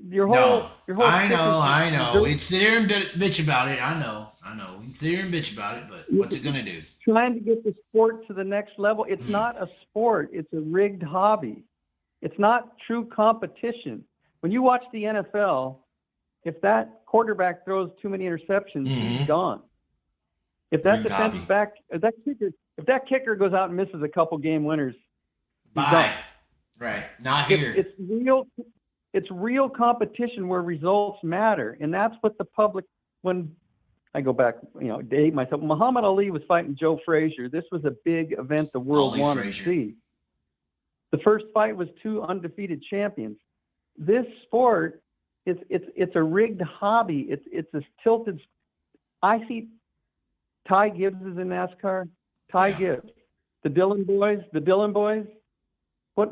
Your whole I ship know. is- We'd sit here and bitch about it. I know. We'd sit here and bitch about it, but what's it gonna do? Trying to get the sport to the next level. It's not a sport. It's a rigged hobby. It's not true competition. When you watch the NFL, if that quarterback throws too many interceptions, he's gone. If that Rigged defensive hobby. back, if that kicker goes out and misses a couple game winners, he's Bye. done. Right. Not It- here. It's real competition where results matter, and that's what the public. When I go back, date myself. Muhammad Ali was fighting Joe Frazier. This was a big event the world Ali wanted Frazier. to see. The first fight was 2 undefeated champions. This sport, it's a rigged hobby. It's a tilted. I see Ty Gibbs is in NASCAR. Ty Yeah. Gibbs, the Dillon boys. What?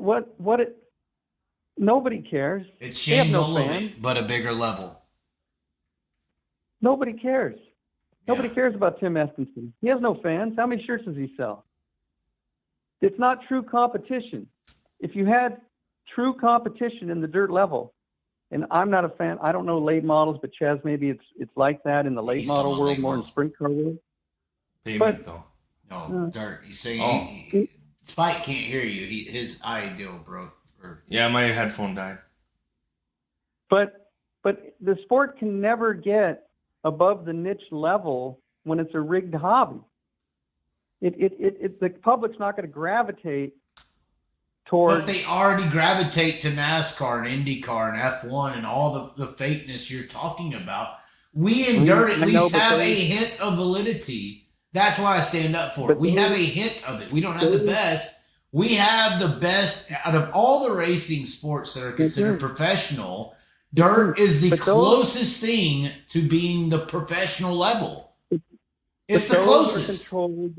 Nobody cares. It's They have Shane no Gulliver, fans. but a bigger level. Nobody cares. Nobody Yeah. cares about Tim Espenson. He has no fans. How many shirts does he sell? It's not true competition. If you had true competition in the dirt level, and I'm not a fan, I don't know late models, but Chaz, maybe it's like that in the late He's model on world late more in models. sprint car world. Payment, though. No, Dirt. He's saying Oh. Spike can't hear you. His ideal broke. Yeah, my headphone died. But the sport can never get above the niche level when it's a rigged hobby. The public's not going to gravitate toward. But they already gravitate to NASCAR and IndyCar and F1 and all the fakeness you're talking about. We in Dirt at I know, least but have they- a hint of validity. That's why I stand up for it. But We those- have a hint of it. We don't have the best. We have the best out of all the racing sports that are considered professional. Dirt is the But those- closest thing to being the professional level. It's the But those are closest. controlled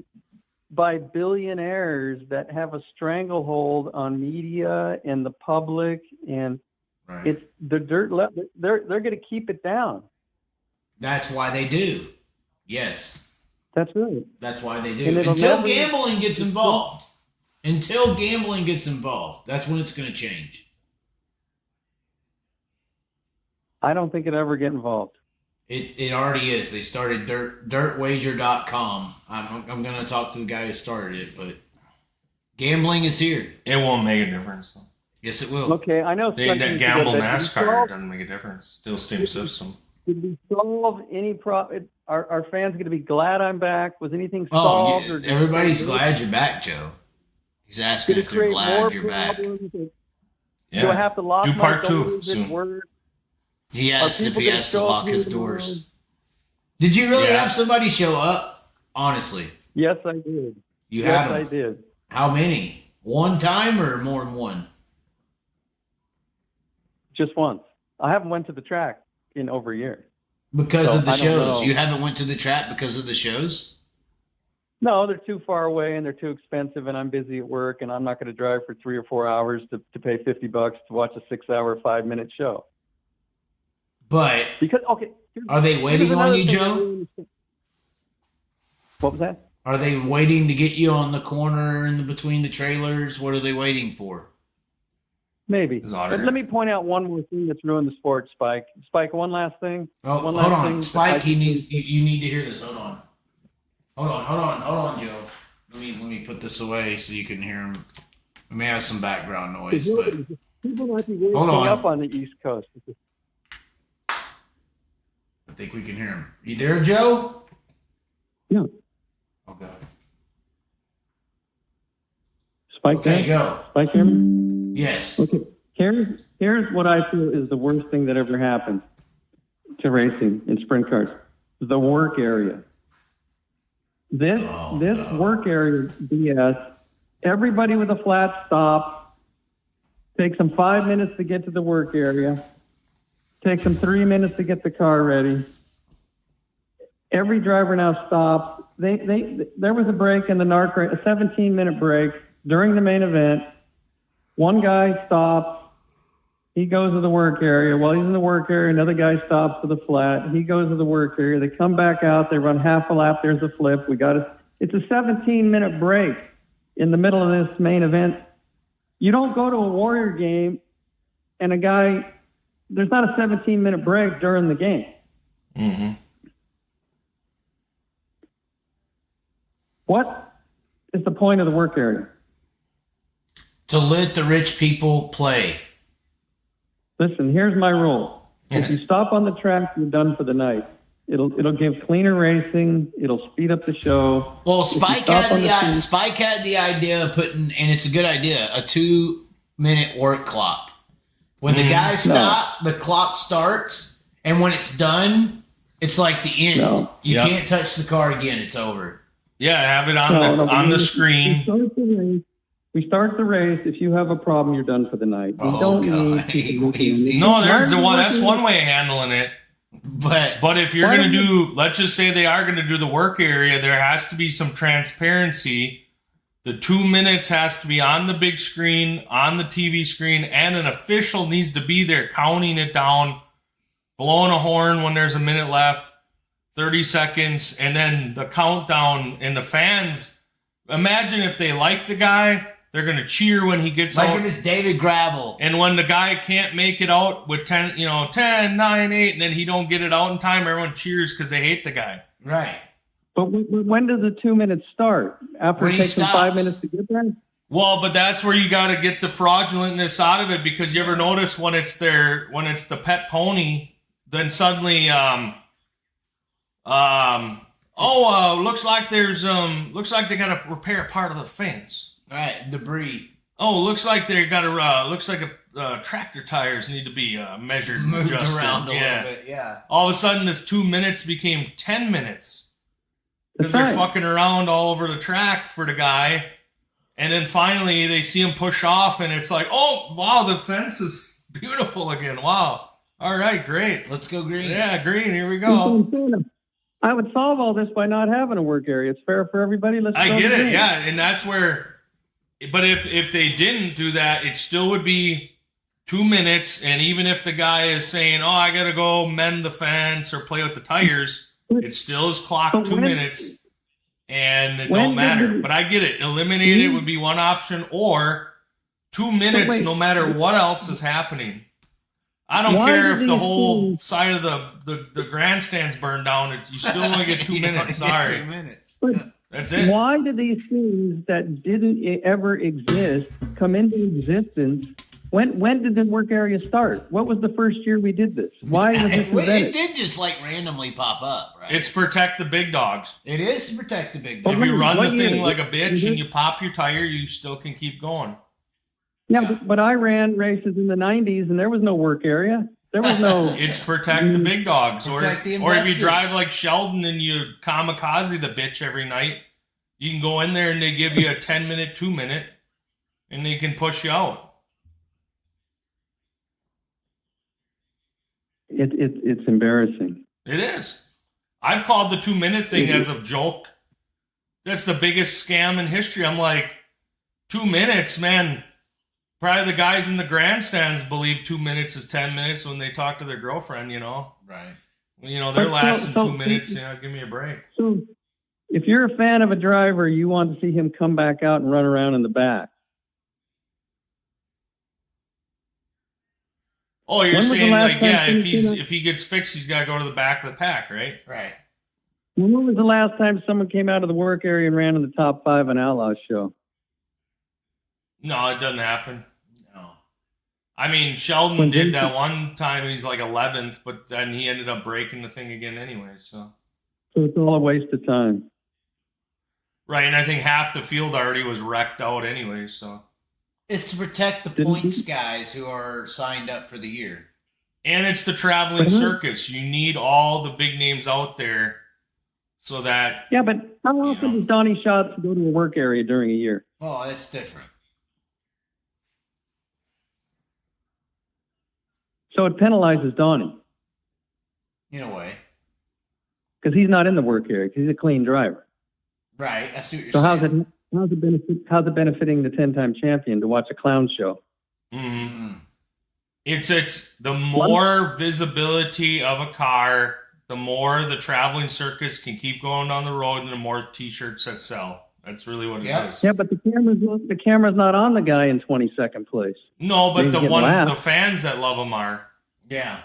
by billionaires that have a stranglehold on media and the public, and Right. it's the dirt level. They're going to keep it down. That's why they do. Yes. That's right. That's why they And do. it'll Until never- gambling gets involved. Until gambling gets involved. That's when it's going to change. I don't think it ever get involved. It already is. They started dirtwager.com. I'm going to talk to the guy who started it, but gambling is here. It won't make a difference, though. Yes, it will. Okay, I know. They something gamble to that. NASCAR, it doesn't make a difference. Still same system. Did we solve any problem? Are fans going to be glad I'm back? Was anything Oh, solved? yeah, or did everybody's it- glad you're back, Joe. He's asking Did if it they're create more glad you're back. problems? Yeah. Do I have to lock Do my part 2 doors at soon. work? He Are asked if people he gonna has to show up lock here his tomorrow? doors. Did you really Yeah. have somebody show up? Honestly. Yes, I did. You yes, had them. I did. How many? One time or more than one? Just once. I haven't went to the track in over a year. Because So, of the I don't shows. know. You haven't went to the track because of the shows? No, they're too far away and they're too expensive, and I'm busy at work, and I'm not going to drive for 3 or 4 hours to pay $50 to watch a 6-hour, 5-minute show. But Because here's- are they here's waiting on another you, thing I Joe? really understand. What was that? Are they waiting to get you on the corner in between the trailers? What are they waiting for? Maybe. His But autograph. let me point out one more thing that's ruined the sport, Spike. Spike, one last thing. Oh, One hold last on. thing. Spike, you need to hear this. Hold on, Joe. Let me put this away so you can hear him. We may have some background noise, but People might be waking Hold on. up on the East Coast. I think we can hear him. You there, Joe? Yeah. Okay. Spike, Okay, there? go. Spike, hear me? Yes. Okay. Here's what I feel is the worst thing that ever happened to racing in sprint cars: the work area. This work area BS. Everybody with a flat stop takes them 5 minutes to get to the work area. Takes them 3 minutes to get the car ready. Every driver now stops. There was a break in the NARC, a 17-minute break during the main event. One guy stops. He goes to the work area. While he's in the work area, another guy stops for the flat. He goes to the work area. They come back out. They run half a lap. There's a flip. It's a 17-minute break in the middle of this main event. You don't go to a Warrior game and there's not a 17-minute break during the game. Mm-hmm. What is the point of the work area? To let the rich people play. Listen, here's my rule. If you stop on the track, you're done for the night. It'll give cleaner racing. It'll speed up the show. Well, Spike had the idea of putting, and it's a good idea, a 2-minute work clock. When the guys stop, the clock starts, and when it's done, it's like the end. No. You can't touch the car again. It's over. Yeah, have it on the screen. We start the race. If you have a problem, you're done for the night. We don't need No, that's one way of handling it. But if you're going to do, let's just say they are going to do the work area, there has to be some transparency. The 2 minutes has to be on the big screen, on the TV screen, and an official needs to be there counting it down, blowing a horn when there's a minute left, 30 seconds, and then the countdown. And the fans, imagine if they like the guy, they're going to cheer when he gets out. Like if it's David Gravel. And when the guy can't make it out with 10, 9, 8, and then he don't get it out in time, everyone cheers because they hate the guy. Right. But when does the 2 minutes start? After it takes them 5 minutes to get there? Well, but that's where you got to get the fraudulentness out of it, because you ever notice when it's the pet pony, then suddenly, looks like they got to repair part of the fence. Right, debris. Oh, looks like they got to. Tractor tires need to be measured, moved adjusted. around a little bit. Yeah. All of a sudden, this 2 minutes became 10 minutes because That's they're right. fucking around all over the track for the guy, and then finally they see him push off, and it's like, oh wow, the fence is beautiful again. Wow. All right, great. Let's go green. Yeah, green. Here we go. I would solve all this by not having a work area. It's fair for everybody. I get it, yeah, and that's where. But if they didn't do that, it still would be 2 minutes. And even if the guy is saying, "Oh, I gotta go mend the fence or play with the tires," it still is clocked 2 minutes, and it don't matter. But I get it. Eliminate it would be one option, or 2 minutes, no matter what else is happening. I don't care if the whole side of the grandstand's burned down. You still only get 2 minutes. Sorry. 2 minutes. That's it. Why do these things that didn't ever exist come into existence? When did the work area start? What was the first year we did this? Why was this invented? It did just like randomly pop up, right? It's protect the big dogs. It is to protect the big If dogs. you run the thing like a bitch and you pop your tire, you still can keep going. Yeah, but I ran races in the 90s and there was no work area. There was no... It's protect the big dogs. Or Protect the if you investors. drive like Sheldon and you kamikaze the bitch every night, you can go in there and they give you a 10-minute, 2-minute, and they can push you out. It's embarrassing. It is. I've called the 2-minute thing as a joke. That's the biggest scam in history. I'm like, 2 minutes, man. Probably the guys in the grandstands believe 2 minutes is 10 minutes when they talk to their girlfriend, Right. They're lasting 2 minutes. Give me a break. So if you're a fan of a driver, you want to see him come back out and run around in the back. Oh, you're When was the saying last like, time yeah, somebody if he gets fixed, he's got to go to the back of the pack, right? Right. When was the last time someone came out of the work area and ran in the top 5 on Outlaw Show? No, it doesn't happen. No. I mean, Sheldon did that one time. He's like 11th, but then he ended up breaking the thing again anyway. So it's all a waste of time. right, and I think half the field already was wrecked out anyway. So It's to protect the points guys who are signed up for the year. and it's the traveling circus. You need all the big names out there so that Yeah, but how often does Donnie Schatz go to a work area during a year? Oh, that's different. So it penalizes Donnie. In a way. because he's not in the work area. 'Cause he's a clean driver. Right. I see what you're So saying. how's it benefiting the 10-time champion to watch a clown show? Mm-hmm. It's the more visibility of a car, the more the traveling circus can keep going down the road, and the more T-shirts that sell. That's really what it is. Yeah, but the camera's not on the guy in 22nd place. No, but They get the laughed. fans that love him are. Yeah.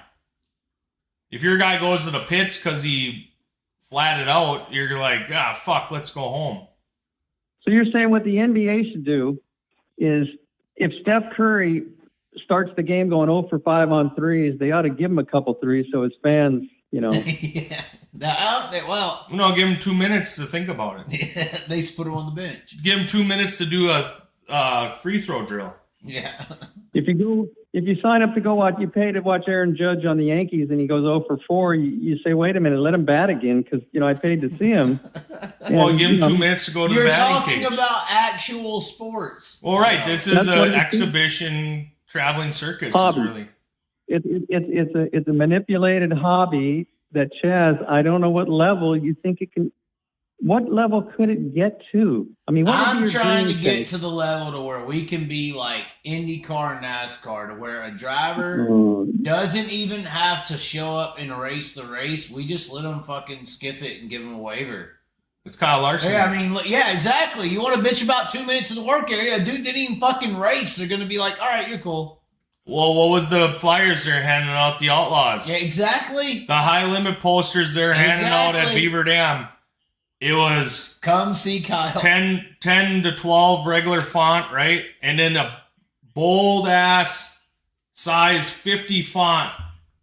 If your guy goes to the pits because he flatted out, you're like, fuck, let's go home. So you're saying what the NBA should do is if Steph Curry starts the game going 0 for 5 on threes, they ought to give him a couple threes so his fans, Yeah. Well, No, give him 2 minutes to think about it. they just put him on the bench. Give him 2 minutes to do a free throw drill. Yeah. if you sign up to go watch, you pay to watch Aaron Judge on the Yankees and he goes 0 for 4, you say, wait a minute, let him bat again because, I paid to see him. Well, give him 2 minutes to go to the You're batting cage. talking about actual sports. Well, right. This is That's what an it is. exhibition traveling circus. Hobby. Really. It's a manipulated hobby that Chaz, I don't know what level you think it can. What level could it get to? I mean, what would be I'm your trying to dream get state? to the level to where we can be like IndyCar and NASCAR, to where a driver doesn't even have to show up and race the race. We just let them fucking skip it and give them a waiver. It's Kyle Larson. Yeah, I mean, yeah, exactly. You want to bitch about 2 minutes in the work area? A dude didn't even fucking race. They're going to be like, all right, you're cool. Well, what was the flyers they're handing out? The Outlaws. Yeah, exactly. The high limit posters they're handing out at Exactly. Beaver Dam. It was Come see Kyle. 10 to 12 regular font, right? And then a bold ass size 50 font.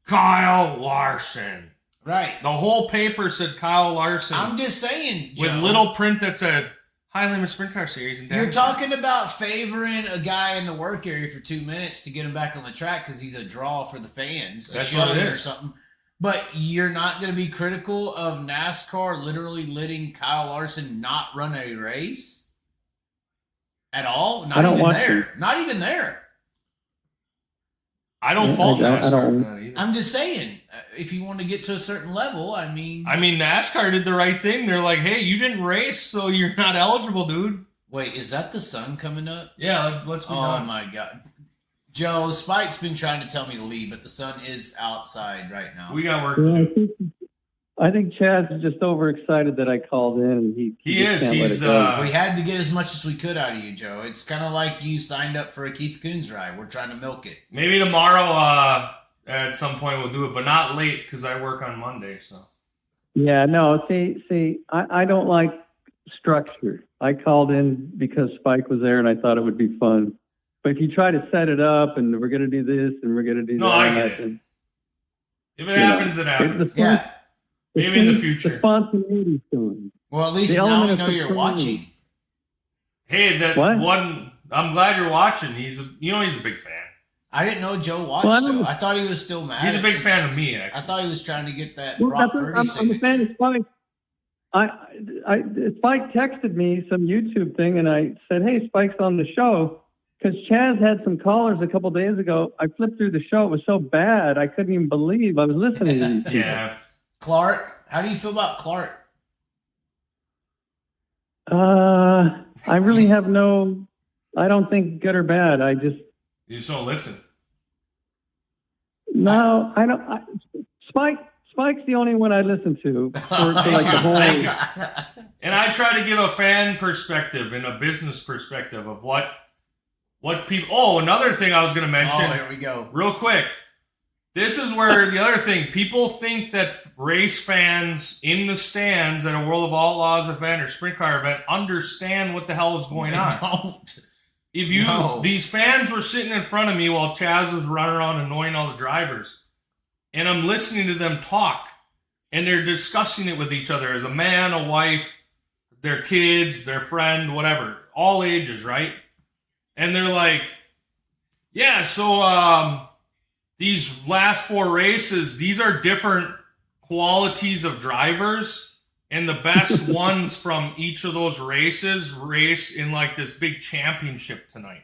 Kyle Larson. Right. The whole paper said Kyle Larson. I'm just saying, with Joe, little print that said high limit sprint car series. And you're talking about favoring a guy in the work area for 2 minutes to get him back on the track because he's a draw for the fans, a That's what it showman or is. something. But you're not going to be critical of NASCAR literally letting Kyle Larson not run a race at all? Not I don't even want there. to. Not even there. I don't fault I NASCAR don't- for that either. I'm just saying, if you want to get to a certain level, I mean, NASCAR did the right thing. They're like, hey, you didn't race, so you're not eligible, dude. wait, is that the sun coming up? Yeah, let's be Oh done. my God. Joe, Spike's been trying to tell me to leave, but the sun is outside right now. We got work Yeah, to do. I think Chaz is just overexcited that I called in, and he He just is. can't let He's it go. We had to get as much as we could out of you, Joe. It's kind of like you signed up for a Keith Coons ride. We're trying to milk it. Maybe tomorrow at some point we'll do it, but not late because I work on Monday. So Yeah, no, see, I don't like structure. I called in because Spike was there, and I thought it would be fun. But if you try to set it up, and we're going to do this, and we're going to do No, that, I get it. and, if it you know, happens, it happens. the Yeah. Maybe in the future. The spontaneity's gone. Well, at least The now we element know of you're surprise. watching. Hey, that What? one. I'm glad you're watching. He's a big fan. I didn't know Joe watched, Well, I though. don't- I thought he was still mad. He's a at big this. fan of me, I actually. thought he was trying to get that Well, Brock that's what- Purdy I'm a signature. fan of Spike. Spike texted me some YouTube thing, and I said, "Hey, Spike's on the show." Because Chaz had some callers a couple days ago. I flipped through the show; it was so bad I couldn't even believe I was listening to these people. Yeah. Clark, how do you feel about Clark? I really have no. I don't think good or bad. I just You just don't listen. no. I don't. Spike's the only one I listen to for like the whole. Thank you. And I try to give a fan perspective and a business perspective of what people. Oh, another thing I was going to mention. Oh, here we go. Real quick. This is where the other thing, people think that race fans in the stands at a World of Outlaws event or sprint car event understand what the hell is going on. Don't. If you, No. these fans were sitting in front of me while Chaz was running around annoying all the drivers, and I'm listening to them talk, and they're discussing it with each other as a man, a wife, their kids, their friend, whatever, all ages, right? And they're like, yeah, so these last 4 races, these are different qualities of drivers, and the best ones from each of those races race in like this big championship tonight.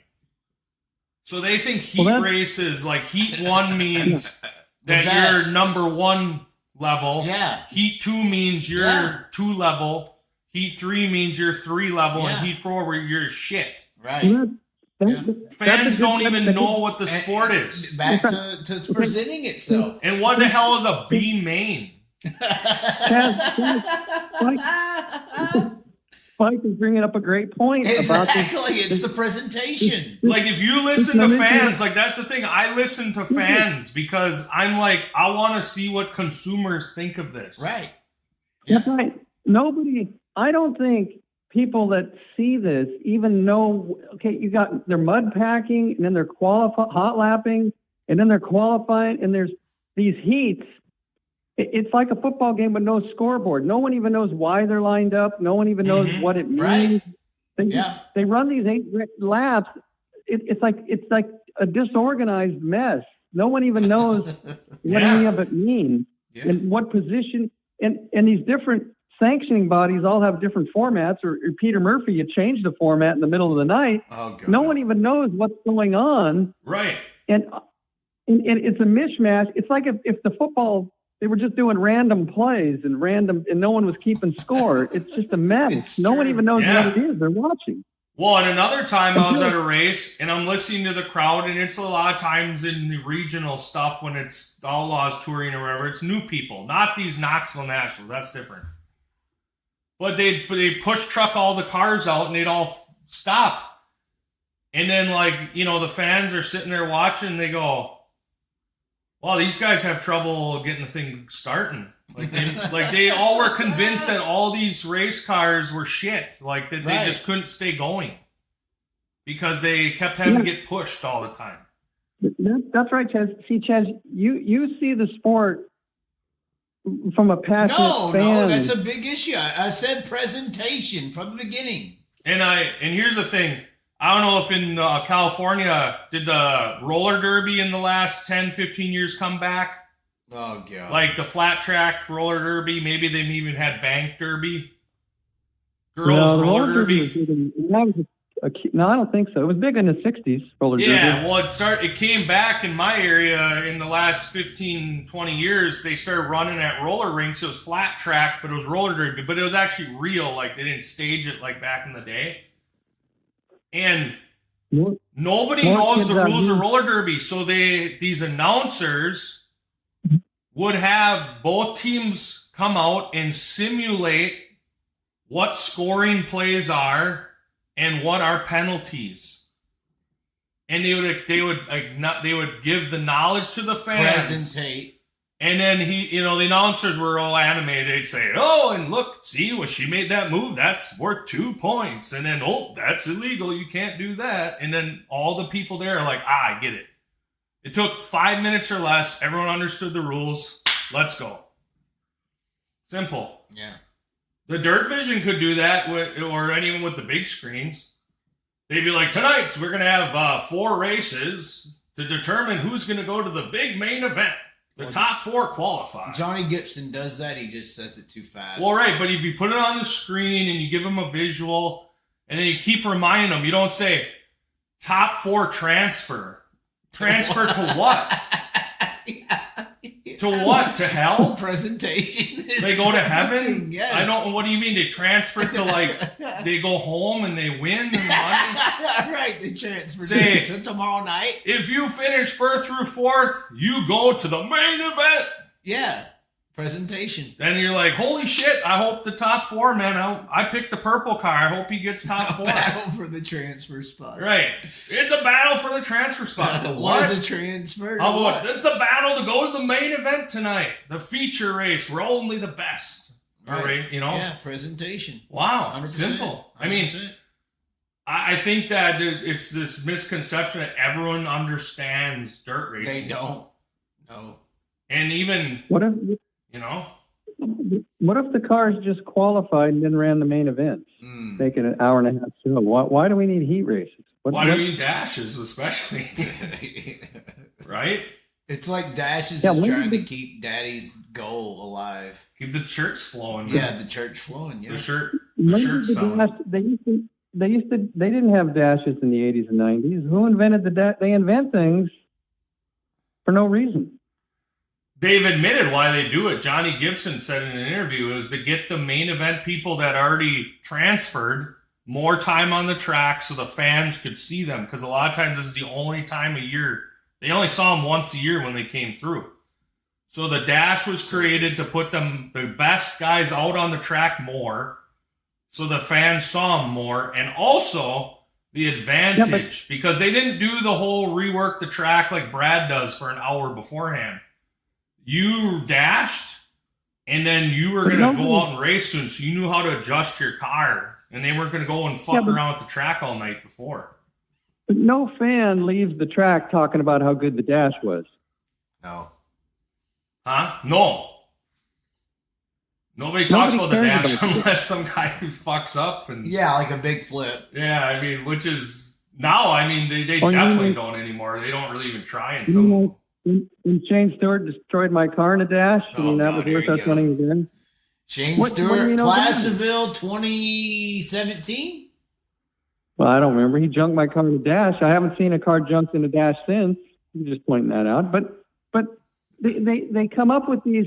So they think heat races, like heat 1 means that best. you're number 1 level. Yeah. Heat 2 means you're 2 level. Heat 3 means you're 3 level. And Heat 4 where you're shit. Right. Fans don't even know what the sport is. Back to presenting itself. And what the hell is a B main? Spike is bringing up a great point about this. Exactly, it's the presentation. Like, if you listen to fans, like, that's the thing. I listen to fans because I'm like, I want to see what consumers think of this. Right. That's right. I don't think people that see this even know, okay, you got, they're mud packing, and then they're hot lapping, and then they're qualifying, and there's these heats. It's like a football game with no scoreboard. No one even knows why they're lined up. No one even knows what it means. Right. They run these 8 laps. It's like a disorganized mess. No one even knows what any of it means and what position. And these different sanctioning bodies all have different formats. Or Peter Murphy, you change the format in the middle of the night. Oh, God. No one even knows what's going on. Right. And it's a mishmash. It's like if the football, they were just doing random plays and no one was keeping score. It's just a mess. No one even knows what it is they're watching. Well, and another time I was at a race and I'm listening to the crowd, and it's a lot of times in the regional stuff when it's Outlaws touring or whatever, it's new people, not these Knoxville Nationals. That's different. But they push truck all the cars out and they'd all stop. And then, like, you know, the fans are sitting there watching, they go, well, these guys have trouble getting the thing starting. Like they all were convinced that all these race cars were shit. Like that they just couldn't stay going because they kept having to get pushed all the time. That's right, Chaz. See, Chaz, you see the sport from a passionate fan. No, that's a big issue. I said presentation from the beginning. And here's the thing. I don't know if in California, did the roller derby in the last 10, 15 years come back? Oh, God. Like the flat track roller derby. Maybe they even had bank derby. Girls roller derby. No, I don't think so. It was big in the 60s, roller derby. Yeah, well, it came back in my area in the last 15, 20 years. They started running at roller rinks. It was flat track, but it was roller derby. But it was actually real. Like, they didn't stage it like back in the day. And nobody knows the rules of roller derby. So these announcers would have both teams come out and simulate what scoring plays are and what are penalties. And they would give the knowledge to the fans. Presentate. And then the announcers were all animated. They'd say, oh, and look, see, when she made that move, that's worth 2 points. And then, oh, that's illegal. You can't do that. And then all the people there are like, I get it. It took 5 minutes or less. Everyone understood the rules. Let's go. Simple. Yeah. The Dirt Vision could do that, or anyone with the big screens. They'd be like, tonight, we're going to have 4 races to determine who's going to go to the big main event. The top 4 qualify. Johnny Gibson does that. He just says it too fast. Well, right, but if you put it on the screen and you give them a visual, and then you keep reminding them, you don't say, top 4 transfer. Transfer to what? To what? To hell? Presentation. They go to heaven? Yes. I don't. What do you mean? They transfer to, like, they go home and they win and money? Right, they transfer to tomorrow night. If you finish 1st through 4th, you go to the main event. Yeah. Presentation. Then you're like, holy shit, I hope the top 4, man. I picked the purple car. I hope he gets top 4. Battle for the transfer spot. Right. It's a battle for the transfer spot. What is a transfer? It's a battle to go to the main event tonight. The feature race. We're only the best. Right. You know? Yeah, presentation. Wow. 100%. Simple. 100%. I mean, I think that it's this misconception that everyone understands dirt racing. They don't. No. And even... What if the cars just qualified and then ran the main event, making an hour and a half show? Why do we need heat races? Why do we need dashes, especially? Right? It's like Dash is just trying to keep Daddy's goal alive. Keep the church flowing. Yeah, the church flowing. Yeah. The shirt selling. They didn't have dashes in the 80s and 90s. Who invented the dash? They invent things for no reason. they've admitted why they do it. Johnny Gibson said in an interview is to get the main event people that already transferred more time on the track so the fans could see them. Because a lot of times this is the only time a year. They only saw them once a year when they came through. So the dash was created to put them, the best guys out on the track more so the fans saw them more. And also the advantage, because they didn't do the whole rework the track like Brad does for an hour beforehand. You dashed, and then you were going to go out and race soon, so you knew how to adjust your car, and they weren't going to go and fuck around with the track all night before. But no fan leaves the track talking about how good the dash was. No. Huh? No. Nobody talks about the dash unless some guy who fucks up. And Yeah, like a big flip. yeah, I mean, which is now, I mean, they definitely don't anymore. They don't really even try in some. When Shane Stewart destroyed my car in a dash, that was worth us running again. Shane Stewart, Placerville, 2017? Well, I don't remember. He junked my car in a dash. I haven't seen a car junked in a dash since. I'm just pointing that out. But they come up with these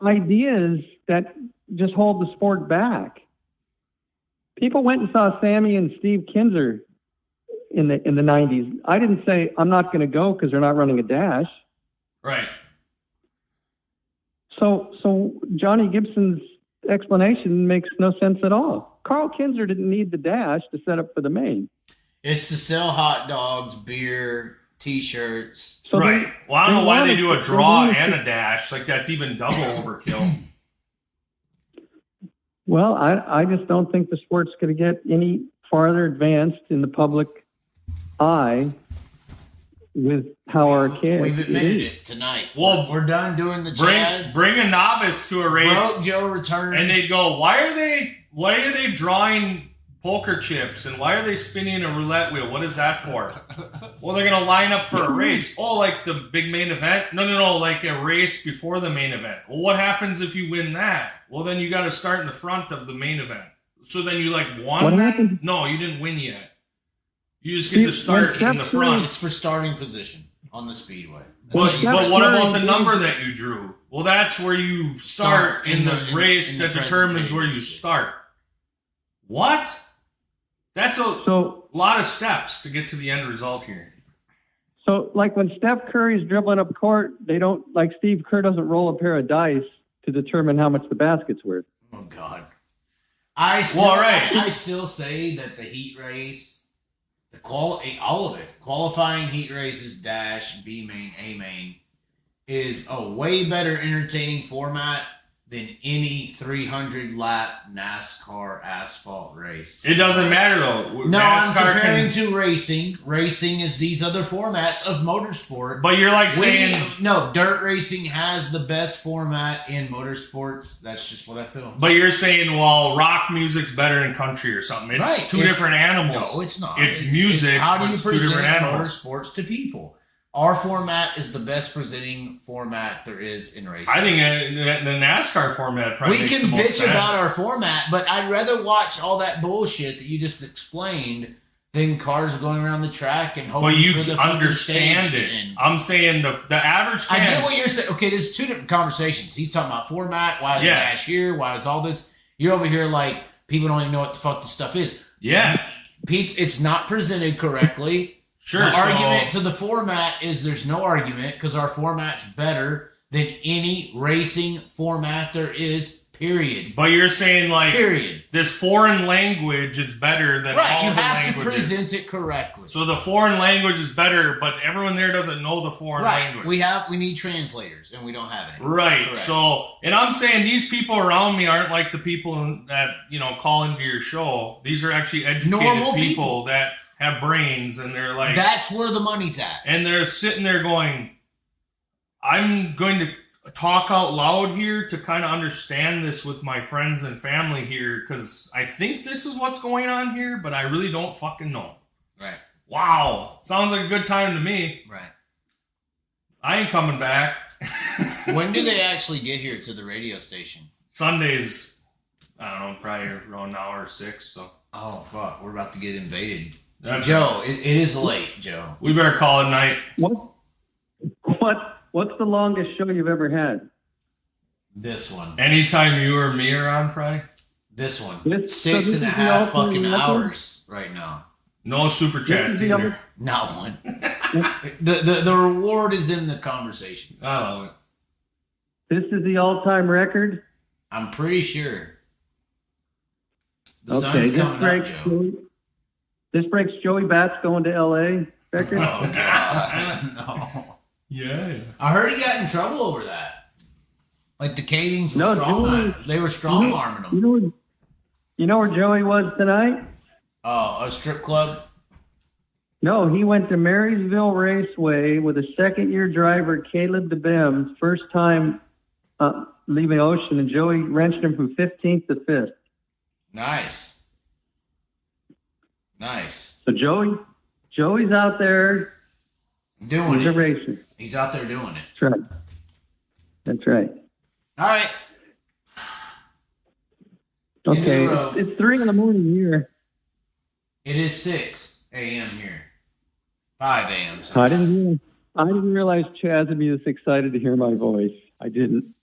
ideas that just hold the sport back. People went and saw Sammy and Steve Kinzer in the 90s. I didn't say I'm not going to go because they're not running a dash. Right. So Johnny Gibson's explanation makes no sense at all. Carl Kinzer didn't need the dash to set up for the main. It's to sell hot dogs, beer, T-shirts. So right. Well, I don't know why they do a draw and a dash. Like, that's even double overkill. Well, I just don't think the sport's going to get any farther advanced in the public eye with how archaic We've admitted it tonight. Well, we're done doing the Chaz. Bring a novice to a race. Broke Joe returns. And they go, why are they drawing poker chips and why are they spinning a roulette wheel? What is that for? Well, they're going to line up for a race. Oh, like the big main event? No, like a race before the main event. Well, what happens if you win that? Well, then you got to start in the front of the main event. So then you won that? No, you didn't win yet. You just get to start in the front. It's for starting position on the speedway. But what about the number that you drew? Well, that's where you start in the race that determines where you start. What? That's a lot of steps to get to the end result here. So, like when Steph Curry's dribbling up court, they don't, like Steve Kerr doesn't roll a pair of dice to determine how much the basket's worth. Oh, God. I still say that the heat race, all of it, qualifying heat races, dash, B main, A main, is a way better entertaining format than any 300-lap NASCAR asphalt race. It doesn't matter, though. No, I'm comparing to racing. Racing is these other formats of motorsport. But you're saying... No, dirt racing has the best format in motorsports. That's just what I feel. But you're saying, well, rock music's better than country or something. It's two different animals. No, it's not. It's music. It's how do you present motorsports to people? Our format is the best presenting format there is in racing. I think the NASCAR format probably makes the most sense. We can bitch about our format, but I'd rather watch all that bullshit that you just explained than cars going around the track and hoping for the fucking stage to end. I'm saying the average fan... I get what you're saying. Okay, there's two different conversations. He's talking about format. Why is the dash here? Why is all this? You're over here like, people don't even know what the fuck this stuff is. Yeah. It's not presented correctly. Sure. The argument to the format is there's no argument because our format's better than any racing format there is, period. But you're saying, period. This foreign language is better than all the languages. You have to present it correctly. So the foreign language is better, but everyone there doesn't know the foreign language. We need translators, and we don't have any. Right. Correct. So, and I'm saying these people around me aren't like the people that, call into your show. These are actually educated normal people that have brains, and they're like... That's where the money's at. And they're sitting there going, I'm going to talk out loud here to kind of understand this with my friends and family here, because I think this is what's going on here, but I really don't fucking know. Right. Wow. Sounds like a good time to me. Right. I ain't coming back. When do they actually get here to the radio station? Sundays, I don't know, probably around an hour or 6. So. Oh, fuck. We're about to get invaded. That's Joe, it is late, Joe. We better call it night. What What's the longest show you've ever had? This one. Anytime you or me are on, Fry? This one. This- so Six this and a is the half all-time fucking record? hours right now. No super chats is the either. Not one. the reward is in the conversation. I love it. This is the all-time record? I'm pretty sure. The Okay, sun's coming up, Joe. this breaks Joey Bats going to L.A. record? Oh, God. No. Yeah. I heard he got in trouble over that. Like the Cadings were No, strong Joey- they were strong arming him. You know where Joey was tonight? Oh, a strip club? No, he went to Marysville Raceway with a second-year driver, Caleb DeBem, first time leaving Ocean, and Joey wrenched him from 15th to 5th. Nice. Nice. So Joey's out there Doing he's a it. racer. He's out there doing it. That's right. That's right. All right. Okay, Row. it's 3 in the morning here. It is 6 a.m. here. 5 a.m. So I didn't realize Chaz would be this excited to hear my voice. I didn't.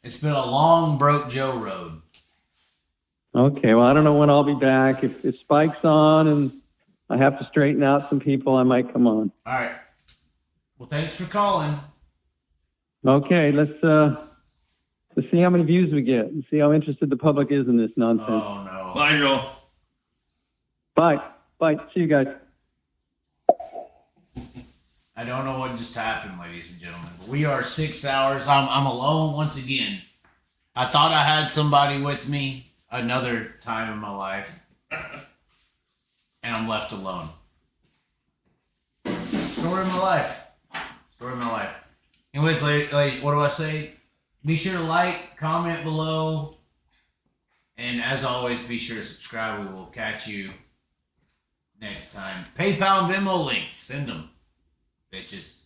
It's been a long broke Joe road. Okay, well, I don't know when I'll be back. If Spike's on and I have to straighten out some people, I might come on. All right. Well, thanks for calling. Okay, let's see how many views we get and see how interested the public is in this nonsense. Oh, no. Bye, Joe. Bye. See you guys. I don't know what just happened, ladies and gentlemen. We are 6 hours. I'm alone once again. I thought I had somebody with me another time in my life, and I'm left alone. Story of my life. Story of my life. Anyways, like, what do I say? Be sure to like, comment below, and as always, be sure to subscribe. We will catch you next time. PayPal and Venmo links. Send them. Bitches.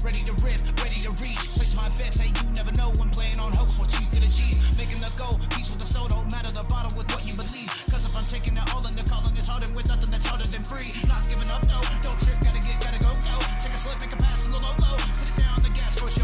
Ready to rip, ready to reach. Place my bets, hey, you never know when playing on host what you could achieve. Making the go, peace with the soul, don't matter the bottle with what you believe. Cause if I'm taking it all in the calling, it's harder with nothing that's harder than free.